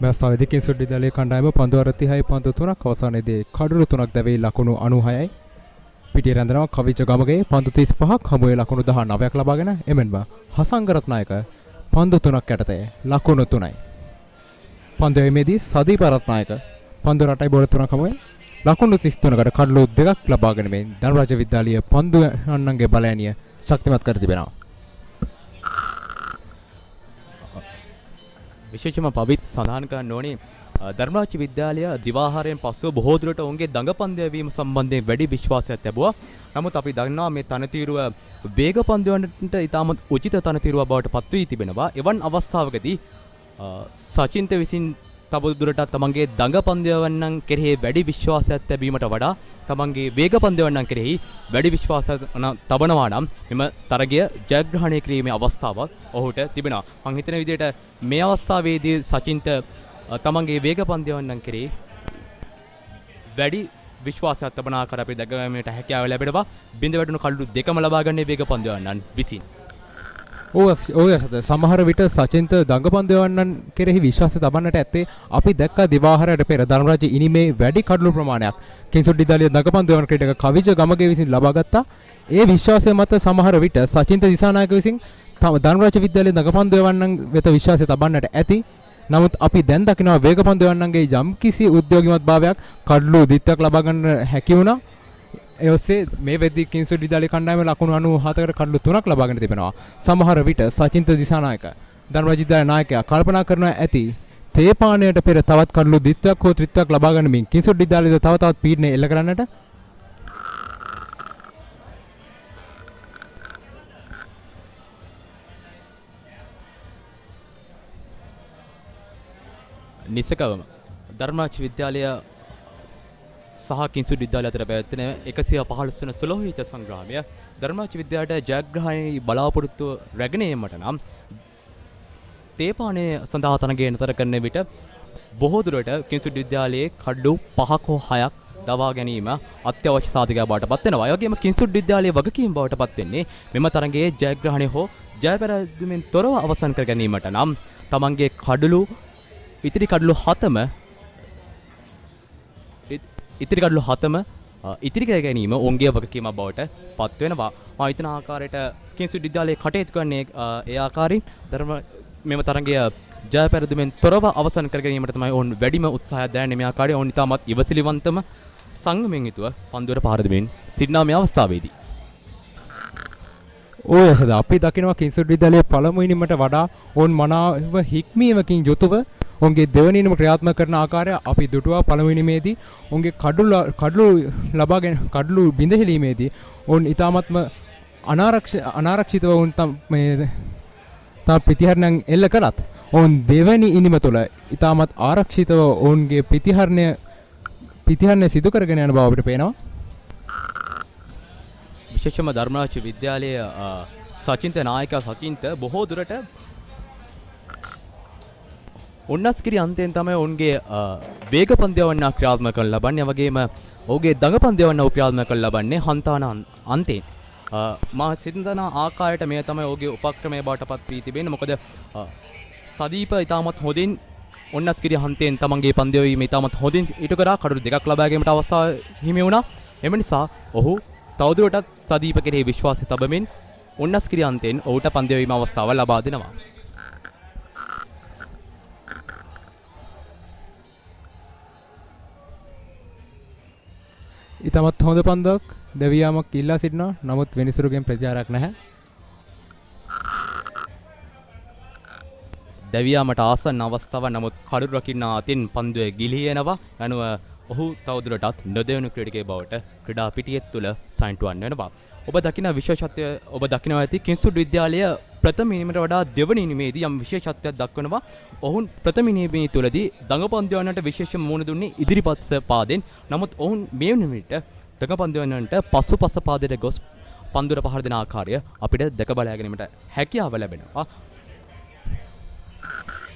මැස්සාවේදී කිංස් විද්‍යාලයේ කණ්ඩායම පන්දු 36යි පන්දු 3ක් අවසානයේදී කඩළු 3ක් දැවී ලකුණු 96යි පිටිය රැඳෙනවා. කවිච ගමගේ පන්දු 35ක් හමුවේ ලකුණු 19ක් ලබාගෙන එමෙන්ම හසංගරත්නායක පන්දු 3ක් යටතේ ලකුණු 3යි. පන්දු යැවීමේදී සදීප රත්නායක පන්දු 8යි බෝල 3ක් හමුවේ ලකුණු 33කට කඩළු 2ක් ලබාගෙන මේ ධනරාජ විද්‍යාලීය පන්දු අන්නන්ගේ බලයනිය ශක්තිමත් කර තිබෙනවා. විශේෂම පවිත් සඳහන් කරන්න ඕනේ ධර්මරාජ විද්‍යාලය දිවාහාරයෙන් පසුව බොහෝ දුරට ඔවුන්ගේ දඟපන්දු යැවීම සම්බන්ධයෙන් වැඩි විශ්වාසයක් ලැබුවා. නමුත් අපි දන්නවා මේ තනතිරුව වේග පන්දු යන්නට ඉතාමත් උචිත තනතිරුව බවට පත් වී තිබෙනවා. එවන් අවස්ථාවකදී සචින්ත විසින් තවදුරටත් තමන්ගේ දඟපන්දු යවන්නන් කෙරෙහි වැඩි විශ්වාසයක් ලැබීමට වඩා තමන්ගේ වේග පන්දු යවන්නන් කෙරෙහි වැඩි විශ්වාසයක් තබනවා නම් මෙම තරගය ජයග්‍රහණය කිරීමේ අවස්ථාවක් ඔහුට තිබෙනවා. මම හිතන විදිහට මේ අවස්ථාවේදී සචින්ත තමන්ගේ වේග පන්දු යවන්නන් කෙරෙහි වැඩි විශ්වාසයක් තබන ආකාරය අපි දැකගැනීමට හැකියාව ලැබෙනවා. බිඳ වැටුණු කඩළු දෙකම ලබා ගන්නේ වේග පන්දු යවන්නන් විසින්. සමහර විට සචින්ත දඟපන්දු යවන්නන් කෙරෙහි විශ්වාසය තබන්නට ඇත්තේ අපි දැක්ක දිවාහාරයට පෙර ධනරාජ ඉනිමේ වැඩි කඩළු ප්‍රමාණයක් කිංස් විද්‍යාලයේ දඟපන්දු යවන ක්‍රීඩක කවිජ ගමගේ විසින් ලබා ගත්තා. ඒ විශ්වාසය මත සමහර විට සචින්ත දිසානායක විසින් ධනරාජ විද්‍යාලයේ දඟපන්දු යවන්නන් වෙත විශ්වාසය තබන්නට ඇති. නමුත් අපි දැන් දකිනවා වේග පන්දු යවන්නන්ගේ යම්කිසි උද්‍යෝගිමත් භාවයක් කඩළු දිත්තක් ලබා ගන්න හැකි වුණා. ඒ ඔස්සේ මේ වෙද්දී කිංස් විද්‍යාලයේ කණ්ඩායම ලකුණු 97කට කඩළු 3ක් ලබාගෙන තිබෙනවා. සමහර විට සචින්ත දිසානායක ධනරාජ විද්‍යාලයේ නායකයා කල්පනා කරනවා ඇති තේපානයට පෙර තවත් කඩළු දිත්තක් හෝ ත්‍රිත්වයක් ලබා ගන්නමින් කිංස් විද්‍යාලයේ තවත් පීඩනය එල්ල කරන්නට නිසකවම ධර්මරාජ විද්‍යාලය සහ කිංස් විද්‍යාලය අතර පැවැත්වෙන 115 වන සුලෝහිත සංග්‍රාමය ධර්මරාජ විද්‍යාලයට ජයග්‍රහණයේ බලාපොරොත්තු රැගෙන යාමට නම් තේපානය සඳහා තරගය නතර කරන විට බොහෝ දුරට කිංස් විද්‍යාලයේ කඩළු 5ක් හෝ 6ක් දවා ගැනීම අත්‍යවශ්‍ය සාධකයක් බවට පත් වෙනවා. ඒ වගේම කිංස් විද්‍යාලයේ වගකීම් බවට පත් වෙන්නේ මෙම තරගයේ ජයග්‍රහණය හෝ ජයපරාජයමින් තොරව අවසන් කර ගැනීමට නම් තමන්ගේ කඩළු ඉතිරි කඩළු 7ම ඉතිරි කර ගැනීම ඔවුන්ගේ වගකීමක් බවට පත් වෙනවා. මා හිතන ආකාරයට කිංස් විද්‍යාලයේ කටයුතු කරන්නේ ඒ ආකාරයෙන් මෙම තරගය ජය පෙරදුමෙන් තොරව අවසන් කර ගැනීමට තමයි ඔවුන් වැඩිම උත්සාහයක් දරන්නේ. මේ ආකාරයෙන් ඔවුන් ඉතාමත් ඉවසිලිවන්තම සංගමෙන් යුතුව පන්දුවට පහර දෙමින් සිටිනා මේ අවස්ථාවේදී. ඔය ඇසද අපි දකිනවා කිංස්වුඩ් විද්‍යාලයේ පළමු ඉනිමට වඩා ඔවුන් මනාව හික්මීමකින් යුතුව ඔවුන්ගේ දෙවන ඉනිම ක්‍රියාත්මක කරන ආකාරය අපි දුටුවා. පළමු ඉනිමේදී ඔවුන්ගේ කඩලු බිඳහෙලීමේදී ඔවුන් ඉතාමත්ම අනාරක්ෂිතව ඔවුන් මේ පිතිහරණයන් එල්ල කරත් ඔවුන් දෙවැනි ඉනිම තුළ ඉතාමත් ආරක්ෂිතව ඔවුන්ගේ පිතිහරණය සිදු කරගෙන යන බව අපිට පේනවා. විශේෂම ධර්මරාජ විද්‍යාලයේ සචින්ත නායකයා සචින්ත බොහෝ දුරට උන්නස්කිරි අන්තයෙන් තමයි ඔවුන්ගේ වේග පන්දයවන්න ක්‍රියාත්මක කරන ලබන්නේ. වගේම ඔහුගේ දඟ පන්දයවන්න ක්‍රියාත්මක කරන ලබන්නේ හන්තාන අන්තයෙන්. මා සිතන ආකාරයට මේ තමයි ඔහුගේ උපක්‍රමය බවට පත් වී තිබෙන්නේ. මොකද සදීප ඉතාමත් හොඳින් ඔන්නස්කිරි හන්තයෙන් තමන්ගේ පන්දයවීම ඉතාමත් හොඳින් ඉටු කරා කඩළු දෙකක් ලබා ගැනීමට අවස්ථාව හිමි වුණා. එම නිසා ඔහු තවදුරටත් සදීප කෙරෙහි විශ්වාසය තබමින් උන්නස්කිරි අන්තයෙන් ඔහුට පන්දයවීම අවස්ථාව ලබා දෙනවා. ඉතාමත් හොඳ පන්දුවක් දෙවියාමක් ඉල්ලා සිටිනවා. නමුත් වෙනිසුරුගෙන් ප්‍රතිචාරයක් නැහැ. දෙවියාමට ආසන්න අවස්ථාවක්. නමුත් කඩළු රකින්න අතින් පන්දුවේ ගිලී යනවා. අනුව ඔහු තවදුරටත් නොදෙවුණු ක්‍රීඩකයෙක් බවට ක්‍රීඩා පිටිය තුළ සයින්ටුවන් වෙනවා. ඔබ දකින විශේෂත්වය ඔබ දකිනවා ඇති කිංස්වුඩ් විද්‍යාලය ප්‍රථම ඉනිමට වඩා දෙවන ඉනිමේදී යම් විශේෂත්වයක් දක්වනවා. ඔවුන් ප්‍රථම ඉනිමේ තුලදී දඟපන්දයවන්නට විශේෂ මුහුණ දුන්නේ ඉදිරිපස්ස පාදෙන්. නමුත් ඔවුන් මේ ඉනිමේට දඟපන්දයවන්නට පසුපස පාදයට ගොස් පන්දුර පහර දෙන ආකාරය අපිට දැක බලා ගැනීමට හැකියාව ලැබෙනවා.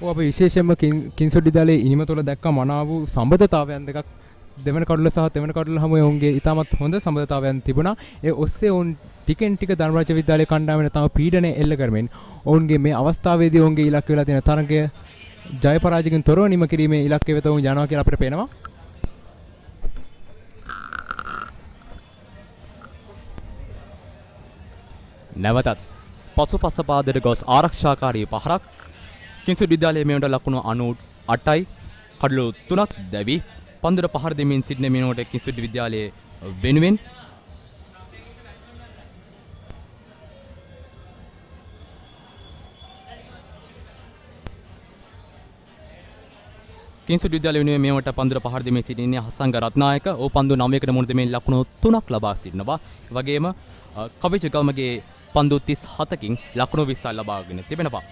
අපි විශේෂයෙන්ම කිංස්වුඩ් විද්‍යාලයේ ඉනිම තුළ දැක්ක මනාව වූ සම්බන්ධතාවයන් දෙකක් දෙවන කඩුල සහ තෙවන කඩුල හැමුවේ ඔවුන්ගේ ඉතාමත් හොඳ සම්බන්ධතාවයන් තිබුණා. ඒ ඔස්සේ ඔවුන් ටිකෙන් ටික ධර්මරාජ විද්‍යාලයේ කණ්ඩායමට තම පීඩනය එල්ල කරමින් ඔවුන්ගේ මේ අවස්ථාවේදී ඔවුන්ගේ ඉලක්කය වෙලා තියෙන තරගය ජය පරාජයකින් තොරව නිම කිරීමේ ඉලක්කය වෙත ඔවුන් යනවා කියලා අපිට පේනවා. නැවතත් පසුපස පාදයට ගොස් ආරක්ෂාකාරී පහරක් කිංස්වුඩ් විද්‍යාලයේ මෙවට ලකුණු 98යි කඩළු 3ක් දැවි පන්දුර පහර දෙමින් සිටින මෙනෝට කිංස්වුඩ් විද්‍යාලයේ වෙනුවෙන් කිංස්වුඩ් විද්‍යාලයේ වෙනුවෙන් මෙවට පන්දුර පහර දෙමින් සිටින්නේ හසංග රත්නායක. ඔහු පන්දු 9කට මුහුණ දෙමින් ලකුණු 3ක් ලබා සිටිනවා. ඒ වගේම කවිජගමගේ පන්දු 37කින් ලකුණු 20ක් ලබාගෙන තිබෙනවා.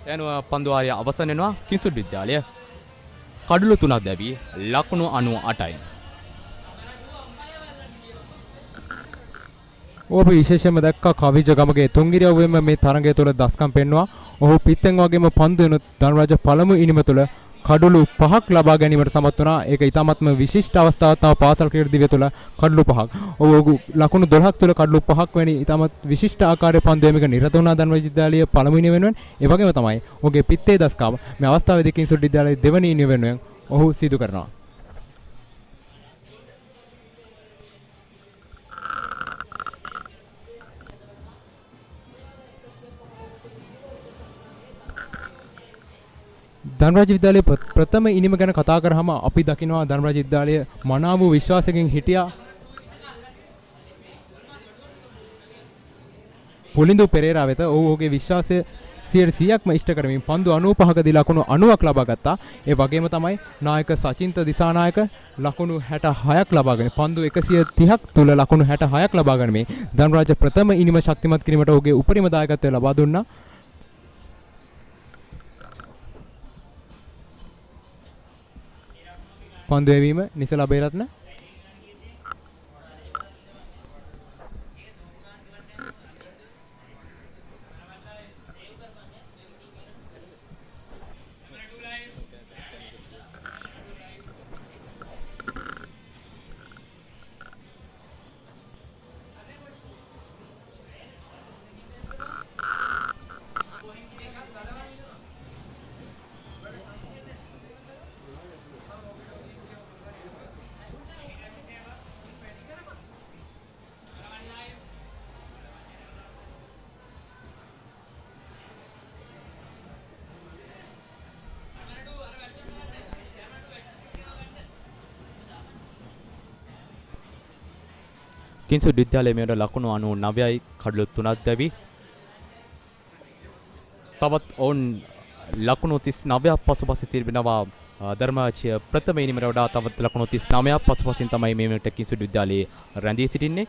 යනුව පන්දුවාරය අවසන් වෙනවා. කිංස්වුඩ් විද්‍යාලය කඩළු 3ක් දැවි ලකුණු 98යි. ඔබ විශේෂයෙන්ම දැක්කා කවිජගමගේ තුන්ගිරියවෙම මේ තරගය තුළ දස්කම් පෙන්නවා. ඔහු පිත්තෙන් වගේම පන්දු වෙන ධනරාජ පළමු ඉනිම තුළ කඩළු 5ක් ලබා ගැනීමට සමත් වුණා. ඒක ඉතාමත්ම විශිෂ්ට අවස්ථාවක් තමයි පාසල් ක්‍රීඩා දිවිය තුළ කඩළු 5ක්. ඔහු ලකුණු 12ක් තුළ කඩළු 5ක් වැනි ඉතාමත් විශිෂ්ට ආකාරයේ පන්දුවීමක නිරත වුණා ධනරාජ විද්‍යාලයේ පළමු ඉනිම වෙනුවෙන්. ඒ වගේම තමයි ඔහුගේ පිත්තේ දස්කම මේ අවස්ථාවේදී කිංස්වුඩ් විද්‍යාලයේ දෙවන ඉනිම වෙනුවෙන් ඔහු සිදු කරනවා. ධනරාජ විද්‍යාලයේ ප්‍රථම ඉනිම ගැන කතා කරාම අපි දකිනවා ධනරාජ විද්‍යාලය මනාව විශ්වාසයෙන් හිටියා. පුලින්දු පෙරේරා වෙත ඔහුගේ විශ්වාසය 100%ක්ම ඉෂ්ට කරමින් පන්දු 95කදී ලකුණු 90ක් ලබා ගත්තා. ඒ වගේම තමයි නායක සචින්ත දිසානායක ලකුණු 66ක් ලබාගෙන පන්දු 130ක් තුල ලකුණු 66ක් ලබාගෙන මේ ධනරාජ ප්‍රථම ඉනිම ශක්තිමත් කිරීමට ඔහුගේ උපරිම දායකත්වය ලබා දුන්නා. පන්දු එවීම නිසලා බේරත්න කිංසුඩ් විද්‍යාලයේ මෙයට ලකුණු 99යි කඩලු 3ක් දැවි. තවත් ඔවුන් ලකුණු 39ක් පසුපස තිබෙනවා ධර්මාජය ප්‍රථම ඉනිමට වඩා තවත් ලකුණු 39ක් පසුපසින් තමයි මේ වෙනට කිංසුඩ් විද්‍යාලයේ රැඳී සිටින්නේ.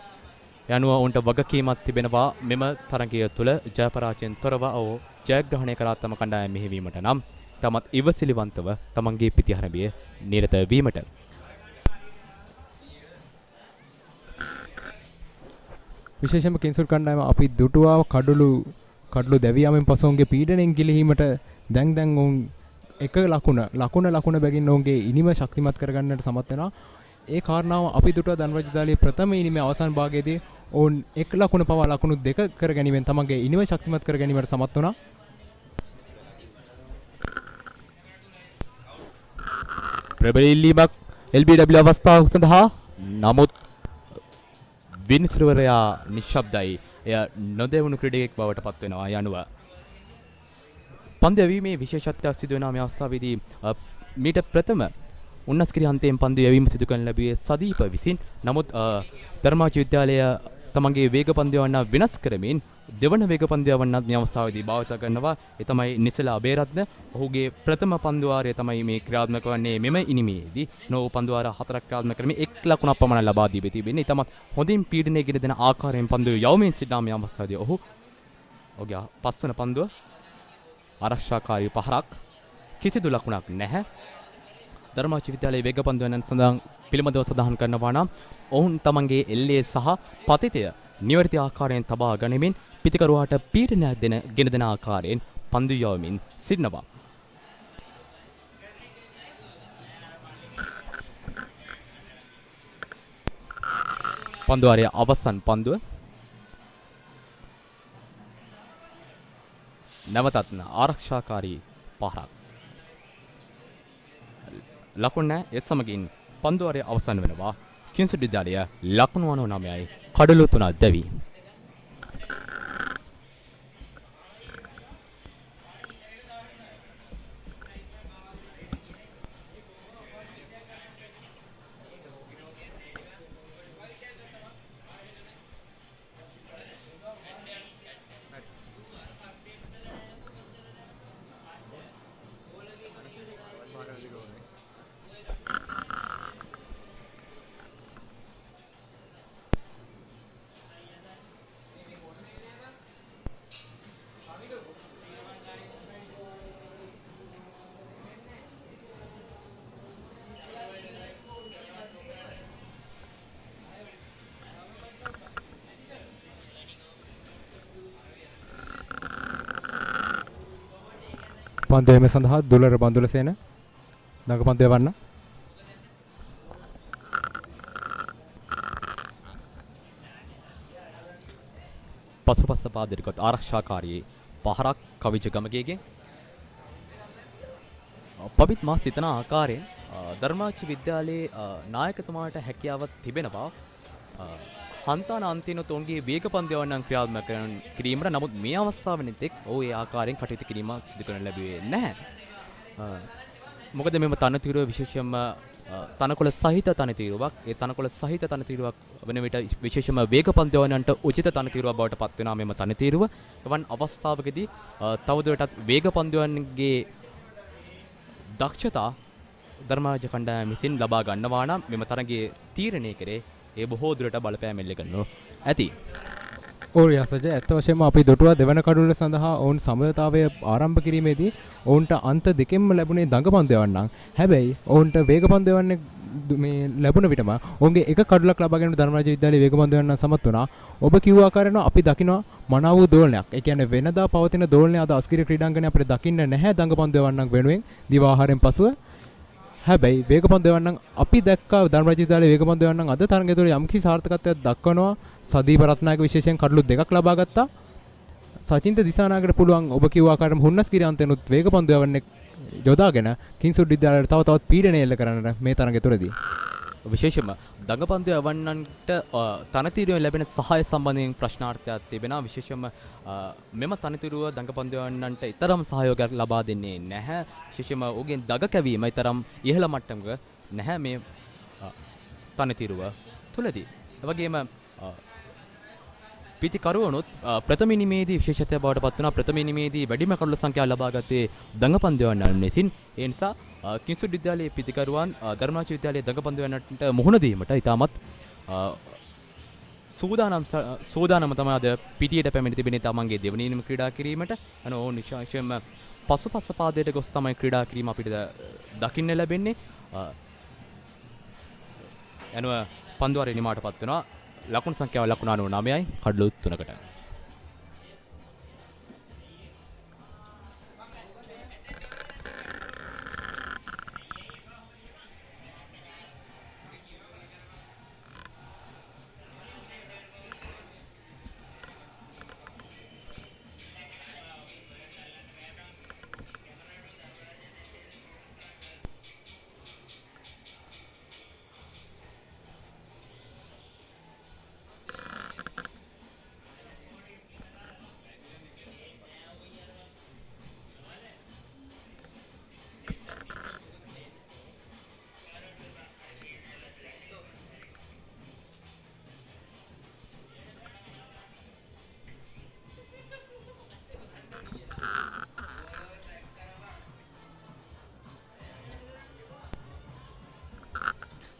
යනුව ඔවුන්ට වගකීමක් තිබෙනවා මෙම තරගය තුළ ජයපරාජයෙන් තොරව ඔවුන් ජයග්‍රහණය කරා තම කණ්ඩායම මෙහෙවීමට නම් තමත් ඉවසිලිවන්තව තමන්ගේ පිටිහරඹිය නිරත වීමට. විශේෂයෙන්ම කිංසුඩ් කණ්ඩායම අපි දුටුවා කඩලු දැවියාමෙන් පසු ඔවුන්ගේ පීඩනයෙන් ගිලිහීමට දැන් ඔවුන් එක ලකුණ බැගින් ඔවුන්ගේ ඉනිම ශක්තිමත් කරගන්නට සමත් වෙනවා. ඒ කාරණාව අපි දුටුවා ධනරාජ විද්‍යාලයේ ප්‍රථම ඉනිමේ අවසන් භාගයේදී ඔවුන් එක ලකුණ පවා ලකුණු දෙක කර ගැනීමෙන් තමන්ගේ ඉනිම ශක්තිමත් කර ගැනීමට සමත් වුණා. ප්‍රබල ඉල්ලීමක් LBW අවස්ථාවක් සඳහා නමුත් විනිසුරුවරයා නිශ්ශබ්දයි. එය නොදෙවුණු ක්‍රීඩකයෙක් බවට පත් වෙනවා යනුව පන්දු යැවීමේ විශේෂත්වයක් සිදු වෙනා මේ අවස්ථාවේදී මීට ප්‍රථම උන්නස්කිරි අන්තයෙන් පන්දු යැවීම සිදු කරන ලැබුවේ සදීප විසින්. නමුත් ධර්මාජ විද්‍යාලය තමන්ගේ වේග පන්දු යවන්න වෙනස් කරමින් දෙවන වේග පන්දු යවන්නත් මේ අවස්ථාවේදී භාවිත කරනවා. ඒ තමයි නිසල අබේරත්න. ඔහුගේ ප්‍රථම පන්දු වාරය තමයි මේ ක්‍රියාත්මක වන්නේ මෙම ඉනිමේදී. නෝ පන්දු වාර 4ක් ක්‍රියාත්මක කරමින් 1 ලකුණක් පමණ ලබා දී තිබෙන්නේ. තමත් හොඳින් පීඩනය ගෙන දෙන ආකාරයෙන් පන්දු යවමින් සිටිනා මේ අවස්ථාවේදී ඔහුගේ පස්වන පන්දුව ආරක්ෂාකාරී පහරක් කිසිදු ලකුණක් නැහැ. ධර්මාජ විද්‍යාලයේ වේග පන්දු යන සඳහන් පිළිබඳව සඳහන් කරනවා නම් ඔවුන් තමන්ගේ එල්ලේ සහ පතිතය නිවැරදි ආකාරයෙන් තබා ගනිමින් පිටිකරුවාට පීඩනයක් ගෙන දෙන ආකාරයෙන් පන්දු යවමින් සිටිනවා. පන්දු වාරයේ අවසන් පන්දුව නැවතත් ආරක්ෂාකාරී පහරක් ලකුණ නැහැ. ඒ සමගින් පන්දු වාරයේ අවසන් වෙනවා. කිංසුඩ් විද්‍යාලය ලකුණු 99යි කඩලු 3ක් දැවි. පන්දු යැවීම සඳහා දුලර බඳුලසේන දඟ පන්දු යවන්න. පසුපස පාදරිකොත් ආරක්ෂාකාරී පහරක් කවිජ ගමගේගෙන්. පවිත් මා සිතන ආකාරයෙන් ධර්මාජ විද්‍යාලයේ නායකතුමාට හැකියාවක් තිබෙනවා හන්තාන අන්තිනොත් ඔවුන්ගේ වේග පන්දු යවන්නන් ක්‍රියාත්මක කිරීමට. නමුත් මේ අවස්ථාවෙනිත් එක් ඒ ආකාරයෙන් කටයුතු කිරීමක් සිදු කරන්න ලැබුවේ නැහැ. මොකද මෙම තනතිරුව විශේෂයෙන්ම තනකොළ සහිත තනතිරුවක්. ඒ තනකොළ සහිත තනතිරුවක් වන විට විශේෂයෙන්ම වේග පන්දු යවන්නන්ට උචිත තනතිරුවක් බවට පත් වෙනවා මෙම තනතිරුව. එවන් අවස්ථාවකදී තවදුරටත් වේග පන්දු යවන්නගේ දක්ෂතා ධර්මාජ කණ්ඩායම විසින් ලබා ගන්නවා නම් මෙම තරගයේ තීරණය කරේ ඒ බොහෝ දුරට බලපෑම් එල්ල කරනවා ඇති. යසජ ඇත්ත වශයෙන්ම අපි දුටුවා දෙවන කඩුල සඳහා ඔවුන් සමතාවය ආරම්භ කිරීමේදී ඔවුන්ට අන්ත දෙකෙන්ම ලැබුණේ දඟ පන්දු යවන්නම්. හැබැයි ඔවුන්ට වේග පන්දු යවන්න මේ ලැබුණ විටම ඔවුන්ගේ එක කඩුලක් ලබා ගැනීම ධර්මරාජ විද්‍යාලයේ වේග පන්දු යවන්න සමත් වුණා. ඔබ කිව්ව ආකාරයෙන්ම අපි දකිනවා මනාව වූ දෝලනයක්. ඒ කියන්නේ වෙනදා පවතින දෝලනය අද අස්කිරි ක්‍රීඩාංගණය අපිට දකින්න නැහැ දඟ පන්දු යවන්නම් වෙනුවෙන් දිවාහාරයෙන් පසුව. හැබැයි වේග පන්දු යවන්නම් අපි දැක්කා ධර්මරාජ විද්‍යාලයේ වේග පන්දු යවන්නම් අද තරගය තුළ යම්කිසි සාර්ථකත්වයක් දක්වනවා. සදීප රත්නායක විශේෂයෙන් කඩලු දෙකක් ලබා ගත්තා. සචින්ත දිසානායකට පුළුවන් ඔබ කිව්ව ආකාරයෙන්ම හුන්නස්ගිරි අන්තෙනුත් වේග පන්දු යවන්නේ යොදාගෙන කිංසුඩ් විද්‍යාලයට තව තවත් පීඩනය එල්ල කරන්න මේ තරගය තුළදී. විශේෂයෙන්ම දඟපන්දු යවන්නන්ට තනතිරුවෙන් ලැබෙන සහාය සම්බන්ධයෙන් ප්‍රශ්නාර්ථයක් තිබෙනවා. විශේෂයෙන්ම මෙම තනතිරුව දඟපන්දු යවන්නන්ට ඊතරම් සහයෝගයක් ලබා දෙන්නේ නැහැ. විශේෂයෙන්ම ඔහුගෙන් දඟ කැවීම ඊතරම් ඉහළ මට්ටමක නැහැ මේ තනතිරුව තුළදී. ඒ වගේම පිතිකරුවනොත් ප්‍රථම ඉනිමේදී විශේෂත්වය බවට පත් වුණා. ප්‍රථම ඉනිමේදී වැඩිම කඩලු සංඛ්‍යාව ලබා ගත්තේ දඟපන්දුවන්නන් ලෙසින්. ඒ නිසා කිංසුඩ් විද්‍යාලයේ පිතිකරුවන් ධර්මරාජ විද්‍යාලයේ දඟපන්දුවන්නන්ට මුහුණ දීමට ඉතාමත් සූදානම් තමයි අද පිටියට පැමිණ තිබෙන්නේ තමන්ගේ දෙවනි ඉනිම ක්‍රීඩා කිරීමට. ඔවුන් විශේෂයෙන්ම පසුපස පාදයට ගොස් තමයි ක්‍රීඩා කිරීම අපිට දකින්න ලැබෙන්නේ. යනුව පන්දුවාරය නිමාට පත් වෙනවා. ලකුණු සංඛ්‍යාව ලකුණු 99යි කඩලු 3කට.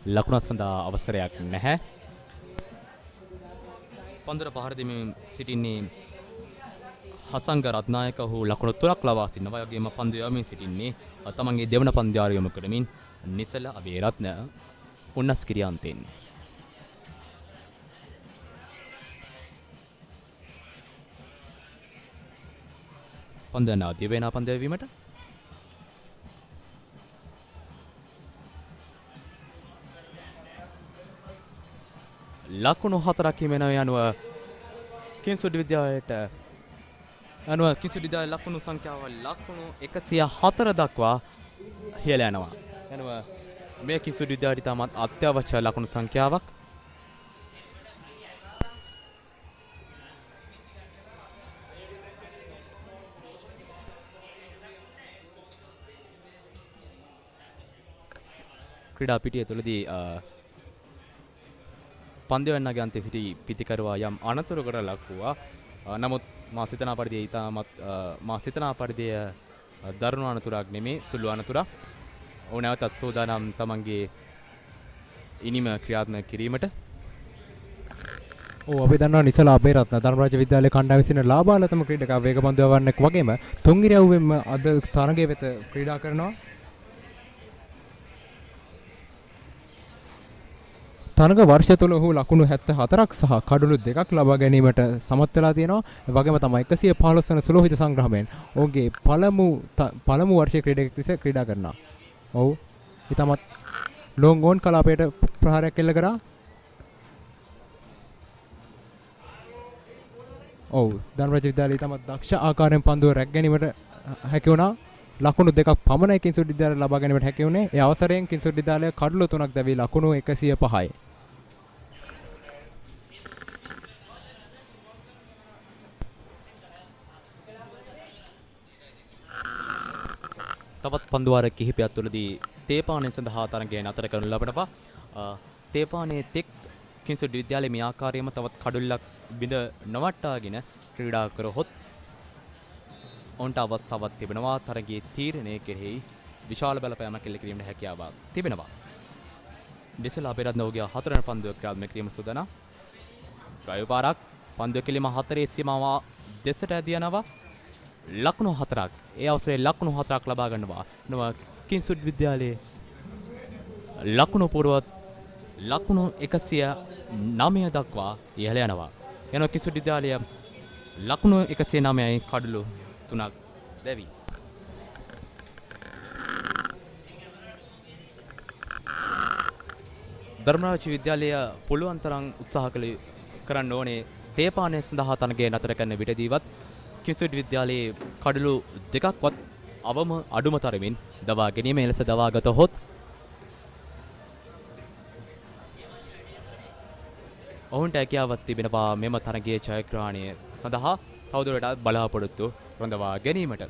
ලකුණක් සඳහා අවසරයක් නැහැ. පන්දුර පහර දෙමින් සිටින්නේ හසංග රත්නායක. ඔහු ලකුණු 3ක් ලබා සිටිනවා. ඒ වගේම පන්දු යවමින් සිටින්නේ තමන්ගේ දෙවන පන්දුවාරය යොමු කරමින් නිසල අබේරත්න උන්නස් කිරියාන්තෙන්. පන්දු යන දිවෙනා පන්දු යැවීමට ලකුණු 4ක් හිමෙනවා යනුව කිංසුඩ් විද්‍යාලයට කිංසුඩ් විද්‍යාලයේ ලකුණු සංඛ්‍යාව ලකුණු 104 දක්වා ඉහළ යනවා. යනුව මේ කිංසුඩ් විද්‍යාලයට තමත් අත්‍යවශ්‍ය ලකුණු සංඛ්‍යාවක්. ක්‍රීඩා පිටිය තුළදී පන්දුවන්නගේ අන්තයේ සිටි පිතිකරුවා යම් අනතුරකට ලක් වුණා. නමුත් මා සිතනා පරිදි දරුණු අනතුරක් නෙමේ, සුළු අනතුරක්. ඔව් නැවතත් සූදානම් තමන්ගේ ඉනිම ක්‍රියාත්මක කිරීමට. අපි දන්නවා නිසලා අබේරත්න ධර්මරාජ විද්‍යාලයේ කණ්ඩායම විසින ලාභාලතම ක්‍රීඩකයා වේගපන්දු යවන්නෙක් වගේම තුන්ගිරියව්වෙන්ම අද තරගයේ වෙත ක්‍රීඩා කරනවා. තරග වර්ෂය තුළ ඔහු ලකුණු 74ක් සහ කඩලු 2ක් ලබා ගැනීමට සමත් වෙලා තියෙනවා. ඒ වගේම තමයි 115 වන සුලෝහිත සංග්‍රහයෙන් ඔහුගේ පළමු වර්ෂයේ ක්‍රීඩකයෙක් ලෙස ක්‍රීඩා කරනවා. ඔව්. ඊටමත් ලොං ඕන් කලාපයට ප්‍රහාරයක් එල්ල කරා. ඔව්. ධර්මරාජ විද්‍යාලයේ ඊටමත් දක්ෂ ආකාරයෙන් පන්දුව රැක් ගැනීමට හැකි වුණා. ලකුණු 2ක් පමණයි කිංසුඩ් විද්‍යාලය ලබා ගැනීමට හැකි වුණේ. ඒ අවසරයෙන් කිංසුඩ් විද්‍යාලය කඩලු 3ක් දැවී ලකුණු 105යි. තවත් පන්දුවාර කිහිපයක් තුළදී තේපානය සඳහා තරගය නතර කරනු ලබනවා. තේපානයේ තෙක් කිංසුඩ් විද්‍යාලයේ මේ ආකාරයෙන්ම තවත් කඩුල්ලක් බිඳ නවට්ටාගෙන ක්‍රීඩා කරහොත් ඔවුන්ට අවස්ථාවක් තිබෙනවා තරගයේ තීරණය කෙරෙහි විශාල බලපෑමක් එල්ල කිරීමට හැකියාවක් තිබෙනවා. දෙසල අබේරත්න ඔහුගේ 4 වෙනි පන්දුව ක්‍රියාත්මක කිරීම සූදානම්. ඩ්‍රයිව් පාරක් පන්දුව කෙලිම 4 සීමාව දෙසට ඇදී යනවා. ලකුණු 4ක්. ඒ අවසරයේ ලකුණු 4ක් ලබා ගන්නවා. කිංසුඩ් විද්‍යාලයේ ලකුණු පුරවත් ලකුණු 109 දක්වා ඉහළ යනවා. යනවා කිංසුඩ් විද්‍යාලය ලකුණු 109යි කඩලු 3ක් දැවි. ධර්මරාජ විද්‍යාලය පුළුවන් තරම් උත්සාහ කරන්න ඕනේ තේපානය සඳහා තරගය නතර කරන විටදීවත් කිංසුඩ් විද්‍යාලයේ කඩලු 2ක්වත් අඩුම තරමින් දවා ගැනීම එලෙස දවාගත හොත් ඔවුන්ට හැකියාවක් තිබෙනවා මෙම තරගයේ ජයග්‍රහණය සඳහා තවදුරටත් බලාපොරොත්තු රඳවා ගැනීමට.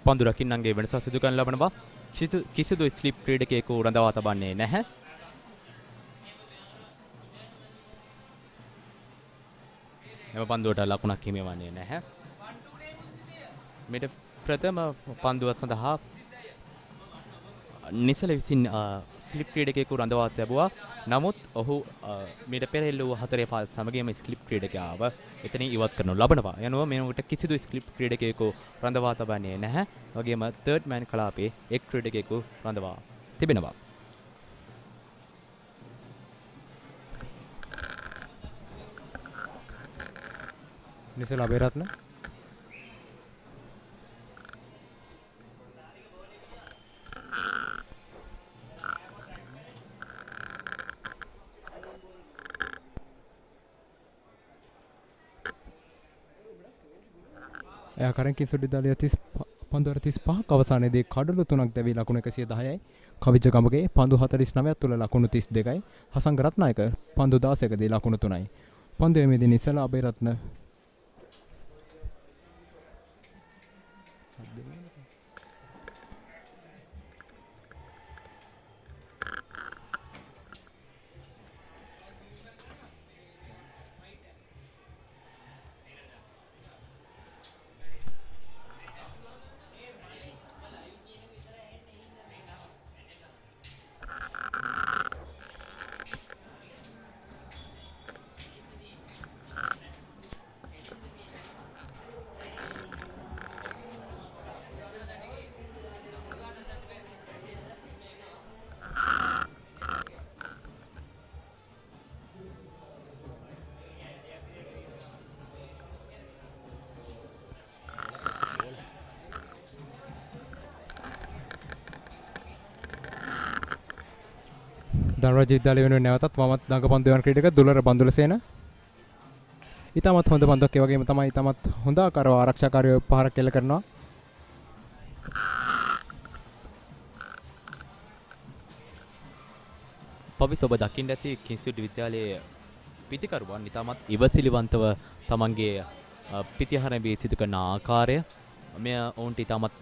පන්දු රකින්නන්ගේ වෙනසක් සිදු කරන ලබනවා. කිසිදු ස්ලිප් ක්‍රීඩකයෙකු රඳවා තබන්නේ නැහැ. එම පන්දුවට ලකුණක් හිමි වන්නේ නැහැ. මෙට ප්‍රථම පන්දුව සඳහා නිසල විසින් ස්ලිප් ක්‍රීඩකයෙකු රඳවා තැබුවා. නමුත් ඔහු මීට පෙර එල්ල වූ 4-5 සමගියම ස්ලිප් ක්‍රීඩකයාව එතනින් ඉවත් කරනු ලබනවා. යනුව මේකට කිසිදු ස්ලිප් ක්‍රීඩකයෙකු රඳවා තබන්නේ නැහැ. වගේම තර්ඩ් මෑන් කලාපයේ එක් ක්‍රීඩකයෙකු රඳවා තිබෙනවා. නිසල අබේරත්න එයා කරන් කිසුඩි දලිය 35ක අවසානයේදී කඩළු 3ක් දැවි ලකුණු 110යි. කවිජ ගමගේ පන්දු 49ක් තුල ලකුණු 32යි. හසංග රත්නායක පන්දු 16කදී ලකුණු 3යි. පන්දුවේ මෙදී නිසල අබේරත්න ධනරාජ විද්‍යාලය වෙනුවෙන් නැවතත් වමත් දඟ පන්දු යන ක්‍රීඩක දුලර බන්දුලසේන. ඊටමත් හොඳ පන්දුවක් ඒ වගේම තමයි ඊටමත් හොඳ ආකාරව ආරක්ෂාකාරීව පහරක් එල්ල කරනවා. පවිත් ඔබ දකින්න ඇති කිංස්වුඩ් විද්‍යාලයේ පිතිකරුවන් ඊටමත් ඉවසිලිවන්තව තමන්ගේ පිටිහරඹේ සිදු කරන ආකාරය මෙය ඔවුන්ට ඊටමත්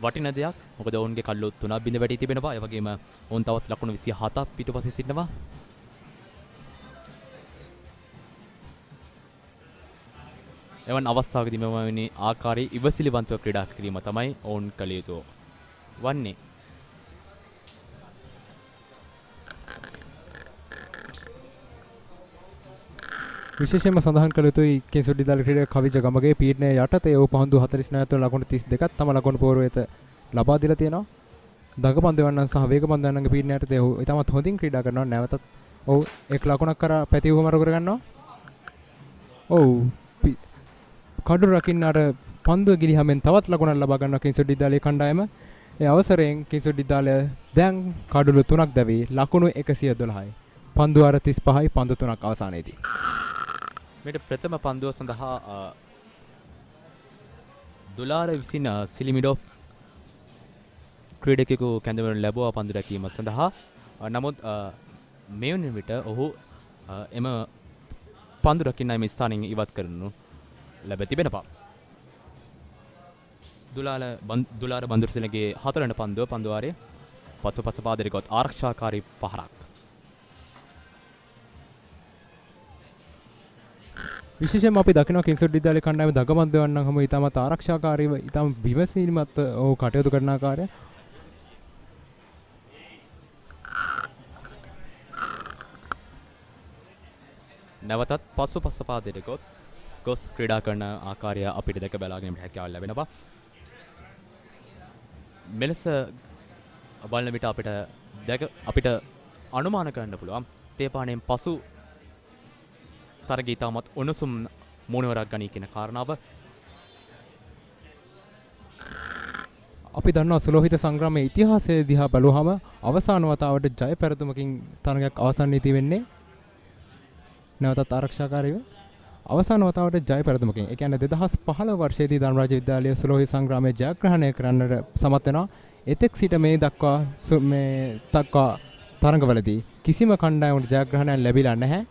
වටින දෙයක්. මොකද ඔවුන්ගේ කල්ලු 3ක් බිඳ වැටී තිබෙනවා. ඒ වගේම ඔවුන් තවත් ලකුණු 27ක් පිටුපසින් සිටිනවා. එවන් අවස්ථාවකදී මෙවැනි ආකාරයේ ඉවසිලිවන්තව ක්‍රීඩා කිරීම තමයි ඔවුන් කළ යුතු වන්නේ. විශේෂයෙන්ම සඳහන් කළ යුතුයි කිංස්වුඩ් විද්‍යාල ක්‍රීඩක කවිජ ගමගේ පීඩනය යටතේ ඔහු පහඳු 49 තුළ ලකුණු 32ක් තම ලකුණු පෝරුවෙත ලබා දීලා තියෙනවා. දඟ පන්දුවන්නන් සහ වේග පන්දුවන්නන්ගේ පීඩනය යටතේ ඔහු ඉතාමත් හොඳින් ක්‍රීඩා කරනවා. නැවතත් ඔහු එක් ලකුණක් කරා පැතිවුමර කරගන්නවා. ඔව් කඩු රකින්න අර පන්දුව ගිලිහමෙන් තවත් ලකුණක් ලබා ගන්නවා කිංස්වුඩ් විද්‍යාලයේ කණ්ඩායම. ඒ අවසරයෙන් කිංස්වුඩ් විද්‍යාලය දැන් කඩළු 3ක් දැවි ලකුණු 112යි. පන්දු අර 35යි පන්දු 3ක් අවසානයේදී. මේට ප්‍රථම පන්දුව සඳහා දුලාර විසින් සිලිමිඩෝෆ් ක්‍රීඩකයෙකු කැඳවනු ලැබුවා පන්දු රැකීම සඳහා. නමුත් මේ වන විට ඔහු එම පන්දු රකින්න එම ස්ථානයෙන් ඉවත් කරනු ලැබ තිබෙනවා. දුලාර බන්දුරසිලගේ 4 වන පන්දුව පන්දුවාරයේ පසුපස පාදයට ගොත් ආරක්ෂාකාරී පහරක්. විශේෂයෙන්ම අපි දකිනවා කිංස්වුඩ් විද්‍යාලයේ කණ්ඩායම දඟපන්දු වන්නන් හැම ඉතාමත් ආරක්ෂාකාරීව ඉතාම විමසීමත් ඔහු කටයුතු කරන ආකාරය නැවතත් පසුපස පාදයට ගොස් ක්‍රීඩා කරන ආකාරය අපිට දැක බලා ගැනීමට හැකියාව ලැබෙනවා. මෙලෙස බලන විට අපිට අනුමාන කරන්න පුළුවන් තේපාණයෙන් පසු තරගය ඉතාමත් උණුසුම් මුණුවරක් ගනී කියන කාරණාව. අපි දන්නවා සුලෝහිත සංග්‍රාමයේ ඉතිහාසය දිහා බලුවහම අවසාන වතාවට ජය පෙරතුමකින් තරගයක් අවසන් නීති වෙන්නේ නැවතත් ආරක්ෂාකාරීව අවසාන වතාවට ජය පෙරතුමකින්. ඒ කියන්නේ 2015 වර්ෂයේදී ධර්මරාජ විද්‍යාලයේ සුලෝහිත සංග්‍රාමයේ ජයග්‍රහණය කරන්නට සමත් වෙනවා. එතෙක් සිට මේ දක්වා තරගවලදී කිසිම කණ්ඩායමකට ජයග්‍රහණයක් ලැබිලා නැහැ.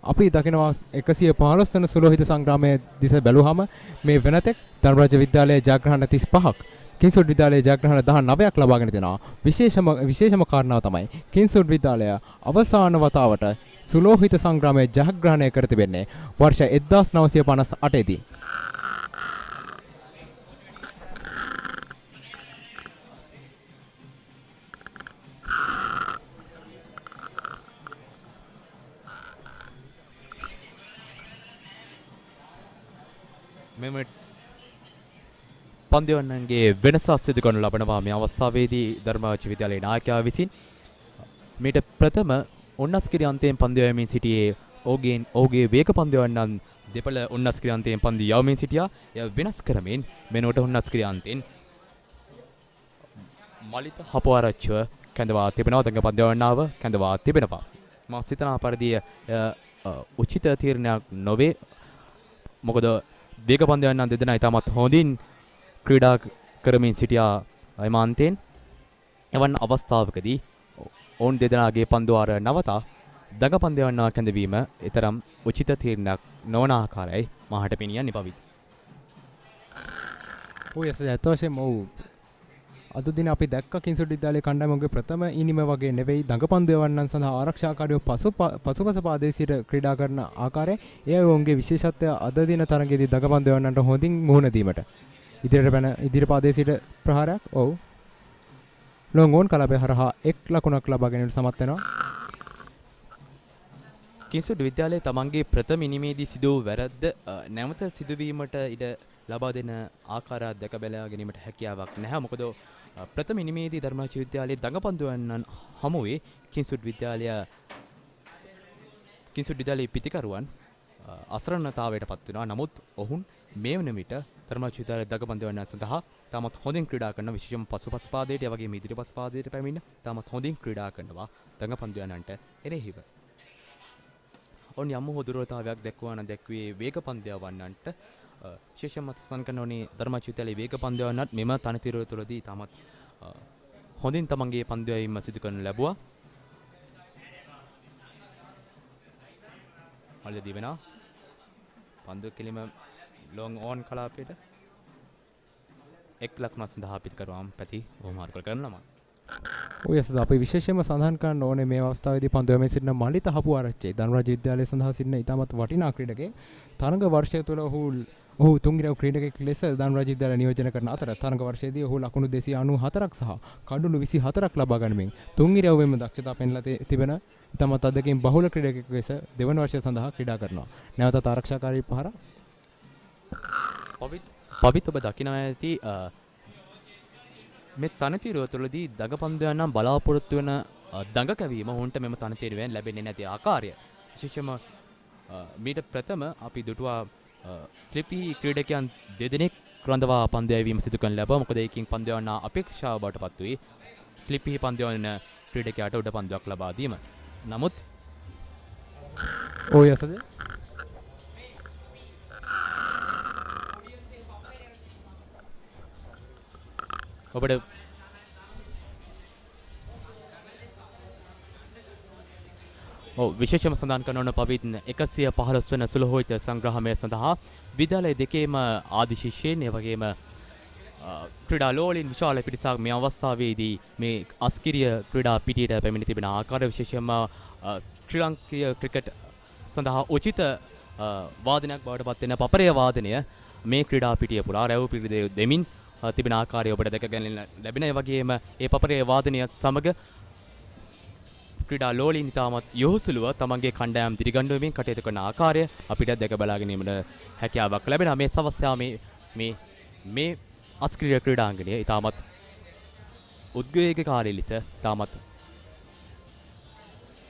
අපි දකිනවා 115 වන සුලෝහිත සංග්‍රාමයේ දිස බැලුවහම මේ වෙනතෙක් ධර්මරාජ විද්‍යාලයේ ජයග්‍රහණ 35ක් කිංසුඩ් විද්‍යාලයේ ජයග්‍රහණ 19ක් ලබාගෙන තිනවා. විශේෂම කාරණාව තමයි කිංසුඩ් විද්‍යාලය අවසාන වතාවට සුලෝහිත සංග්‍රාමයේ ජයග්‍රහණය කර තිබෙන්නේ වර්ෂ 1958 දී. මෙම පන්දිවන්නන්ගේ වෙනසක් සිදු කරනු ලබනවා මේ අවස්ථාවේදී ධර්මරාජ විද්‍යාලයේ නායකයා විසින් මීට ප්‍රථම උන්නස්කිරි අන්තයෙන් පන්දු යවමින් සිටියේ ඔහුගේ වේග පන්දිවන්නන් දෙපළ උන්නස්කිරි අන්තයෙන් පන්දු යවමින් සිටියා. එය වෙනස් කරමින් මෙනොට උන්නස්කිරි අන්තයෙන් මලිත හපුආරච්චිව කැඳවා තිබෙනවා. දඟ පන්දිවන්නාව කැඳවා තිබෙනවා. මා සිතන පරිදි උචිත තීරණයක් නොවේ. මොකද වේග පන්දිවන්නන් දෙදෙනා ඉතාමත් හොඳින් ක්‍රීඩා කරමින් සිටියා අයමාන්තයෙන්. එවන් අවස්ථාවකදී ඔවුන් දෙදෙනාගේ පන්දුවාර නවතා දඟ පන්දිවන්නා කැඳවීම ඊතරම් උචිත තීරණයක් නොවන ආකාරයයි මාහට පෙනියන්නේ පවිත්. ඔය ඇත්තවශයෙන්ම ඔව්. අද දින අපි දැක්ක කිංසුඩ් විද්‍යාලයේ කණ්ඩායමගේ ප්‍රථම ඉනිම වගේ නෙවෙයි දඟ පන්දිවන්නන් සඳහා ආරක්ෂාකාරීව පසුපස පාදයේ සිට ක්‍රීඩා කරන ආකාරය එය ඔවුන්ගේ විශේෂත්වය අද දින තරගයේදී දඟ පන්දිවන්නන්ට හොඳින් මුහුණ දීමට. ඉදිරි පාදයේ සිට ප්‍රහාරයක් ඔව් ලොං ඕන් කලබේ හරහා එක් ලකුණක් ලබා ගැනීමට සමත් වෙනවා. කිංසුඩ් විද්‍යාලයේ තමන්ගේ ප්‍රථම ඉනිමේදී සිදු වූ වැරද්ද නැවත සිදුවීමට ඉඩ ලබා දෙන ආකාරයක් දැක බැලවා ගැනීමට හැකියාවක් නැහැ. මොකද ප්‍රථම ඉනිමේදී ධර්මරාජ විද්‍යාලයේ දඟ පන්දුවන්නන් හමුවේ කිංසුඩ් විද්‍යාලයේ පිතිකරුවන් අසරණතාවයට පත් වෙනවා. නමුත් ඔවුන් මේ වන විට ධර්මරාජ විද්‍යාලයේ දඟ පන්දුවන්නන් සඳහා තාමත් හොඳින් ක්‍රීඩා කරන විශේෂම පසුපස පාදයට ඒ වගේම ඉදිරිපස පාදයට පැමිණ තාමත් හොඳින් ක්‍රීඩා කරනවා දඟ පන්දුවන්නන්ට එරෙහිව. ඔවුන් යම් හොදුරතාවයක් දැක්වේ වේග පන්දයවන්නන්ට විශේෂම සඳහන් කරන ඕනේ ධර්මරාජ විද්‍යාලයේ වේග පන්දයවන්නත් මෙම තනතිරුව තුළදී තාමත් හොඳින් තමන්ගේ පන්දයවීම සිදු කරනු ලැබුවා. මල්ලේ දිවෙනවා පන්දුව කෙලිම ලොං ඕන් කලාපයට එක් ලකුණක් සඳහා පිටකරුවම් පැති වමාර්ග කරනවා. ඔය යසද අපි විශේෂයෙන්ම සඳහන් කරන්න ඕනේ මේ අවස්ථාවේදී පන්දු යමින් සිටින මලිත හපුආරච්චි ධර්මරාජ විද්‍යාලයේ සඳහා සිටින ඉතාමත් වටිනා ක්‍රීඩකයෙක්. තරඟ වර්ෂය තුළ ඔහු තුන්ගිරව් ක්‍රීඩකයෙක් ලෙස ධර්මරාජ විද්‍යාලය නියෝජනය කරන අතර තරඟ වර්ෂයේදී ඔහු ලකුණු 294ක් සහ කඩුණු 24ක් ලබා ගනිමින් තුන්ගිරව්වෙම දක්ෂතා පෙන්ලා තිබෙන ඉතාමත් අධ්‍යක්ෂින් බහුල ක්‍රීඩකයෙක් ලෙස දෙවන වර්ෂය සඳහා ක්‍රීඩා කරනවා. නැවතත් ආරක්ෂාකාරී පහර පවිත් ඔබ දකිනවා ඇති මේ තනතිරුව තුළදී දඟ පන්දයන්නම් බලාපොරොත්තු වන දඟ කැවීම ඔවුන්ට මෙම තනතිරුවෙන් ලැබෙන්නේ නැති ආකාරය. විශේෂම මීට ප්‍රථම අපි දුටුවා ස්ලිපි ක්‍රීඩකයන් දෙදෙනෙක් රඳවා පන්දයවීම සිදු කරන ලැබුවා. මොකද ඒකින් පන්දයවන්නා අපේක්ෂාව බවට පත් වී ස්ලිපි පන්දයවන ක්‍රීඩකයාට උඩ පන්දුවක් ලබා දීම. නමුත් ඔය යසද ඔබට විශේෂම සඳහන් කරන ඕන පවිත් 115 වන සුලෝහිත සංග්‍රහමය සඳහා විද්‍යාලය දෙකේම ආදි ශිෂ්‍යයන් ඒ වගේම ක්‍රීඩා ලෝලීන් විශාල පිරිසක් මේ අවස්ථාවේදී මේ අස්කිරිය ක්‍රීඩා පිටියට පැමිණ තිබෙන ආකාරය විශේෂයෙන්ම ශ්‍රී ලංකීය ක්‍රිකට් සඳහා උචිත වාදනයක් බවට පත් වෙන පපරය වාදනය මේ ක්‍රීඩා පිටිය පුරා රැව් පිළිදෙ දෙමින් තිබෙන ආකාරය ඔබට දැක ගැනීම ලැබෙන. ඒ වගේම ඒ පපරේ වාදනයත් සමග ක්‍රීඩා ලෝලීන් ඉතාමත් යොහුසුලුව තමන්ගේ කණ්ඩායම් දිරිගන්වමින් කටයුතු කරන ආකාරය අපිට දැක බලා ගැනීමට හැකියාවක් ලැබෙනවා. මේ සවස්යා මේ අස්ක්‍රීය ක්‍රීඩාංගණය ඉතාමත් උද්වේගකාරී ලෙස ඉතාමත්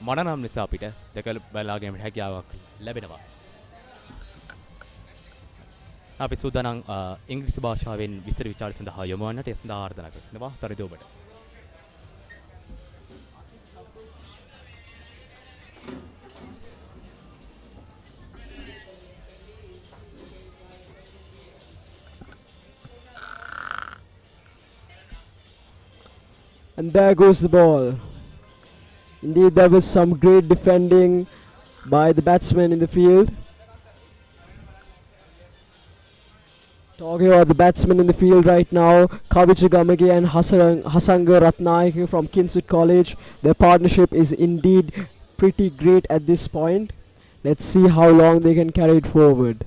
මනනම් ලෙස අපිට දැක බලා ගැනීමට හැකියාවක් ලැබෙනවා. අපි සූදානම් ඉංග්‍රීසි භාෂාවෙන් විස්තර විචාර සඳහා යොමු වන්නට ඒ සඳහා ආරාධනා කරනවා. තරද ඔබට. And there goes the ball. Indeed, there was some great defending by the batsmen in the field. Talking about the batsmen in the field right now, Kavicha Gamage and Hasanga Ratnaik from Kinsut College. Their partnership is indeed pretty great at this point. Let's see how long they can carry it forward.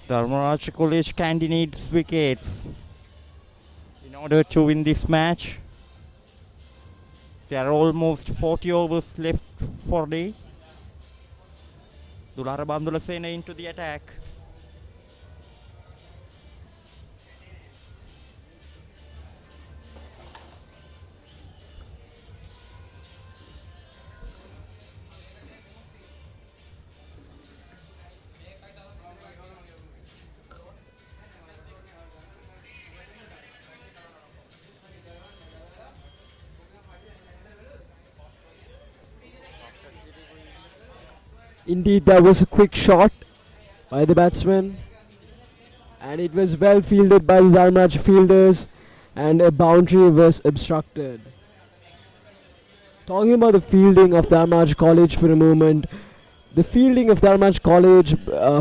Dharmaraj College Candy needs wickets in order to win this match. There are almost 40 overs left for the Dulara Bandulasena into the attack. Indeed, that was a quick shot by the batsman, and it was well fielded by the Dharmaraj fielders, and a boundary was obstructed. Talking about the fielding of Dharmaraj College for a moment, the fielding of Dharmaraj College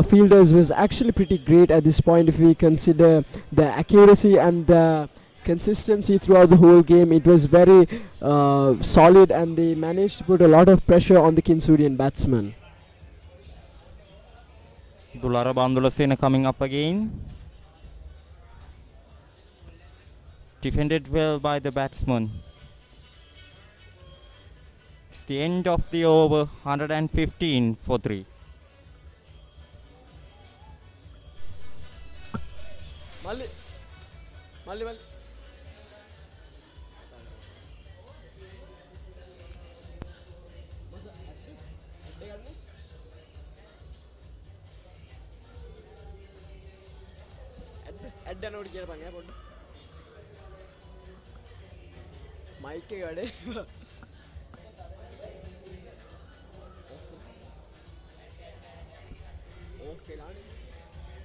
fielders was actually pretty great at this point if we consider the accuracy and the consistency throughout the whole game. It was very solid, and they managed to put a lot of pressure on the Kinsurian batsmen. Dulara Bandulasena coming up again. Defended well by the batsman. It's the end of the over, 115 for 3. Malli. ඇඩ්ඩනෝට කියලා පංගය පොඩ්ඩ mic එක වැඩේ off වෙලානේ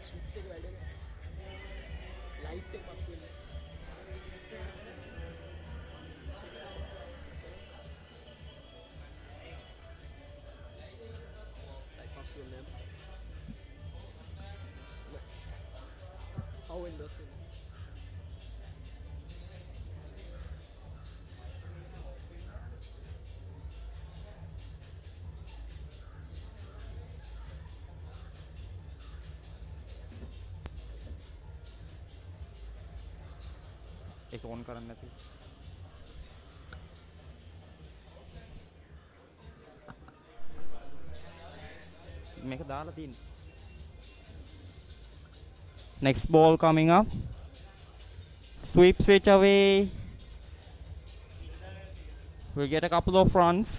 switch එක වැඩේ light එක පත් වෙන්නේ light පත් වෙන්නේ how will that एक ऑन करන්න නැති මේක දාලා තියෙන්නේ. Next ball coming up. Sweeps it away. We'll get a couple of runs.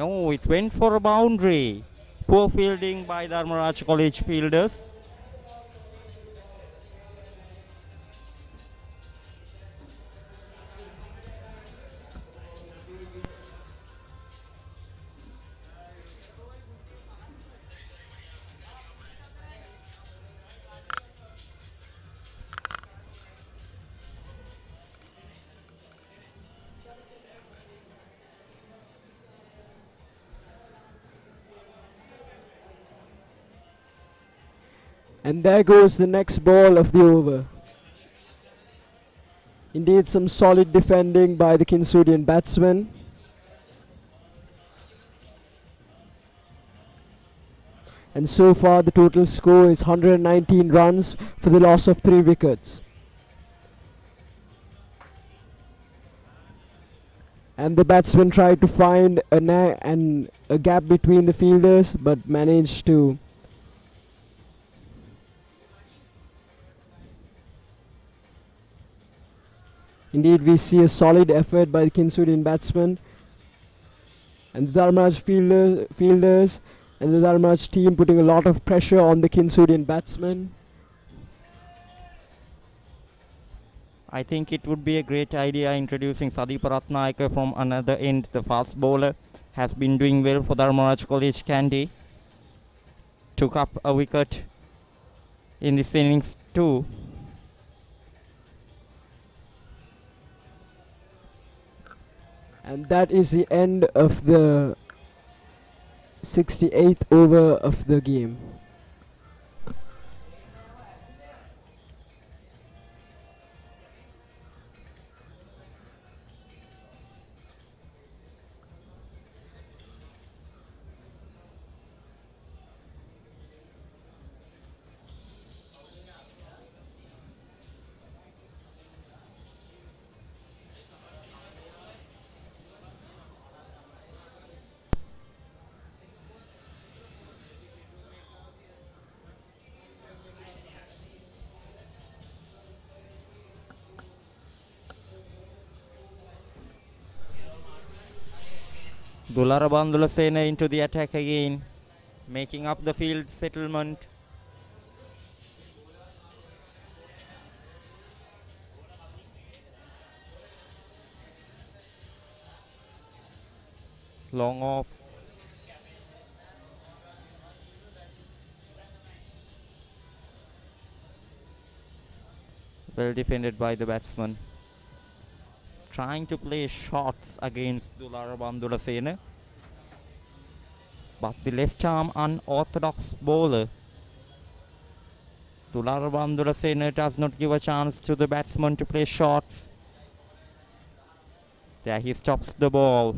No, it went for a boundary. Poor fielding by Dharmaraj College fielders. And there goes the next ball of the over. Indeed, some solid defending by the Kinsurian batsmen. And so far the total score is 119 runs for the loss of 3 wickets. And the batsmen tried to find a gap between the fielders, but managed to Indeed, we see a solid effort by the Kinsurian batsmen, and the Dharmaraj fielders and the Dharmaraj team putting a lot of pressure on the Kinsurian batsmen. I think it would be a great idea introducing Sadeep Ratnayaka from another end. The fast bowler has been doing well for Dharmaraj College Kandy. Took up a wicket in this innings too. And that is the end of the 68th over of the game. Dulara Bandulasena into the attack again, making up the field settlement. Long off. Well defended by the batsman. He's trying to play shots against Dulara Bandulasena. But the left arm unorthodox bowler Dulara Bandulasena does not give a chance to the batsman to play shots. There he stops the ball.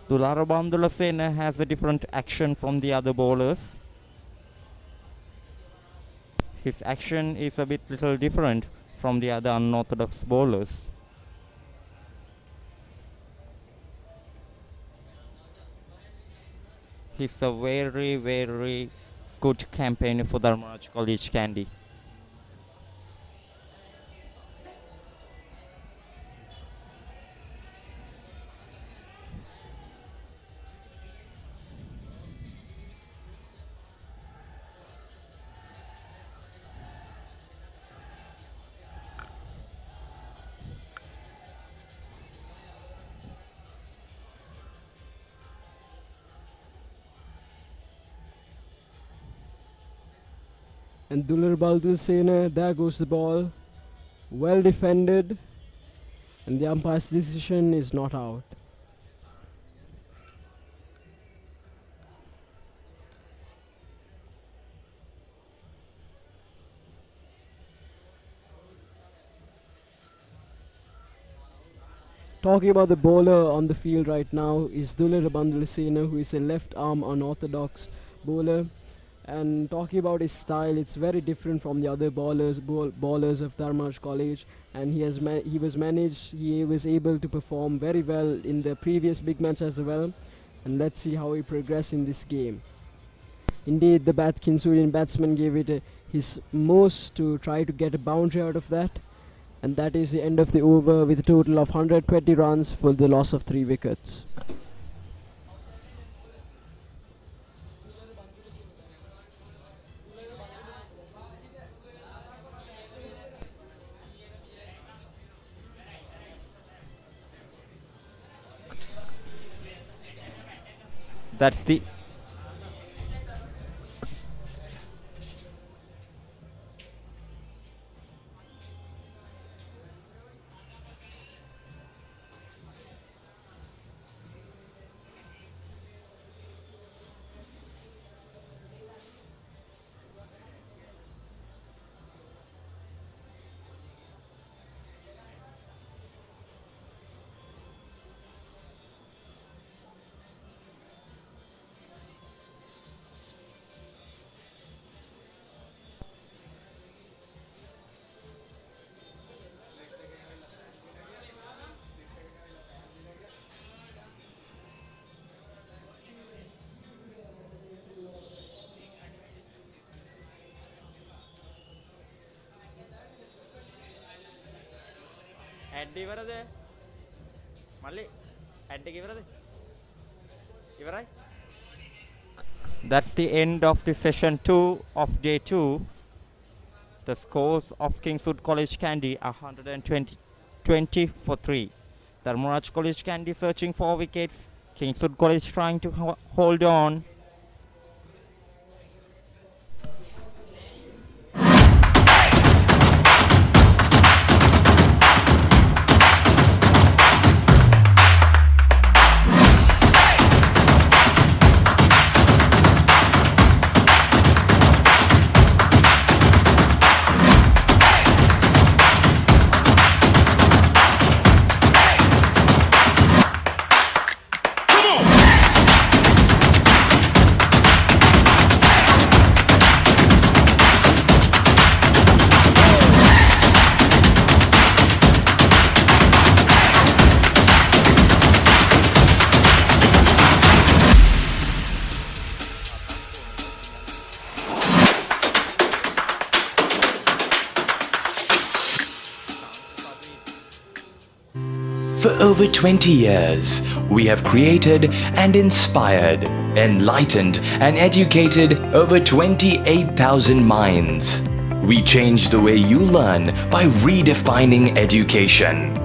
Dulara Bandulasena has a different action from the other bowlers. His action is a bit little different from the other unorthodox bowlers. He's a very, very good campaigner for Dharmaraj College Kandy. And Dular Baldusena, there goes the ball. Well defended. And the umpire's decision is not out. Talking about the bowler on the field right now is Dular Bandulasena, who is a left arm unorthodox bowler. And talking about his style, it's very different from the other bowlers of Dharmaraj College, and he was able to perform very well in the previous big match as well. And let's see how he progresses in this game. Indeed, the Kinsurian batsman gave it his most to try to get a boundary out of that, and that is the end of the over with a total of 120 runs for the loss of 3 wickets. That's the ad ඉවරද? මල්ලි ad එක ඉවරද? ඉවරයි? That's the end of the session 2 of day 2. The scores of Kingswood College Kandy are 120 for 3. Dharmaraj College Kandy searching for wickets. Kingswood College trying to hold on. For over 20 years, we have created and inspired, enlightened and educated over 28,000 minds. We change the way you learn by redefining education.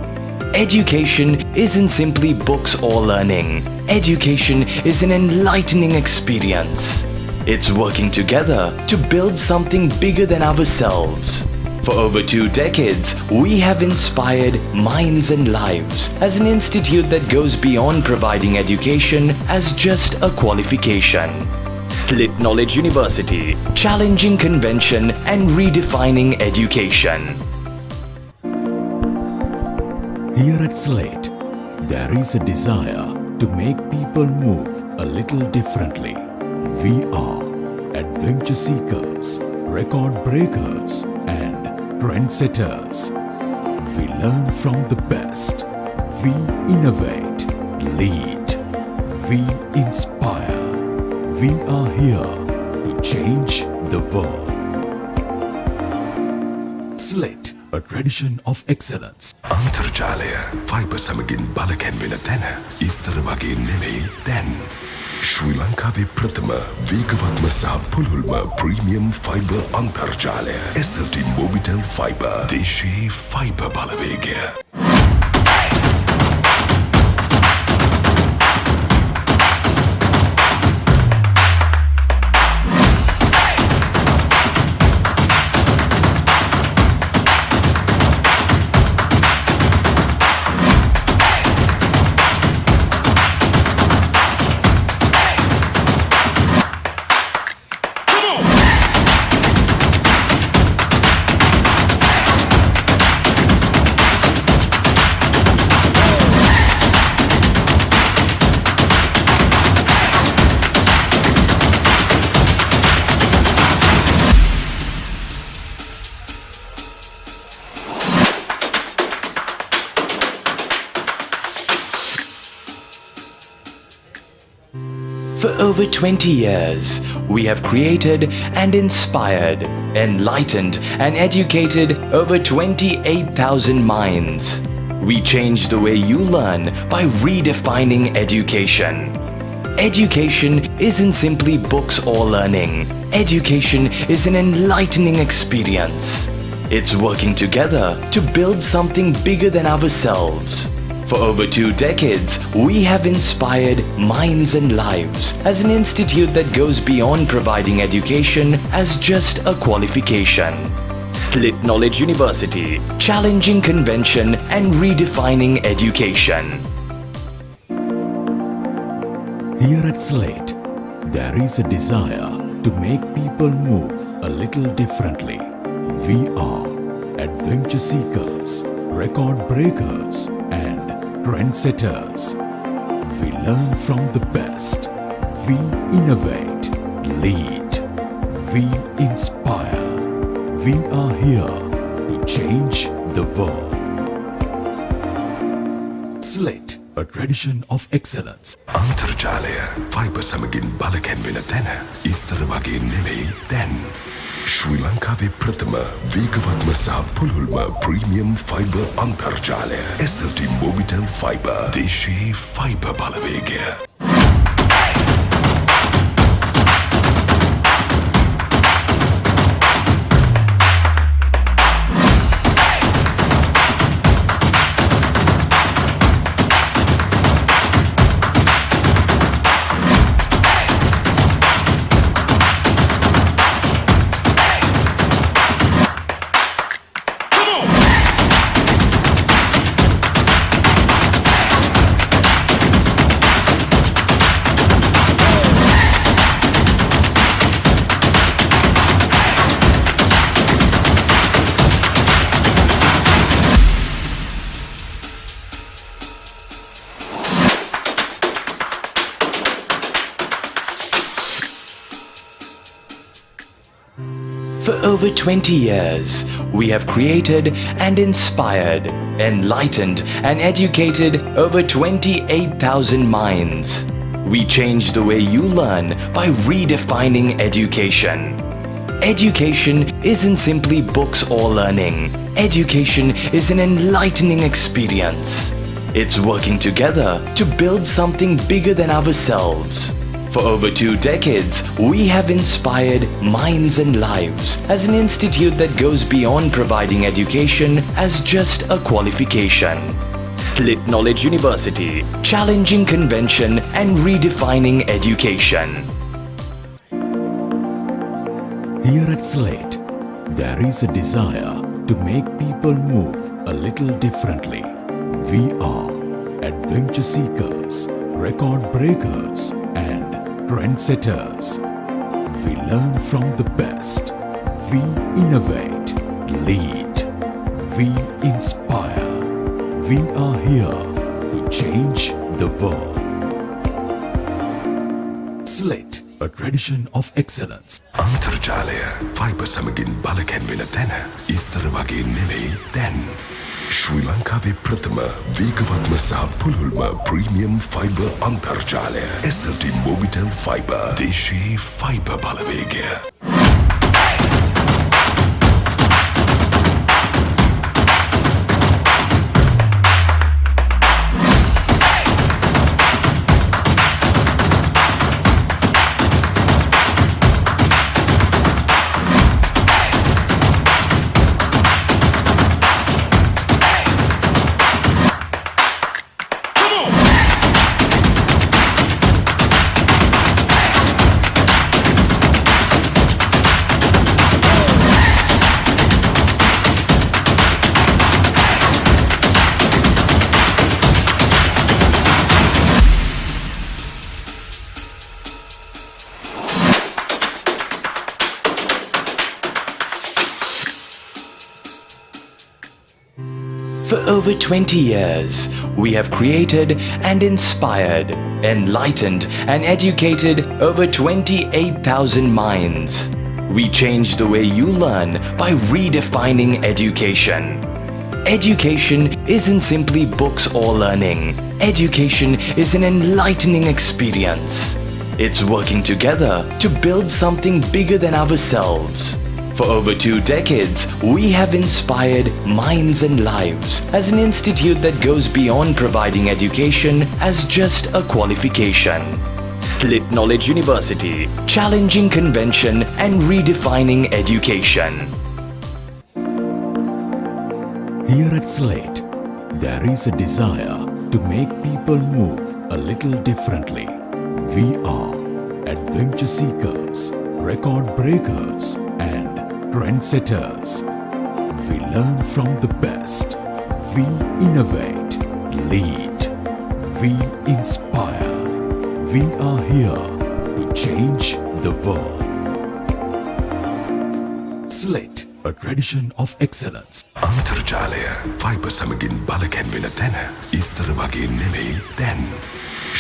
Education isn't simply books or learning. Education is an enlightening experience. It's working together to build something bigger than ourselves. For over 2 decades, we have inspired minds and lives as an institute that goes beyond providing education as just a qualification. Slit Knowledge University, challenging convention and redefining education. Here at Slate, there is a desire to make people move a little differently. We are adventure seekers, record breakers, and trendsetters. We learn from the best. We innovate, lead. We inspire. We are here to change the world. Slit, a tradition of excellence. අන්තර්ජාලය fibre සමගින් බලකැන්වෙන තැන ඉස්සර වගේ නෙවෙයි දැන්. ශ්‍රී ලංකාවේ ප්‍රථම වේගවත්ම සහ පුළුල්ම ප්‍රීමියම් ෆයිබර් අන්තර්ජාලය SLT Mobitel Fiber. දේශීය ෆයිබර් බලවේගය. For over 20 years, we have created and inspired, enlightened and educated over 28,000 minds. We change the way you learn by redefining education. Education isn't simply books or learning. Education is an enlightening experience. It's working together to build something bigger than ourselves. For over 2 decades, we have inspired minds and lives as an institute that goes beyond providing education as just a qualification. Slit Knowledge University, challenging convention and redefining education. Here at Slate, there is a desire to make people move a little differently. We are adventure seekers, record breakers, and trendsetters. We learn from the best. We innovate, lead. We inspire. We are here to change the world. Slit, a tradition of excellence. අන්තර්ජාලය fibre සමගින් බලකැන්වෙන තැන ඉස්සර වගේ නෙවෙයි දැන්. ශ්‍රී ලංකාවේ ප්‍රථම වේගවත්ම සහ පුළුල්ම ප්‍රීමියම් ෆයිබර් අන්තර්ජාලය SLT Mobitel Fiber. දේශීය ෆයිබර් බලවේගය. For over 20 years, we have created and inspired, enlightened and educated over 28,000 minds. We change the way you learn by redefining education. Education isn't simply books or learning. Education is an enlightening experience. It's working together to build something bigger than ourselves. For over 2 decades, we have inspired minds and lives as an institute that goes beyond providing education as just a qualification. Slit Knowledge University, challenging convention and redefining education. Here at Slate, there is a desire to make people move a little differently. We are adventure seekers, record breakers, and trendsetters. We learn from the best. We innovate, lead. We inspire. We are here to change the world. Slate, a tradition of excellence. අන්තර්ජාලය fibre සමගින් බලකැන්වෙන තැන ඉස්සර වගේ නෙවෙයි දැන්. ශ්‍රී ලංකාවේ ප්‍රථම වේගවත්ම සහ පුළුල්ම ප්‍රීමියම් ෆයිබර් අන්තර්ජාලය SLT Mobitel Fiber. දේශීය ෆයිබර් බලවේගය. For over 20 years, we have created and inspired, enlightened and educated over 28,000 minds. We change the way you learn by redefining education. Education isn't simply books or learning. Education is an enlightening experience. It's working together to build something bigger than ourselves. For over 2 decades, we have inspired minds and lives as an institute that goes beyond providing education as just a qualification. Slit Knowledge University, challenging convention and redefining education. Here at Slate, there is a desire to make people move a little differently. We are adventure seekers, record breakers, and trendsetters. We learn from the best. We innovate, lead. We inspire. We are here to change the world. Slate, a tradition of excellence. අන්තර්ජාලය fibre සමගින් බලකැන්වෙන තැන ඉස්සර වගේ නෙවෙයි දැන්.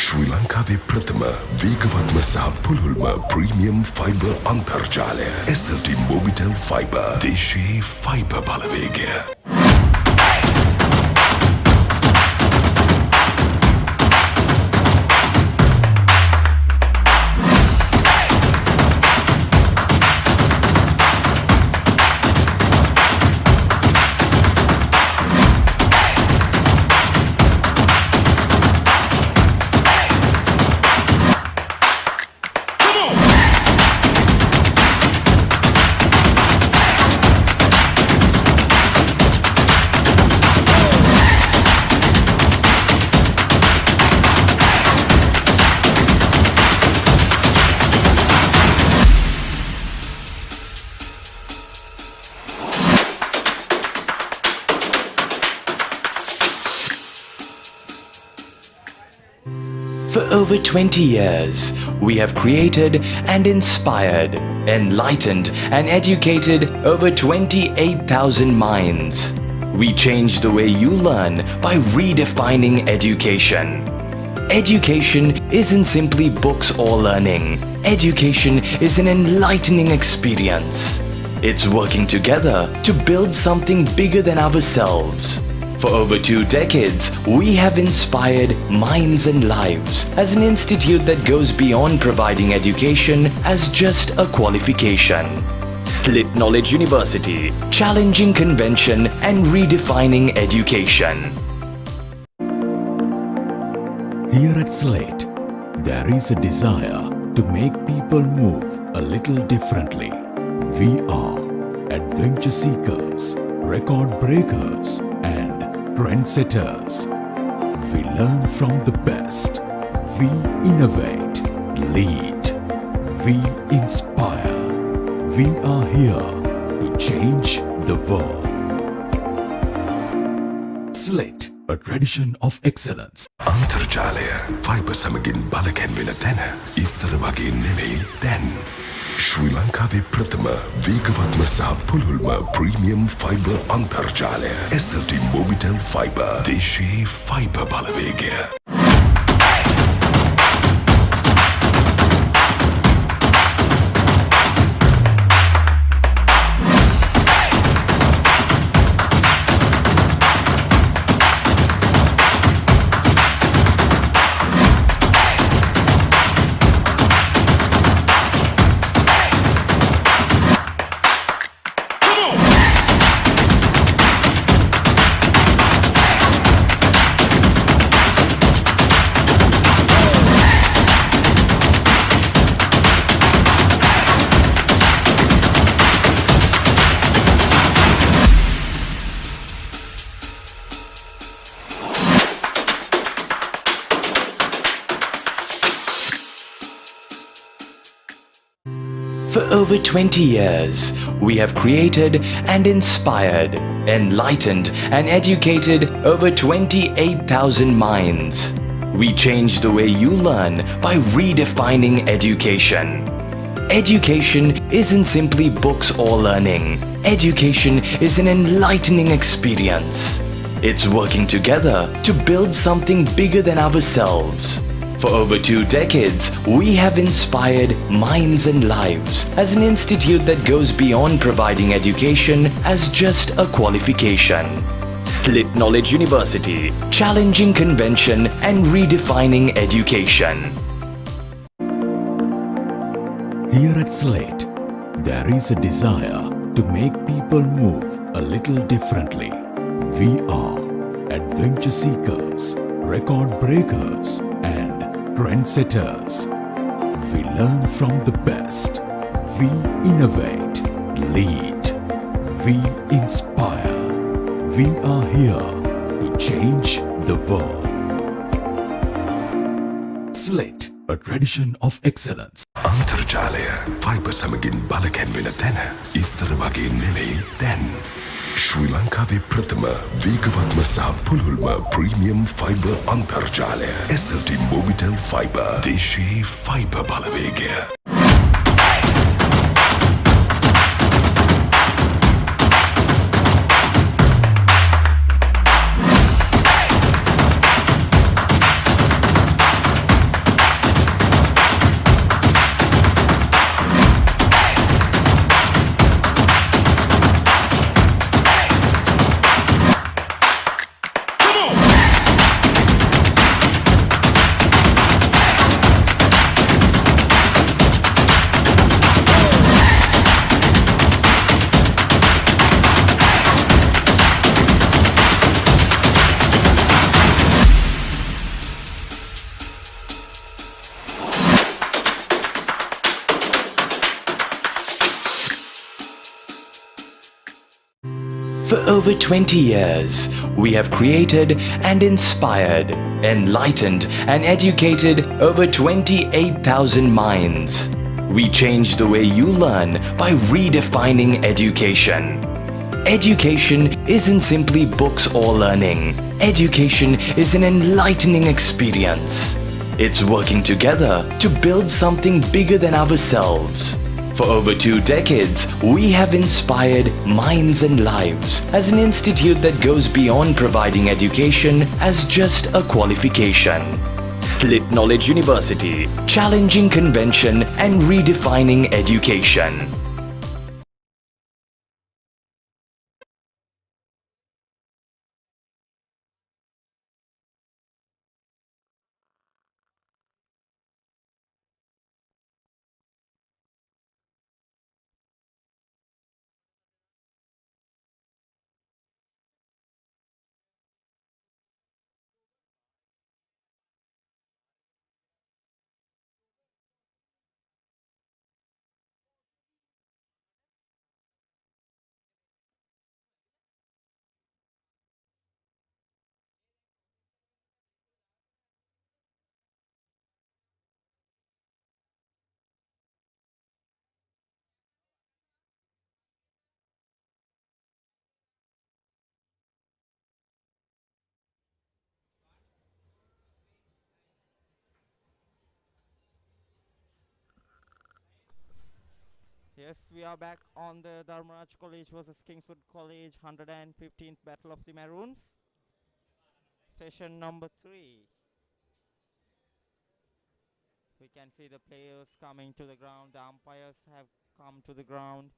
ශ්‍රී ලංකාවේ ප්‍රථම වේගවත්ම සහ පුළුල්ම ප්‍රීමියම් ෆයිබර් අන්තර්ජාලය SLT Mobitel Fiber. දේශීය ෆයිබර් බලවේගය. For over 20 years, we have created and inspired, enlightened and educated over 28,000 minds. We change the way you learn by redefining education. Education isn't simply books or learning. Education is an enlightening experience. It's working together to build something bigger than ourselves. For over 2 decades, we have inspired minds and lives as an institute that goes beyond providing education as just a qualification. Slit Knowledge University, challenging convention and redefining education. Here at Slate, there is a desire to make people move a little differently. We are adventure seekers, record breakers, and trendsetters. We learn from the best. We innovate, lead. We inspire. We are here to change the world. Slate, a tradition of excellence. අන්තර්ජාලය fibre සමගින් බලකැන්වෙන තැන ඉස්සර වගේ නෙවෙයි දැන්. ශ්‍රී ලංකාවේ ප්‍රථම වේගවත්ම සහ පුළුල්ම ප්‍රීමියම් ෆයිබර් අන්තර්ජාලය SLT Mobitel Fiber. දේශයේ ෆයිබර් බලවේගය. For over 20 years, we have created and inspired, enlightened and educated over 28,000 minds. We change the way you learn by redefining education. Education isn't simply books or learning. Education is an enlightening experience. It's working together to build something bigger than ourselves. For over 2 decades, we have inspired minds and lives as an institute that goes beyond providing education as just a qualification. Slit Knowledge University, challenging convention and redefining education. Here at Slate, there is a desire to make people move a little differently. We are adventure seekers, record breakers, and trendsetters. We learn from the best. We innovate, lead. We inspire. We are here to change the world. Slate, a tradition of excellence. අන්තර්ජාලය fibre සමගින් බලකැන්වෙන තැන ඉස්සර වගේ නෙවෙයි දැන්. ශ්‍රී ලංකාවේ ප්‍රථම වේගවත්ම සහ පුළුල්ම ප්‍රීමියම් ෆයිබර් අන්තර්ජාලය SLT Mobitel Fiber. දේශයේ ෆයිබර් බලවේගය. For over 20 years, we have created and inspired, enlightened and educated over 28,000 minds. We change the way you learn by redefining education. Education isn't simply books or learning. Education is an enlightening experience. It's working together to build something bigger than ourselves. For over 2 decades, we have inspired minds and lives as an institute that goes beyond providing education as just a qualification. Slit Knowledge University, challenging convention and redefining education. Yes, we are back on the Dharmaraj College versus Kingswood College 115th Battle of the Maroons. Session number 3. We can see the players coming to the ground. The umpires have come to the ground.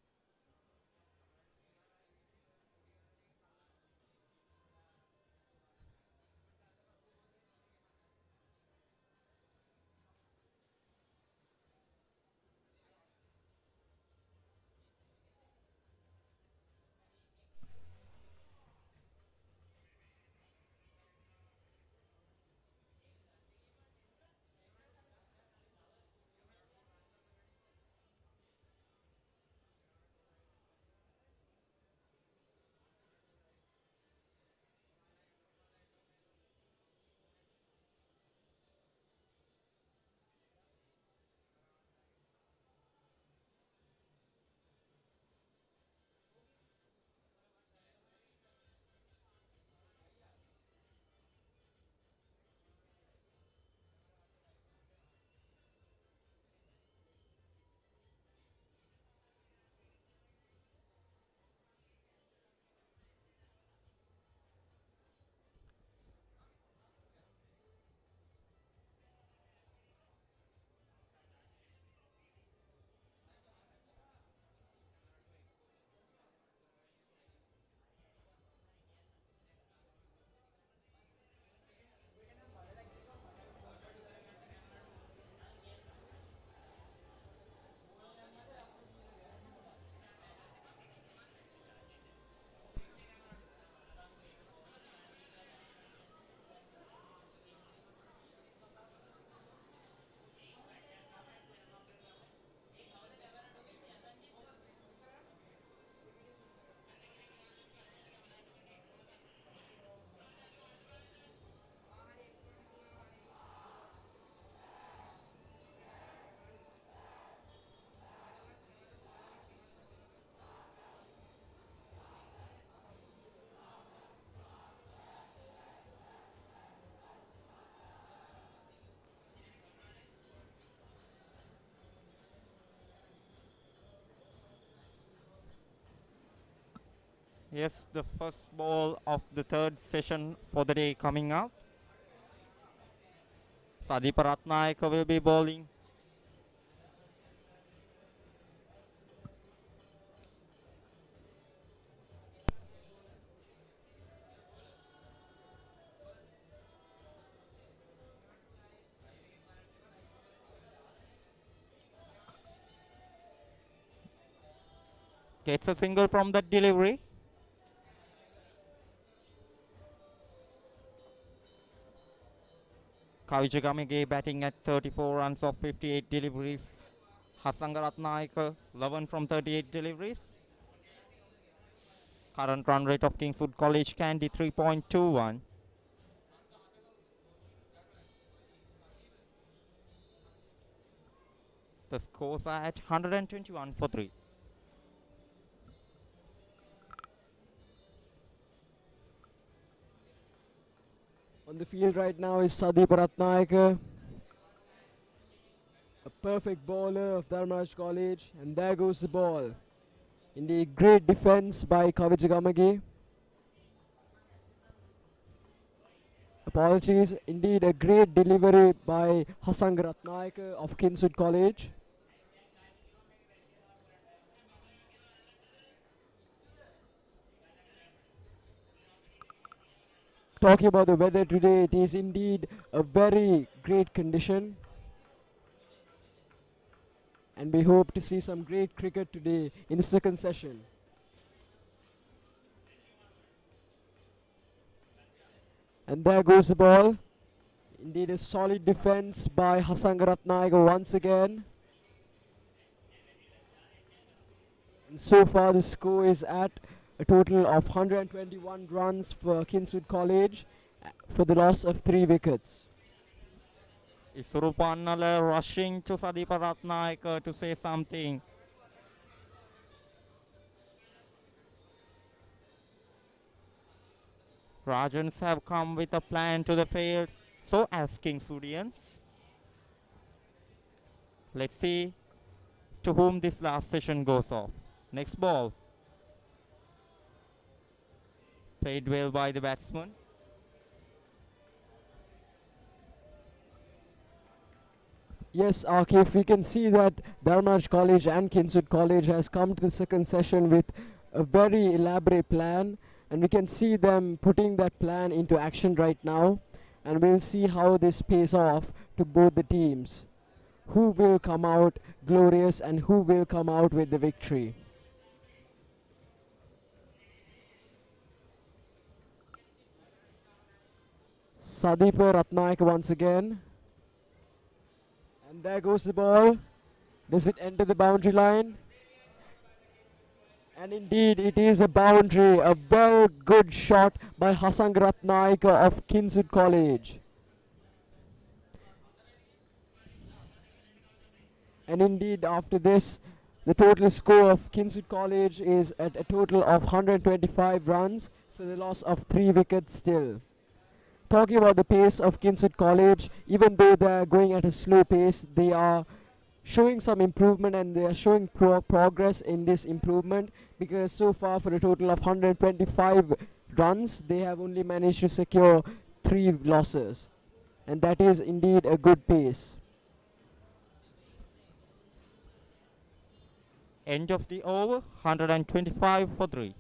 Yes, the first ball of the third session for the day coming up. Sadipa Ratnayaka will be bowling. Gets a single from that delivery. Kavijagamige batting at 34 runs of 58 deliveries. Hasanga Ratnayaka 11 from 38 deliveries. Current run rate of Kingswood College Candy 3.21. The scores are at 121 for 3. On the field right now is Sadeep Ratnayaka, a perfect bowler of Dharmaraj College, and there goes the ball. Indeed, great defense by Kavijagamage. Apologies, indeed a great delivery by Hasang Ratnayaka of Kingswood College. Talking about the weather today, it is indeed a very great condition. And we hope to see some great cricket today in the second session. And there goes the ball. Indeed a solid defense by Hasang Ratnayaka once again. And so far the score is at a total of 121 runs for Kingswood College for the loss of 3 wickets. Isuru Pannala rushing to Sadipa Ratnayaka to say something. Rajans have come with a plan to the field. So as Kingswoodians. Let's see. to whom this last session goes off. Next ball. Played well by the batsman. Yes, Akif, we can see that Dharmraj College and Kinsut College has come to the second session with a very elaborate plan, and we can see them putting that plan into action right now, and we'll see how this pays off to both the teams. Who will come out glorious and who will come out with the victory? Sadipa Ratnaik once again. And there goes the ball. Does it enter the boundary line? And indeed, it is a boundary. A very good shot by Hassan Ratnaik of Kinsut College. And indeed, after this, the total score of Kinsut College is at a total of 125 runs for the loss of 3 wickets still. Talking about the pace of Kinsut College, even though they are going at a slow pace, they are showing some improvement and they are showing progress in this improvement, because so far for a total of 125 runs, they have only managed to secure 3 losses. And that is indeed a good pace. End of the over, 125 for 3.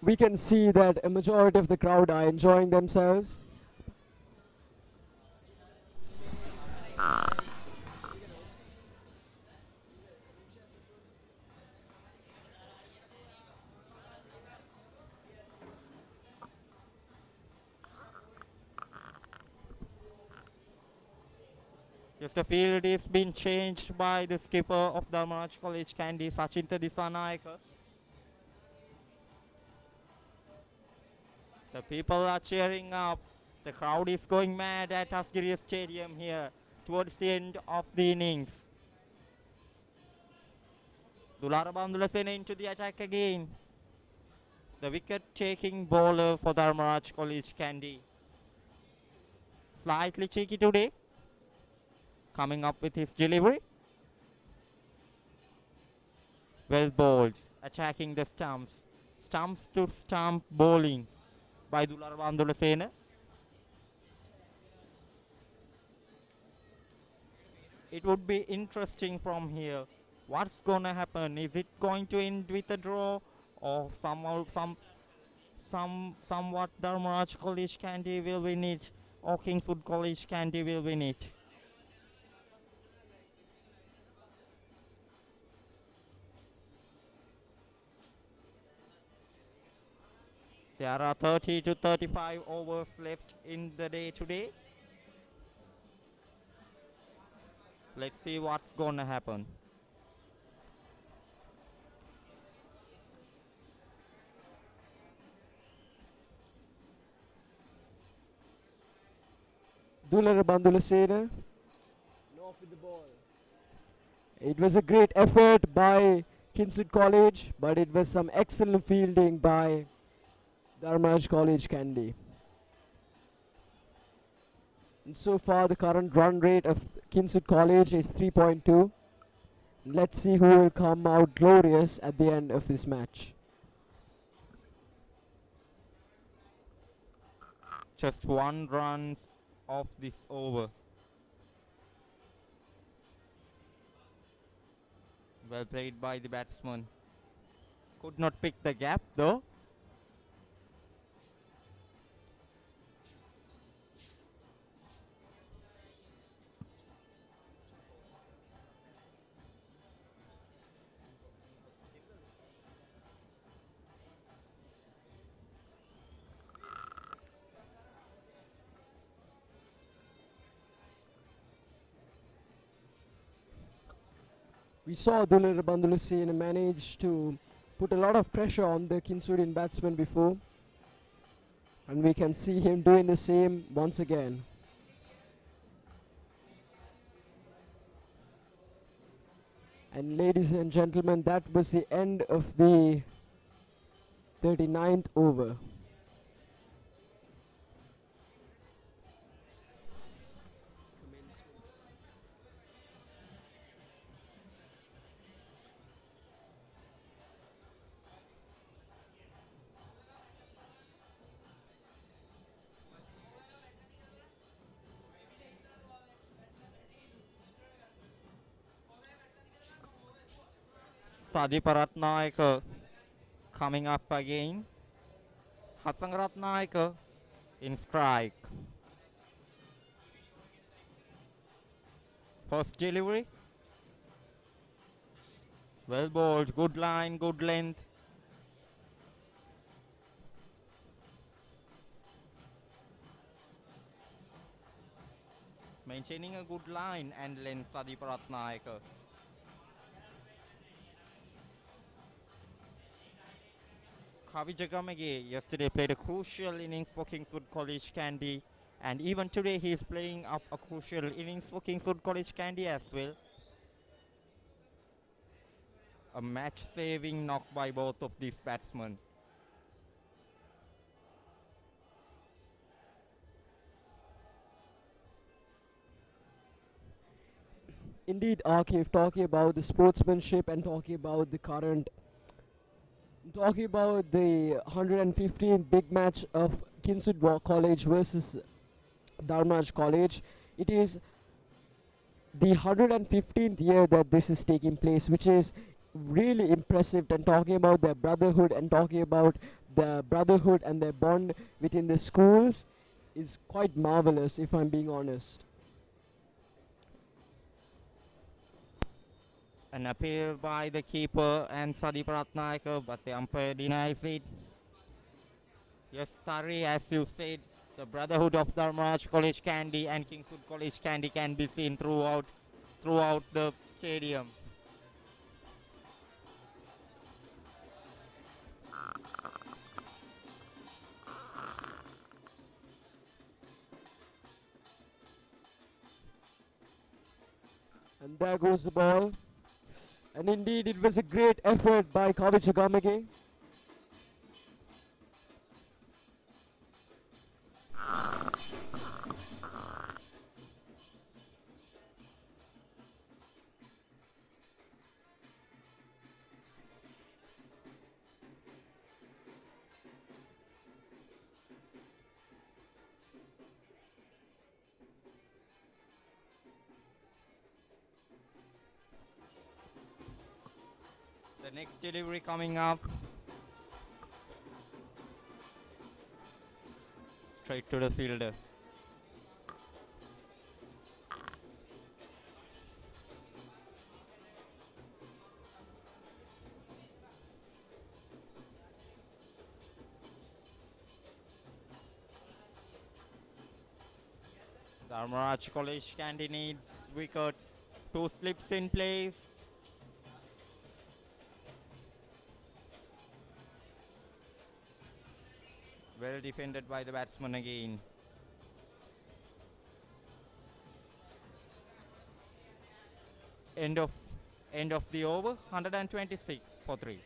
We can see that a majority of the crowd are enjoying themselves. Yes, the field is being changed by the skipper of Dharmaraj College Kandy, Sachinta Disanayaka. The people are cheering up. The crowd is going mad at Asgiriya Stadium here towards the end of the innings. Dulara Bandulasena into the attack again. The wicket-taking bowler for Dharmaraj College Kandy. Slightly cheeky today. Coming up with his delivery. Well bowled. Attacking the stumps. Stumps to stump bowling by Dulara Bandulasena. It would be interesting from here. What's gonna happen? Is it going to end with a draw, or somewhat Dharmaraj College Kandy will win it, or Kingswood College Kandy will win it? There are 30 to 35 overs left in the day today. Let's see what's gonna happen. Dulara Bandulasena. Off with the ball. It was a great effort by Kinsut College, but it was some excellent fielding by Dharmaraj College Kandy. And so far the current run rate of Kinsut College is 3.2. Let's see who will come out glorious at the end of this match. Just 1 run of this over. Well played by the batsman. Could not pick the gap though. We saw Dunir Bandulusine manage to put a lot of pressure on the Kinsudian batsman before, and we can see him doing the same once again. And ladies and gentlemen, that was the end of the 39th over. Sadipa Ratnayaka coming up again. Hassan Ratnayaka in strike. First delivery. Well bowled, good line, good length. Maintaining a good line and length, Sadipa Ratnayaka. Kavi Jagamage yesterday played a crucial innings for Kingswood College Candy, and even today he is playing up a crucial innings for Kingswood College Candy as well. A match-saving knock by both of these batsmen. Indeed, Akif, talking about the sportsmanship and talking about the talking about the 115th big match of Kingswood College versus Dharmraj College. It is the 115th year that this is taking place, which is really impressive, and talking about their brotherhood and talking about the brotherhood and their bond within the schools is quite marvelous, if I'm being honest. An appeal by the keeper and Sadipa Ratnayaka, but the umpire denies it. Yes, Tari, as you said, the brotherhood of Dharmraj College Candy and Kingswood College Candy can be seen throughout the stadium. And there goes the ball. And indeed, it was a great effort by Kavi Jagamage. The next delivery coming up. Straight to the fielder. Dharmraj College Candy needs wickets. 2 slips in place. Well defended by the batsman again. End of the over. 126 for 3.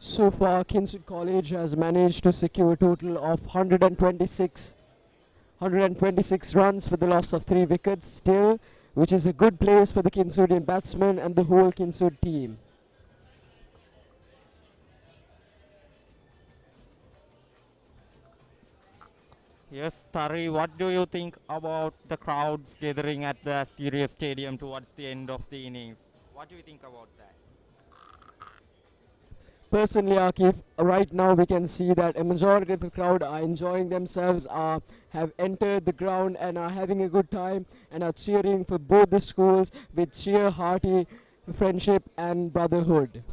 So far, Kingswood College has managed to secure a total of 126 126 runs for the loss of 3 wickets still, which is a good place for the Kinsudian batsmen and the whole Kinsud team. Yes, Tari, what do you think about the crowds gathering at the Asterius Stadium towards the end of the innings? What do you think about that? Personally, Akif, right now we can see that a majority of the crowd are enjoying themselves, have entered the ground and are having a good time and are cheering for both the schools with sheer hearty friendship and brotherhood.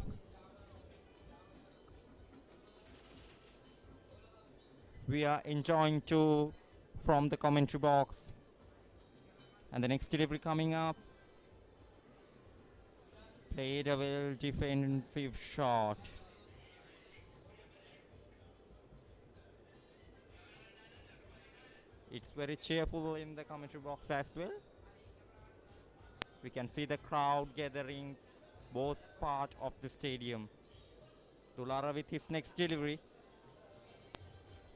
We are enjoying too from the commentary box. And the next delivery coming up. Played a well defensive shot. It's very cheerful in the commentary box as well. We can see the crowd gathering both part of the stadium. Dulara with his next delivery.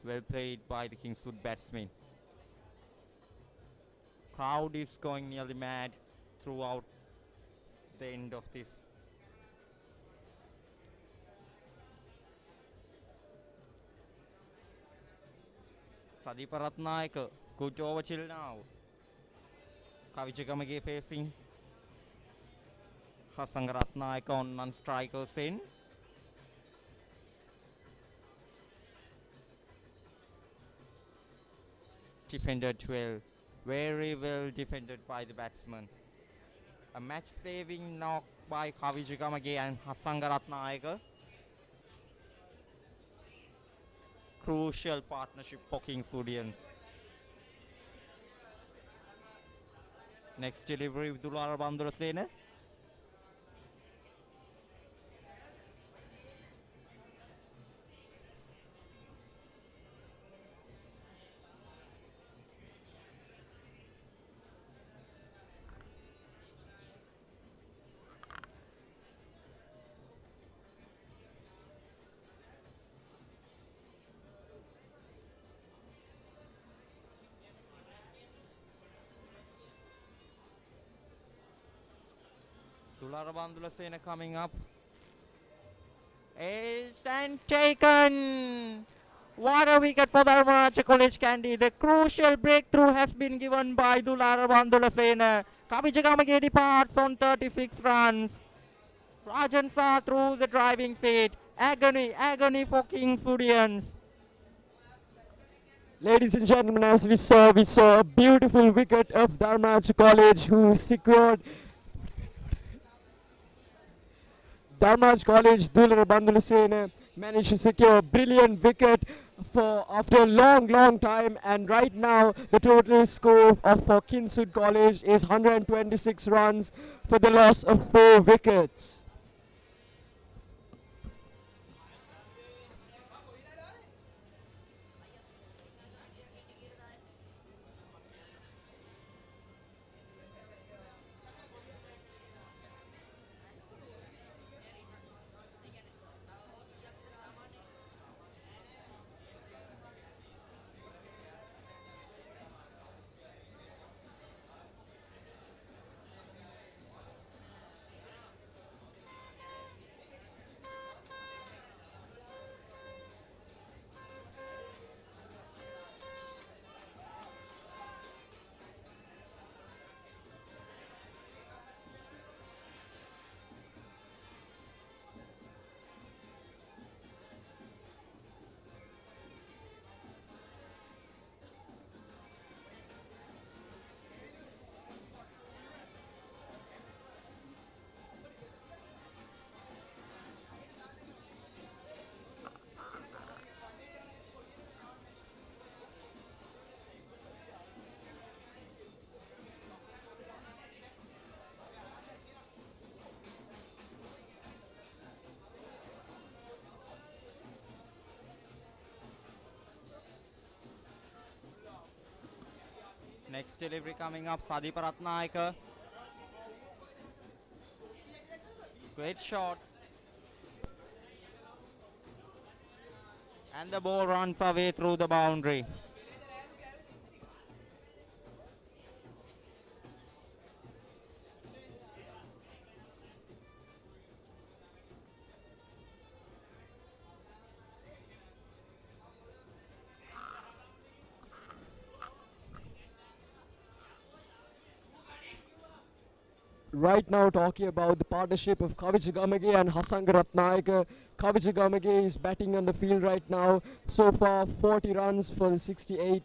Well played by the Kingswood batsman. Crowd is going nearly mad throughout the end of this. Sadipa Ratnayaka, good over till now. Kavichagamage facing Hasanga Ratnayaka on non-strikers in. Defended well, very well defended by the batsman. A match-saving knock by Kavichagamage and Hasanga Ratnayaka. Crucial partnership for Kingswoodians. Next delivery with Dulara Bandurasena. Dulara Bandulasena coming up. Is and taken. What a wicket for Dharmaraja College Kandy. The crucial breakthrough has been given by Dulara Bandulasena. Kavichagamage departs on 36 runs. Rajan Shah through the driving seat. Agony, agony for Kingswoodians. Ladies and gentlemen, as we saw a beautiful wicket of Dharmaraja College who secured Dharmaj College. Dulara Bandulasena managed to secure a brilliant wicket for after a long time, and right now the total score for Kingswood College is 126 runs for the loss of 4 wickets. Next delivery coming up, Sadipa Ratnayaka. Great shot. And the ball runs away through the boundary. right now talking about the partnership of Kavichagamage and Hasanga Ratnayaka. Kavichagamage is batting on the field right now. So far 40 runs for the 68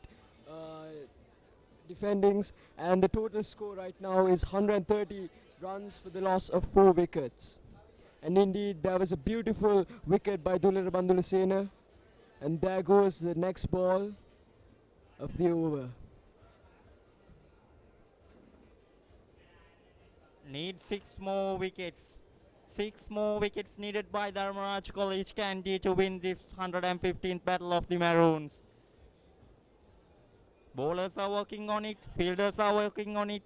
defendings, and the total score right now is 130 runs for the loss of 4 wickets. And indeed there was a beautiful wicket by Dulara Bandulasena, and there goes the next ball of the over. Need 6 more wickets. 6 more wickets needed by Dharmaraj College Kandy to win this 115th battle of the Maroons. Bowlers are working on it. Fielders are working on it.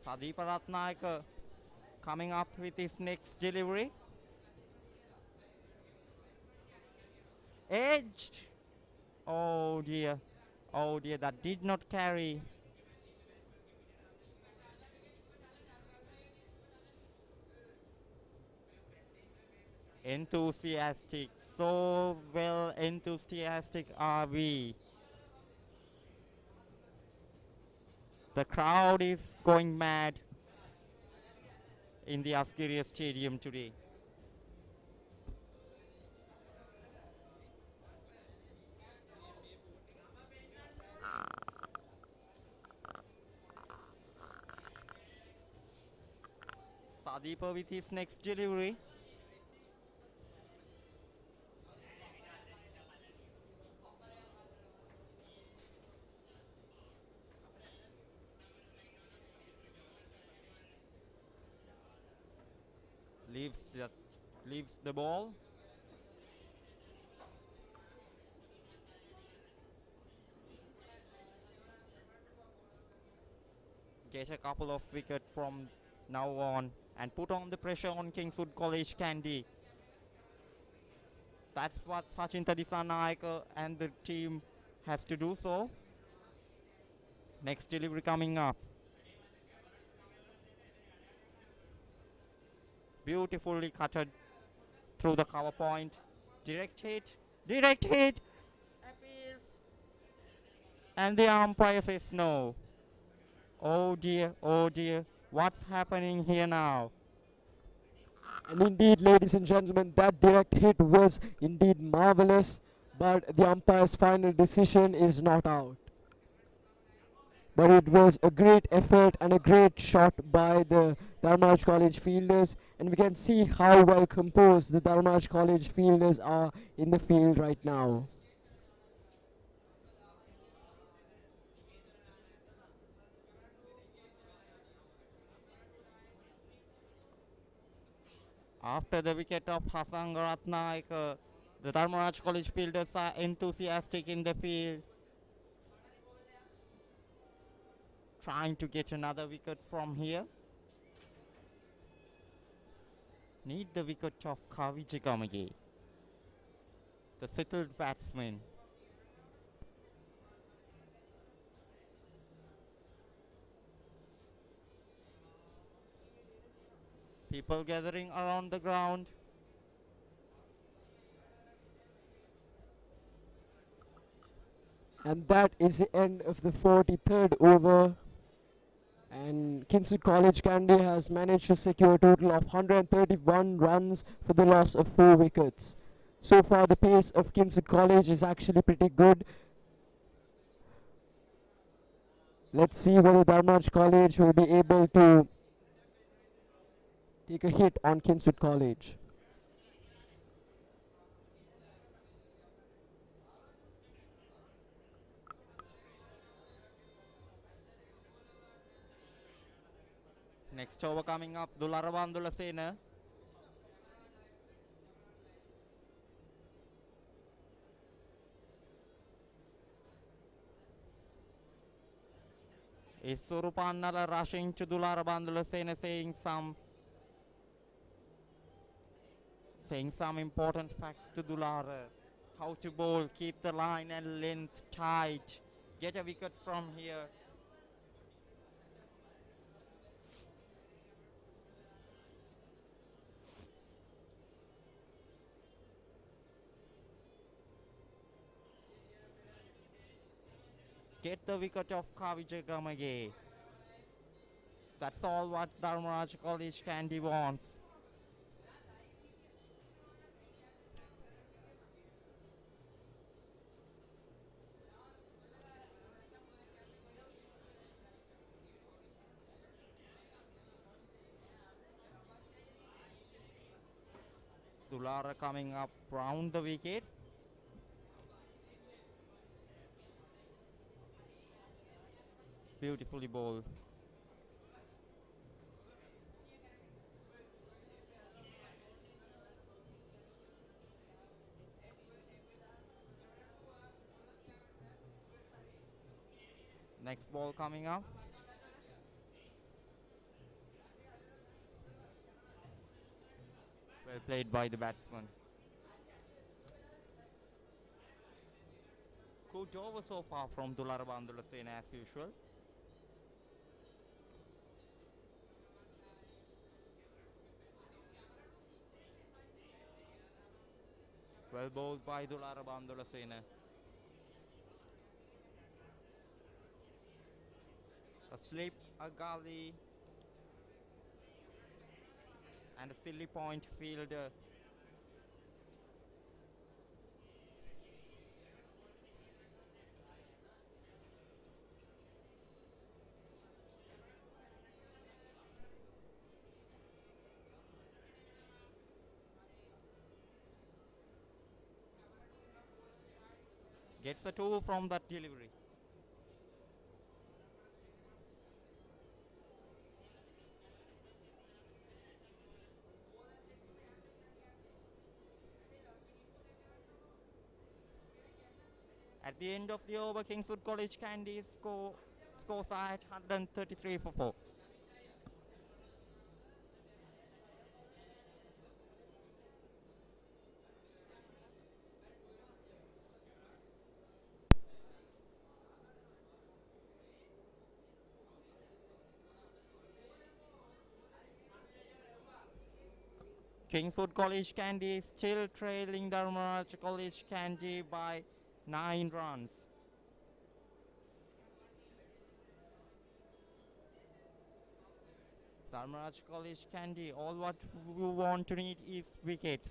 Sadeepa Ratnayaka coming up with his next delivery. Edged. Oh dear. Oh dear, that did not carry. Enthusiastic. So well enthusiastic are we. The crowd is going mad in the Askiria Stadium today. Sadeepa with his next delivery. Leaves the ball. Get a couple of wickets from now on and put on the pressure on Kingswood College Kandy. That's what Sachin Tadisanayaka and the team has to do so. Next delivery coming up. Beautifully cutted through the cover point. Direct hit. Direct hit. Appeals. And the umpire says no. Oh dear, oh dear. What's happening here now? And indeed, ladies and gentlemen, that direct hit was indeed marvelous, but the umpire's final decision is not out. But it was a great effort and a great shot by the Dharmaraj College fielders, and we can see how well composed the Dharmaraj College fielders are in the field right now. After the wicket of Hassan Ratnaik, the Dharmaraj College fielders are enthusiastic in the field, trying to get another wicket from here. Need the wicket of Kavi Jigamage, the settled batsman. People gathering around the ground. And that is the end of the 43rd over. And Kingswood College Kandy has managed to secure a total of 131 runs for the loss of 4 wickets. So far the pace of Kingswood College is actually pretty good. Let's see whether Dharmaraj College will be able to take a hit on Kingswood College. Next over coming up, Dulara Bandulasena. Is Surupannala rushing to Dulara Bandulasena saying some important facts to Dulara. How to bowl, keep the line and length tight, get a wicket from here. Get the wicket of Kavija Gamage. That's all what Dharmaraj College Candy wants. Dulara coming up round the wicket. Beautifully bowled. Next ball coming up. Well played by the batsman. Good over so far from Dulara Bandulasena as usual. Well bowled by Dulara Bandulasena. A slip, a gully, and a silly point fielder. Gets a 2 from that delivery. At the end of the over, Kingswood College Candy scores at 133 for 4. Kingswood College Candy still trailing Dharmaraj College Candy by 9 runs. Dharmaraj College Candy, all what we want to need is wickets.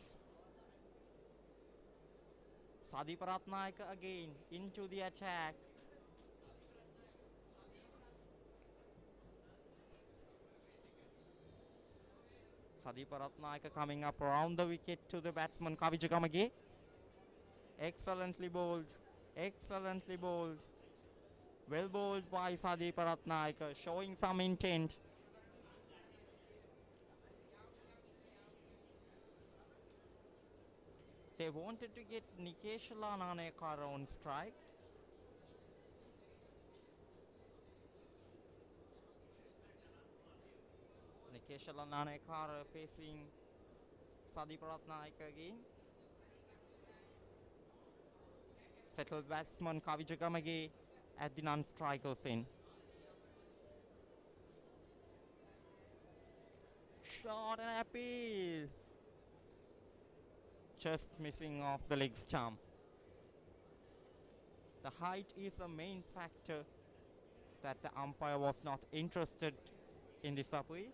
Sadeep Ratnayaka again into the attack. Sadeep Ratnayaka coming up around the wicket to the batsman Kavija Gamage. Excellently bowled. Excellently bowled. Well bowled by Sadeep Ratnayaka, showing some intent. They wanted to get Nikeshala Nanekara on strike. Nikeshala Nanekara facing Sadeep Ratnayaka again. Settled batsman Kavija Gamage at the non-striker's end. Shot and appeal. Just missing off the leg stump. The height is a main factor that the umpire was not interested in this appeal.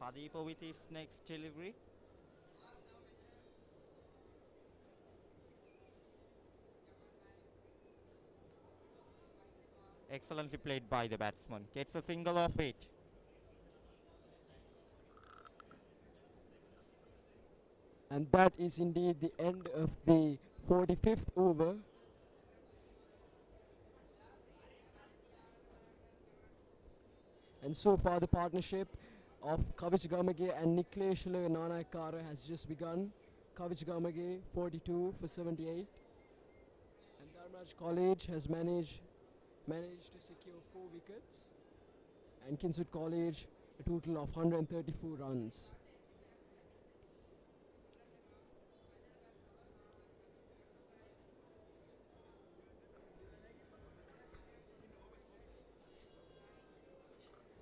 Sadeep with his next delivery. Excellently played by the batsman. Gets a single off it. And that is indeed the end of the 45th over. And so far the partnership of Kavich Gamage and Nikleshla Nanakara has just begun. Kavich Gamage 42 for 78. And Dharmaraj College has managed to secure 4 wickets. And Kingswood College a total of 134 runs.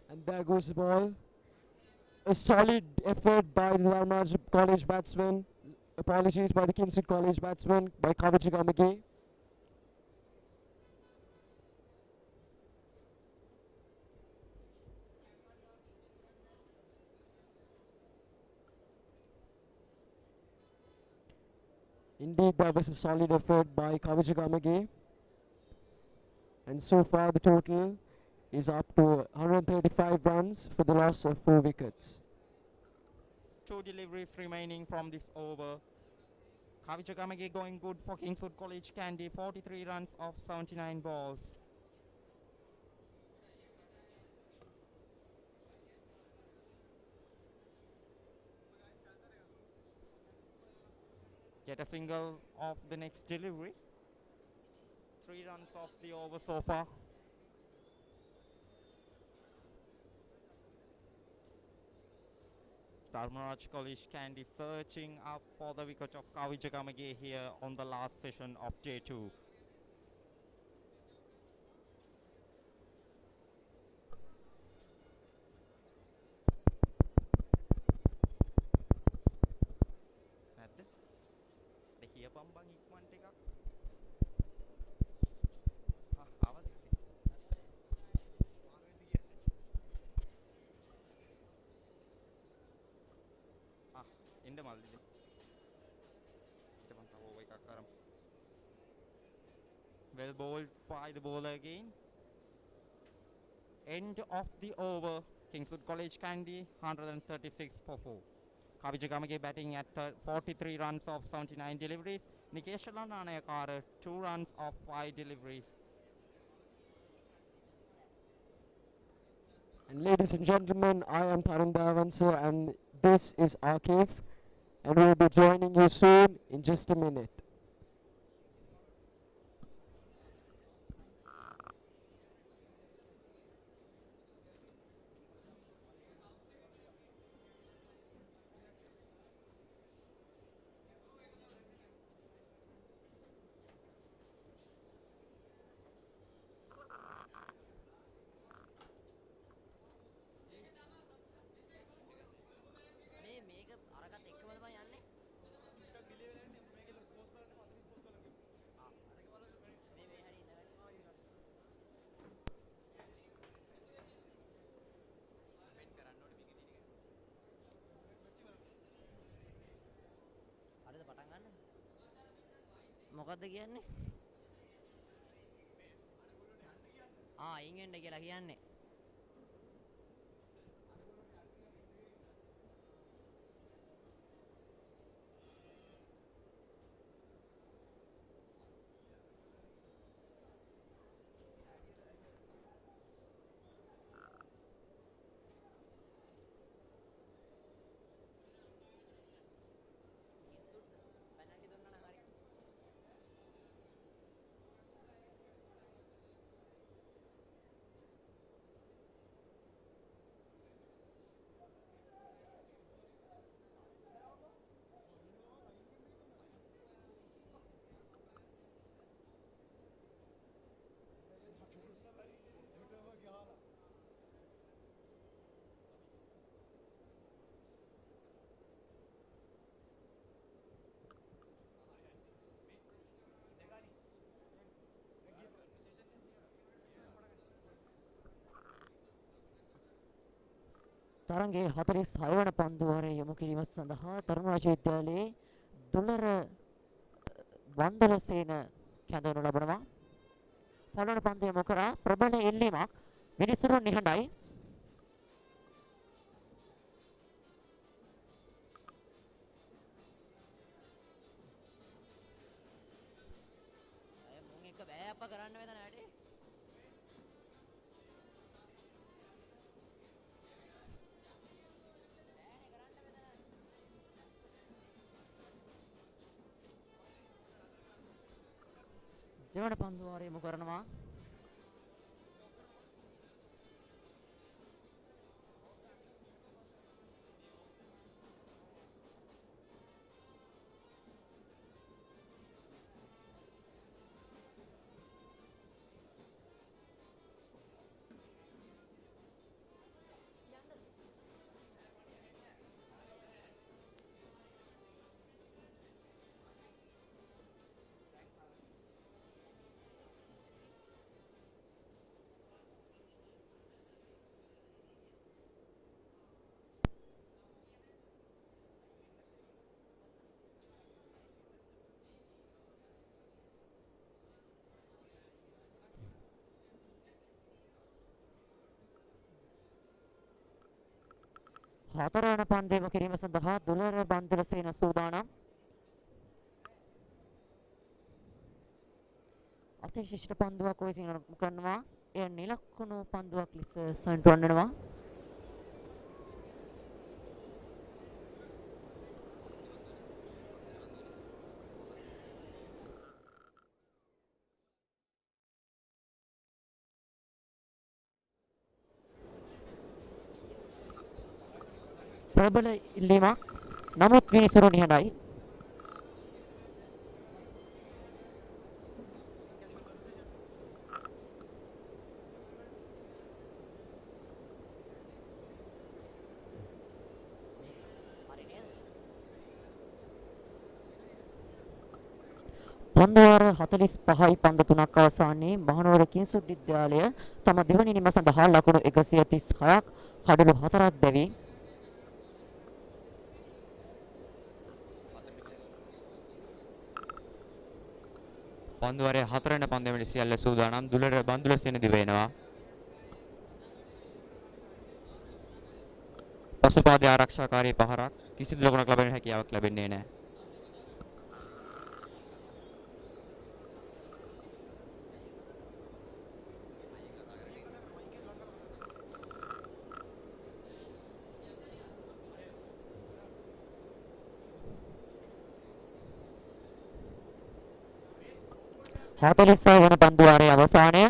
And there goes the ball. a solid effort by the Dharmaraj College batsman. Apologies by the Kingswood College batsman, by Kavichagamagi. Indeed, that was a solid effort by Kavichagamagi. And so far the total is up to 135 runs for the loss of 4 wickets. 2 deliveries remaining from this over. Kavichagamagi going good for Kingswood College Candy, 43 runs off 79 balls. Get a single of the next delivery. 3 runs off the over so far. Dharmaraj College Candy searching up for the wicket of Kavichagamagi here on the last session of day 2. Well bowled by the bowler again. End of the over. Kingswood College Candy 136 for 4. Kavichagamagi batting at 43 runs of 79 deliveries. Nikeshala Nanayakara 2 runs of 5 deliveries. And ladies and gentlemen, I am Tarun Davansa and this is Akif, and we'll be joining you soon in just a minute. මොකක්ද කියන්නේ? ඉංගෙන්ඩ කියලා කියන්නේ. තරඟයේ 46 වන පන්දු වරේ යොමු කිරීම සඳහා ධර්මරාජ විද්‍යාලයේ ඩොලර වන්දලසේන කැඳවනු ලබනවා. පළවන පන්දු යොමු කරා ප්‍රබල එල්ලීමක්. මිනිසුරු නිහඬයි. මුන් එක බෑ අප්පා කරන්න මෙතන වැඩේ. දෙවන පන්දු වාරය යොමු කරනවා. හතරවන පන්දුවම කිරීම සඳහා දුලර බන්දුලසේන සූදානම්. අතිවිශිෂ්ට පන්දුවක් විසින් කරනවා. එය නිලක්කුණු පන්දුවක් ලෙස සම්පූර්ණ වෙනවා. ප්‍රබල ඉල්ලීමක්. නමුත් විනිසුරු නිහඬයි. පන්දුවාර 45යි පන්දු 3ක් අවසානයේ මහනුවර කිංසුඩ් විද්‍යාලය තම දෙවනි නිම සඳහා ලකුණු 136ක් කඩලු 4ක් දැවි පන්දුවාරයේ 4 වෙනි පන්දුවේ සියල්ල සූදානම්. දුලර බන්දුලසේන දිව එනවා. පසුපාදයේ ආරක්ෂාකාරී පහරක් කිසිදු ලකුණක් ලැබෙන්න හැකියාවක් ලැබෙන්නේ නැහැ. හතලිස් වන පන්දුවාරයේ අවසානය.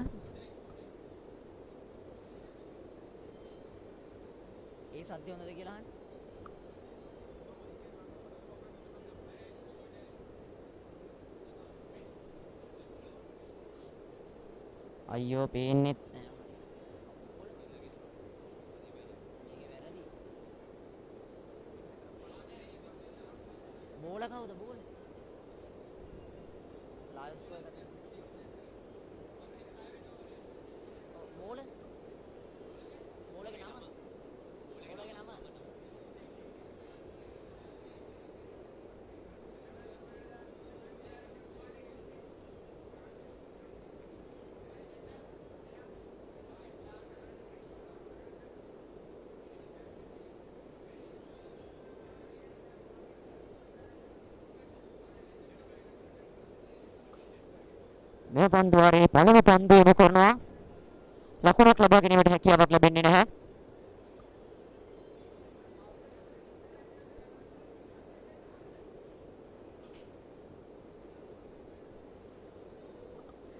ඒ සද්ද හොඳද කියලා අහන්න. අයියෝ පේන්නේ නැහැ. බෝල කවුද බෝල? ලයිව් ස්කෝර් එක මේ පන්දුවාරයේ පළමු පන්දුව යොමු කරනවා. ලකුණක් ලබා ගැනීමට හැකියාවක් ලැබෙන්නේ නැහැ.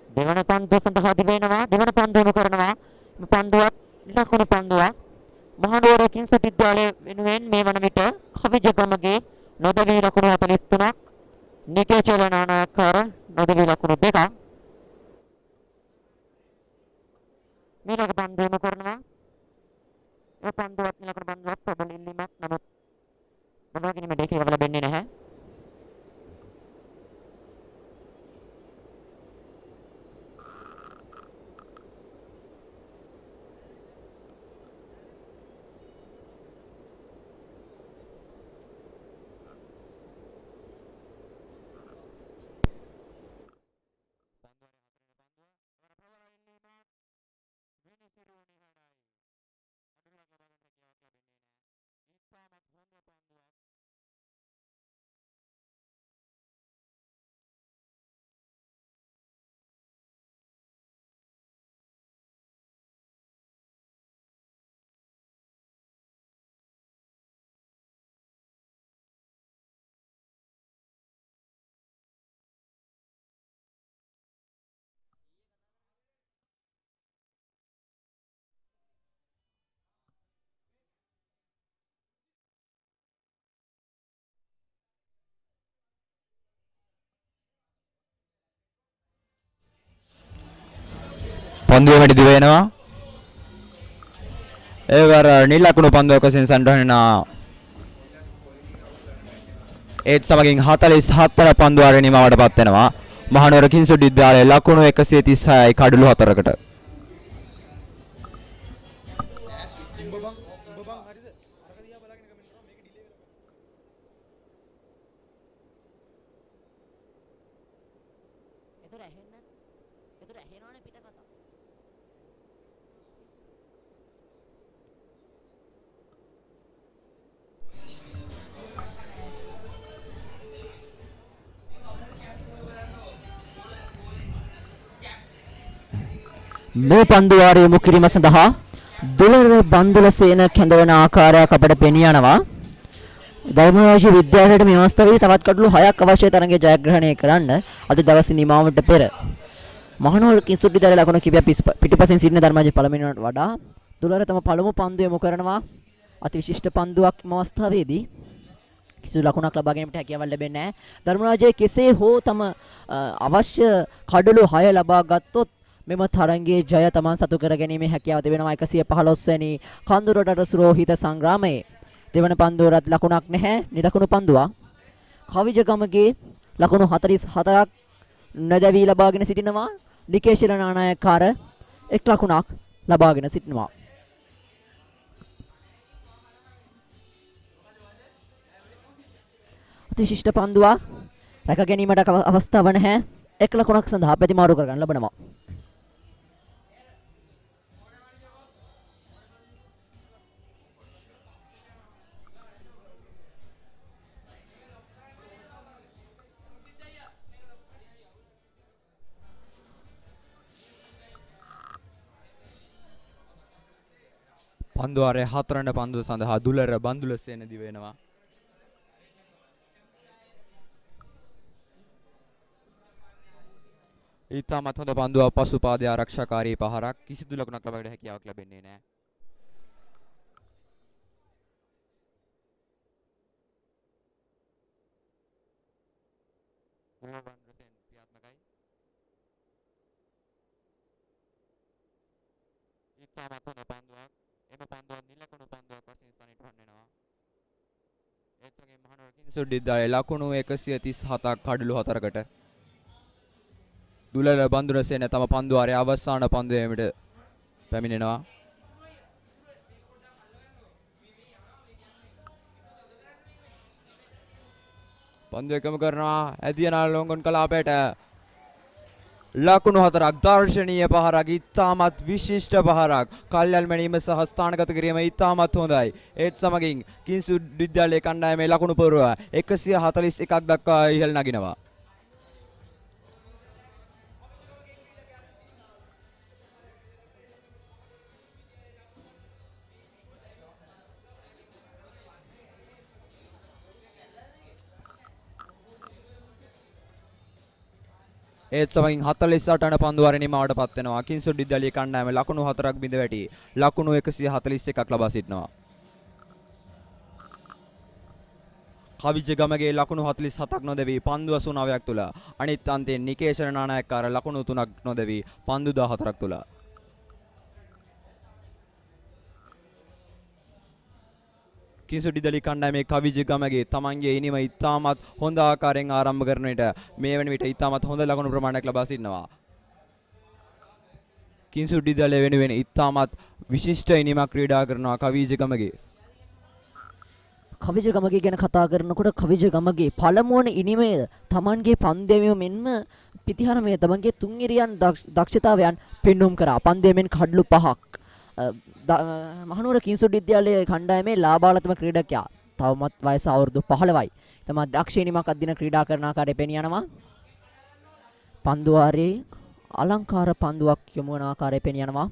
දෙවන පන්දුව සඳහා දිවෙනවා. දෙවන පන්දුව යොමු කරනවා. මේ පන්දුවත් ලකුණු පන්දුවක්. මහනුවර කිංසුඩ් විද්‍යාලය වෙනුවෙන් මේ වන විට කවිජගමගේ නොදවී ලකුණු 43ක්, නිකේචල නානායක්කාර නොදවී ලකුණු 2ක්. මේලක පන්දුව යොමු කරනවා. මේ පන්දුවත් නිලකට පන්දුවක් ප්‍රබල ඉල්ලීමක්. නමුත් ලබා ගැනීමට හැකියාව ලැබෙන්නේ නැහැ. පන්දුවේට දිව එනවා. ඒවර නිලකුණු පන්දුවක වශයෙන් සම්බන්ධ ඒත් සමගින් 44 පන්දුවාරේ නිමවටපත් වෙනවා. මහනුවර කිංසුඩ් විද්‍යාලයේ ලකුණු 136යි කඩලු 4කට. මේ පන්දු වාරය යොමු කිරීම සඳහා දුලර බන්දුලසේන කැඳවන ආකාරයක් අපට පෙනී යනවා. ධර්මරාජ විද්‍යාලයට මේ අවස්ථාවේ තවත් කඩලු 6ක් අවශ්‍ය තරඟය ජයග්‍රහණය කරන්න අද දවසේ නිමාවට පෙර මහනුවර කිංසුඩ් විද්‍යාලය ලකුණු කිහිපයක් පිටුපසින් සිටින ධර්මරාජ පළමුවෙනිවට වඩා දුලර තම පළමු පන්දු යොමු කරනවා. අති විශිෂ්ට පන්දුවක් මේ අවස්ථාවේදී කිසිදු ලකුණක් ලබා ගැනීමට හැකියාවක් ලැබෙන්නේ නැහැ. ධර්මරාජයේ කෙසේ හෝ තම අවශ්‍ය කඩලු 6 ලබා ගත්තොත් මෙම තරඟයේ ජය තමන් සතු කර ගැනීමේ හැකියාව තිබෙනවා. 115 වෙනි කඳුරටට සුරෝහිත සංග්‍රාමයේ දෙවන පන්දුවරත් ලකුණක් නැහැ. නිලකුණු පන්දුවක්. කවිජගමගේ ලකුණු 44ක් නොදැවී ලබාගෙන සිටිනවා. ඩිකේෂල නානායකාර එක් ලකුණක් ලබාගෙන සිටිනවා. අතිශිෂ්ට පන්දුවක් රැක ගැනීමට අවස්ථාවක් නැහැ. එක් ලකුණක් සඳහා ප්‍රතිමාරු කරගන්න ලබනවා. පන්දුවාරයේ 4 වන පන්දුව සඳහා දුලර බන්දුලසේන දිව වෙනවා. ඊටමත් හොඳ පන්දුවක් පසුපාදයේ ආරක්ෂාකාරී පහරක් කිසිදු ලකුණක් ලබා ගන්න හැකියාවක් ලැබෙන්නේ නැහැ. ඊටමත් හොඳ පන්දුවක් එම පන්දුව නිලකුණු පන්දුවක් වශයෙන් සනිටුහන් වෙනවා. ඒත් වගේම මහනුවර කිංසුඩ් විද්‍යාලයේ ලකුණු 137ක් කඩලු 4කට දුලර බන්දුරසේන තම පන්දුවාරයේ අවසාන පන්දුවේමට පැමිණෙනවා. පන්දුව එකම කරනවා ඇදියනා ලොංගොන් කලාපයට ලකුණු 4ක් දර්ශනීය පහරක් ඉතාමත් විශිෂ්ට පහරක් කල්යල් මැනීම සහ ස්ථානගත කිරීම ඉතාමත් හොඳයි. ඒත් සමගින් කිංසුඩ් විද්‍යාලයේ කණ්ඩායමේ ලකුණු පුරව 141ක් දක්වා ඉහළ නගිනවා. ඒත් සමගින් 48 වන පන්දුවාරේ නිමාවට පත් වෙනවා. කිංසුඩ් විද්‍යාලයේ කණ්ඩායම ලකුණු 4ක් බිඳ වැටි ලකුණු 141ක් ලබා සිටිනවා. කවිජගමගේ ලකුණු 47ක් නොදැවි පන්දු 89ක් තුල අනිත් අන්තයේ නිකේෂණ නානායක්කාර ලකුණු 3ක් නොදැවි පන්දු 14ක් තුල කිංසුඩ් විද්‍යාලයේ කණ්ඩායමේ කවිජගමගේ තමන්ගේ ඉනිම ඉතාමත් හොඳ ආකාරයෙන් ආරම්භ කරන විට මේ වන විට ඉතාමත් හොඳ ලකුණු ප්‍රමාණයක් ලබා සිටිනවා. කිංසුඩ් විද්‍යාලය වෙනුවෙන් ඉතාමත් විශිෂ්ට ඉනිමක් ක්‍රීඩා කරනවා කවිජගමගේ. කවිජගමගේ ගැන කතා කරනකොට කවිජගමගේ පළමුවන ඉනිමේ තමන්ගේ පන්දෙමිය මෙන්ම පිතිහරමේ තමන්ගේ තුන් ඉරියන් දක්ෂතාවයන් පෙන්눔 කරා. පන්දෙමෙන් කඩලු 5ක් මහනුවර කිංසුඩ් විද්‍යාලයේ කණ්ඩායමේ ලාබාලතම ක්‍රීඩකයා තවමත් වයස අවුරුදු 15යි. තමා දක්ෂ ඉනිමක් අදින ක්‍රීඩා කරන ආකාරය පෙනී යනවා. පන්දුවාරේ අලංකාර පන්දුවක් යොමු වන ආකාරය පෙනී යනවා.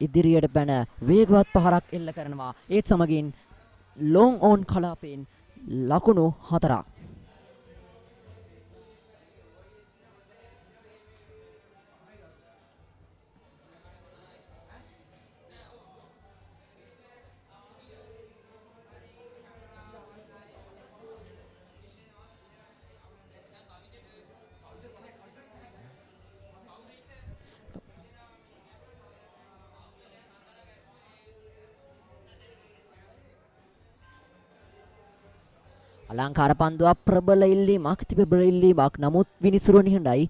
ඉදිරියට පැන වේගවත් පහරක් එල්ල කරනවා. ඒත් සමගින් ලොන් ඕන් කලාපයෙන් ලකුණු 4ක්. අලංකාර පන්දුවක් ප්‍රබල ඉල්ලීමක් තිබෙබල ඉල්ලීමක් නමුත් විනිසුරු නිහඬයි.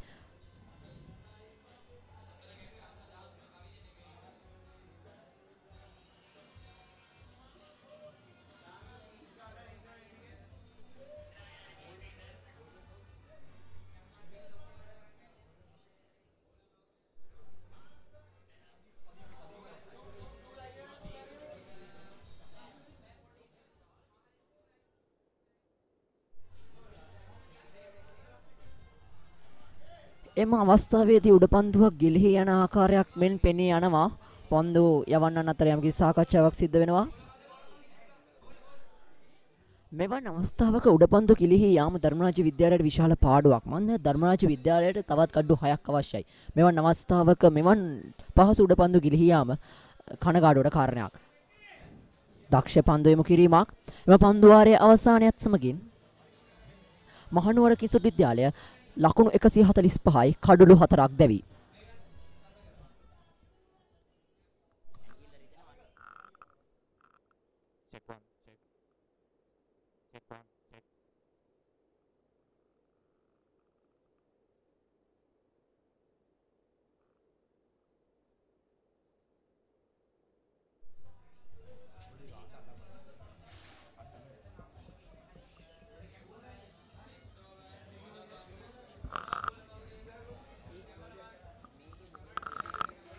එම අවස්ථාවේදී උඩපන්දුවක් ගිලිහි යන ආකාරයක් මෙන් පෙනී යනවා. පන්දු යවන්නන් අතර යම්කිසි සාකච්ඡාවක් සිද්ධ වෙනවා. මෙවන් අවස්ථාවක උඩපන්දු කිලිහි යාම ධර්මරාජ විද්‍යාලයට විශාල පාඩුවක්. මන්ද ධර්මරාජ විද්‍යාලයට තවත් කඩු 6ක් අවශ්‍යයි. මෙවන් අවස්ථාවක මෙවන් පහසු උඩපන්දු කිලිහි යාම කනගාටුවට කාරණයක්. දක්ෂ පන්දු යොමු කිරීමක්. එම පන්දු වාරයේ අවසානයත් සමගින් මහනුවර කිසුත් විද්‍යාලය ලකුණු 145යි කඩලු 4ක් දැවි.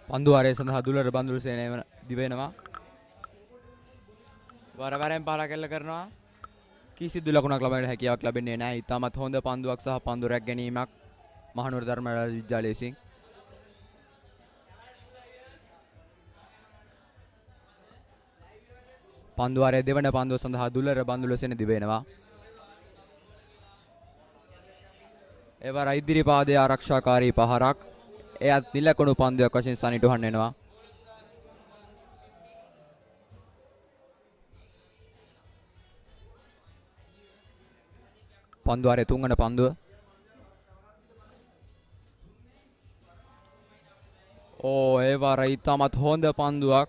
පන්දු වාරයේ සඳහා දුලර බන්දුරු සේනය දිවෙනවා. වරවරෙන් පාරක් එල්ල කරනවා. කිසිදු ලකුණක් ලබන්නට හැකියාවක් ලැබෙන්නේ නැහැ. ඉතාමත් හොඳ පන්දුවක් සහ පන්දු රැක් ගැනීමක් මහනුවර ධර්මරාජ විද්‍යාලය විසින්. පන්දු වාරයේ දෙවන පන්දුව සඳහා දුලර බන්දුරු සේනය දිවෙනවා. එවර ඉදිරි පාදයේ ආරක්ෂාකාරී පහරක්. එයත් නිලකුණු පන්දුවක් වශයෙන් සනිටුහන් වෙනවා. පන්දු වාරයේ තුන්වන පන්දුව. ඒ වාර ඉතාමත් හොඳ පන්දුවක්.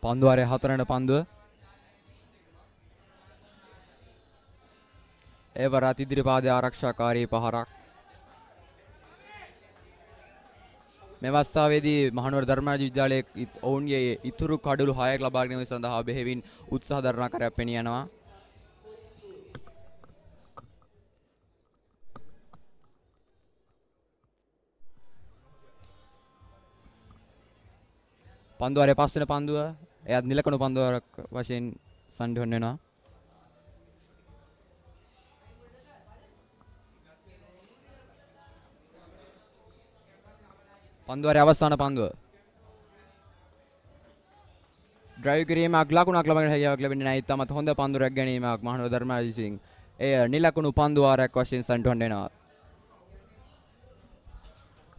පන්දු වාරයේ හතරවන පන්දුව. ඒ වරත් ඉදිරි පාදයේ ආරක්ෂාකාරී පහරක්. මේ අවස්ථාවේදී මහනුවර ධර්මරාජ විද්‍යාලයේ ඔවුන්ගේ ඉතුරු කඩලු 6ක් ලබා ගැනීම සඳහා බෙහෙවින් උත්සාහ දරන ආකාරයක් පෙනී යනවා. පන්දු වාරයේ පස්වෙනි පන්දුව. එයත් නිලකණු පන්දුවක් වශයෙන් සම්ඩුවන් වෙනවා. පන්දු වාරයේ අවසාන පන්දුව. ඩ්‍රයිව් කිරීමක් ලකුණක් ලබන්න හැකියාවක් ලැබෙන්නේ නැහැ. ඉතාමත් හොඳ පන්දු රැක් ගැනීමක් මහනුවර ධර්මරාජ විසින්. එය නිලකණු පන්දු වාරයක් වශයෙන් සම්ඩුවන් වෙනවා.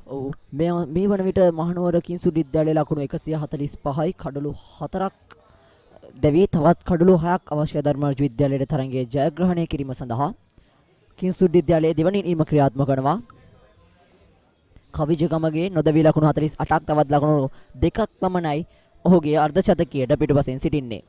ඔව් මේ වන විට මහනුවර කිංසුඩ් විද්‍යාලයේ ලකුණු 145යි කඩලු 4ක් දැවි තවත් කඩලු 6ක් අවශ්‍ය ධර්මරාජ විද්‍යාලයේ තරඟයේ ජයග්‍රහණය කිරීම සඳහා කිංසුඩ් විද්‍යාලයේ දෙවනි ඉනිම ක්‍රියාත්මක කරනවා. කවිජගමගේ නොදවි ලකුණු 48ක් තවත් ලකුණු 2ක් පමණයි ඔහුගේ අර්ධ ශතකයට පිටුපසින් සිටින්නේ.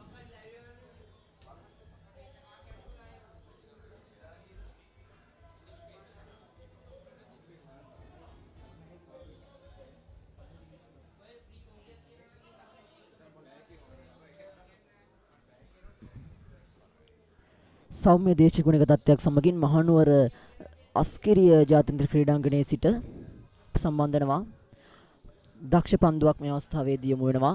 සෞම්‍ය දේශගුණික තත්ත්වයක් සමගින් මහනුවර අස්කිරිය ජාත්‍යන්තර ක්‍රීඩාංගණයේ සිට සම්බන්ධ වෙනවා. දක්ෂ පන්දුවක් මේ අවස්ථාවේදී යොමු වෙනවා.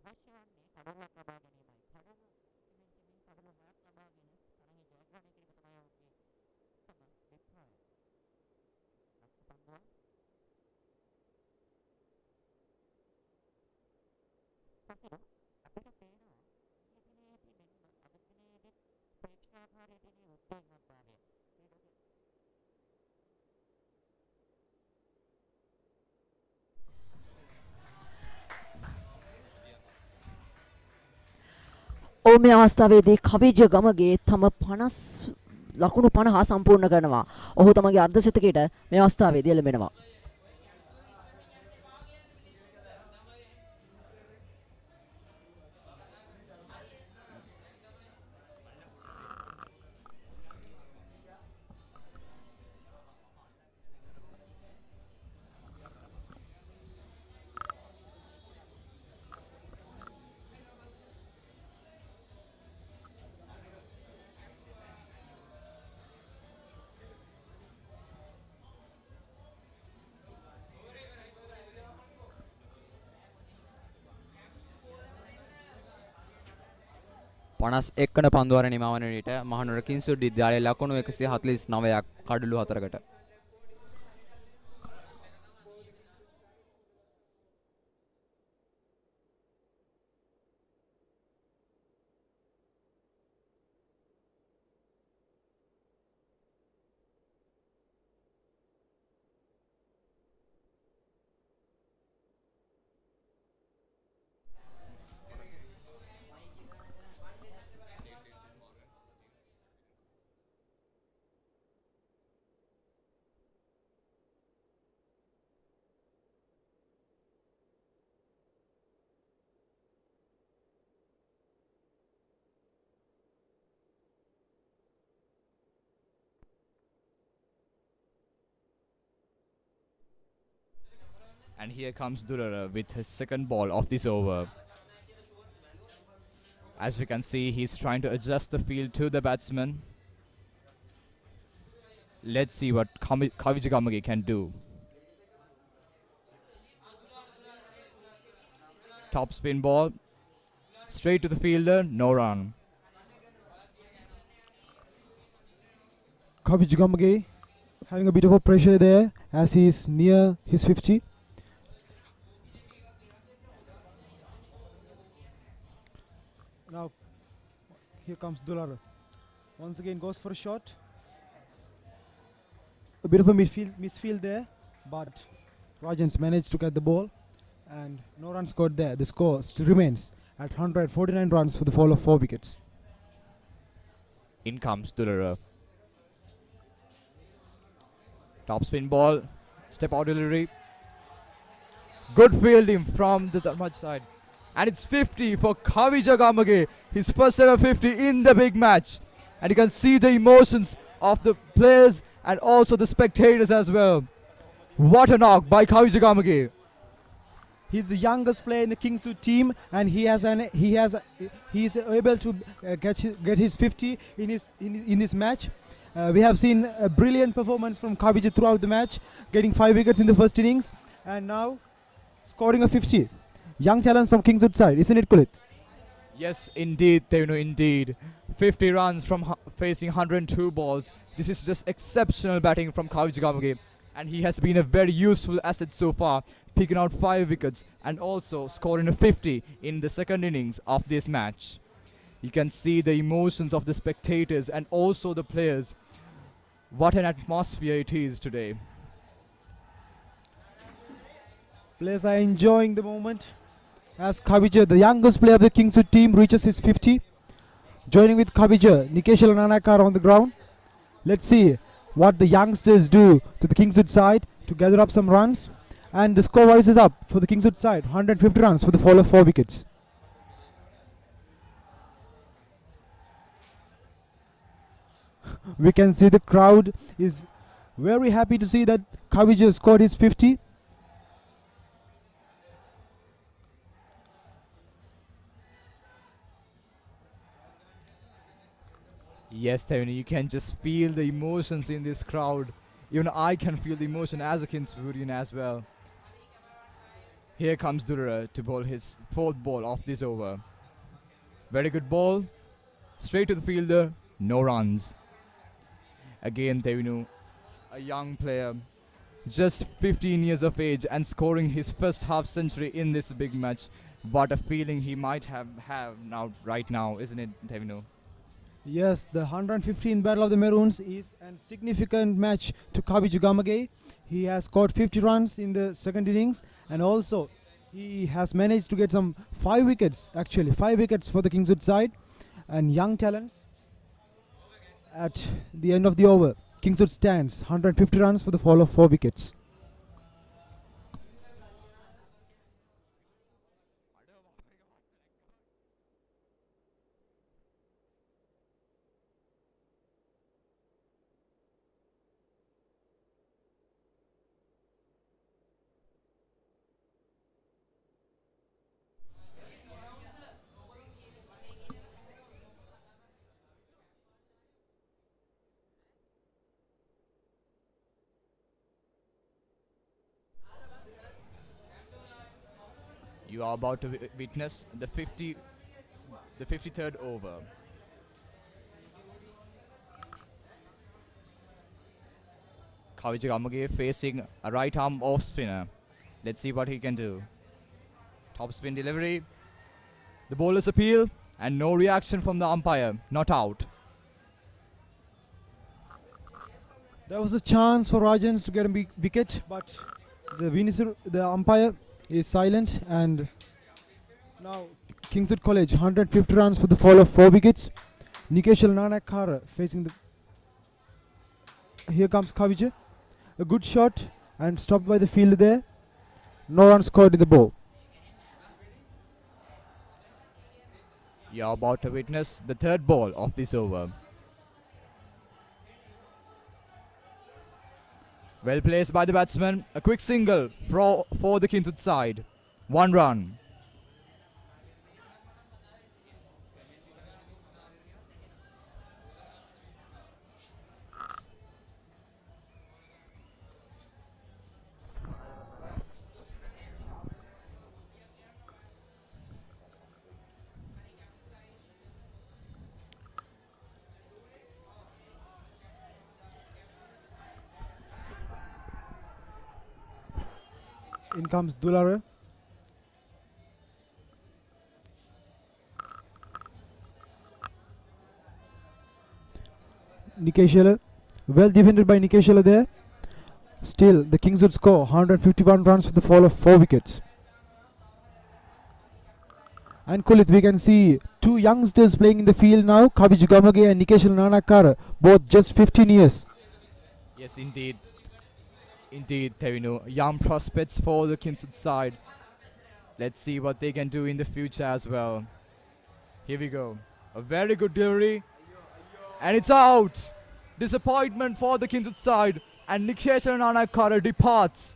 අවශ්‍ය වන්නේ කඩුවක් ලබා ගැනීමයි. ඔව් මේ අවස්ථාවේදී කවිජ ගමගේ තම 50 ලකුණු 50 සම්පූර්ණ කරනවා. ඔහු තමගේ අර්ධ ශතකයට මේ අවස්ථාවේදී එළඹෙනවා. පනස් එක්කන පන්දුවර නිමවන විට මහනුවර කිංසුඩ් විද්‍යාලයේ ලකුණු 149ක් කඩලු 4කට. And here comes Durara with his second ball of this over. As we can see, he's trying to adjust the field to the batsman. Let's see what Kavijagamagi can do. Top spin ball. Straight to the fielder, no run. Kavijagamagi having a bit of a pressure there as he is near his 50. Now, here comes Dular. Once again goes for a shot. A bit of a misfield there, but Rajans managed to get the ball and no runs scored there. The score still remains at 149 runs for the fall of 4 wickets. In comes Dular. Top spin ball, step out delivery. Good fielding from the Dharmaj side. And it's 50 for Kavijagamage, his first ever 50 in the big match. And you can see the emotions of the players and also the spectators as well. What a knock by Kavijagamage. He's the youngest player in the Kingswood team, and he is able to get his 50 in this match. We have seen a brilliant performance from Kavija throughout the match, getting 5 wickets in the first innings, and now scoring a 50. Young challenge from Kingswood side, isn't it, Kulit? Yes, indeed, Tevno, indeed. 50 runs from facing 102 balls. This is just exceptional batting from Kavijagamage, and he has been a very useful asset so far, picking out 5 wickets and also scoring a 50 in the second innings of this match. You can see the emotions of the spectators and also the players. What an atmosphere it is today. Players are enjoying the moment as Kavija, the youngest player of the Kingswood team, reaches his 50. Joining with Kavija, Nikeshal Nanakar on the ground. Let's see what the youngsters do to the Kingswood side to gather up some runs. And the score rises up for the Kingswood side, 150 runs for the fall of 4 wickets. We can see the crowd is very happy to see that Kavija scored his 50. Yes, Tevni, you can just feel the emotions in this crowd. Even I can feel the emotion as a Kingswoodian as well. Here comes Durara to bowl his 4th ball of this over. Very good ball. Straight to the fielder. No runs. Again, Tevinu, a young player, just 15 years of age and scoring his first half century in this big match. what a feeling he might have now right now, isn't it, Tevino? Yes, the 115th Battle of the Maroons is a significant match to Kaviju Gamage. He has scored 50 runs in the second innings, and also he has managed to get some 5 wickets, actually 5 wickets for the Kingswood side, and young talents. At the end of the over, Kingswood stands 150 runs for the fall of 4 wickets. You are about to witness the 53rd over. Kaviju Gamage facing a right arm off spinner. Let's see what he can do. Top spin delivery. The bowler's appeal and no reaction from the umpire. Not out. There was a chance for Rajans to get a big wicket, but the umpire is silent, and now Kingswood College 150 runs for the fall of 4 wickets. Nikeshal Nanakara facing the. Here comes Kavija. A good shot and stopped by the fielder there. No runs scored in the ball. You are about to witness the third ball of this over. Well placed by the batsman. A quick single for the Kingswood side. 1 run. In comes Dulare. Nikeshela. Well defended by Nikeshela there. Still, the Kings would score 151 runs for the fall of 4 wickets. And Kulit, we can see 2 youngsters playing in the field now. Kaviju Gamage and Nikeshela Nanakara, both just 15 years. Yes, indeed. Indeed, Tevino. Young prospects for the Kingswood side. Let's see what they can do in the future as well. Here we go. A very good delivery. And it's out. Disappointment for the Kingswood side. And Nikeshal Nanakara departs.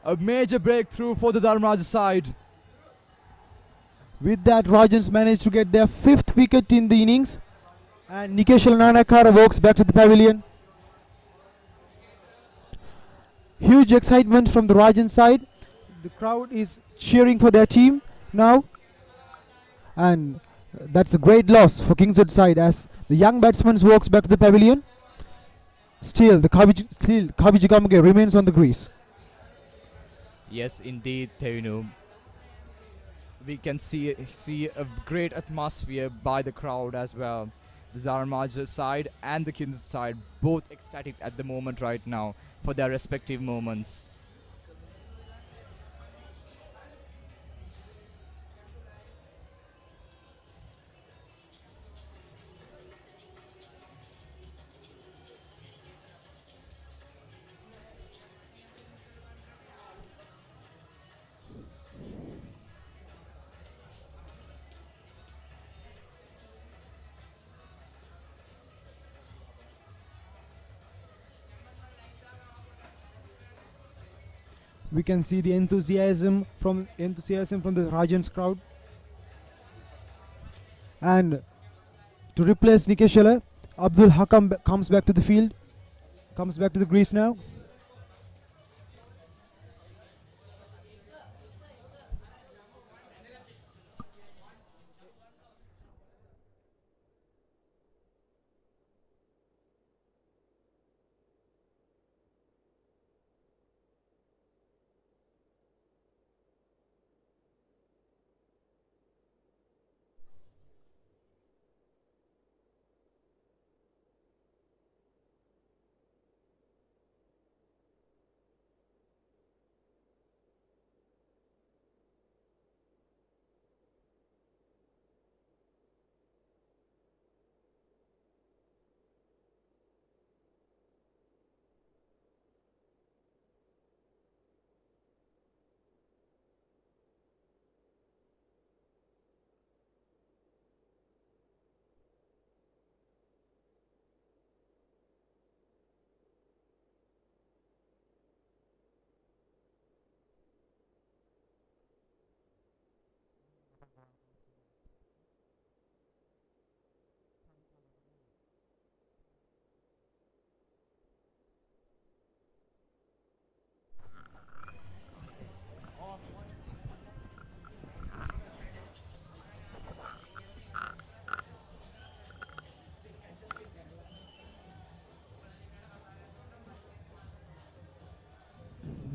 A major breakthrough for the Dharmaraj side. With that, Rajans managed to get their 5th wicket in the innings. And Nikeshal Nanakara walks back to the pavilion. Huge excitement from the Rajan side. The crowd is cheering for their team now. And that's a great loss for Kingswood side as the young batsman walks back to the pavilion. Still, Kaviju Gamage remains on the crease. Yes, indeed, Tevino. We can see a great atmosphere by the crowd as well. The Dharmaraj side and the Kingswood side both ecstatic at the moment right now for their respective moments. We can see the enthusiasm from the Rajans crowd. And to replace Nikeshela, Abdul Hakam comes back to the field, comes back to the crease now.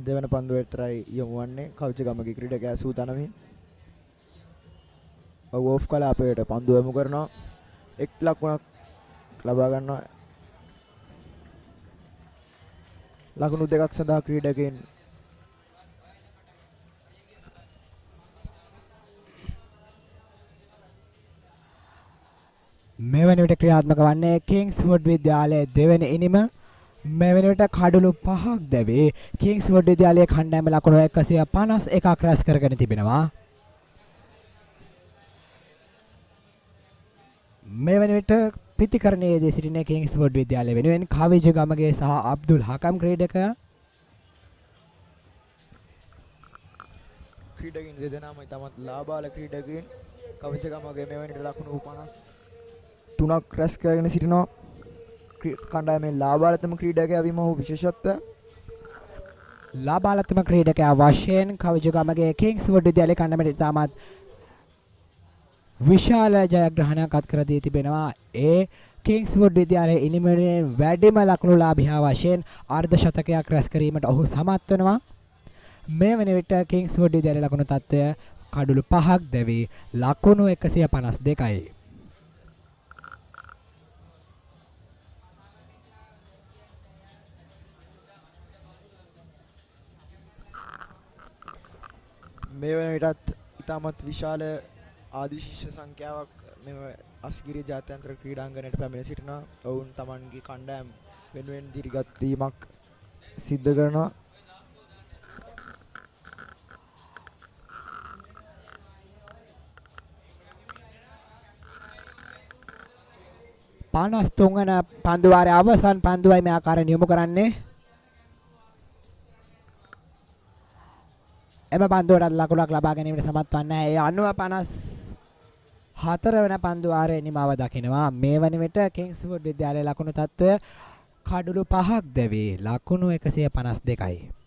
දෙවන පන්දුව විතරයි යොමු වන්නේ කවිජගමගේ ක්‍රීඩකයා සූදානමින්. ඔව් off කලාපයට පන්දුව යොමු කරනවා. එක් ලකුණක් ලබා ගන්නවා. ලකුණු දෙකක් සඳහා ක්‍රීඩකයන් මෙවැනි විට ක්‍රියාත්මක වන්නේ කිංස්වුඩ් විද්‍යාලයේ දෙවැනි ඉනිම. මෙවැනි විට කඩලු 5ක් දැවේ කිංස්වුඩ් විද්‍යාලයේ කණ්ඩායම ලකුණු 151ක් රැස් කරගෙන තිබෙනවා. මෙවැනි විට පිතිකරණයේ දී සිටින කිංස්වුඩ් විද්‍යාලය වෙනුවෙන් කවිජගමගේ සහ අබ්දුල් හකම් ක්‍රීඩකයා ක්‍රීඩකින් දෙදෙනාම ඉතාමත් ලාබාල ක්‍රීඩකින්. කවිජගමගේ මෙවැනි ලකුණු 53ක් රැස් කරගෙන සිටිනවා. කණ්ඩායමේ ලාබාලතම ක්‍රීඩකයා වීම ඔහු විශේෂත්වය. ලාබාලතම ක්‍රීඩකයා වශයෙන් කවිජගමගේ කිංස්වුඩ් විද්‍යාලයේ කණ්ඩායමට ඉතාමත් විශාල ජයග්‍රහණයක් අත් කර දී තිබෙනවා. ඒ කිංස්වුඩ් විද්‍යාලයේ ඉනිමෙන් වැඩිම ලකුණු ලාභියා වශයෙන් අර්ධ ශතකයක් රැස් කිරීමට ඔහු සමත් වෙනවා. මේ වන විට කිංස්වුඩ් විද්‍යාලයේ ලකුණු තත්ත්වය කඩලු 5ක් දැවී ලකුණු 152යි. මේ වන විටත් ඉතාමත් විශාල ආදිශිෂ්‍ය සංඛ්‍යාවක් මෙම අස්ගිරි ජාත්‍යන්තර ක්‍රීඩාංගණයට පැමිණ සිටිනවා. ඔවුන් තමන්ගේ කණ්ඩායම් වෙනුවෙන් දිරිගත් වීමක් සිද්ධ කරනවා. පානස් තුන්වන පන්දුවාරයේ අවසන් පන්දුවයි මේ ආකාරයෙන් යොමු කරන්නේ. එම පන්දුවට ලකුණක් ලබා ගැනීමට සමත් වන්නේ ඒ 94 වන පන්දුවාරයේ නිමාව දකිනවා. මේ වන විට කිංස්වුඩ් විද්‍යාලයේ ලකුණු තත්ත්වය කඩලු 5ක් දැවී ලකුණු 152යි.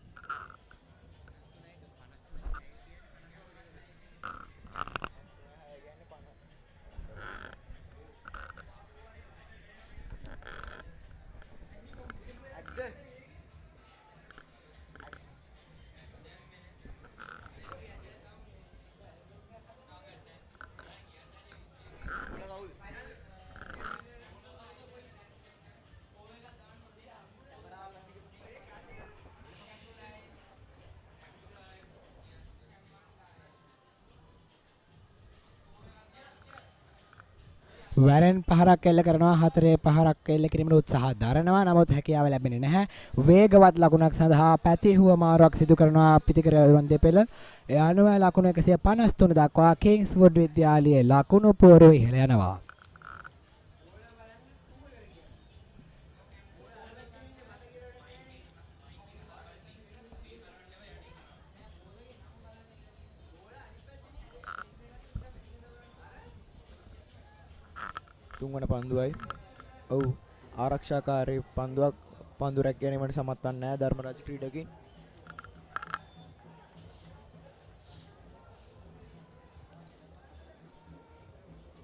වැරෙන් පහරක් එල්ල කරනවා. හතරේ පහරක් එල්ල කිරීමට උත්සාහ දරනවා. නමුත් හැකියාව ලැබෙන්නේ නැහැ. වේගවත් ලකුණක් සඳහා පැතිහුව මාරුවක් සිදු කරනවා පිතිකර රුවන් දෙපෙළ. ඒ අනුව ලකුණු 153 දක්වා කිංස්වුඩ් විද්‍යාලයේ ලකුණු පුවරුව ඉහළ යනවා. තුන්වන පන්දුවයි. ඔව් ආරක්ෂාකාරී පන්දුවක් පන්දු රැක ගැනීමට සමත් වන්නේ නැහැ ධර්මරාජ ක්‍රීඩකින්.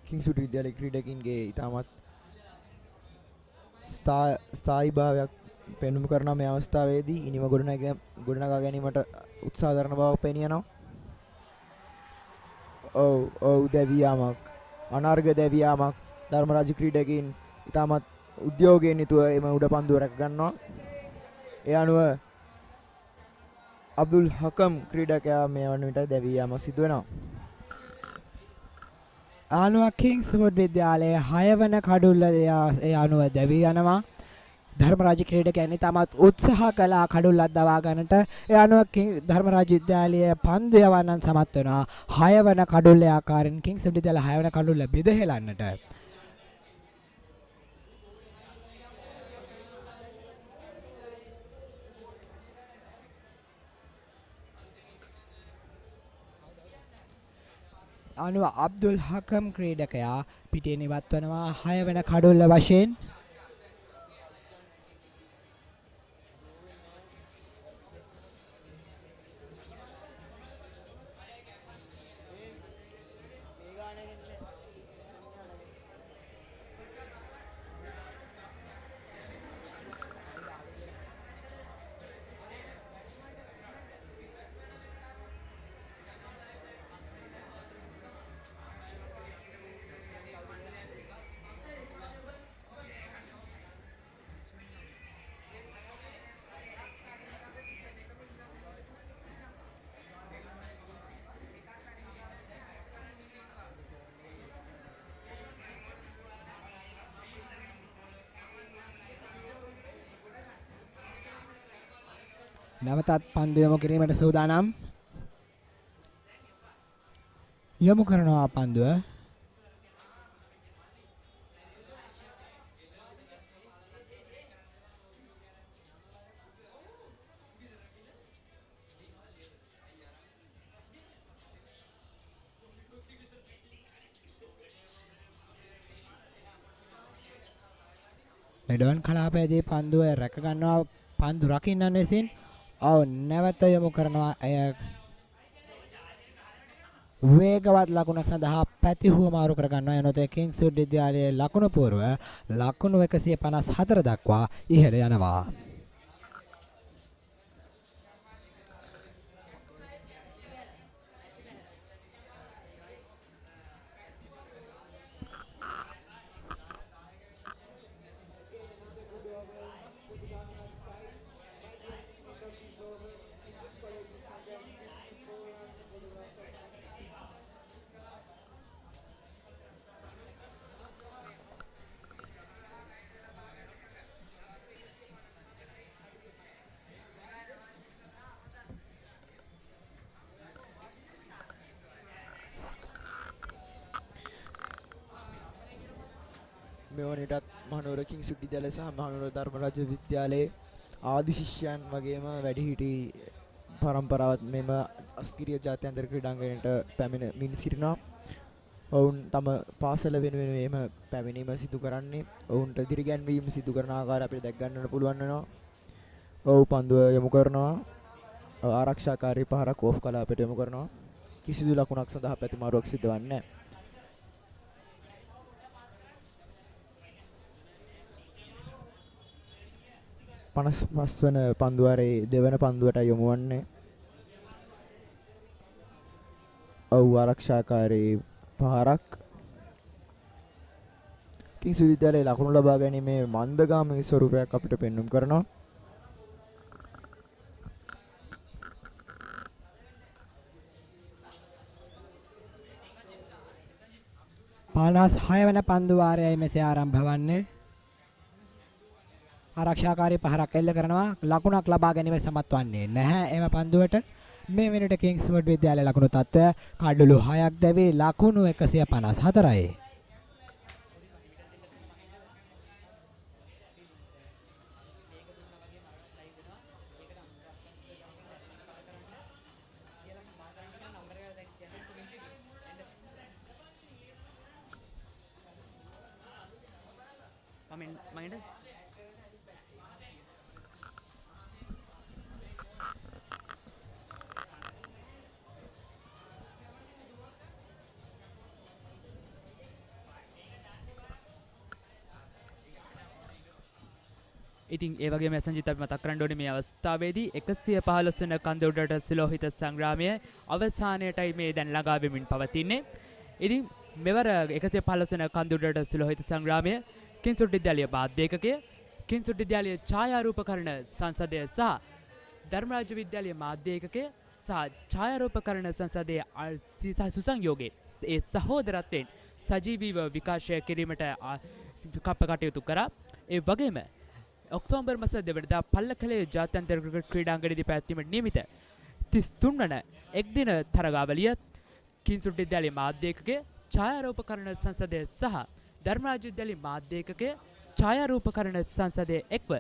කිංස්වුඩ් විද්‍යාලයේ ක්‍රීඩකින්ගේ ඉතාමත් ස්ථායී භාවයක් පෙන්වු කරන මේ අවස්ථාවේදී ඉනිම ගොඩනගා ගැනීමට උත්සාහ කරන බව පෙනියනවා. ඔව් දැවියාමක් අනර්ග දැවියාමක් ධර්මරාජ ක්‍රීඩකින් ඉතාමත් උද්‍යෝගයෙන් යුතුව එම උඩ පන්දුව රැක ගන්නවා. ඒ අනුව අබ්දුල් හකම් ක්‍රීඩකයා මේ වන විට දැවී යාම සිදු වෙනවා. අනුව කිංස්වුඩ් විද්‍යාලයේ 6 වන කඩුල්ල ඒ අනුව දැවී යනවා. ධර්මරාජ ක්‍රීඩකයන් ඉතාමත් උත්සාහ කළා කඩුල්ලක් දවා ගන්නට. ඒ අනුව ධර්මරාජ විද්‍යාලයේ පන්දු යවන්නන් සමත් වෙනවා. 6 වන කඩුල්ලේ ආකාරයෙන් කිංස්වුඩ් විද්‍යාලයේ 6 වන කඩුල්ල බෙදහෙලන්නට. අනුව අබ්දුල් හකම් ක්‍රීඩකයා පිටින් ඉවත් වෙනවා 6 වෙන කඩුල්ල වශයෙන්. නැවතත් පන්දු යොමු කිරීමට සූදානම්. යොමු කරනවා පන්දුව. මෙඩවන් කලාපයේදී පන්දුව රැක ගන්නවා පන්දු රකින්නන් විසින්. ඔව් නැවත යොමු කරනවා අය වේගවත් ලකුණක් සඳහා පැතිහුව මාරු කර ගන්නවා. යනතේ කිංස්වුඩ් විද්‍යාලයේ ලකුණු පූර්ව ලකුණු 154 දක්වා ඉහළ යනවා. මෙවනටත් මහනුවර කිංස්වුඩ් විද්‍යාලය සහ මහනුවර ධර්මරාජ විද්‍යාලයේ ආදි ශිෂ්‍යයන් වගේම වැඩිහිටි පරම්පරාවත් මෙම අස්කිරිය ජාත්‍යන්තර ක්‍රීඩාංගණයට පැමිණෙමින් සිටිනවා. ඔවුන් තම පාසල වෙනුවෙන් එම පැමිණීම සිදු කරන්නේ. ඔවුන්ට දිරිගැන්වීම සිදු කරන ආකාරය අපිට දැක් ගන්නට පුළුවන් වෙනවා. ඔව් පන්දුව යොමු කරනවා. ආරක්ෂාකාරී පහරක් ඕෆ් කලාපයට යොමු කරනවා. කිසිදු ලකුණක් සඳහා පැතිමාරුවක් සිදු වන්නේ නැහැ. 55 වන පන්දුවාරේ දෙවන පන්දුවට යොමු වන්නේ. ඔව් ආරක්ෂාකාරී පහරක්. කිංස්වුඩ් විද්‍යාලයේ ලකුණු ලබා ගැනීමේ මන්දගාමී ස්වරූපයක් අපිට පෙන්වුම් කරනවා. පාලස් 6 වන පන්දුවාරයයි මෙසේ ආරම්භ වන්නේ. ආරක්ෂාකාරී පහරක් එල්ල කරනවා. ලකුණක් ලබා ගැනීම සමත් වන්නේ නැහැ එම පන්දුවට. මේ වෙනට කිංස්වුඩ් විද්‍යාලයේ ලකුණු තත්ත්වය කඩලු 6ක් දැවි ලකුණු 154යි. ඉතින් ඒ වගේම සංජිත් අපි මතක් කරන්න ඕනේ මේ අවස්ථාවේදී 115 වන කන්ද උඩට සිලෝහිත සංග්‍රාමය අවසානයටයි මේ දැන් ළඟා වෙමින් පවතින්නේ. ඉතින් මෙවර 115 වන කන්ද උඩට සිලෝහිත සංග්‍රාමය කිංස්වුඩ් විද්‍යාලයේ මාධ්‍යකකය, කිංස්වුඩ් විද්‍යාලයේ ඡායාරූපකරණ සංසදය සහ ධර්මරාජ විද්‍යාලයේ මාධ්‍යකකය සහ ඡායාරූපකරණ සංසදයේ සුසංයෝගයේ ඒ සහෝදරත්වයෙන් සජීවීව විකාශය කිරීමට කටයුතු කරා. ඒ වගේම ඔක්තෝබර් මාස 2 වෙනිදා පල්ලකලේ ජාත්‍යන්තර ක්‍රිකට් ක්‍රීඩාංගණයේදී පැවැත්වීමට නියමිත 33 වන එක්දින තරගාවලිය කිංස්වුඩ් විද්‍යාලයේ මාධ්‍යකකයේ ඡායාරූපකරණ සංසදය සහ ධර්මරාජ විද්‍යාලයේ මාධ්‍යකකයේ ඡායාරූපකරණ සංසදයේ එක්ව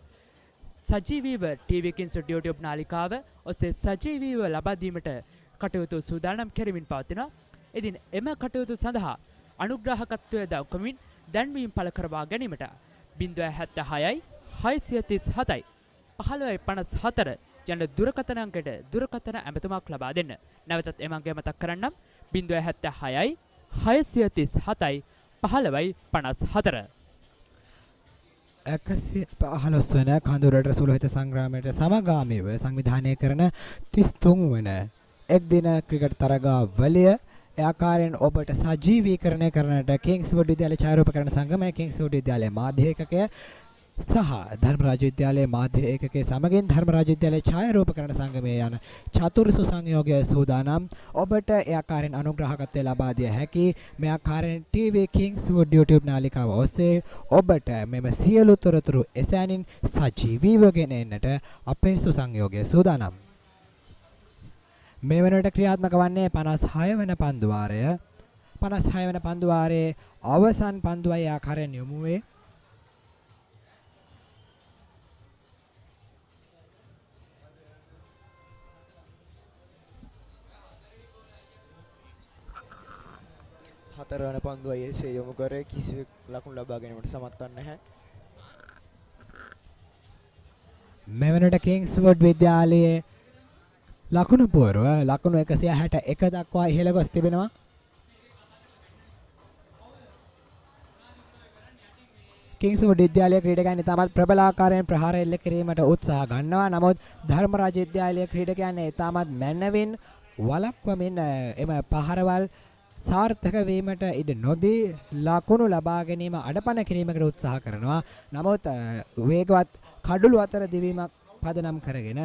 සජීවීව ටීවී කිංස්වුඩ් YouTube නාලිකාව ඔස්සේ සජීවීව ලබා දීමට කටයුතු සූදානම් කෙරෙමින් පවතිනවා. ඉතින් එම කටයුතු සඳහා අනුග්‍රාහකත්වය දක්වමින් දැන්වීම් පළ කරවා ගැනීමට 076යි 637යි 1554 යන දුරකථන අංකයට දුරකථන ඇමතුමක් ලබා දෙන්න. නැවතත් එම අංකය මතක් කරන්නම් 076යි 637යි 1554. 115 වන කඳුරට සුලහිත සංග්‍රාමයට සමගාමීව සංවිධානය කරන 33 වන එක්දින ක්‍රිකට් තරගාවලිය ආකාරයෙන් ඔබට සජීවීකරණය කරන්නට කිංස්වුඩ් විද්‍යාලයේ ඡායාරූපකරණ සංගමය, කිංස්වුඩ් විද්‍යාලයේ මාධ්‍ය ඒකකය සහ ධර්මරාජ විද්‍යාලයේ මාධ්‍ය ඒකකයේ සමගින් ධර්මරාජ විද්‍යාලයේ ඡායාරූපකරණ සංගමයේ යන චතුර්සු සංයෝගය සූදානම්. ඔබට ඒ ආකාරයෙන් අනුග්‍රහකත්වය ලබා දිය හැකි. මේ ආකාරයෙන් TV Kingswood YouTube නාලිකාව ඔස්සේ ඔබට මෙම සියලු තොරතුරු එසැනින් සජීවීව ගෙන එන්නට අපේ සුසංයෝගය සූදානම්. මේ වෙනකොට ක්‍රියාත්මක වන්නේ 56 වන පන්දු වාරය. 56 වන පන්දු වාරයේ අවසන් පන්දුවයි ආකාරයෙන් යොමු වේ. හතරවන පන්දුවයි එසේ යොමු කරේ කිසිවෙක් ලකුණු ලබා ගැනීමට සමත් වන්නේ නැහැ. මේ වෙනකොට කිංස්වුඩ් විද්‍යාලයේ ලකුණු පුවරුව ලකුණු 161 දක්වා ඉහළ ගොස් තිබෙනවා. කිංස්වුඩ් විද්‍යාලයේ ක්‍රීඩකයන් ඉතාමත් ප්‍රබල ආකාරයෙන් ප්‍රහාර එල්ල කිරීමට උත්සාහ ගන්නවා. නමුත් ධර්මරාජ විද්‍යාලයේ ක්‍රීඩකයන් ඉතාමත් මැනවින් වළක්වමින් එම පහරවල් සාර්ථක වීමට ඉඩ නොදී ලකුණු ලබා ගැනීම අඩපණ කිරීමකට උත්සාහ කරනවා. නමුත් වේගවත් කඩළු අතර දිවීමක් පදනම් කරගෙන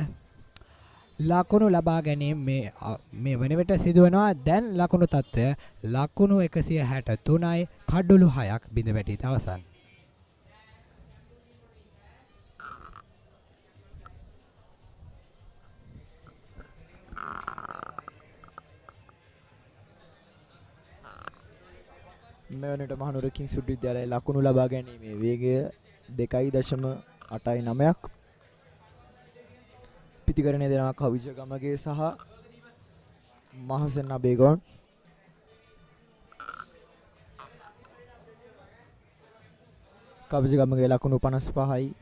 ලකුණු ලබා ගැනීම මේ වන විට සිදුවනවා. දැන් ලකුණු තත්ත්වය ලකුණු 163යි කඩළු 6ක් බිඳ වැටී අවසන්. මෙවැනිට මහනුවර කිංස්වුඩ් විද්‍යාලයේ ලකුණු ලබා ගැනීමේ වේගය 2.89ක්. පිතිකරණය දෙනවා කවිජ ගමගේ සහ මහසෙන් අබේගොන්. කවිජ ගමගේ ලකුණු 55යි.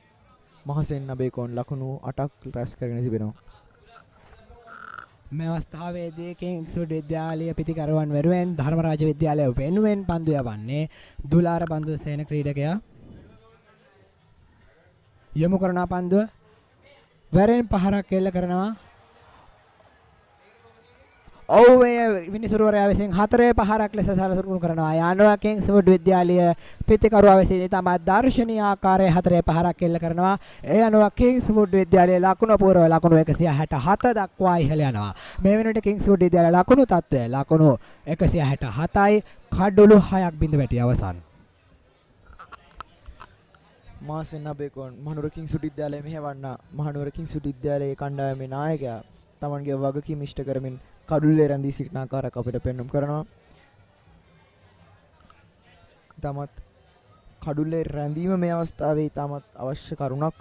මහසෙන් අබේගොන් ලකුණු 8ක් රැස් කරගෙන තිබෙනවා. මේ අවස්ථාවේදී කිංස්වුඩ් විද්‍යාලය පිතිකරුවන් වෙනුවෙන් ධර්මරාජ විද්‍යාලය වෙනුවෙන් පන්දු යවන්නේ දුලාර බන්දුසේන ක්‍රීඩකයා. යොමු කරන පන්දුව වරෙන් පහරක් එල්ල කරනවා. ඔව්වේ විනිසුරුවරයා විසින් 4 පහරක් ලෙස සලසුරුණු කරනවා. යනවා කිංස්වුඩ් විද්‍යාලය පිතිකරුවා විසින් තමයි දර්ශනීය ආකාරයේ 4 පහරක් එල්ල කරනවා. ඒ අනුව කිංස්වුඩ් විද්‍යාලයේ ලකුණු පූර්ව ලකුණු 167 දක්වා ඉහළ යනවා. මේ වෙනකොට කිංස්වුඩ් විද්‍යාලයේ ලකුණු තත්ත්වය ලකුණු 167යි කඩළු 6ක් බිඳ වැටි අවසන්. මාසෙන් අබේකොන් මහනුවර කිංස්වුඩ් විද්‍යාලයේ මෙහෙවන්න මහනුවර කිංස්වුඩ් විද්‍යාලයේ කණ්ඩායමේ නායකයා තමන්ගේ වගකීම ඉෂ්ට කරමින් කඩුල්ලේ රැඳී සිටින ආකාරයක් අපිට පෙන්වුම් කරනවා. තමත් කඩුල්ලේ රැඳීම මේ අවස්ථාවේ තමත් අවශ්‍ය කරුණක්.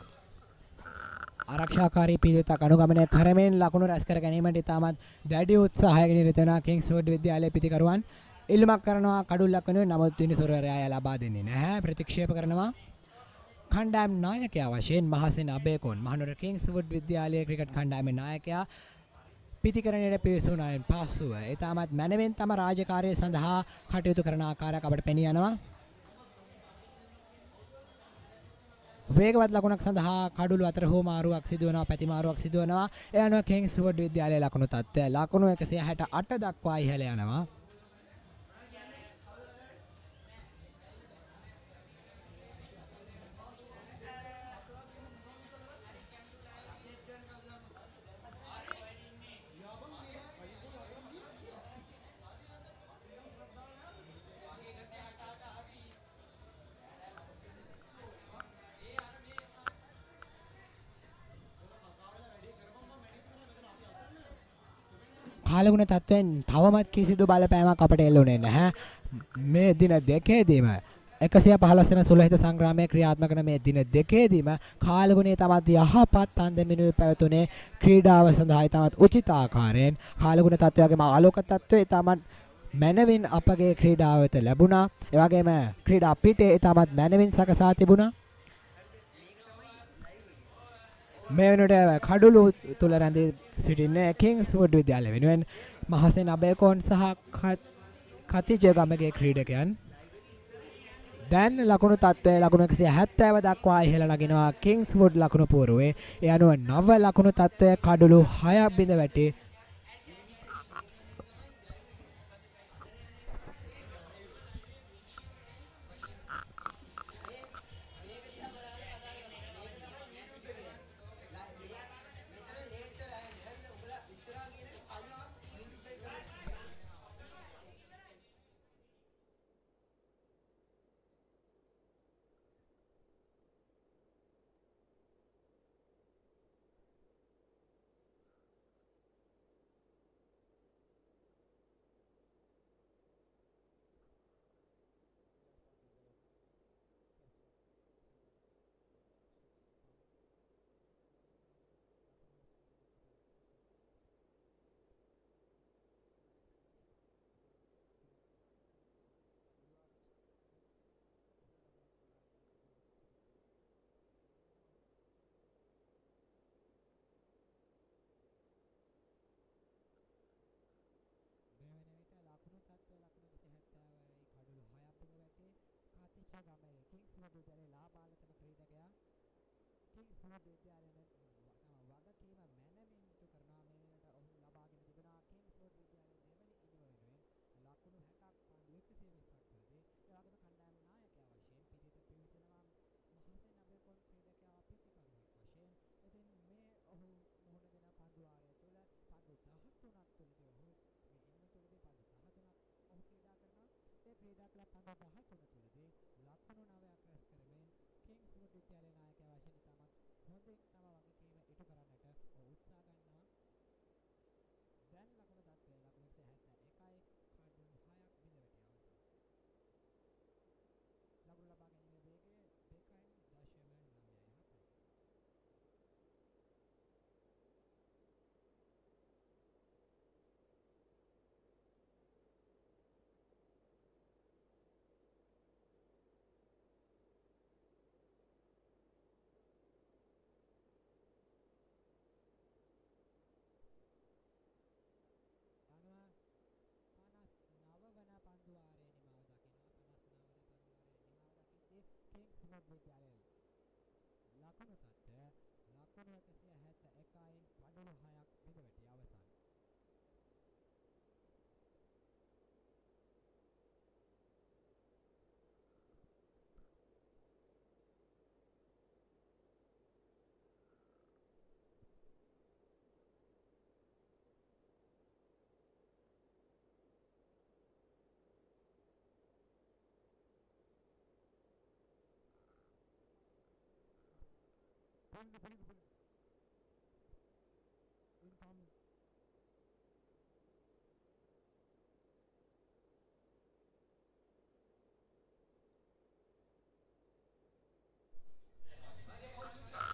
ආරක්ෂාකාරී පිළිවෙතක් අනුගමනය කරමින් ලකුණු රැස් කර ගැනීමට ඉතාමත් දැඩි උත්සාහයක නිරත වෙනවා කිංස්වුඩ් විද්‍යාලයේ පිතිකරුවන්. ඉල්ලුමක් කරනවා කඩුල්ලක් වෙනුවෙන්. නමුත් විනිසුරුවරයා ලබා දෙන්නේ නැහැ. ප්‍රතික්ෂේප කරනවා. කණ්ඩායම් නායකයා වශයෙන් මහසෙන් අබේකොන් මහනුවර කිංස්වුඩ් විද්‍යාලයේ ක්‍රිකට් කණ්ඩායමේ නායකයා පිතිකරණයට පිවිසුණායින් පසුව ඊටමත් මැනවින් තම රාජකාරිය සඳහා කටයුතු කරන ආකාරයක් අපට පෙනී යනවා. වේගවත් ලකුණක් සඳහා කඩළු අතර හෝ මාරුවක් සිදු වෙනවා. පැති මාරුවක් සිදු වෙනවා. ඒ අනුව කිංස්වුඩ් විද්‍යාලයේ ලකුණු තත්ත්වය ලකුණු 168 දක්වා ඉහළ යනවා. කාලගුණ තත්වයෙන් තවමත් කිසිදු බලපෑමක් අපට එල්ලුනේ නැහැ. මේ දින දෙකේදීම 115 වෙනි සුලහිත සංග්‍රාමයේ ක්‍රියාත්මක කරන මේ දින දෙකේදීම කාලගුණයේ තමත් යහපත් අන්දමිනුවේ පැවතුනේ ක්‍රීඩාව සඳහා තමත් උචිත ආකාරයෙන් කාලගුණ තත්වයේම ආලෝක තත්වයේ තමත් මැනවින් අපගේ ක්‍රීඩාව වෙත ලැබුණා. ඒ වගේම ක්‍රීඩා පිටේ තමත් මැනවින් සකසා තිබුණා. මේ වෙනකොට කඩළු තුල රැඳී සිටින්නේ කිංස්වුඩ් විද්‍යාලය වෙනුවෙන් මහසෙන් අබේකොන් සහ කතිජ ගමගේ ක්‍රීඩකයන්. දැන් ලකුණු තත්ත්වය ලකුණු 170 දක්වා ඉහළ නගිනවා කිංස්වුඩ් ලකුණු පූර්වයේ. ඒ අනුව නව ලකුණු තත්ත්වය කඩළු 6ක් බිඳ වැටි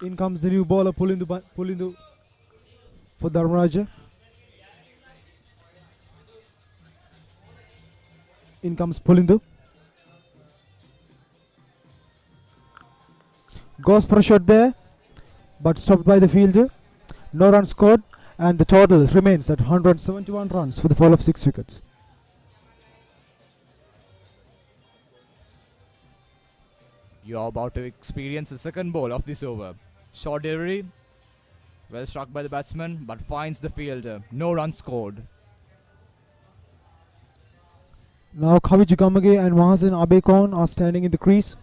In comes the new bowler pulling the for Dharmaraja. In comes Pulindu. Goes for a shot there, but stopped by the fielder. No runs scored, and the total remains at 171 runs for the fall of 6 wickets. You are about to experience the second ball of this over. Short delivery, well struck by the batsman, but finds the fielder. No runs scored. Now Kavij Gamage and Mahasan Abekon are standing in the crease.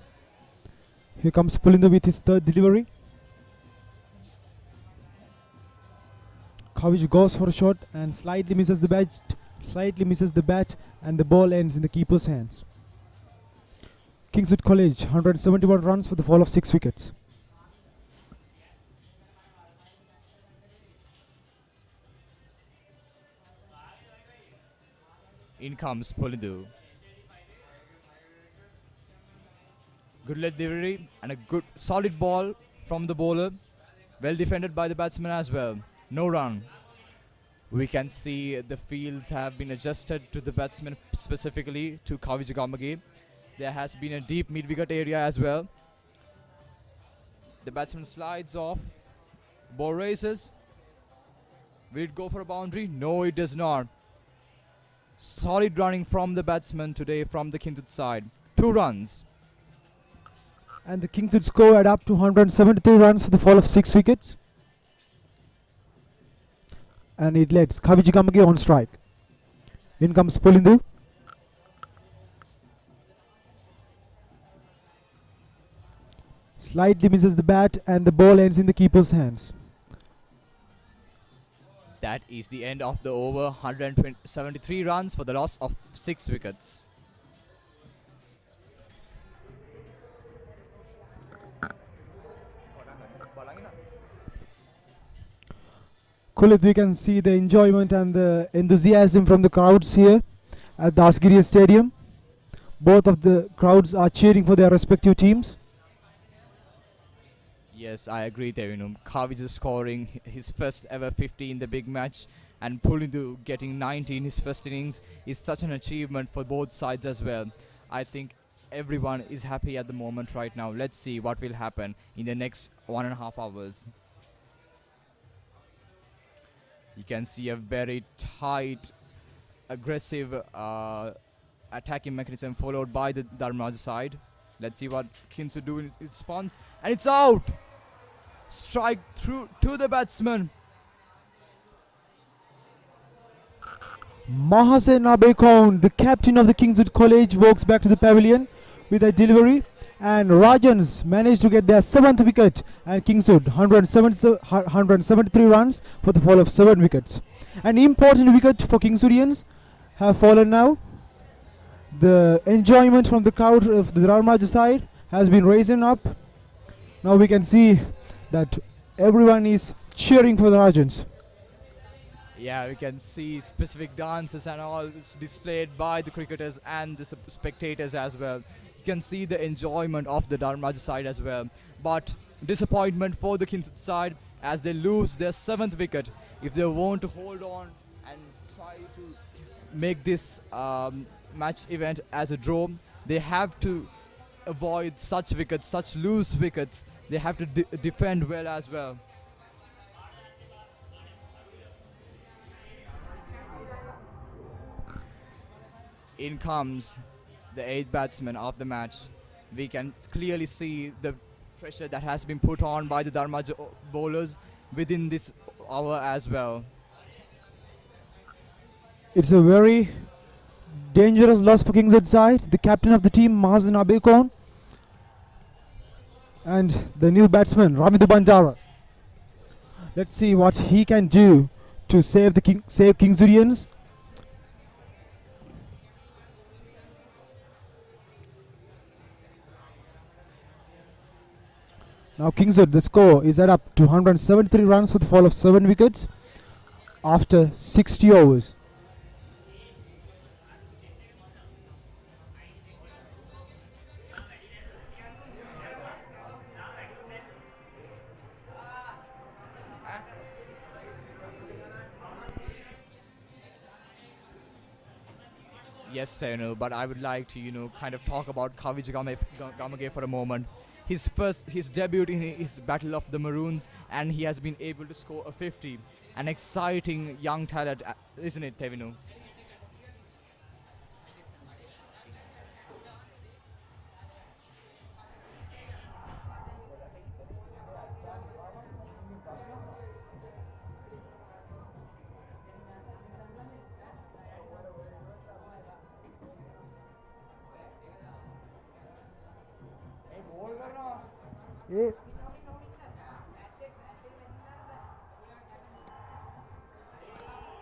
Here comes Pulindu with his third delivery. Kavij goes for a shot and slightly misses the bat, and the ball ends in the keeper's hands. Kingswood College 171 runs for the fall of 6 wickets. In comes Pulindu. Good leg delivery and a good solid ball from the bowler. Well defended by the batsman as well. No run. We can see the fields have been adjusted to the batsman, specifically to Kavij Gamage. There has been a deep mid-wicket area as well. The batsman slides off. Ball races. Will it go for a boundary? No, it does not. Solid running from the batsman today from the Kingswood side. 2 runs. And the Kingswood score add up to 173 runs for the fall of 6 wickets. And it lets Kavij Gamage on strike. In comes Pulindu. Slightly misses the bat, and the ball ends in the keeper's hands. That is the end of the over. 173 runs for the loss of 6 wickets. Kulit, we can see the enjoyment and the enthusiasm from the crowds here at the Asgiriya Stadium. Both of the crowds are cheering for their respective teams. Yes, I agree, Tevinum. Kavij is scoring his first ever 50 in the big match, and Pulindu getting 90 in his first innings is such an achievement for both sides as well. I think everyone is happy at the moment right now. Let's see what will happen in the next 1.5 hours. You can see a very tight, aggressive attacking mechanism followed by the Dharmaraja side. Let's see what Kinsu do in response. And it's out! Strike through to the batsman. Mahasen Abekon, the captain of the Kingswood College, walks back to the pavilion with a delivery, and Rajans managed to get their 7th wicket, and Kingswood 173 runs for the fall of 7 wickets. An important wicket for Kingswoodians have fallen now. The enjoyment from the crowd of the Dharmaj side has been risen up. Now we can see that everyone is cheering for the Rajans. Yeah, we can see specific dances and all displayed by the cricketers and the spectators as well. You can see the enjoyment of the Dharmaj side as well. But disappointment for the Kingswood side as they lose their 7th wicket. If they want to hold on and try to make this match event as a draw, they have to avoid such wickets, such loose wickets. They have to defend well as well. In comes the 8th batsman of the match. We can clearly see the pressure that has been put on by the Dharmaj bowlers within this hour as well. It's a very dangerous loss for Kingswood side. The captain of the team, Mahasen Abekon, and the new batsman, Ramidu Bandara. Let's see what he can do to save the Kingswoodians. Now Kingswood, the score is at up to 173 runs for the fall of 7 wickets after 60 overs. Yes, Senu, but I would like to, kind of talk about Kavij Gamage for a moment. His debut in his Battle of the Maroons, and he has been able to score a 50. An exciting young talent, isn't it, Tevinu?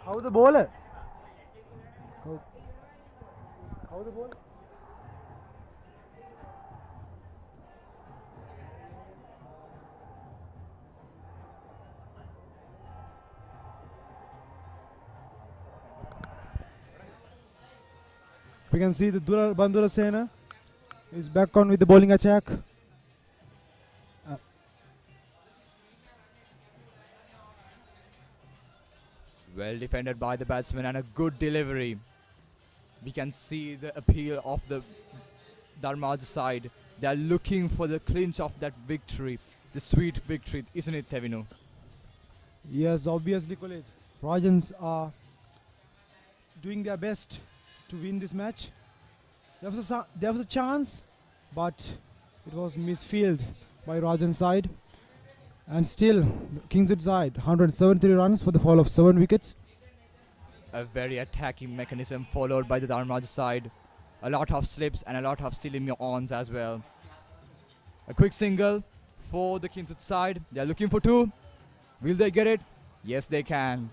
How the bowler? How the bowler? We can see the Bandura Sena is back on with the bowling attack. Well defended by the batsman and a good delivery. We can see the appeal of the Dharmaj side. They are looking for the clinch of that victory, the sweet victory, isn't it, Tevinu? Yes, obviously, Khalid. Rajans are doing their best to win this match. There was a chance, but it was misfielded by Rajan's side. And still, Kingswood side, 173 runs for the fall of 7 wickets. A very attacking mechanism followed by the Dharmaj side. A lot of slips and a lot of silly ons as well. A quick single for the Kingswood side. They are looking for 2. Will they get it? Yes, they can.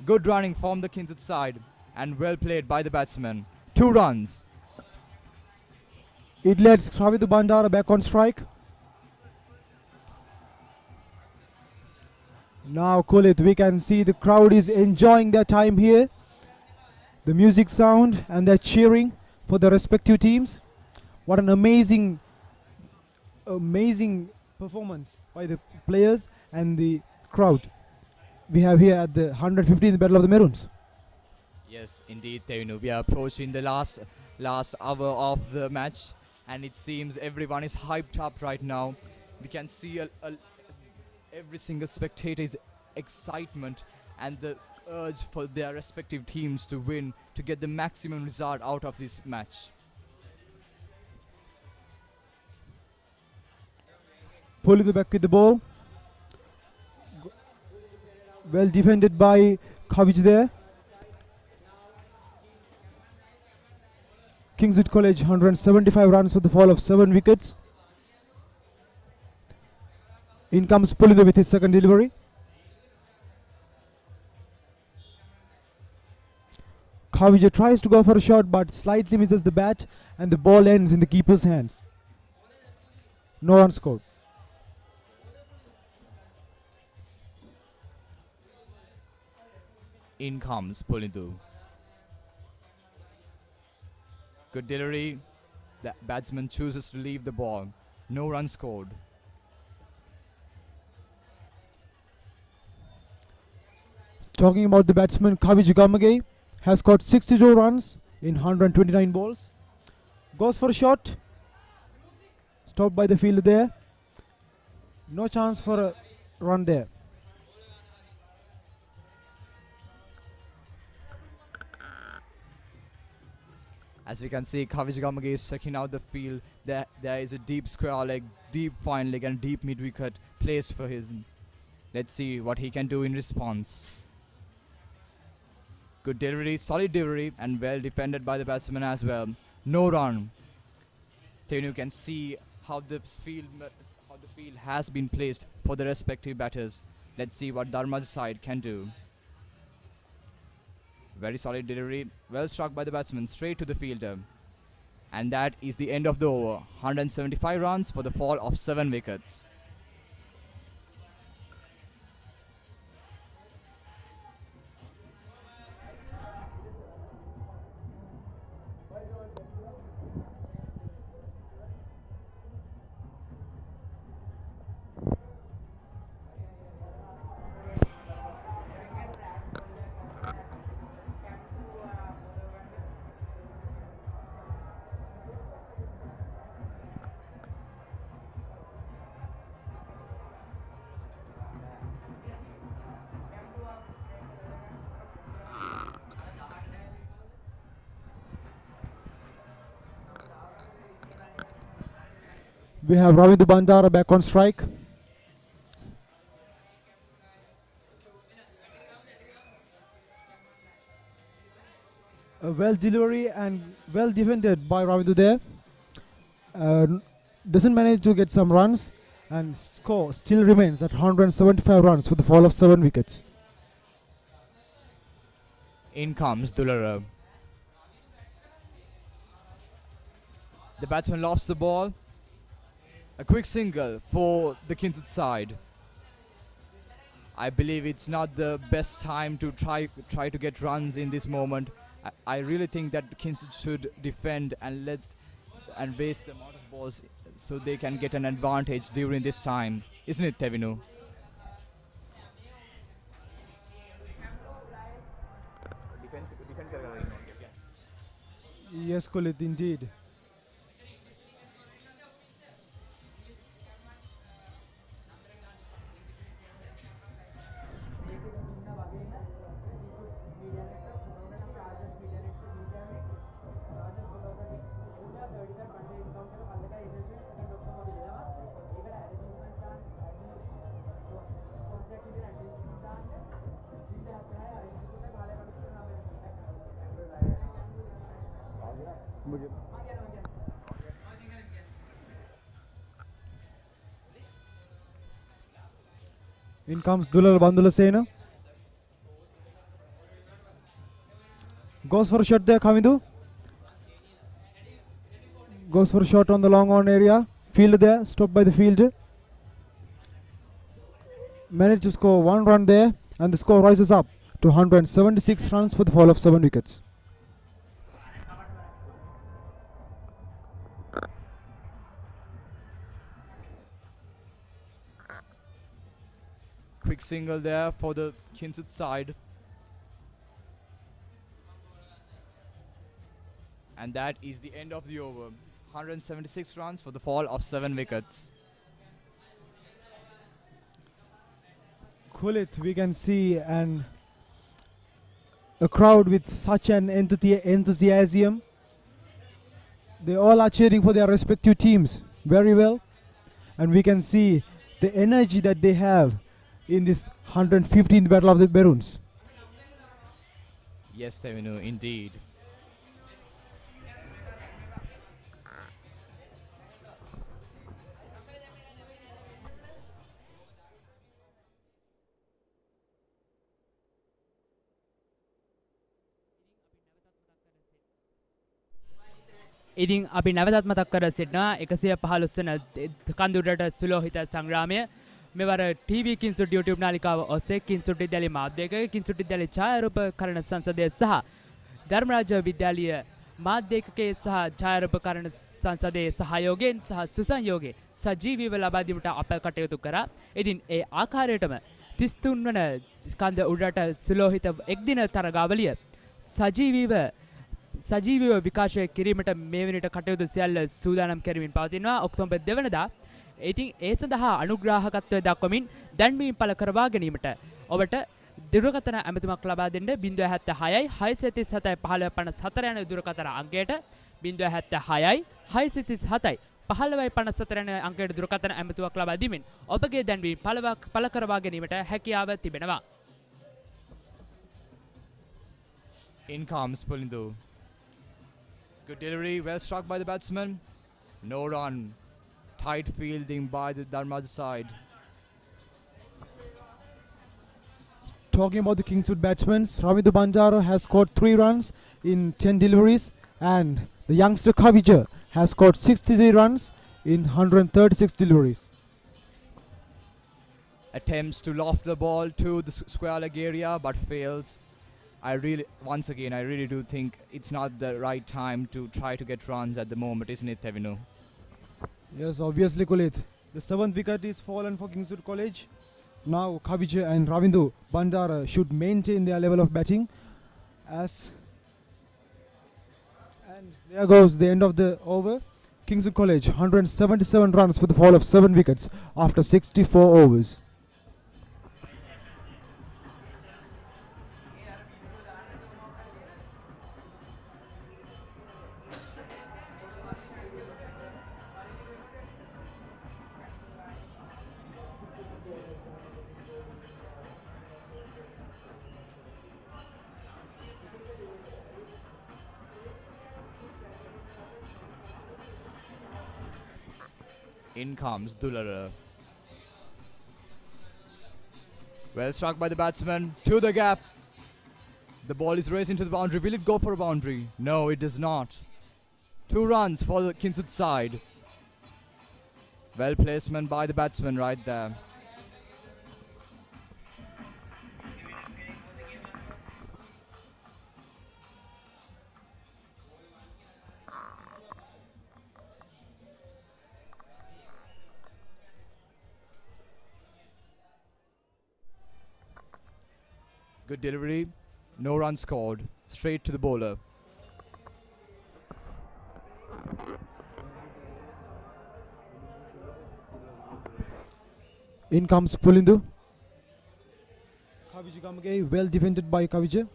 Good running from the Kingswood side and well played by the batsman. 2 runs. It lets Ravidu Bandara back on strike. Now, Kulit, we can see the crowd is enjoying their time here. The music sound and they're cheering for the respective teams. What an amazing performance by the players and the crowd we have here at the 115th Battle of the Maroons. Yes, indeed, Tevinu. We are approaching the last hour of the match, and it seems everyone is hyped up right now. We can see every single spectator's excitement and the urge for their respective teams to win, to get the maximum result out of this match. pulling the back with the ball. Well defended by Kavij there. Kingswood College 175 runs for the fall of 7 wickets. In comes Pulido with his second delivery. Kavij tries to go for a shot but slightly misses the bat and the ball ends in the keeper's hands. No run scored. In comes Pulindu. Good delivery. The batsman chooses to leave the ball. No run scored. Talking about the batsman, Kavij Gamage has got 62 runs in 129 balls. Goes for a shot. Stopped by the fielder there. No chance for a run there. As we can see, Kavij Gamage is checking out the field. There is a deep square leg, deep fine leg and deep mid wicket placed for him. Let's see what he can do in response. Good delivery, solid delivery and well defended by the batsman as well. No run. Then you can see how the field has been placed for the respective batters. Let's see what Dharma's side can do. Very solid delivery, well struck by the batsman straight to the fielder. And that is the end of the over. 175 runs for the fall of 7 wickets. We have Ravindu Bandara back on strike. A well delivery and well defended by Ravindu there. Doesn't manage to get some runs and score still remains at 175 runs for the fall of 7 wickets. In comes Dulara. The batsman lofts the ball. A quick single for the Kingswood side. I believe it's not the best time to try to get runs in this moment. I really think that Kingswood should defend and waste the amount of balls so they can get an advantage during this time. Isn't it, Tevinu? Yes, Kulit, indeed. In comes Dulal Bandulasena. Goes for a shot there, Kavindu. Goes for a shot on the long on area. Field there, stopped by the fielder. Managed to score 1 run there, and the score rises up to 176 runs for the fall of 7 wickets. Quick single there for the Kingswood side. And that is the end of the over. 176 runs for the fall of 7 wickets. Kulit, we can see a crowd with such an enthusiasm. They all are cheering for their respective teams very well. And we can see the energy that they have in this 115th Battle of the Maroons. Yes, Tevinu, indeed. ඉතින් අපි නැවතත් මතක් කර සිටිනවා 115 වන කඳුරට සුලෝහිත සංග්‍රාමය මෙවර TV කින්සුට් YouTube නාලිකාව ඔස්සේ කින්සුට් විද්‍යාලයේ මාධ්‍යකයේ කින්සුට් විද්‍යාලයේ ඡායාරූපකරණ සංසදය සහ ධර්මරාජ විද්‍යාලීය මාධ්‍යකයේ සහ ඡායාරූපකරණ සංසදයේ සහයෝගයෙන් සහ සුසංයෝගයෙන් සජීවීව ලබා දීමට අප කටයුතු කරා. ඉතින් ඒ ආකාරයටම 33 වන කඳ උඩට සුලෝහිත එක්දින තරගාවලිය සජීවීව විකාශය කිරීමට මේ වෙනට කටයුතු සියල්ල සූදානම් කරමින් පවතිනවා ඔක්තෝබර් 2 වෙනිදා. ඉතින් ඒ සඳහා අනුග්‍රාහකත්වය දක්වමින් දැන්වීම් පළ කරවා ගැනීමට ඔබට දුරකථන ඇමතුමක් ලබා දෙන්න 076 637 1554 යන දුරකථන අංකයට 076 637 1554 යන අංකයට දුරකථන ඇමතුමක් ලබා දීමෙන් ඔබගේ දැන්වීම් පළ කරවා ගැනීමට හැකියාව තිබෙනවා. In comes Pulindu. Good delivery, well struck by the batsman. No run. Tight fielding by the Dharmaj side. Talking about the Kingswood batsmen, Ravindu Banjara has scored 3 runs in 10 deliveries, and the youngster Kavija has scored 63 runs in 136 deliveries. Attempts to loft the ball to the square leg area but fails. I really do think it's not the right time to try to get runs at the moment, isn't it, Tevinu? Yes, obviously, Kulit. The 7th wicket is fallen for Kingswood College. Now Kavija and Ravindu Bandara should maintain their level of batting. And there goes the end of the over. Kingswood College 177 runs for the fall of 7 wickets after 64 overs. In comes Dulara. Well struck by the batsman. To the gap. The ball is racing to the boundary. Will it go for a boundary? No, it does not. 2 runs for the Kingswood side. Well placement by the batsman right there. Good delivery, no run scored, straight to the bowler. In comes Pulindu. Kavija Gamage, well defended by Kavija.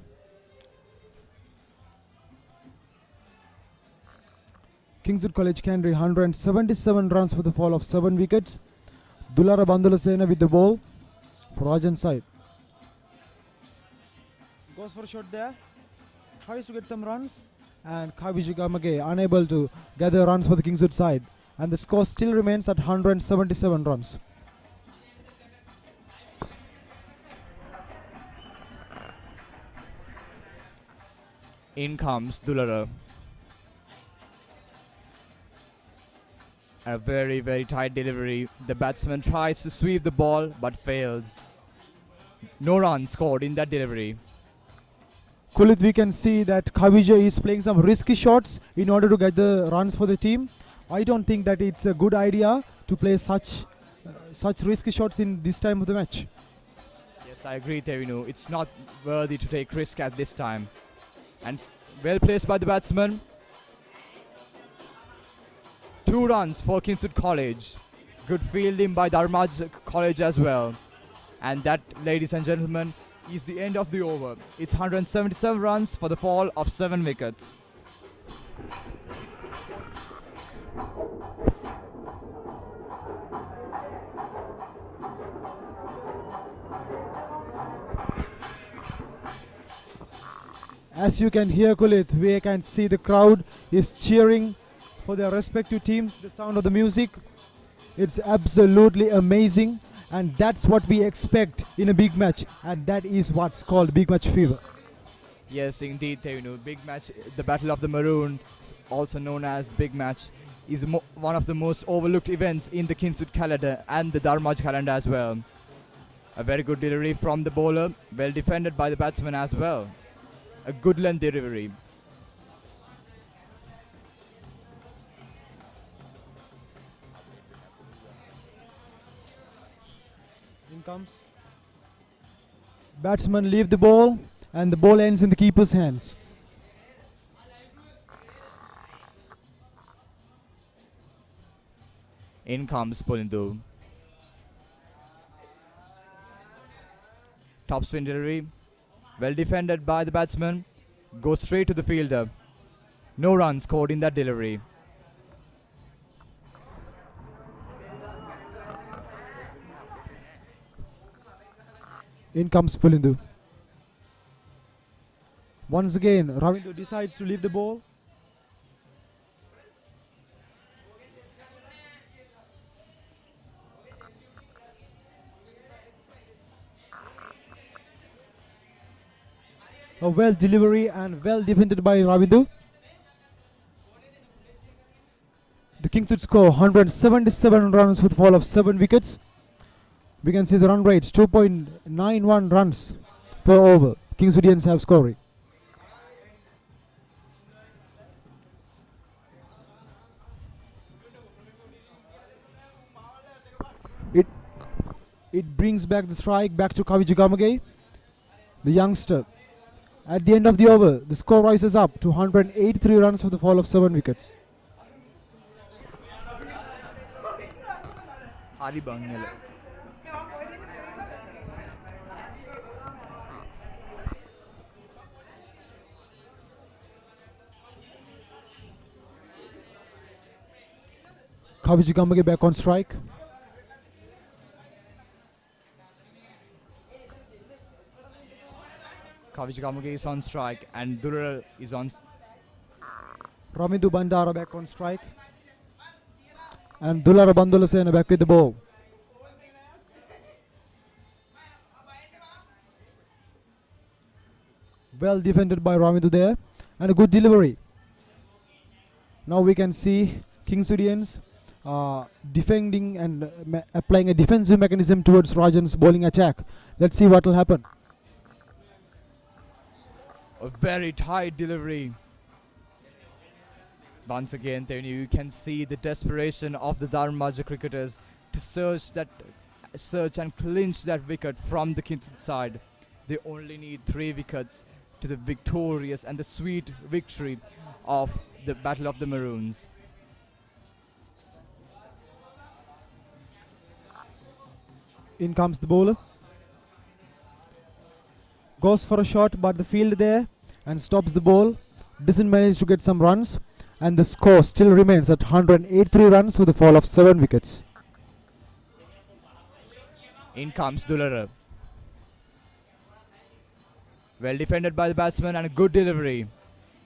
Kingswood College can 177 runs for the fall of 7 wickets. Dulara Bandulasena with the ball for Rajan side. Goes for a shot there. Tries to get some runs. And Kavija Gamage unable to gather runs for the Kingswood side. And the score still remains at 177 runs. In comes Dulara. A very, very tight delivery. The batsman tries to sweep the ball but fails. No runs scored in that delivery. Kulit, we can see that Kavija is playing some risky shots in order to get the runs for the team. I don't think that it's a good idea to play such risky shots in this time of the match. Yes, I agree, Tevinu. It's not worthy to take risk at this time. And well placed by the batsman. 2 runs for Kingswood College. Good fielding by Dharmaj College as well. And that, ladies and gentlemen, is the end of the over. It's 177 runs for the fall of 7 wickets. As you can hear, Kulit, we can see the crowd is cheering for their respective teams. The sound of the music, it's absolutely amazing, and that's what we expect in a big match, and that is what's called big match fever. Yes, indeed, Tevinu. Big match, the Battle of the Maroons, also known as Big Match, is one of the most overlooked events in the Kingswood calendar and the Dharmaj calendar as well. A very good delivery from the bowler, well defended by the batsman as well. A good length delivery. In comes. Batsman leave the ball, and the ball ends in the keeper's hands. In comes Pulindu. Top spin delivery. Well defended by the batsman. Goes straight to the fielder. No runs scored in that delivery. In comes Pulindu. Once again, Ravindu decides to leave the ball. A well delivery and well defended by Ravindu. The Kings would score 177 runs with fall of 7 wickets. We can see the run rates 2.91 runs per over. Kingswoodians have scoring. It brings back the strike back to Kaviji Gamage, the youngster. At the end of the over, the score rises up to 183 runs for the fall of 7 wickets. Hari Bangala. Kaviji Gamage back on strike. Kaviji Gamage is on strike and Durar is on. Ramindu Bandara back on strike. And Dulara Bandulasena back with the ball. Well defended by Ramindu there. And a good delivery. Now we can see Kingswoodians defending and applying a defensive mechanism towards Rajan's bowling attack. Let's see what will happen. A very tight delivery. Once again, you can see the desperation of the Dharmaja cricketers to search and clinch that wicket from the Kingswood side. They only need 3 wickets to the victorious and the sweet victory of the Battle of the Maroons. In comes the bowler. Goes for a shot, but the field there and stops the ball. Doesn't manage to get some runs. And the score still remains at 183 runs with the fall of 7 wickets. In comes Dulara. Well defended by the batsman and a good delivery.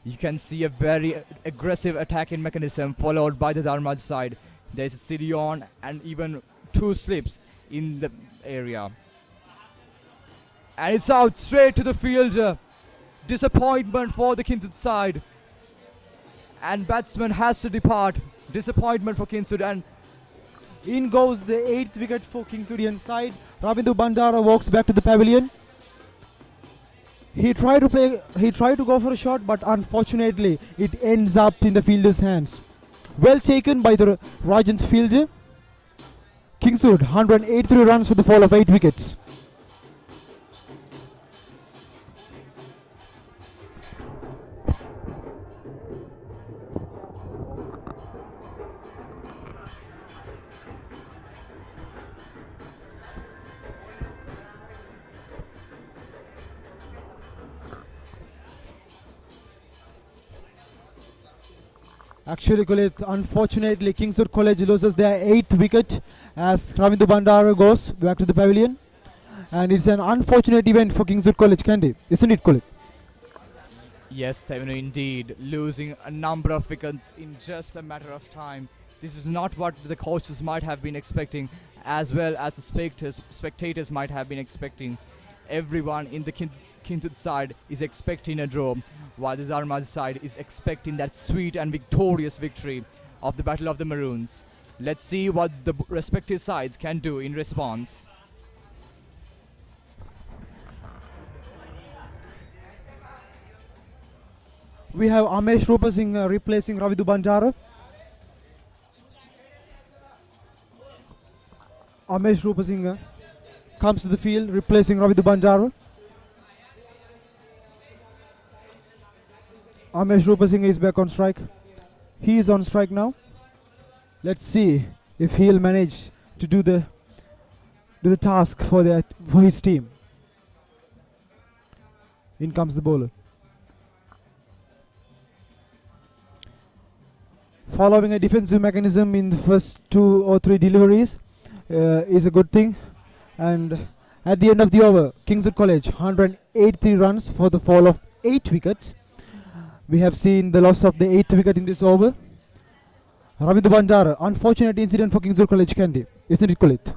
You can see a very aggressive attacking mechanism followed by the Dharmaj side. There's a city on and even 2 slips in the area. And it's out straight to the fielder. Disappointment for the Kingswood side. And batsman has to depart. Disappointment for Kingswood, and in goes the 8th wicket for Kingswoodian side. Ravindu Bandara walks back to the pavilion. He tried to go for a shot, but unfortunately it ends up in the fielder's hands. Well taken by the Rajan's fielder. Kingswood 183 runs for the fall of 8 wickets. Actually, Kulit, unfortunately, Kingswood College loses their 8th wicket as Ravindu Bandara goes back to the pavilion. And it's an unfortunate event for Kingswood College, Candy. Isn't it, Kulit? Yes, Tevino, indeed. Losing a number of wickets in just a matter of time. This is not what the coaches might have been expecting, as well as the spectators might have been expecting. Everyone in the Kintud side is expecting a draw, while the Dharmaj side is expecting that sweet and victorious victory of the Battle of the Maroons. Let's see what the respective sides can do in response. We have Amesh Rupasinghe replacing Ravidu Banjara. Amesh Rupasinghe comes to the field replacing Ravidu Banjara. Amesh Rupasinghe is back on strike. He is on strike now. Let's see if he'll manage to do the task for his team. In comes the bowler. Following a defensive mechanism in the first 2 or 3 deliveries is a good thing. And at the end of the over, Kingswood College 183 runs for the fall of 8 wickets. We have seen the loss of the 8th wicket in this over. Ravidu Banjara, unfortunate incident for Kingswood College Candy, isn't it, Kulit?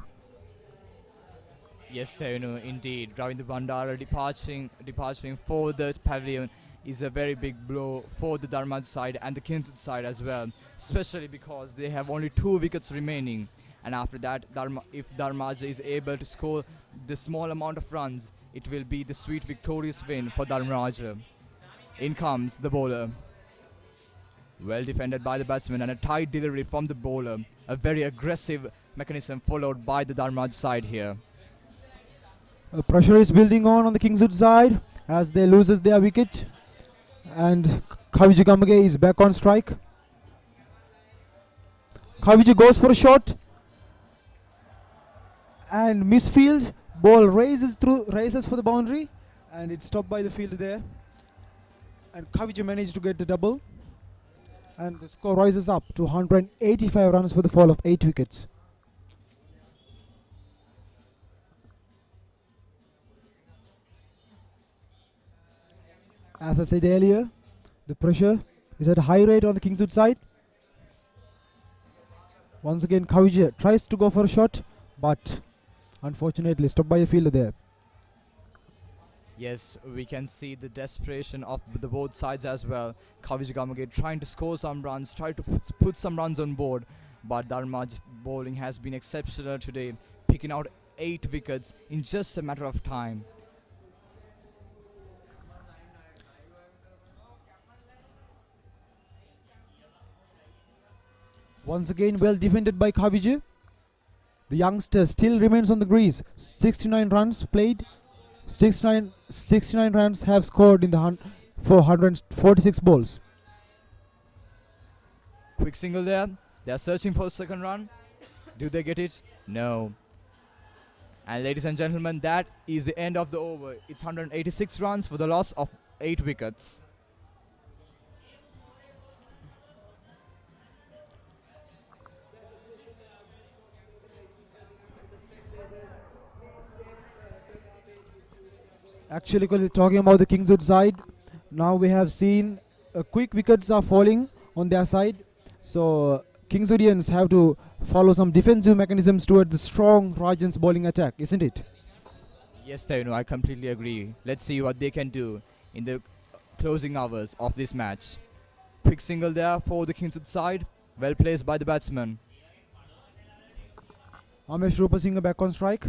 Yes, indeed. Ravidu Bandara departing for the pavilion is a very big blow for the Dharmaj side and the Kintud side as well, especially because they have only 2 wickets remaining. And after that, if Dharmaj is able to score the small amount of runs, it will be the sweet victorious win for Dharmaj. In comes the bowler. Well defended by the batsman and a tight delivery from the bowler. A very aggressive mechanism followed by the Dharmaj side here. Pressure is building on the Kingswood side as they loses their wicket. And Kaviji Gamage is back on strike. Kaviji goes for a shot and misfields. Ball races for the boundary and it's stopped by the fielder there. And Kaviji managed to get the double. And the score rises up to 185 runs for the fall of 8 wickets. As I said earlier, the pressure is at a high rate on the Kingswood side. Once again, Kaviji tries to go for a shot, but unfortunately stopped by a fielder there. Yes, we can see the desperation of the both sides as well. Kaviji Gamage trying to score some runs, try to put some runs on board, but Dharmaj bowling has been exceptional today, picking out 8 wickets in just a matter of time. Once again, well defended by Kaviji. The youngster still remains on the crease. 69 runs played. 69 runs have scored in the 446 balls. Quick single there. They are searching for a second run. Do they get it? No. And ladies and gentlemen, that is the end of the over. It's 186 runs for the loss of 8 wickets. Actually, talking about the Kingswood side, now we have seen quick wickets are falling on their side. So Kingswoodians have to follow some defensive mechanisms toward the strong Rajan's bowling attack, isn't it? Yes, I completely agree. Let's see what they can do in the closing hours of this match. Quick single there for the Kingswood side. Well placed by the batsman. Amesh Rupasinghe back on strike.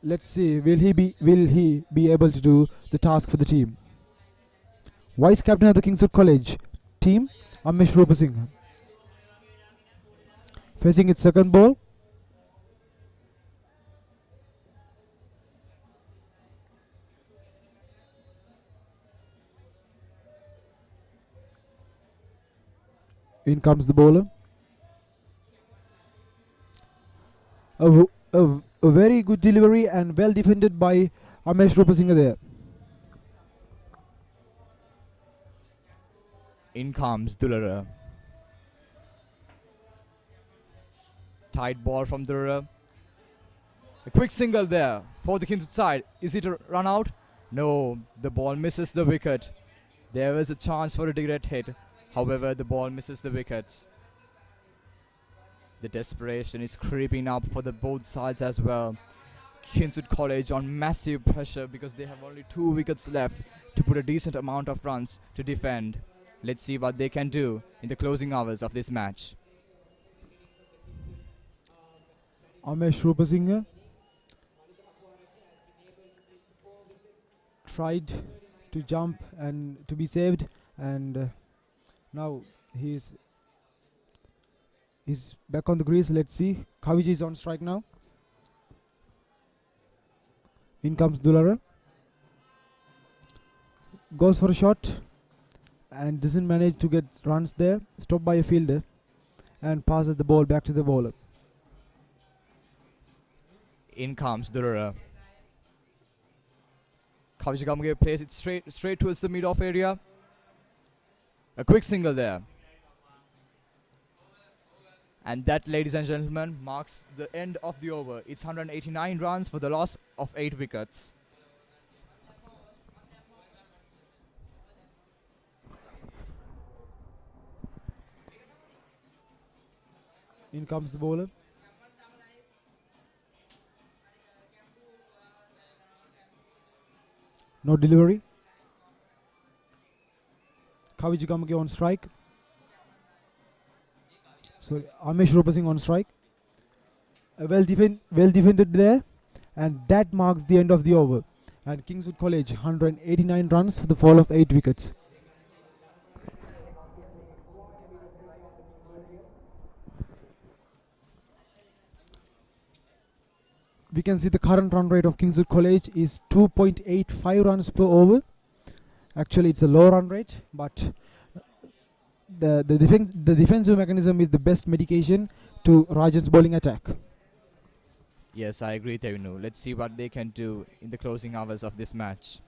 Let's see, will he be able to do the task for the team? Vice captain of the Kingswood College team, Amesh Rupasinghe. Facing its second ball. In comes the bowler. A very good delivery and well defended by Amesh Rupasinghe there. In comes Dulara. Tight ball from Dulara. A quick single there for the Kingswood side. Is it a run out? No, the ball misses the wicket. There was a chance for a direct hit. However, the ball misses the wickets. The desperation is creeping up for the both sides as well. Kingswood College on massive pressure because they have only 2 wickets left to put a decent amount of runs to defend. Let's see what they can do in the closing hours of this match. Amesh Rupasinghe tried to jump and to be saved, and now he's back on the crease. Let's see. Kaviji is on strike now. In comes Dulara. Goes for a shot and doesn't manage to get runs there. Stopped by a fielder and passes the ball back to the bowler. In comes Durara. Kaviji Gamage plays it straight towards the mid-off area. A quick single there. And that, ladies and gentlemen, marks the end of the over. It's 189 runs for the loss of 8 wickets. In comes the bowler. No delivery. Kaviji Gamage on strike. So Amesh Rupasinghe on strike. Well defended there, and that marks the end of the over. And Kingswood College 189 runs for the fall of 8 wickets. We can see the current run rate of Kingswood College is 2.85 runs per over. Actually, it's a low run rate, but the defensive mechanism is the best medication to Rajan's bowling attack. Yes, I agree, Tevinu. Let's see what they can do in the closing hours of this match.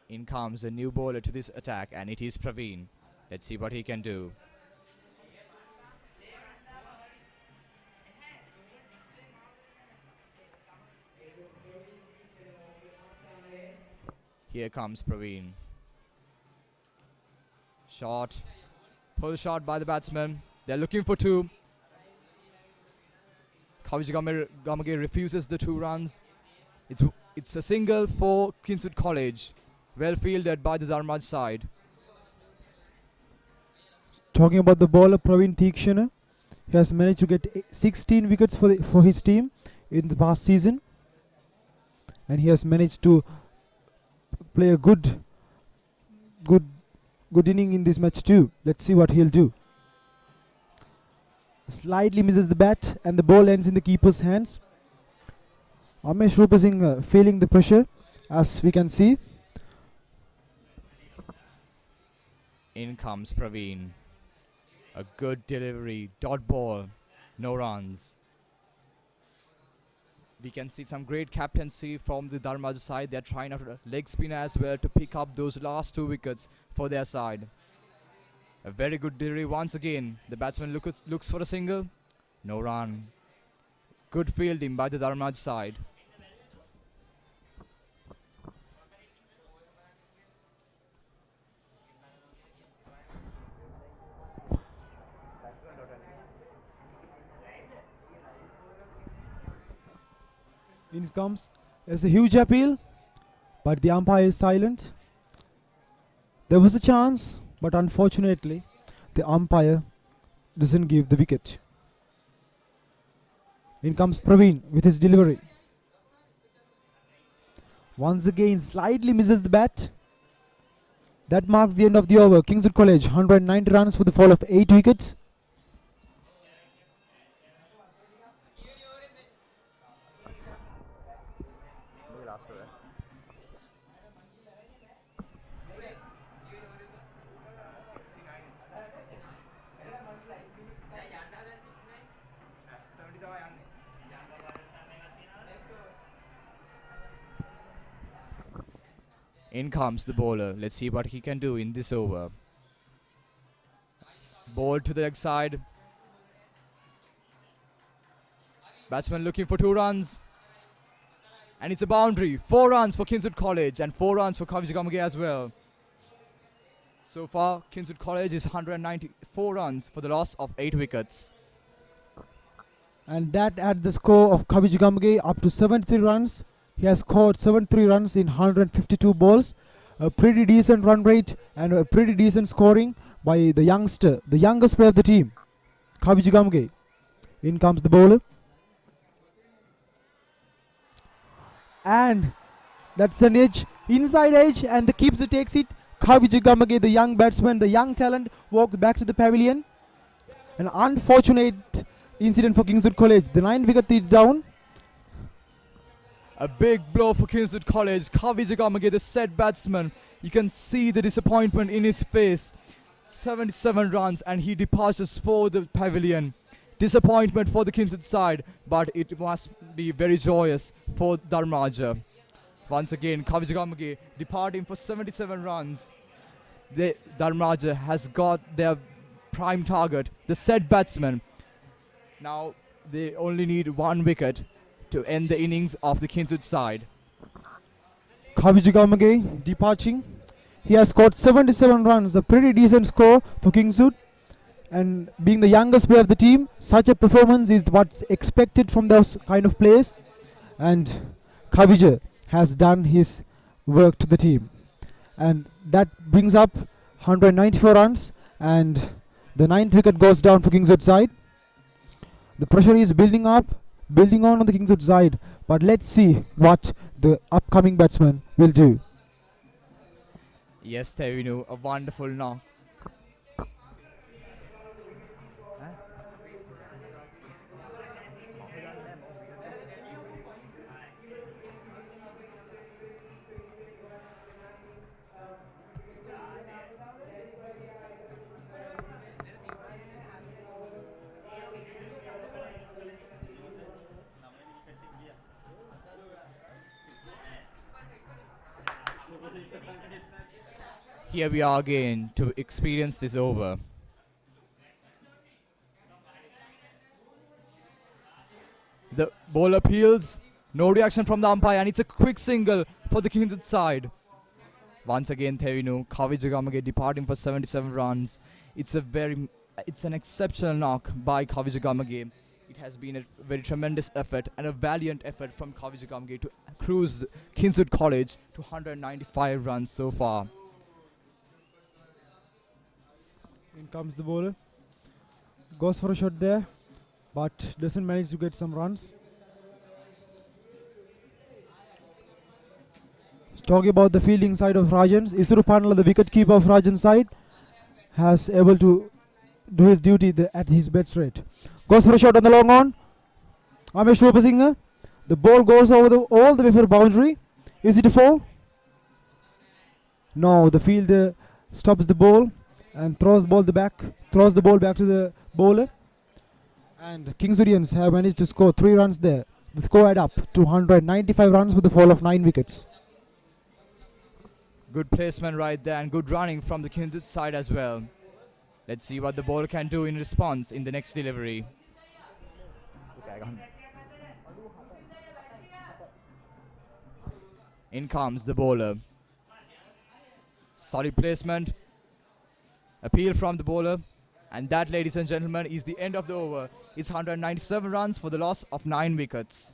In comes a new bowler to this attack, and it is Praveen. Let's see what he can do. Here comes Praveen. Shot. Pull shot by the batsman. They're looking for 2. Kaviji Gamage refuses the 2 runs. It's a single for Kingswood College. Well fielded by the Dharmaj side. Talking about the bowler Praveen Theekshana, he has managed to get 16 wickets for his team in the past season, and he has managed to play a good inning in this match too. Let's see what he'll do. Slightly misses the bat, and the ball ends in the keeper's hands. Amesh Rupasinghe feeling the pressure, as we can see. In comes Praveen. A good delivery. Dot ball. No runs. We can see some great captaincy from the Dharmaj side. They're trying out a leg spinner as well to pick up those last 2 wickets for their side. A very good delivery once again. The batsman looks for a single. No run. Good fielding by the Dharmaj side. In comes. There's a huge appeal, but the umpire is silent. There was a chance, but unfortunately, the umpire doesn't give the wicket. In comes Praveen with his delivery. Once again, slightly misses the bat. That marks the end of the over. Kingswood College 190 runs for the fall of 8 wickets. In comes the bowler. Let's see what he can do in this over. Ball to the leg side. Batsman looking for 2 runs. And it's a boundary. 4 runs for Kingswood College and 4 runs for Kavijagamage as well. So far, Kingswood College is 194 runs for the loss of 8 wickets. And that at the score of Kavijagamage up to 73 runs. He has scored 73 runs in 152 balls. A pretty decent run rate and a pretty decent scoring by the youngster, the youngest player of the team, Kavijagamage. In comes the bowler. And that's an edge, inside edge, and the keeper takes it. Kavijagamage, the young batsman, the young talent, walked back to the pavilion. An unfortunate incident for Kingswood College. The 9th wicket is down. A big blow for Kingswood College. Kavijagamage, the set batsman. You can see the disappointment in his face. 77 runs and he departs for the pavilion. Disappointment for the Kingswood side, but it must be very joyous for Dharmaraja. Once again, Kavijagamage departing for 77 runs. Dharmaraja has got their prime target, the set batsman. Now they only need 1 wicket to end the innings of the Kingswood side. Kavijagamage departing. He has scored 77 runs, a pretty decent score for Kingswood. And being the youngest player of the team, such a performance is what's expected from those kind of players. And Kavija has done his work to the team. And that brings up 194 runs. And the 9th wicket goes down for Kingswood side. The pressure is building on the Kingswood side. But let's see what the upcoming batsman will do. Yes, Tevinu, a wonderful knock. Here we are again to experience this over. The ball appeals, no reaction from the umpire, and it's a quick single for the Kingswood side. Once again, Tevinu, Kavijagamage departing for 77 runs. It's an exceptional knock by Kavijagamage. It has been a very tremendous effort and a valiant effort from Kavijagamage to cruise Kingswood College to 195 runs so far. In comes the bowler. Goes for a shot there, but doesn't manage to get some runs. Talking about the fielding side of Rajans, Isuru Pandala, the wicket keeper of Rajans side, has able to do his duty at his best rate. Goes for a shot on the long on. Amesh Rupasinghe. The ball goes over all the way for a boundary. Is it a 4? No, the fielder stops the ball and throws the ball back to the bowler. And Kingswoodians have managed to score 3 runs there. The score add up to 195 runs with the fall of 9 wickets. Good placement right there and good running from the Kingswood side as well. Let's see what the bowler can do in response in the next delivery. In comes the bowler. Solid placement. Appeal from the bowler. And that, ladies and gentlemen, is the end of the over. It's 197 runs for the loss of 9 wickets.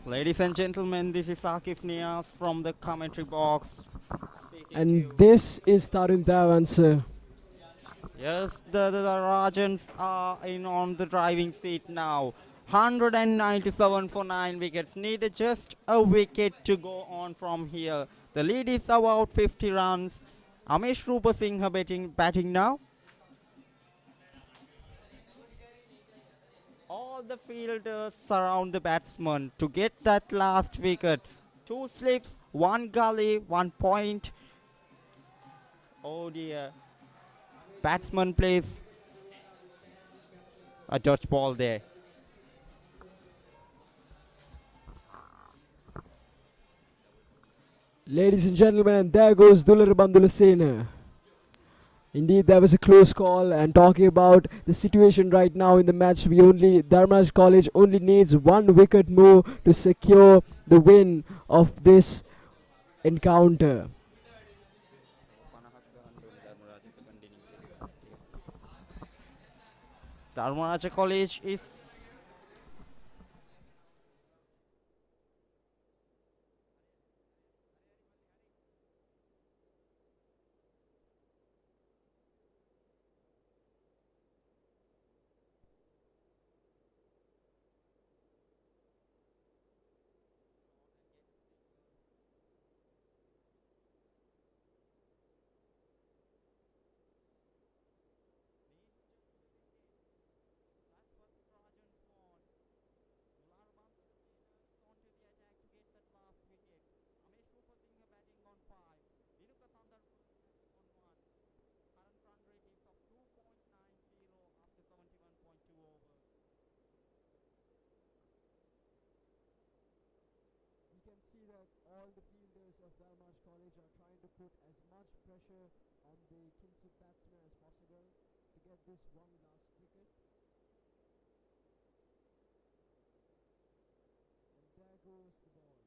Ladies and gentlemen, this is Akif Nias from the commentary box. And this is Tarun Dev, Yes, the Rajans are in on the driving seat now. 197 for 9 wickets. Needed just a wicket to go on from here. The lead is about 50 runs. Amesh Rupasinghe batting now. All the fielders surround the batsman to get that last wicket. 2 slips, 1 gully, 1 point. Oh dear. Batsman plays a dodge ball there. Ladies and gentlemen, there goes Dular Bandulasena. Indeed, there was a close call, and talking about the situation right now in the match, Dharmraj College only needs one wicket more to secure the win of this encounter. Dharmaraja College is all the fielders of Dharmraj College are trying to put as much pressure on the Kingswood batsmen as possible to get this one last wicket. And there goes the ball.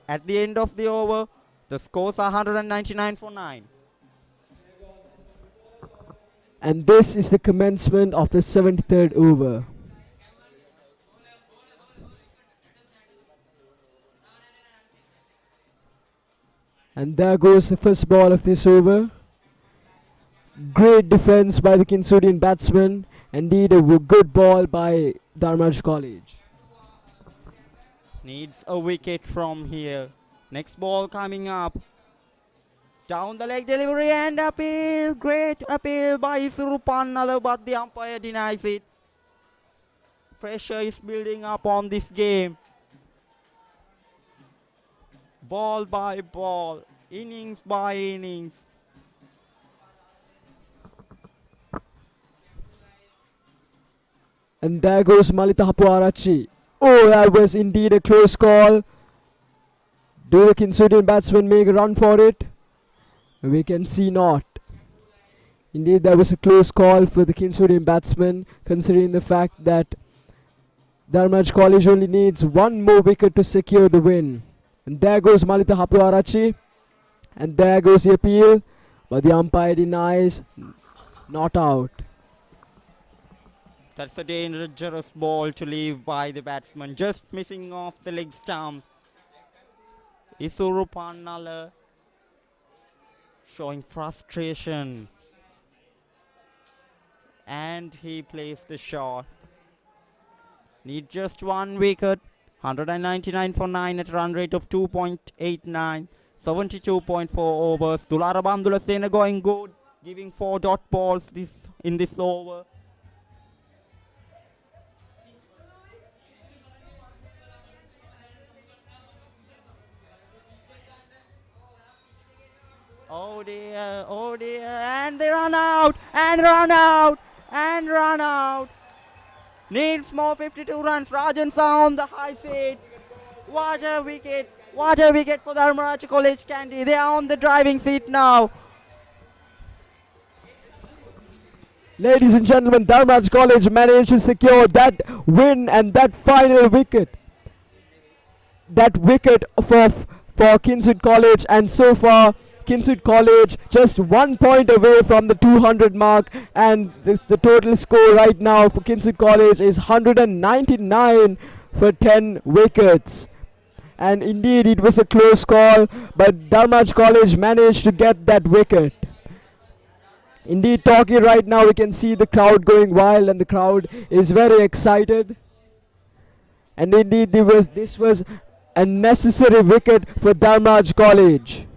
At the end of the over, the scores are 199 for 9. And this is the commencement of the 73rd over. And there goes the first ball of this over. Great defense by the Kingswoodian batsman. Indeed, a good ball by Dharmraj College. Needs a wicket from here. Next ball coming up. Down the leg delivery and appeal. Great appeal by Surupannala, but the umpire denies it. Pressure is building up on this game. Ball by ball. Innings by innings. And there goes Malita Hapuarachi. Oh, that was indeed a close call. Do the Kingswoodian batsmen make a run for it? We can see not. Indeed, there was a close call for the Kingswoodian batsmen, considering the fact that Dharmraj College only needs one more wicket to secure the win. And there goes Malita Hapuarachi. And there goes the appeal. But the umpire denies. Not out. That's a dangerous ball to leave by the batsman. Just missing off the leg stump. Isurupannala showing frustration. And he plays the shot. Need just one wicket. 199 for 9 at a run rate of 2.89. 72.4 overs. Dulara Bandulasena going good. Giving 4 dot balls in this over. Oh dear, and they run out, and run out, and run out. Needs more 52 runs. Rajans are on the high seat. What a wicket for Dharmaraja College Kandy. They are on the driving seat now. Ladies and gentlemen, Dharmraj College managed to secure that win and that final wicket. That wicket for Kingswood College, and so far Kingswood College just 1 point away from the 200 mark, and the total score right now for Kingswood College is 199 for 10 wickets. And indeed, it was a close call, but Dharmaj College managed to get that wicket. Indeed, talking right now, we can see the crowd going wild, and the crowd is very excited. And indeed, this was a necessary wicket for Dharmaj College.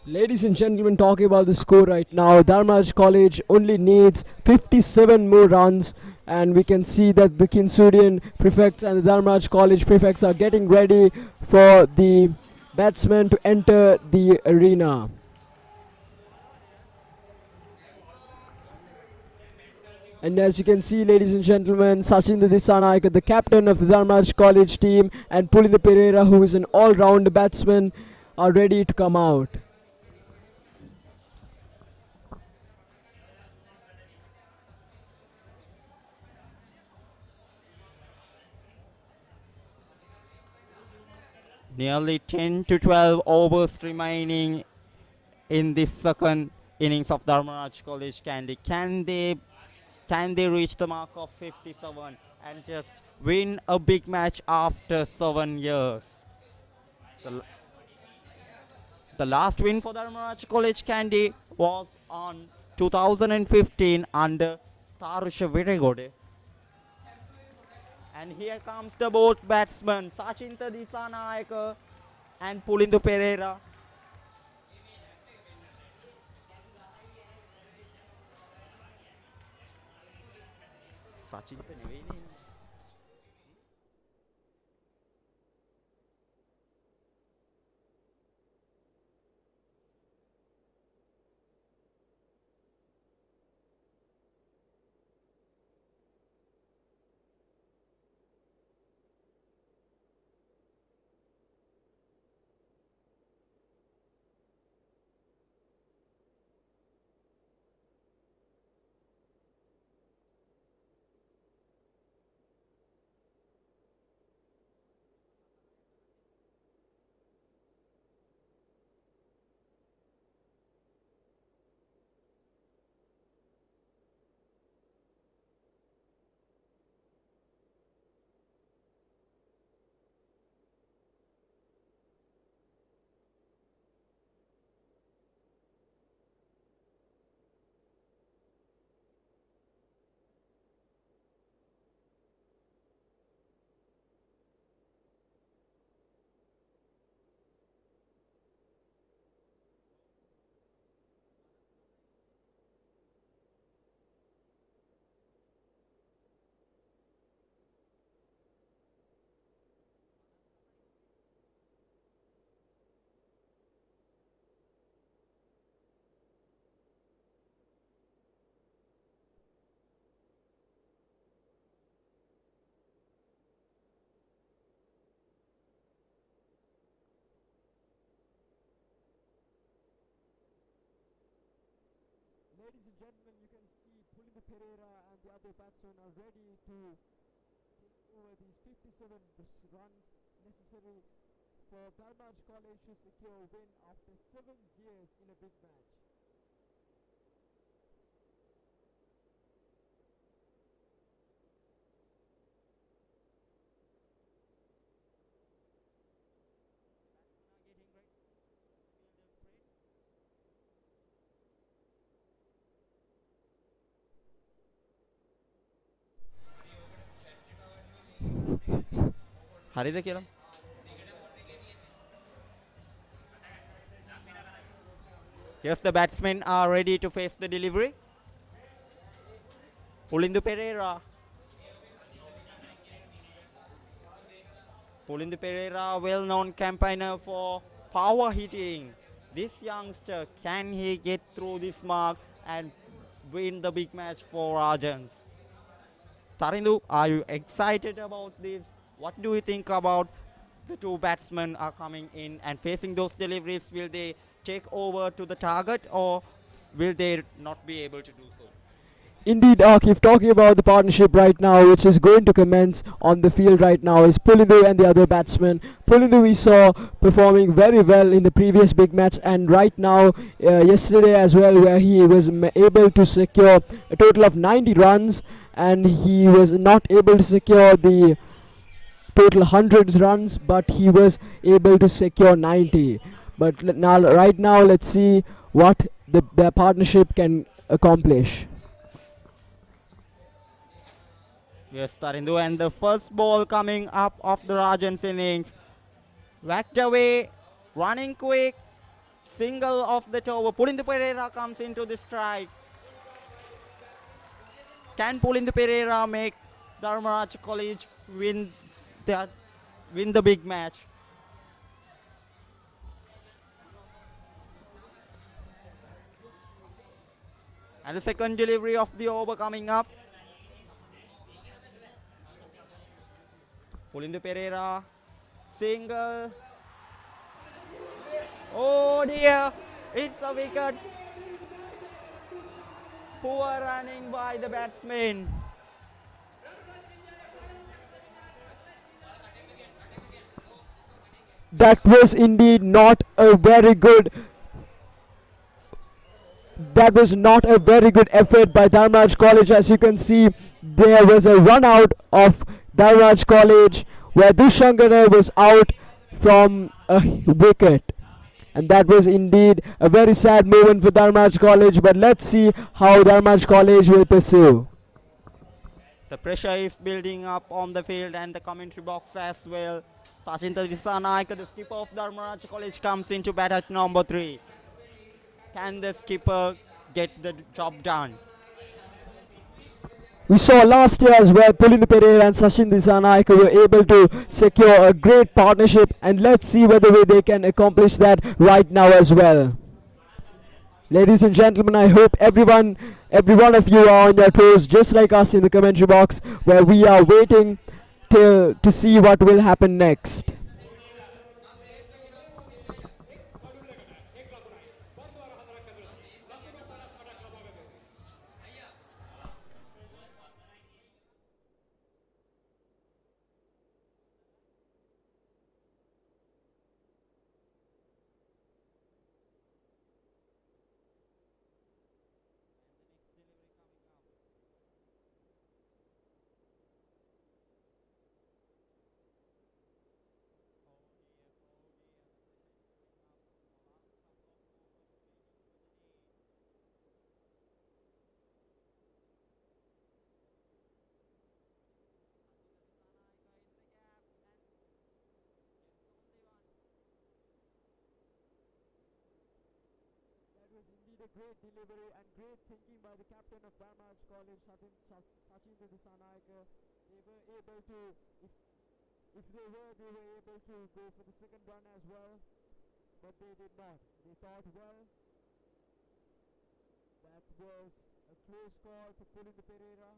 Ladies and gentlemen, talking about the score right now, Dharmaj College only needs 57 more runs, and we can see that the Kinsudian prefects and the Dharmaj College prefects are getting ready for the batsmen to enter the arena. And as you can see, ladies and gentlemen, Sachin Disanaika, the captain of the Dharmaj College team, and Pulinda Pereira, who is an all-round batsman, are ready to come out. Nearly 10 to 12 overs remaining in this second innings of Dharmaraj College Candy. Can they reach the mark of 57 and just win a big match after 7 years? The last win for Dharmaraj College Candy was on 2015 under Tarusha Viragode. And here comes the both batsmen, Sachinta Disanayaka and Pulindu Pereira. Sachinta නෙවෙයිනේ. Ladies and gentlemen, you can see Pulindu Pereira and the other batsmen are ready to take over these 57 runs necessary for Dharmaraj College to secure a win after 7 years in a big match. හරිද කියලා? Yes, the batsmen are ready to face the delivery. Pulindu Pereira. Pulindu Pereira, well-known campaigner for power hitting. This youngster, can he get through this mark and win the big match for Rajans? Tarindu, are you excited about this? What do you think about the two batsmen are coming in and facing those deliveries? Will they take over to the target or will they not be able to do so? Indeed, Akif, talking about the partnership right now, which is going to commence on the field right now, is Pulindu and the other batsman. Pulindu we saw performing very well in the previous big match, and right now, yesterday as well, where he was able to secure a total of 90 runs, and he was not able to secure the total 100 runs, but he was able to secure 90. But now, right now, let's see what their partnership can accomplish. Yes, Tarindu, and the first ball coming up of the Rajans innings. Whacked away, running quick, single off the over. Pulindu Pereira comes into the strike. Can Pulindu Pereira make Dharmaraj College win the big match? And the second delivery of the over coming up. Pulindu Pereira, single. Oh dear, it's a wicket. Poor running by the batsman. That was indeed not a very good. That was not a very good effort by Dharmraj College. As you can see, there was a run out of Dharmraj College where Dushankar was out from a wicket. And that was indeed a very sad moment for Dharmraj College. But let's see how Dharmraj College will pursue. The pressure is building up on the field and the commentary box as well. Sachinta Disanaika, the skipper of Dharmaraj College, comes into bat at number 3. Can the skipper get the job done? We saw last year as well, Pulindu Pereira and Sachin Disanaika were able to secure a great partnership, and let's see whether they can accomplish that right now as well. Ladies and gentlemen, I hope every one of you are on your toes, just like us in the commentary box, where we are waiting to see what will happen next. A great delivery and great thinking by the captain of Dharmraj College, Sachin Disanaika. They were able to, if they were able to go for the second run as well, but they did not. They thought, well, that was a close call for Pulindu Pereira.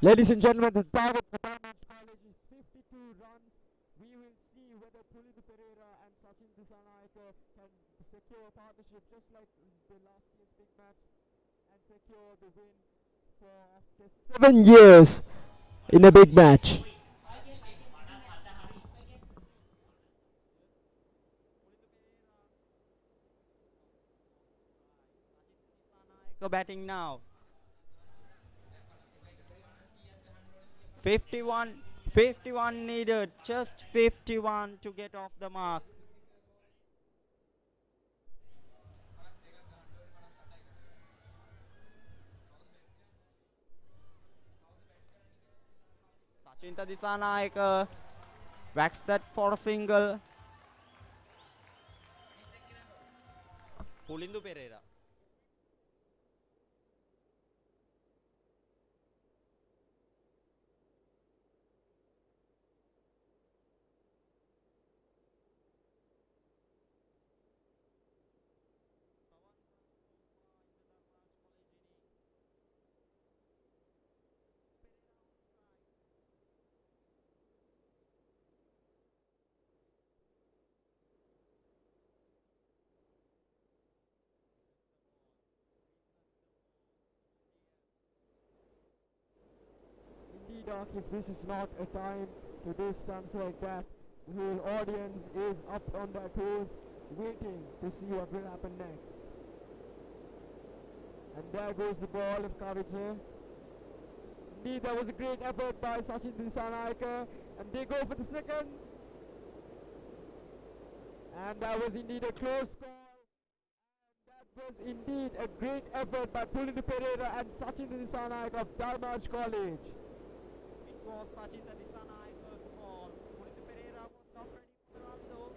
Ladies and gentlemen, the target for Dharmraj College is 52 runs. We will see whether Pulindu Pereira and Sachin Disanaika can secure a partnership just like the last year's big match and secure the win for after 7 years in a big match. Go batting now. 51 needed, just 51 to get off the mark. Sachinta Disanaika whacks that for a single. Pulindu Pereira. Indeed, Doc, if this is not a time to do stunts like that, the whole audience is up on their toes, waiting to see what will happen next. And there goes the ball of Kavitsa. Indeed, that was a great effort by Sachin Disanaika, and they go for the second. And that was indeed a close call. And that was indeed a great effort by Pulindu Pereira and Sachin Disanaika of Dharmaj College. It was Sachin Disanaika's ball. Pulindu Pereira was not ready for the run though.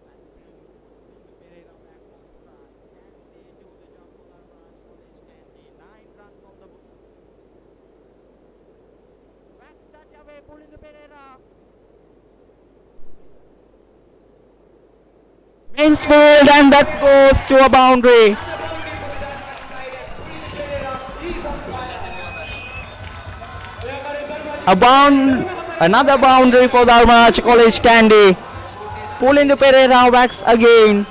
That brings Pulindu Pereira back on strike. Can they do the job for Dharmaj College? Can they? 9 runs on the book. Backs that away, Pulindu Pereira. Infield, and that goes to a boundary. Another boundary for Dharmaj College Candy. Pulindu Pereira backs again.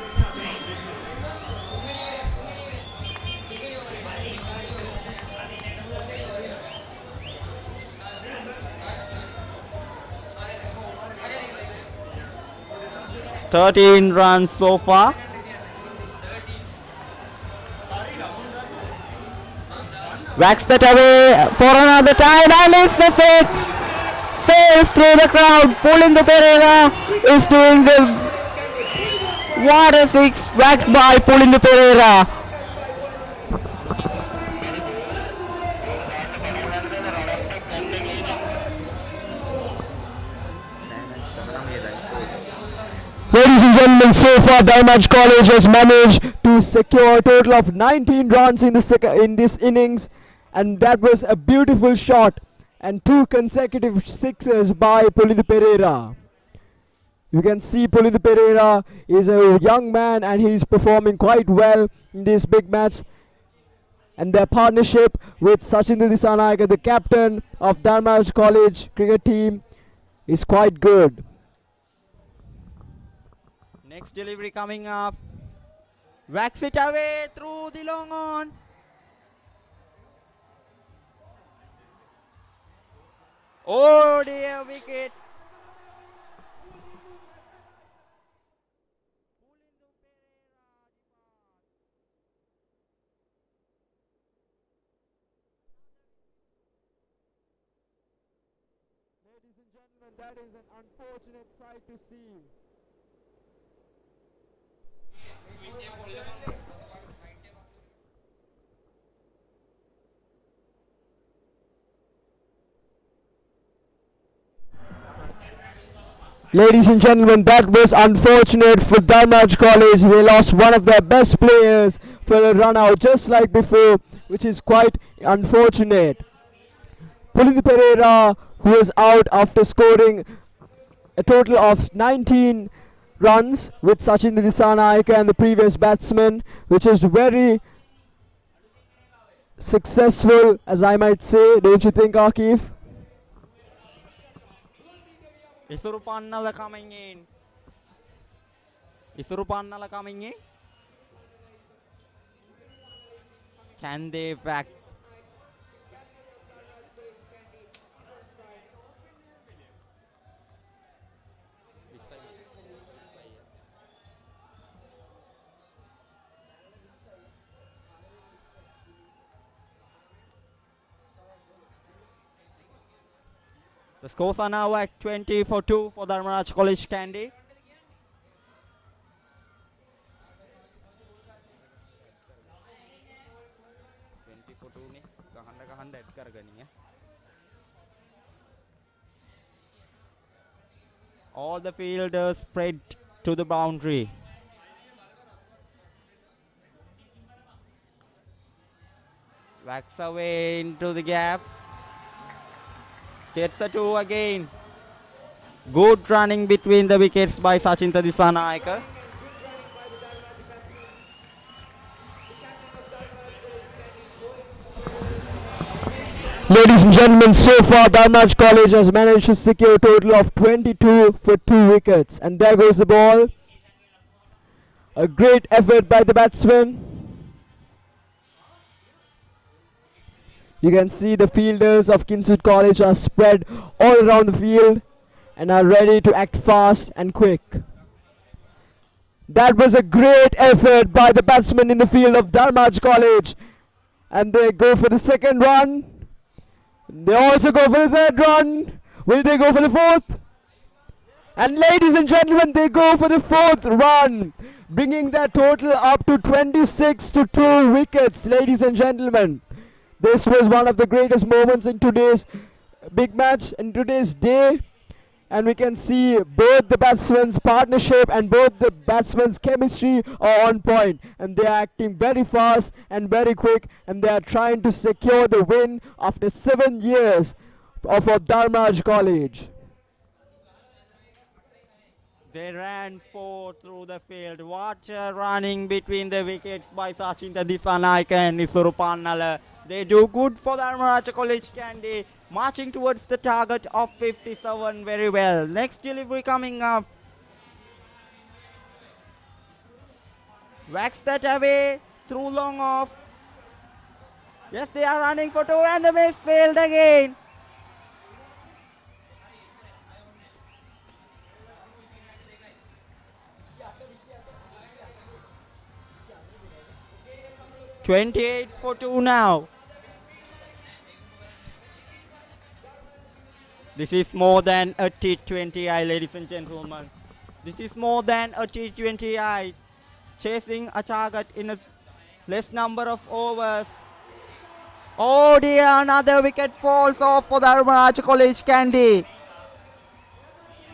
$13 runs so far. Whacks that away for another time, and it's a 6. Sails through the crowd. Pulindu Pereira is doing the what a 6 whacked by Pulindu Pereira. Ladies and gentlemen, so far Dharmaj College has managed to secure a total of 19 runs in this innings, and that was a beautiful shot and 2 consecutive sixes by Pulindu Pereira. You can see Pulindu Pereira is a young man and he's performing quite well in this big match. And their partnership with Sachin Disanaika, the captain of Dharmaj College cricket team, is quite good. Next delivery coming up. Whacks it away through the long on. Oh dear, wicket. Ladies and gentlemen, that is an unfortunate sight to see. Ladies and gentlemen, that was unfortunate for Dharmaj College. They lost one of their best players for a run out just like before, which is quite unfortunate. Pulindu Pereira, who is out after scoring a total of 19 runs with Sachin Disanaika and the previous batsman, which is very successful, as I might say, don't you think, Akif? Isuru Pannala coming in. Isuru Pannala coming in. Can they back? The scores are now at 20 for 2 for Dharmaj College Candy. All the fielders spread to the boundary. Whacks away into the gap. Gets a 2 again. Good running between the wickets by Sachin Disanaika. Ladies and gentlemen, so far Dharmaj College has managed to secure a total of 22 for 2 wickets. And there goes the ball. A great effort by the batsman. You can see the fielders of Kingswood College are spread all around the field and are ready to act fast and quick. That was a great effort by the batsmen in the field of Dharmaj College. And they go for the second run. They also go for the third run. Will they go for the fourth? And ladies and gentlemen, they go for the fourth run, bringing their total up to 26 to 2 wickets, ladies and gentlemen. This was one of the greatest moments in today's big match, in today's day. And we can see both the batsmen's partnership and both the batsmen's chemistry are on point. And they are acting very fast and very quick. And they are trying to secure the win after 7 years of Dharmaj College. They ran 4 through the field. What a running between the wickets by Sachinta Disanaika and Nisurupannala. They do good for the Dharmaj College Candy, marching towards the target of 57 very well. Next delivery coming up. Whacks that away, through long off. Yes, they are running for 2 and the miss failed again. $28 for 2 now. This is more than a T20I, ladies and gentlemen. This is more than a T20I. Chasing a target in a less number of overs. Oh dear, another wicket falls off for the Dharmaj College Candy.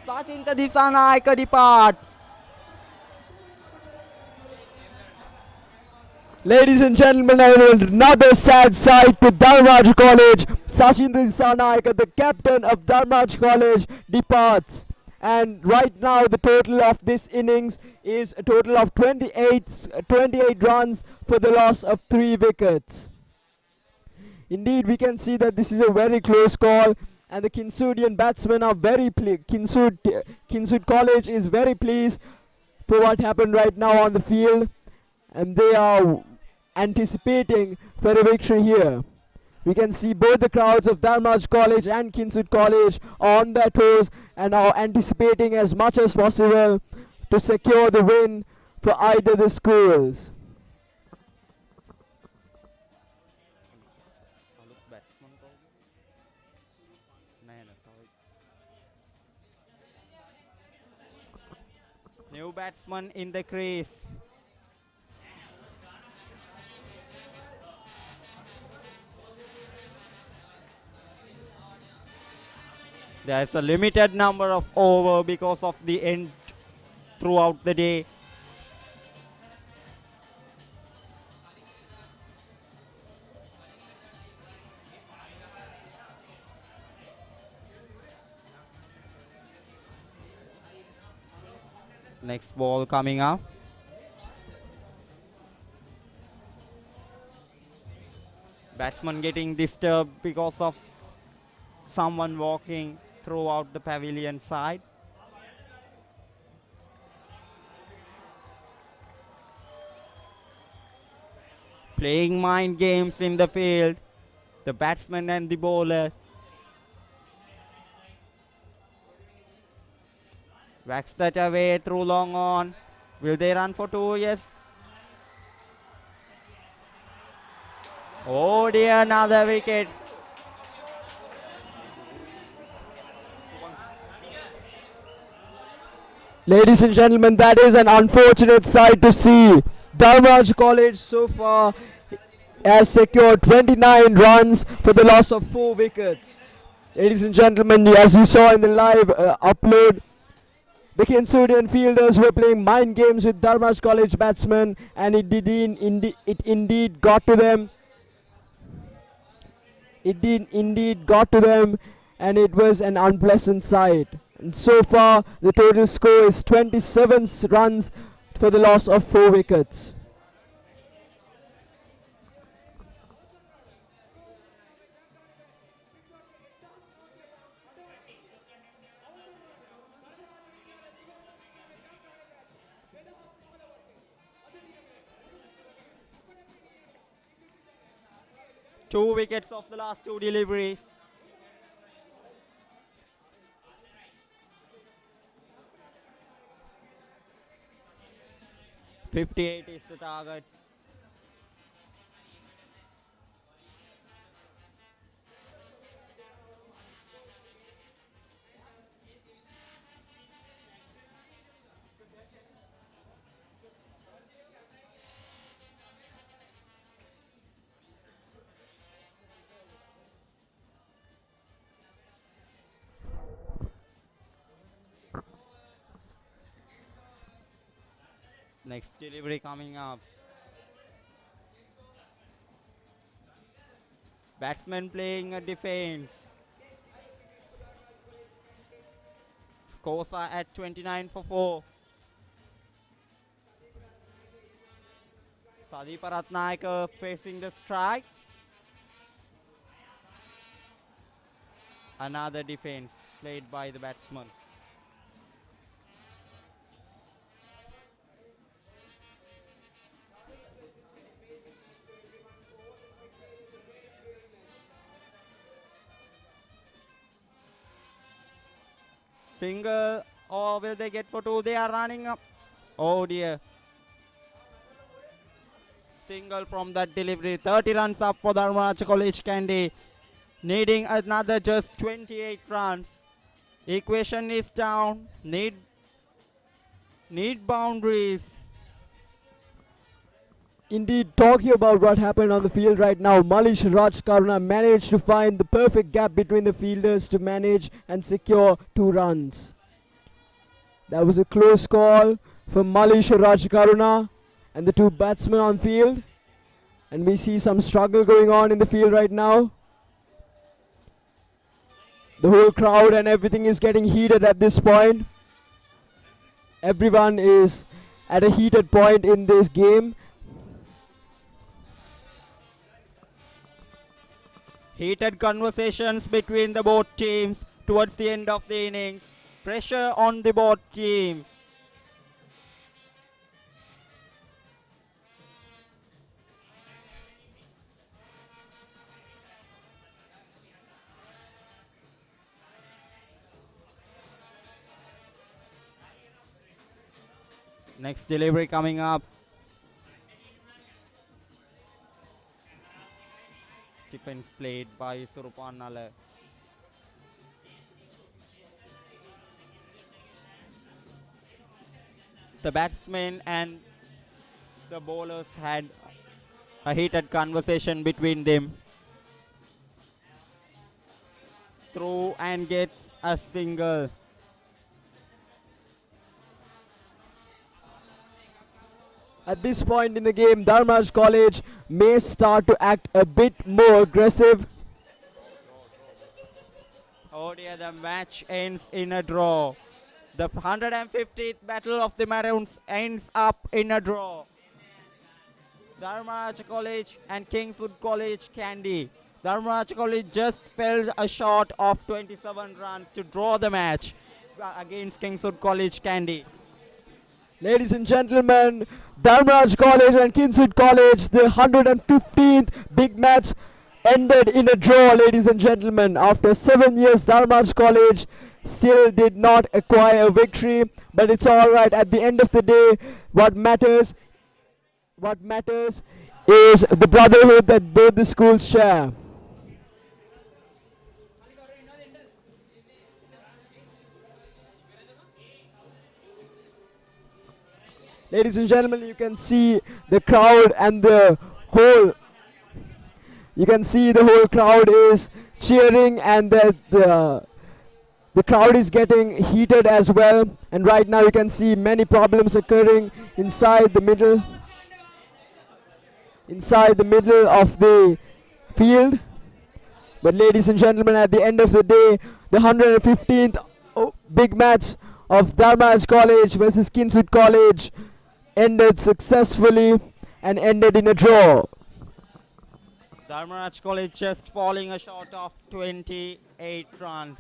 Sachinta Disanaika departs. Ladies and gentlemen, another sad sight to Dharmaj College. Sachinta Disanaika, the captain of Dharmaj College, departs. And right now the total of this innings is a total of 28 runs for the loss of 3 wickets. Indeed, we can see that this is a very close call, and the Kingswoodian batsmen are very pleased. Kingswood College is very pleased for what happened right now on the field, and they are anticipating for a victory here. We can see both the crowds of Dharmaj College and Kingswood College are on their toes and are anticipating as much as possible to secure the win for either the schools. New batsman in the crease. There's a limited number of over because of the end throughout the day. Next ball coming up. Batsman getting disturbed because of someone walking throughout the pavilion side. Playing mind games in the field, the batsman and the bowler. Whacks that away through long on. Will they run for 2? Yes. Oh dear, another wicket. Ladies and gentlemen, that is an unfortunate sight to see. Dharmaj College so far has secured 29 runs for the loss of 4 wickets. Ladies and gentlemen, as you saw in the live upload, the Kingswoodian fielders were playing mind games with Dharmaj College batsmen, and it indeed got to them. It did indeed got to them, and it was an unpleasant sight. And so far, the total score is 27 runs for the loss of 4 wickets. 2 wickets of the last 2 deliveries. .58 is the target. Next delivery coming up. Batsman playing a defense. Scores are at 29 for 4. Sadeepa Ratnayaka facing the strike. Another defense played by the batsman. Single, or will they get for 2? They are running up. Oh dear. Single from that delivery. 30 runs up for Dharmaraja College Kandy. Needing another just 28 runs. Equation is down. Need boundaries. Indeed, talking about what happened on the field right now, Malish Rajkaruna managed to find the perfect gap between the fielders to manage and secure 2 runs. That was a close call for Malish Rajkaruna and the 2 batsmen on field. And we see some struggle going on in the field right now. The whole crowd and everything is getting heated at this point. Everyone is at a heated point in this game. Heated conversations between the both teams towards the end of the innings. Pressure on the both teams. Next delivery coming up. Defense played by Surupanala. The batsmen and the bowlers had a heated conversation between them. Through and gets a single. At this point in the game, Dharmaj College may start to act a bit more aggressive. Oh dear, the match ends in a draw. The 150th Battle of the Maroons ends up in a draw. Dharmaj College and Kingswood College Kandy. Dharmaj College just fell short of 27 runs to draw the match against Kingswood College Kandy. Ladies and gentlemen, Dharmaj College and Kingswood College, the 115th big match ended in a draw, ladies and gentlemen. After 7 years, Dharmaj College still did not acquire a victory, but it's all right. At the end of the day, what matters is the brotherhood that both the schools share. Ladies and gentlemen, you can see the crowd and the whole crowd is cheering, and the crowd is getting heated as well. And right now you can see many problems occurring inside the middle of the field. But ladies and gentlemen, at the end of the day, the 115th big match of Dharmaj College versus Kingswood College ended successfully and ended in a draw. Dharmaj College just falling short of 28 runs.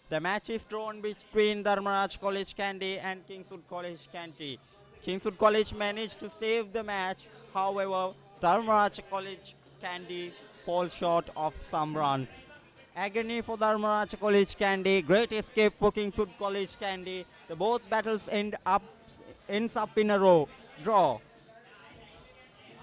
The match is drawn between Dharmaj College Kandy and Kingswood College Kandy. Kingswood College managed to save the match. However, Dharmaraj College Kandy falls short of some runs. Agony for Dharmaraj College Kandy, great escape for Kingswood College Kandy. The both battles ends up in a draw.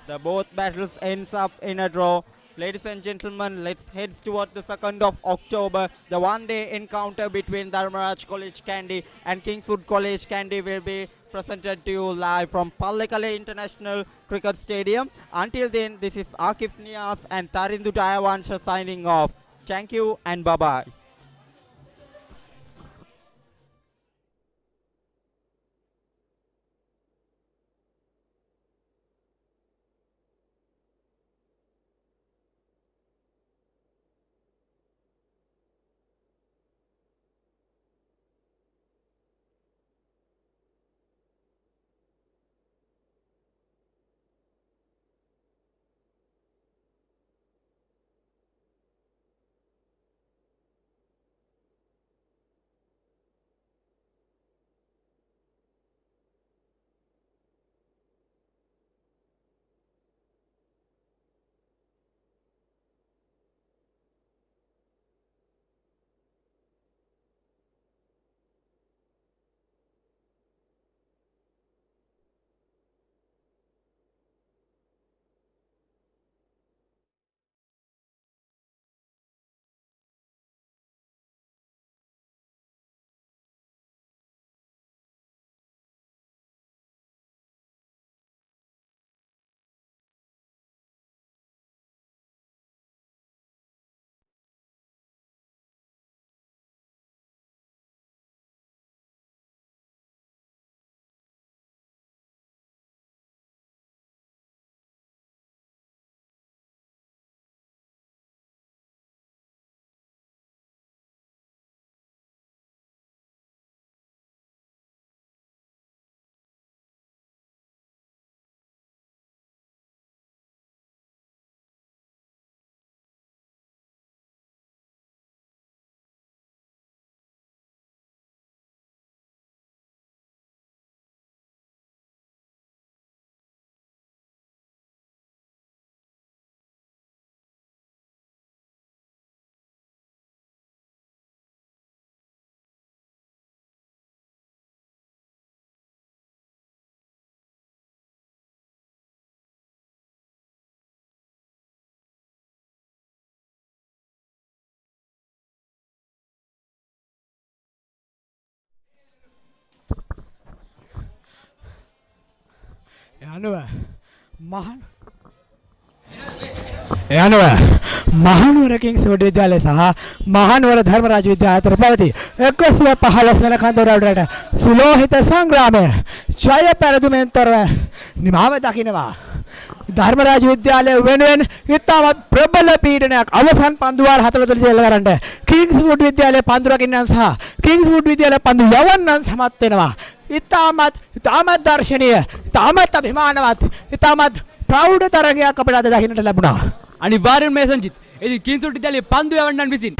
The both battles ends up in a draw. Ladies and gentlemen, let's head towards the 2nd of October. The one-day encounter between Dharmaraj College Kandy and Kingswood College Kandy will be presented to you live from Pallekale International Cricket Stadium. Until then, this is Akif Nias and Tarindu Tayawansha signing off. Thank you and bye-bye. महानुवर किंग्सवुड विद्यालय सह महानुवर धर्मराज विद्यालय अतर पवति 115 වෙන කඳවුරට සුලෝහිත සංග්‍රාමය ජය පෙරදුමෙන් තොරව නිමාව දකින්නවා. ධර්මරාජ විද්‍යාලය වෙනුවෙන් ඉතාමත් ප්‍රබල පීඩනයක් අවසන් පන්දුවාර 4 දෙල කරන්න කිංස්වුඩ් විද්‍යාලය පන්දු රකින්නන් සහ කිංස්වුඩ් විද්‍යාලය පන්දු යවන්නන් සමත් වෙනවා. ඉතාමත් දර්ශනීය, ඉතාමත් අභිමානවත්, ඉතාමත් ප්‍රෞಢ තරගයක් අපිට අද දකින්නට ලැබුණා. අනිවාර්යෙන්ම මේ සංජිත්. ඉතින් කිංස්වුඩ් විද්‍යාලයේ පන්දු යවන්නන් විසින්